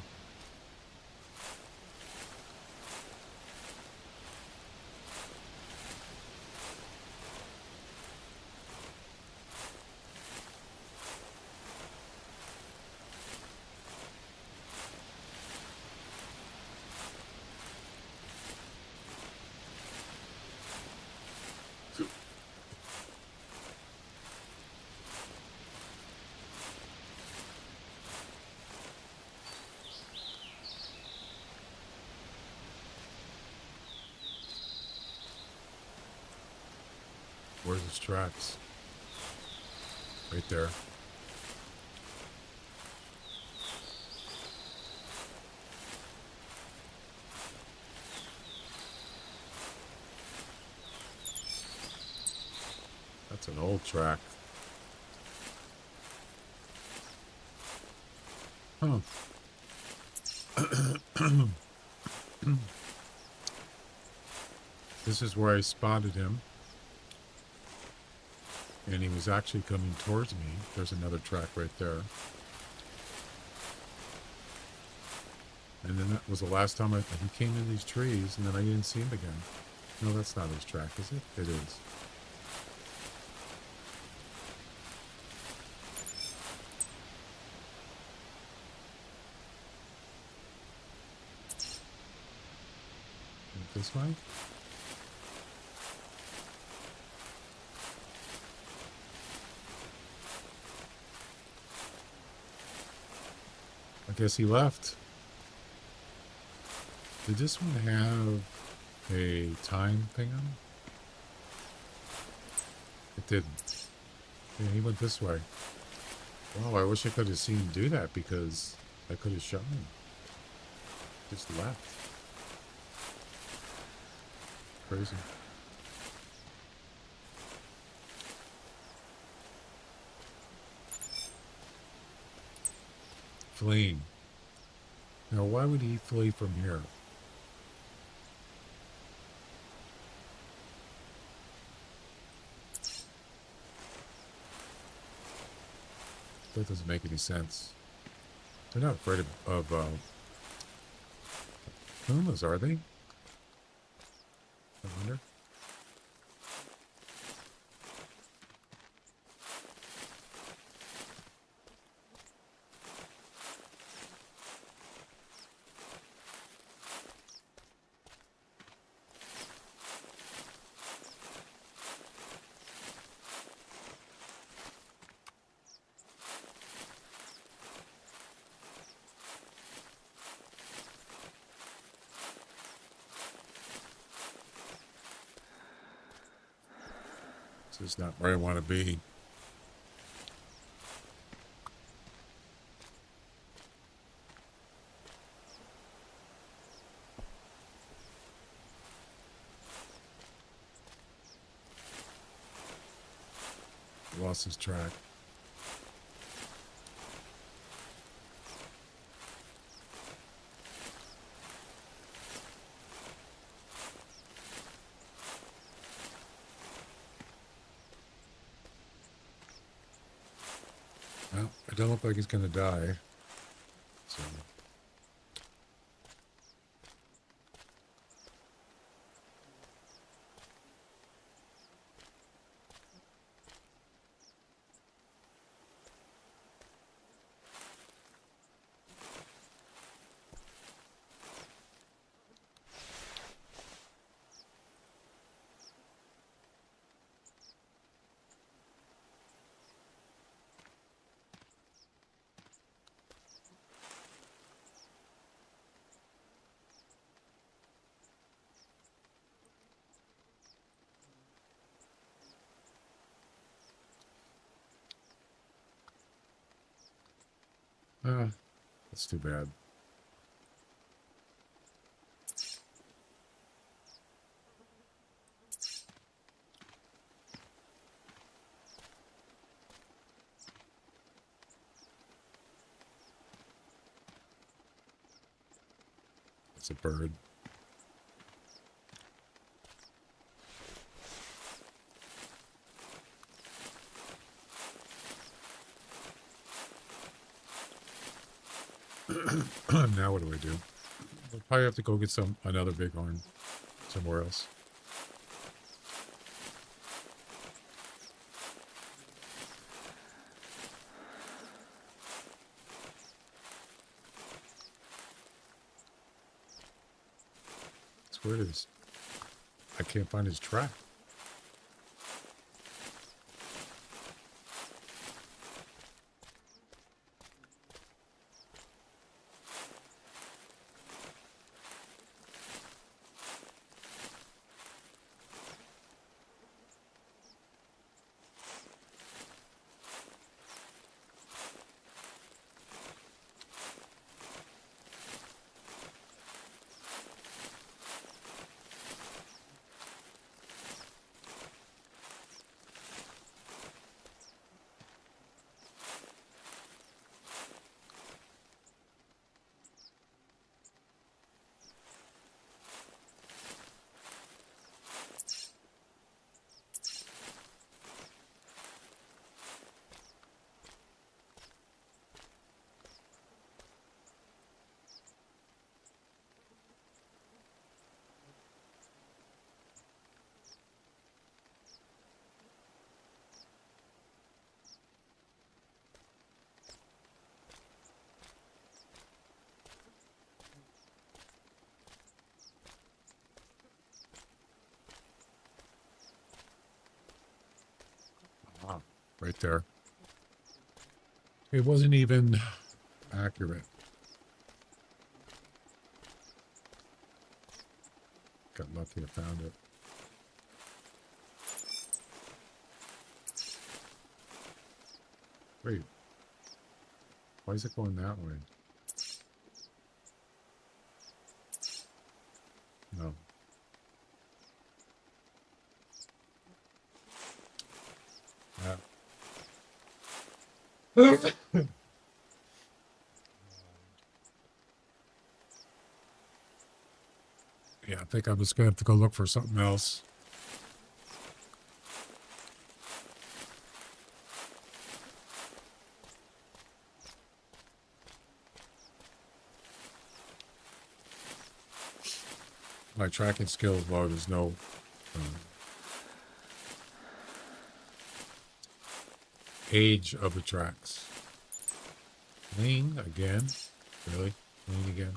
Where's his tracks? Right there. That's an old track. Huh. This is where I spotted him. And he was actually coming towards me. There's another track right there. And then that was the last time he came in these trees, and then I didn't see him again. No, that's not his track, is it? It is. This way? I guess he left. Did this one have a time thing on it? It didn't. Yeah, he went this way. Wow, I wish I could have seen him do that because I could have shot him. Just left. Crazy. Fleeing. Now, why would he flee from here? That doesn't make any sense. They're not afraid of Pumas, are they? I wonder. This is not where I want to be. Lost his track. Well, it don't look like he's gonna die. So that's too bad. It's a bird. Now what do I do? I'll probably have to go get another bighorn somewhere else. It's weird. I can't find his track. Right there. It wasn't even accurate. Got lucky I found it. Wait. Why is it going that way? No. Yeah, I think I'm just gonna have to go look for something else. My tracking skills low. There's no age of the tracks. Lean again. Really? Lean again.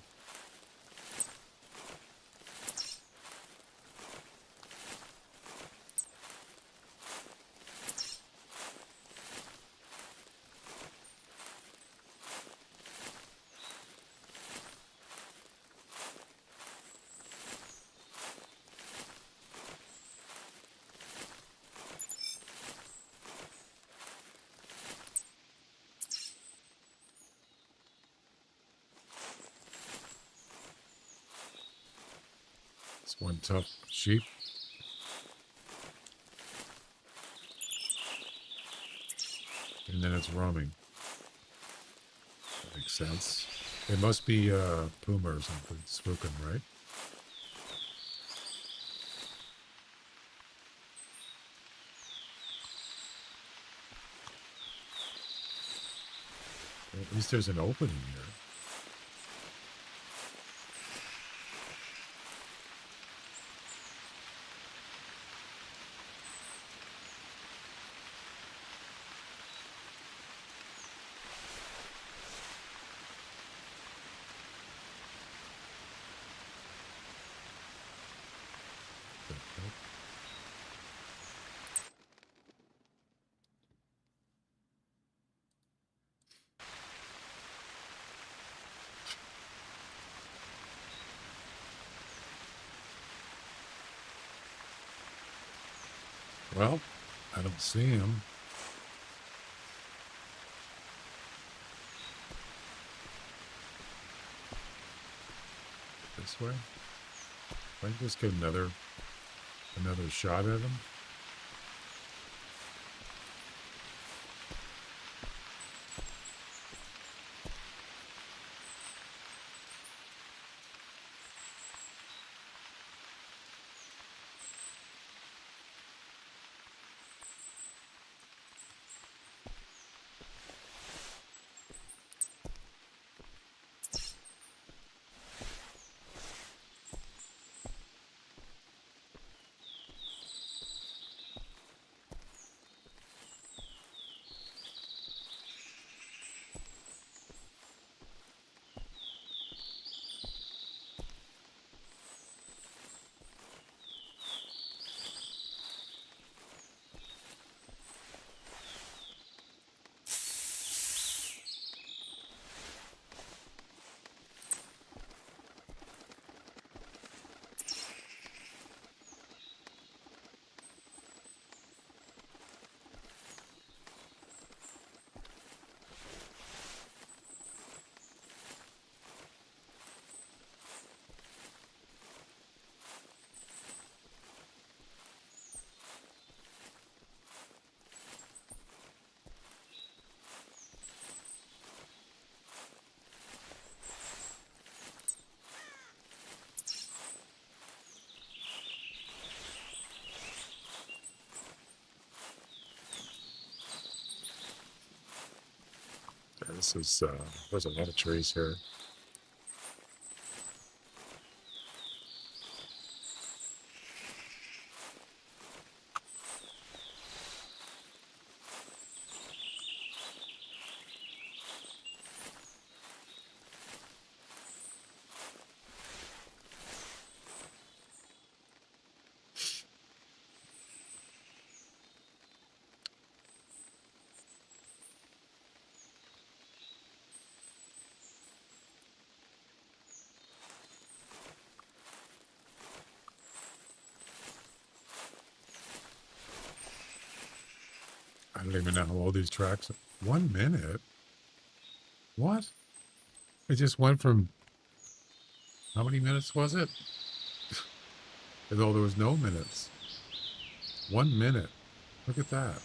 It's one tough sheep. And then it's roaming. That makes sense. It must be Puma or something spooking, right? At least there's an opening here. Well, I don't see him. This way? If I can just get another shot at him. Yeah, this is, there's a lot of trees here. I don't even know how old these tracks are. 1 minute? What? It just went from, how many minutes was it? As though there was no minutes. 1 minute. Look at that.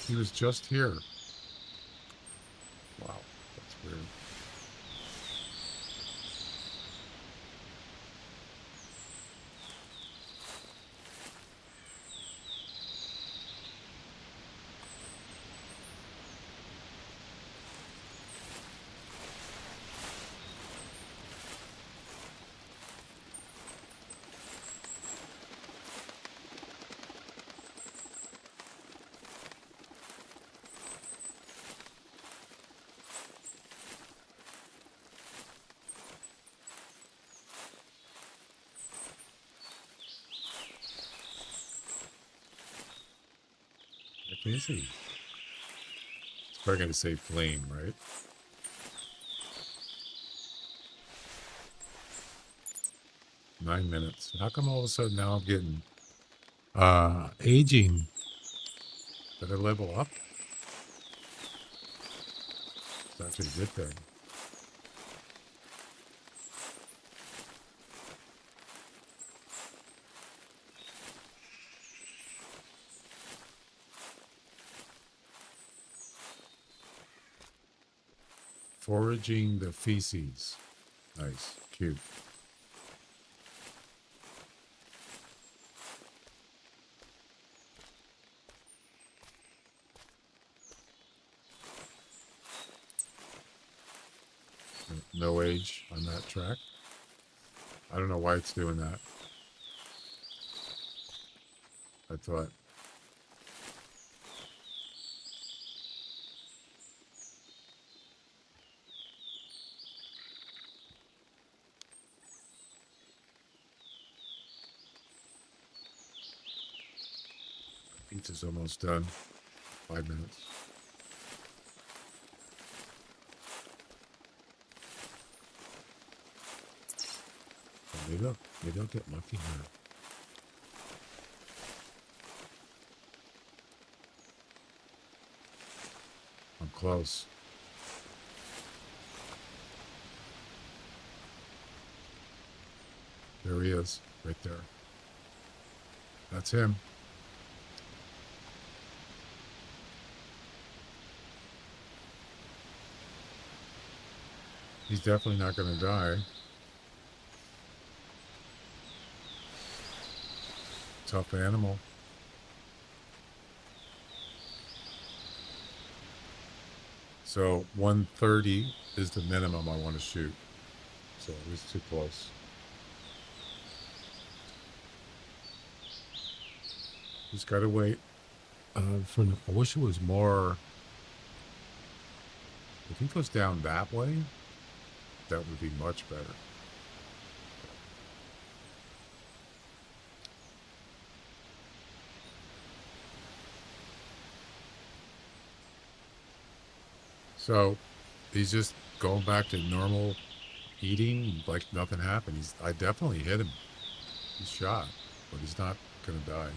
He was just here. Wow, that's weird. What is he? It's probably going to say flame, right? Nine minutes. How come all of a sudden now I'm getting aging? Did I level up? It's actually a good thing. Foraging the feces. Nice. Cute. No age on that track. I don't know why it's doing that. I thought. Pizza's almost done. 5 minutes. Maybe I'll get lucky here. I'm close. There he is, right there. That's him. He's definitely not going to die. Tough animal. So 130 is the minimum I want to shoot. So it was too close. Just got to wait. I wish it was more. If he goes down that way, that would be much better. So he's just going back to normal eating like nothing happened. I definitely hit him. He's shot, but he's not going to die.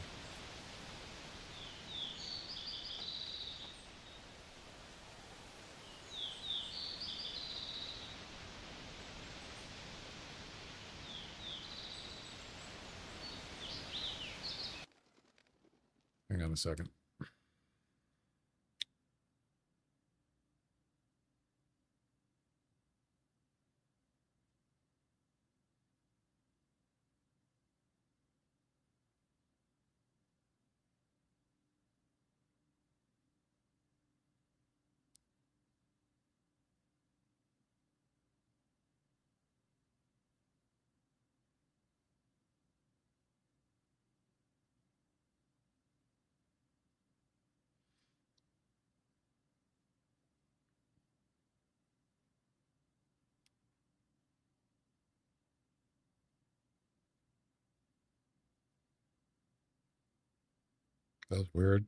Hang on a second. That was weird.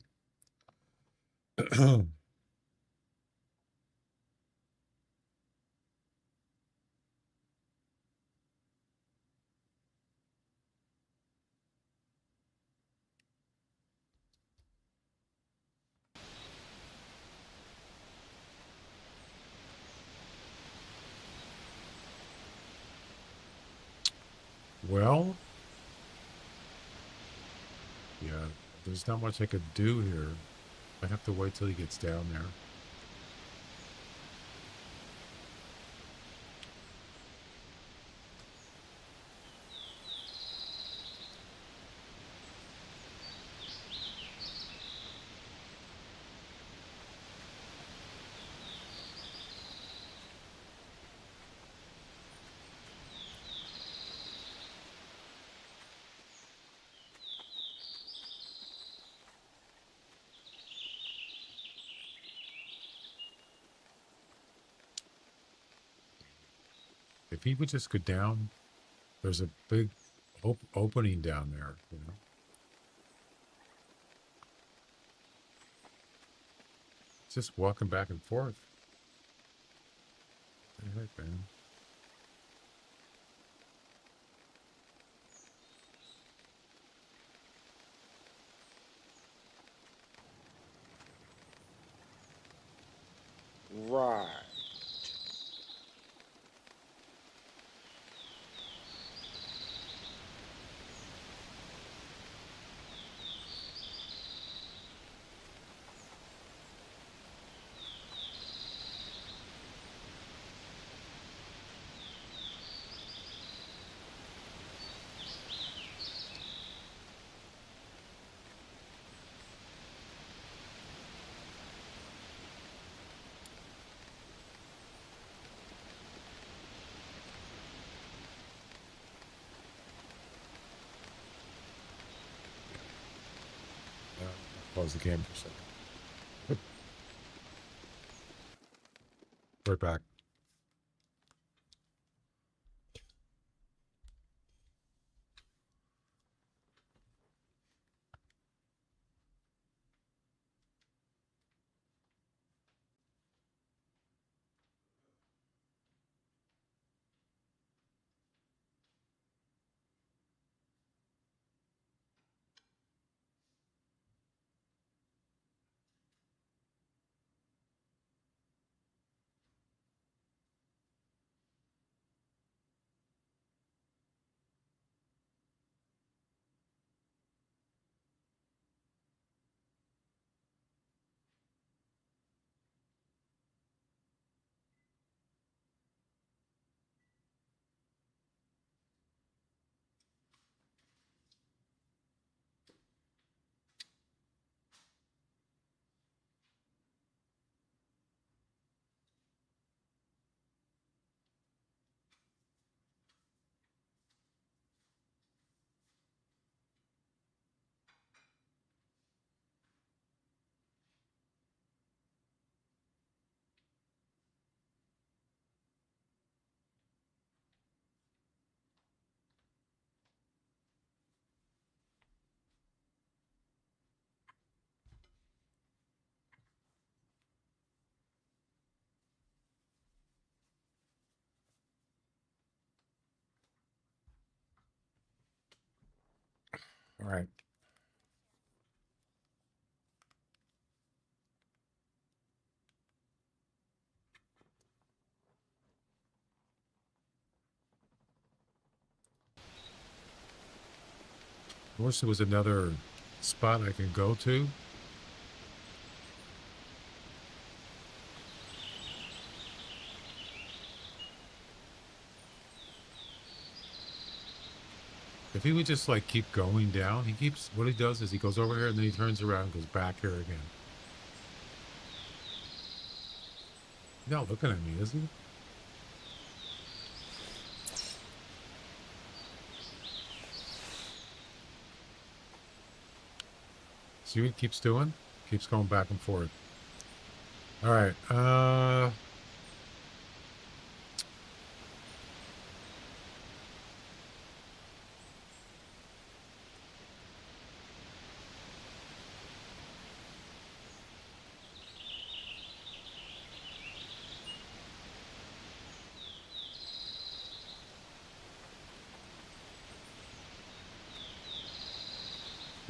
Well, yeah, there's not much I could do here. I have to wait till he gets down there. If he would just go down, there's a big opening down there, you know. Just walking back and forth. What the heck, man? Right. Pause the game for a second. Right back. All right. I wish there was another spot I can go to. If he would just like keep going down, he keeps, what he does is he goes over here and then he turns around and goes back here again. He's not looking at me, is he? See what he keeps doing? Keeps going back and forth. All right.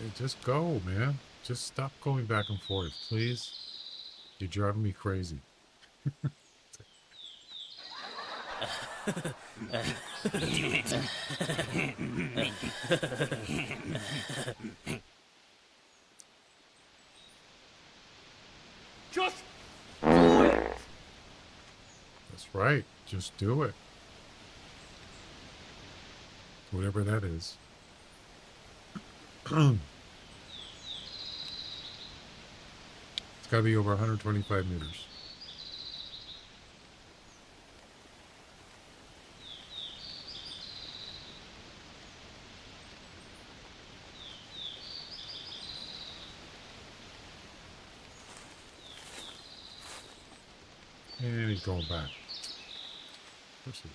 Hey, just go, man. Just stop going back and forth, please. You're driving me crazy. Just That's right. Just do it. Whatever that is. It's got to be over 125 meters. And he's going back. Of course he is.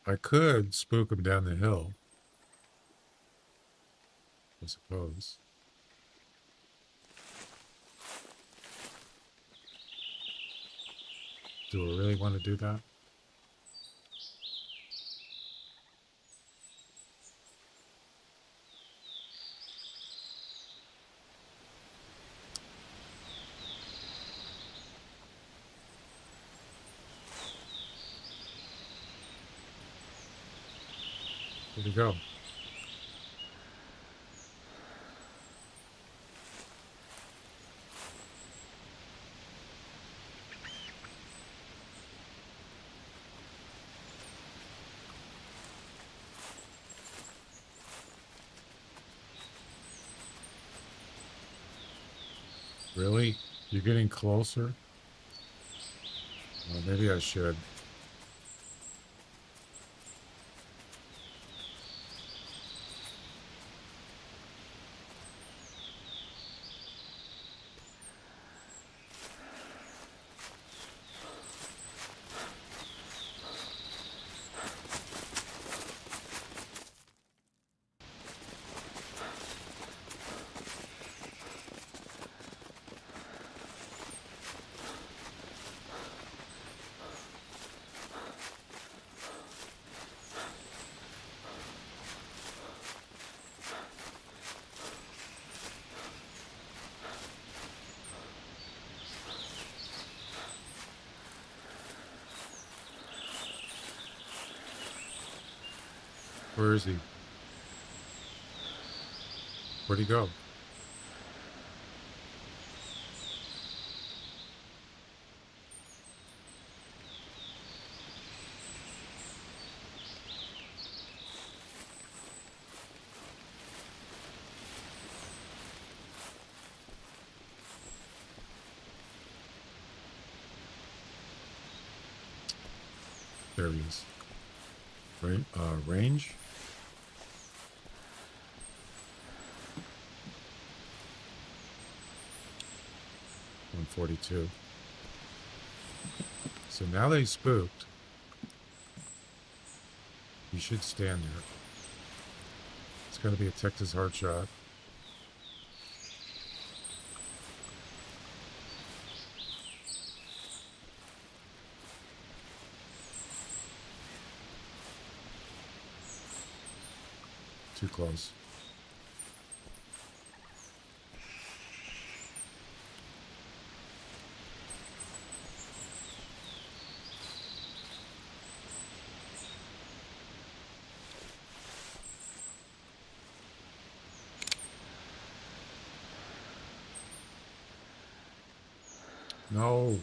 I could spook him down the hill, I suppose. Do I really want to do that? Where'd he go? Really? You're getting closer? Well, maybe I should. Where is he? Where'd he go? There he is. Range? 142. So now that he's spooked, you should stand there. It's going to be a Texas hard shot. Too close. No.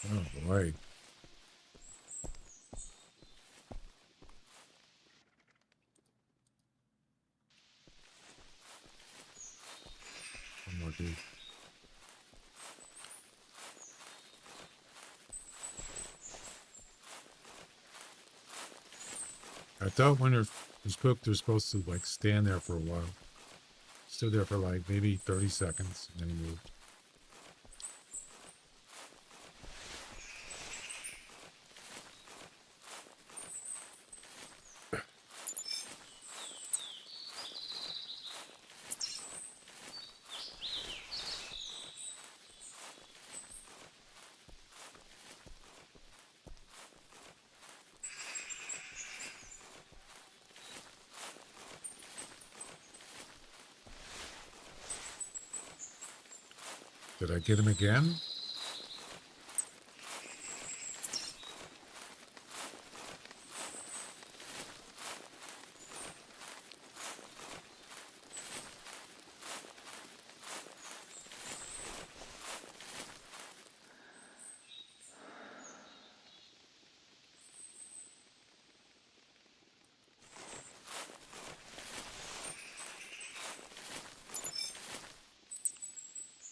Oh boy. One more dude. I thought when they're spooked, they're supposed to like stand there for a while. Stood there for like maybe 30 seconds and then he moved. Did I get him again?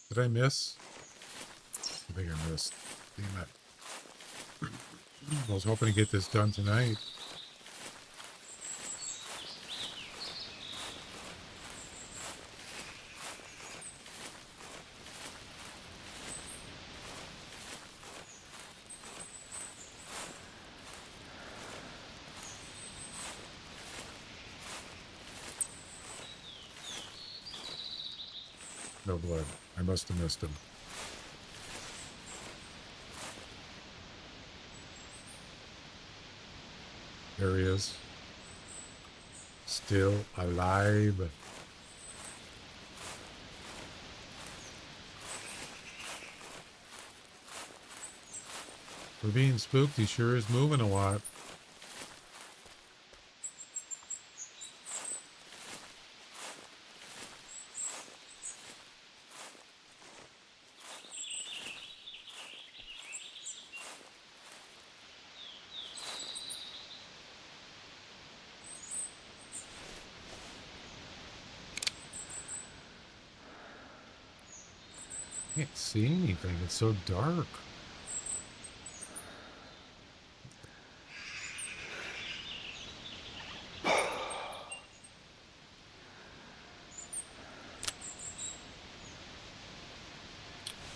Did I miss? I think I missed. Damn it. I was hoping to get this done tonight. No blood. I must have missed him. There he is. Still alive. For being spooked, he sure is moving a lot. Can't see anything. It's so dark.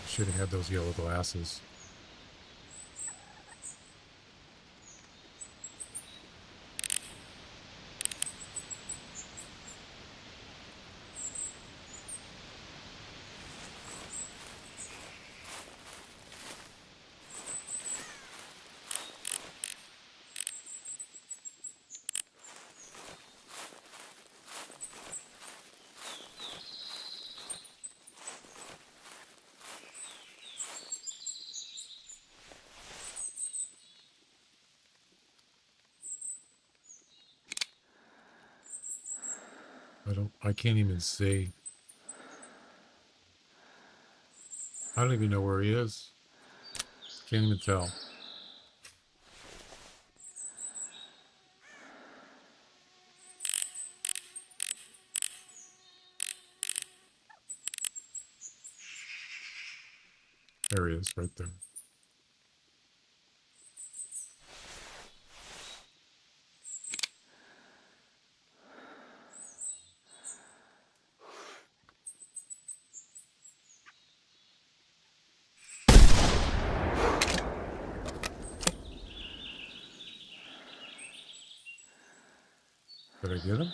Should have had those yellow glasses. I can't even see. I don't even know where he is. Can't even tell. There he is, right there. Did I get him?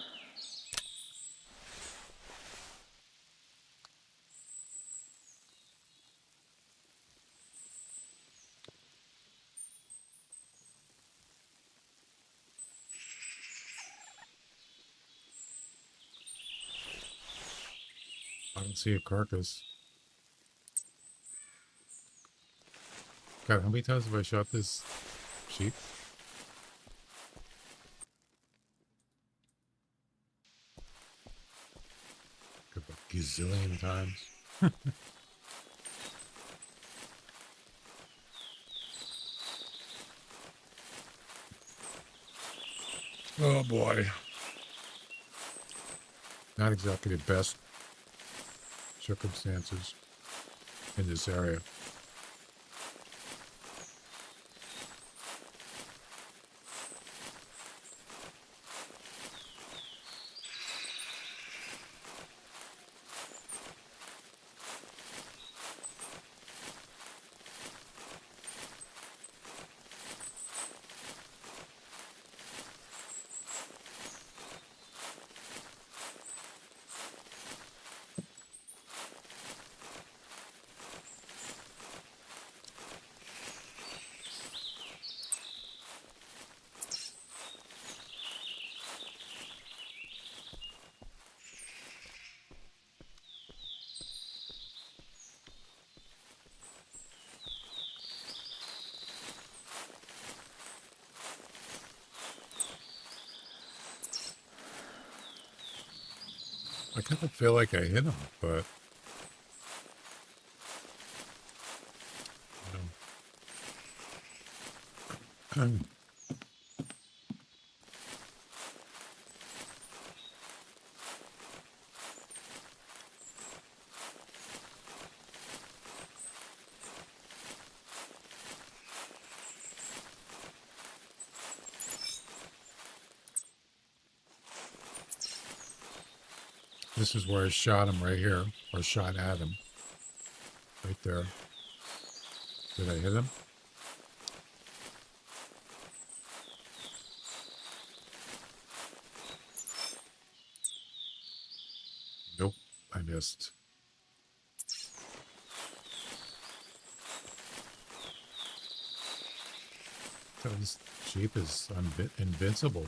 I don't see a carcass. God, how many times have I shot this sheep? A gazillion times. Oh boy. Not exactly the best circumstances in this area. I kind of feel like I hit him, but you know. This is where I shot him right here, or shot at him. Right there. Did I hit him? Nope, I missed. This sheep is invincible.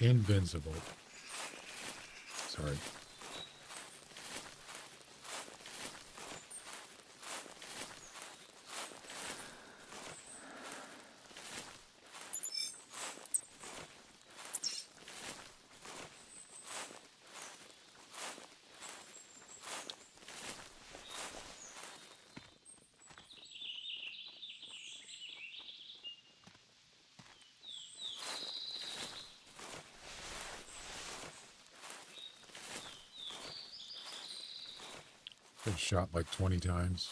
Invincible. Sorry. Been shot like 20 times.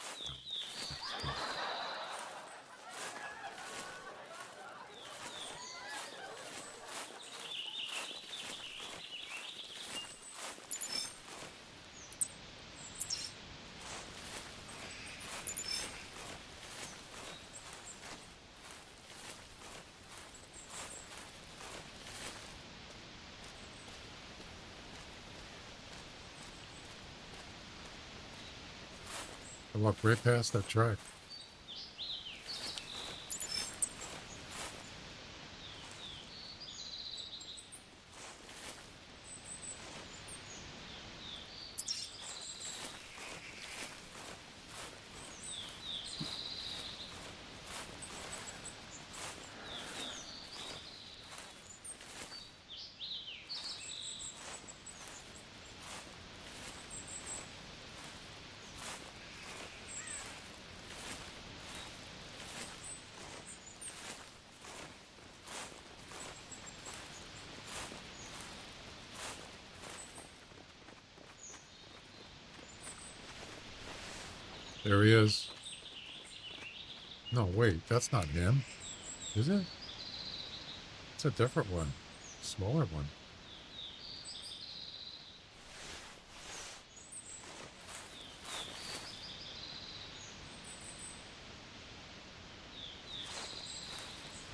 I walked right past that track. There he is. No, wait, that's not him. Is it? It's a different one. Smaller one.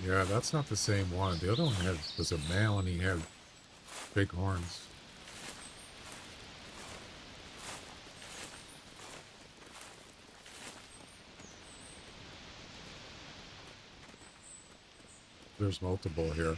Yeah, that's not the same one. The other one was a male and he had big horns. There's multiple here.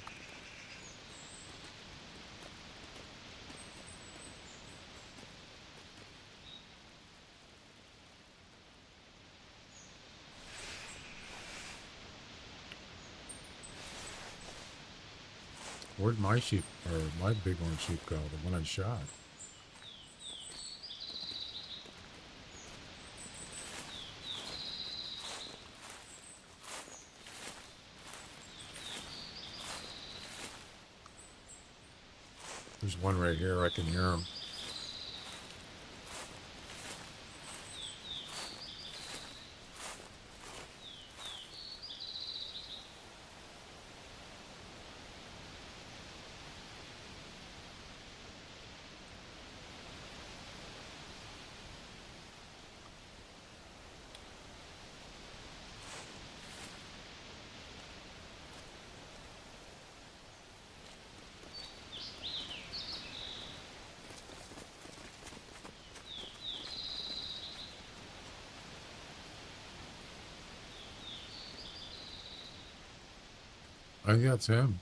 Where'd my sheep, or my bighorn sheep go? The one I shot. There's one right here. I can hear him. I think that's him.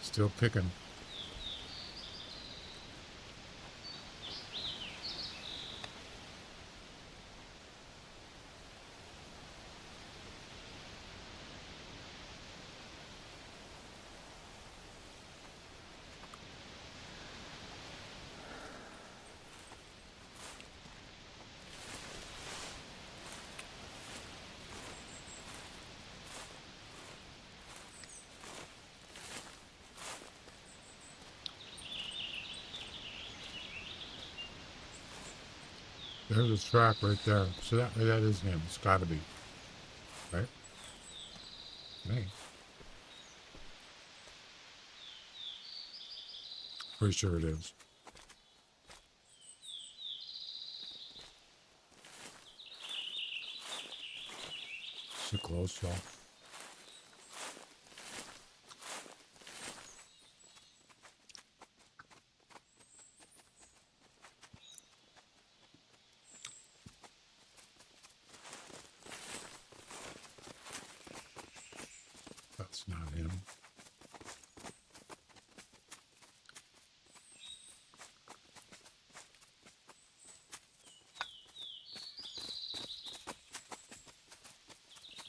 Still kicking. There's his track right there. So that is him. It's got to be. Right? Hey. Pretty sure it is. So close, y'all. That's not him.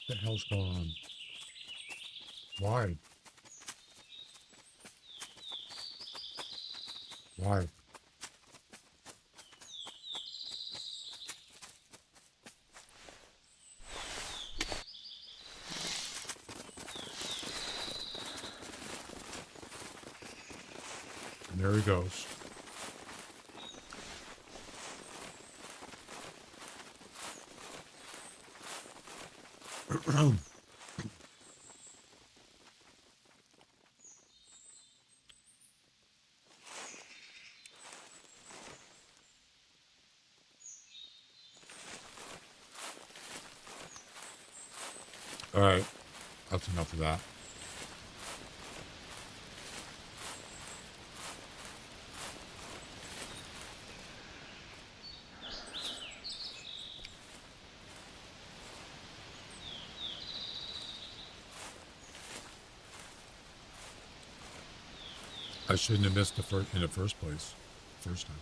What the hell's going on? Why? Why? And there he goes. All right. That's enough of that. I shouldn't have missed in the first place. First time.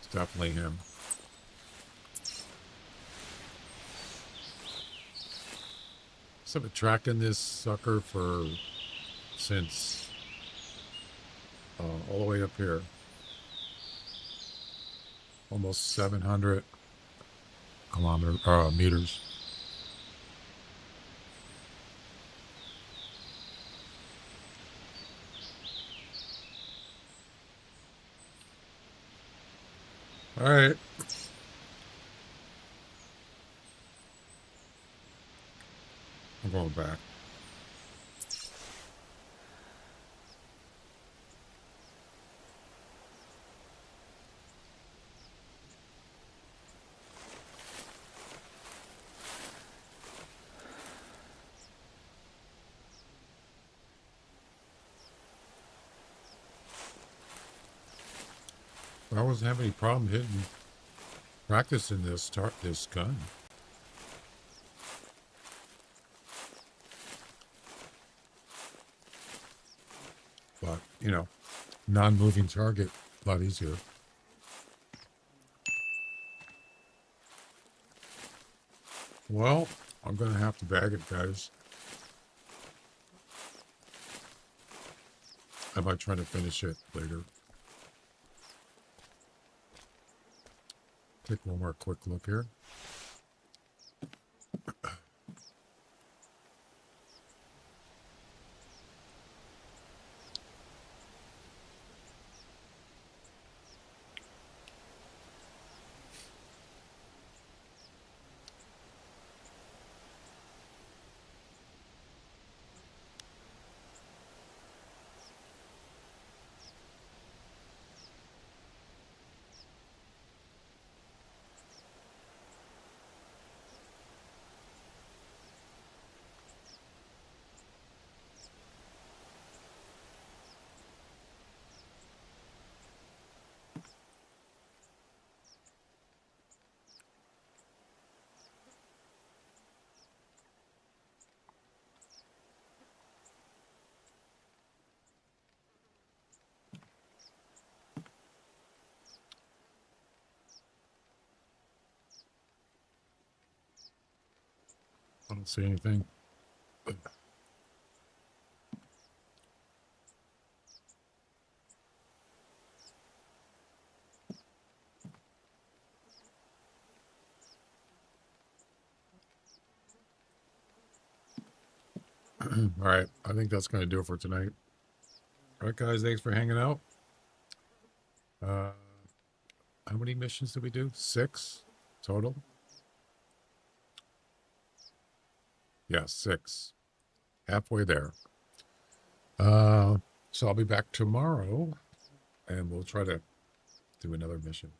It's definitely him. So I've been tracking this sucker since all the way up here. Almost 700 meters. All right. I'm going back. I wasn't having any problem practicing this gun. But, non-moving target, a lot easier. Well, I'm going to have to bag it, guys. I might try to finish it later. Take one more quick look here. see anything. All right, I think that's going to do it for tonight. All right, guys, thanks for hanging out. How many missions did we do? 6 total? Yeah, 6. Halfway there. So I'll be back tomorrow, and we'll try to do another mission.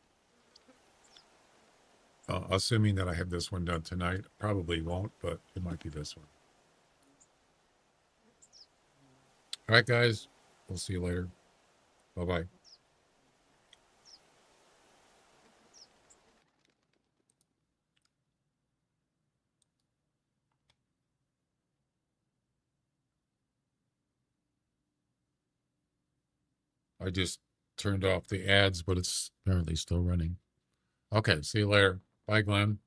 Assuming that I have this one done tonight. Probably won't, but it might be this one. All right, guys. We'll see you later. Bye-bye. I just turned off the ads, but it's apparently still running. Okay, see you later. Bye, Glenn.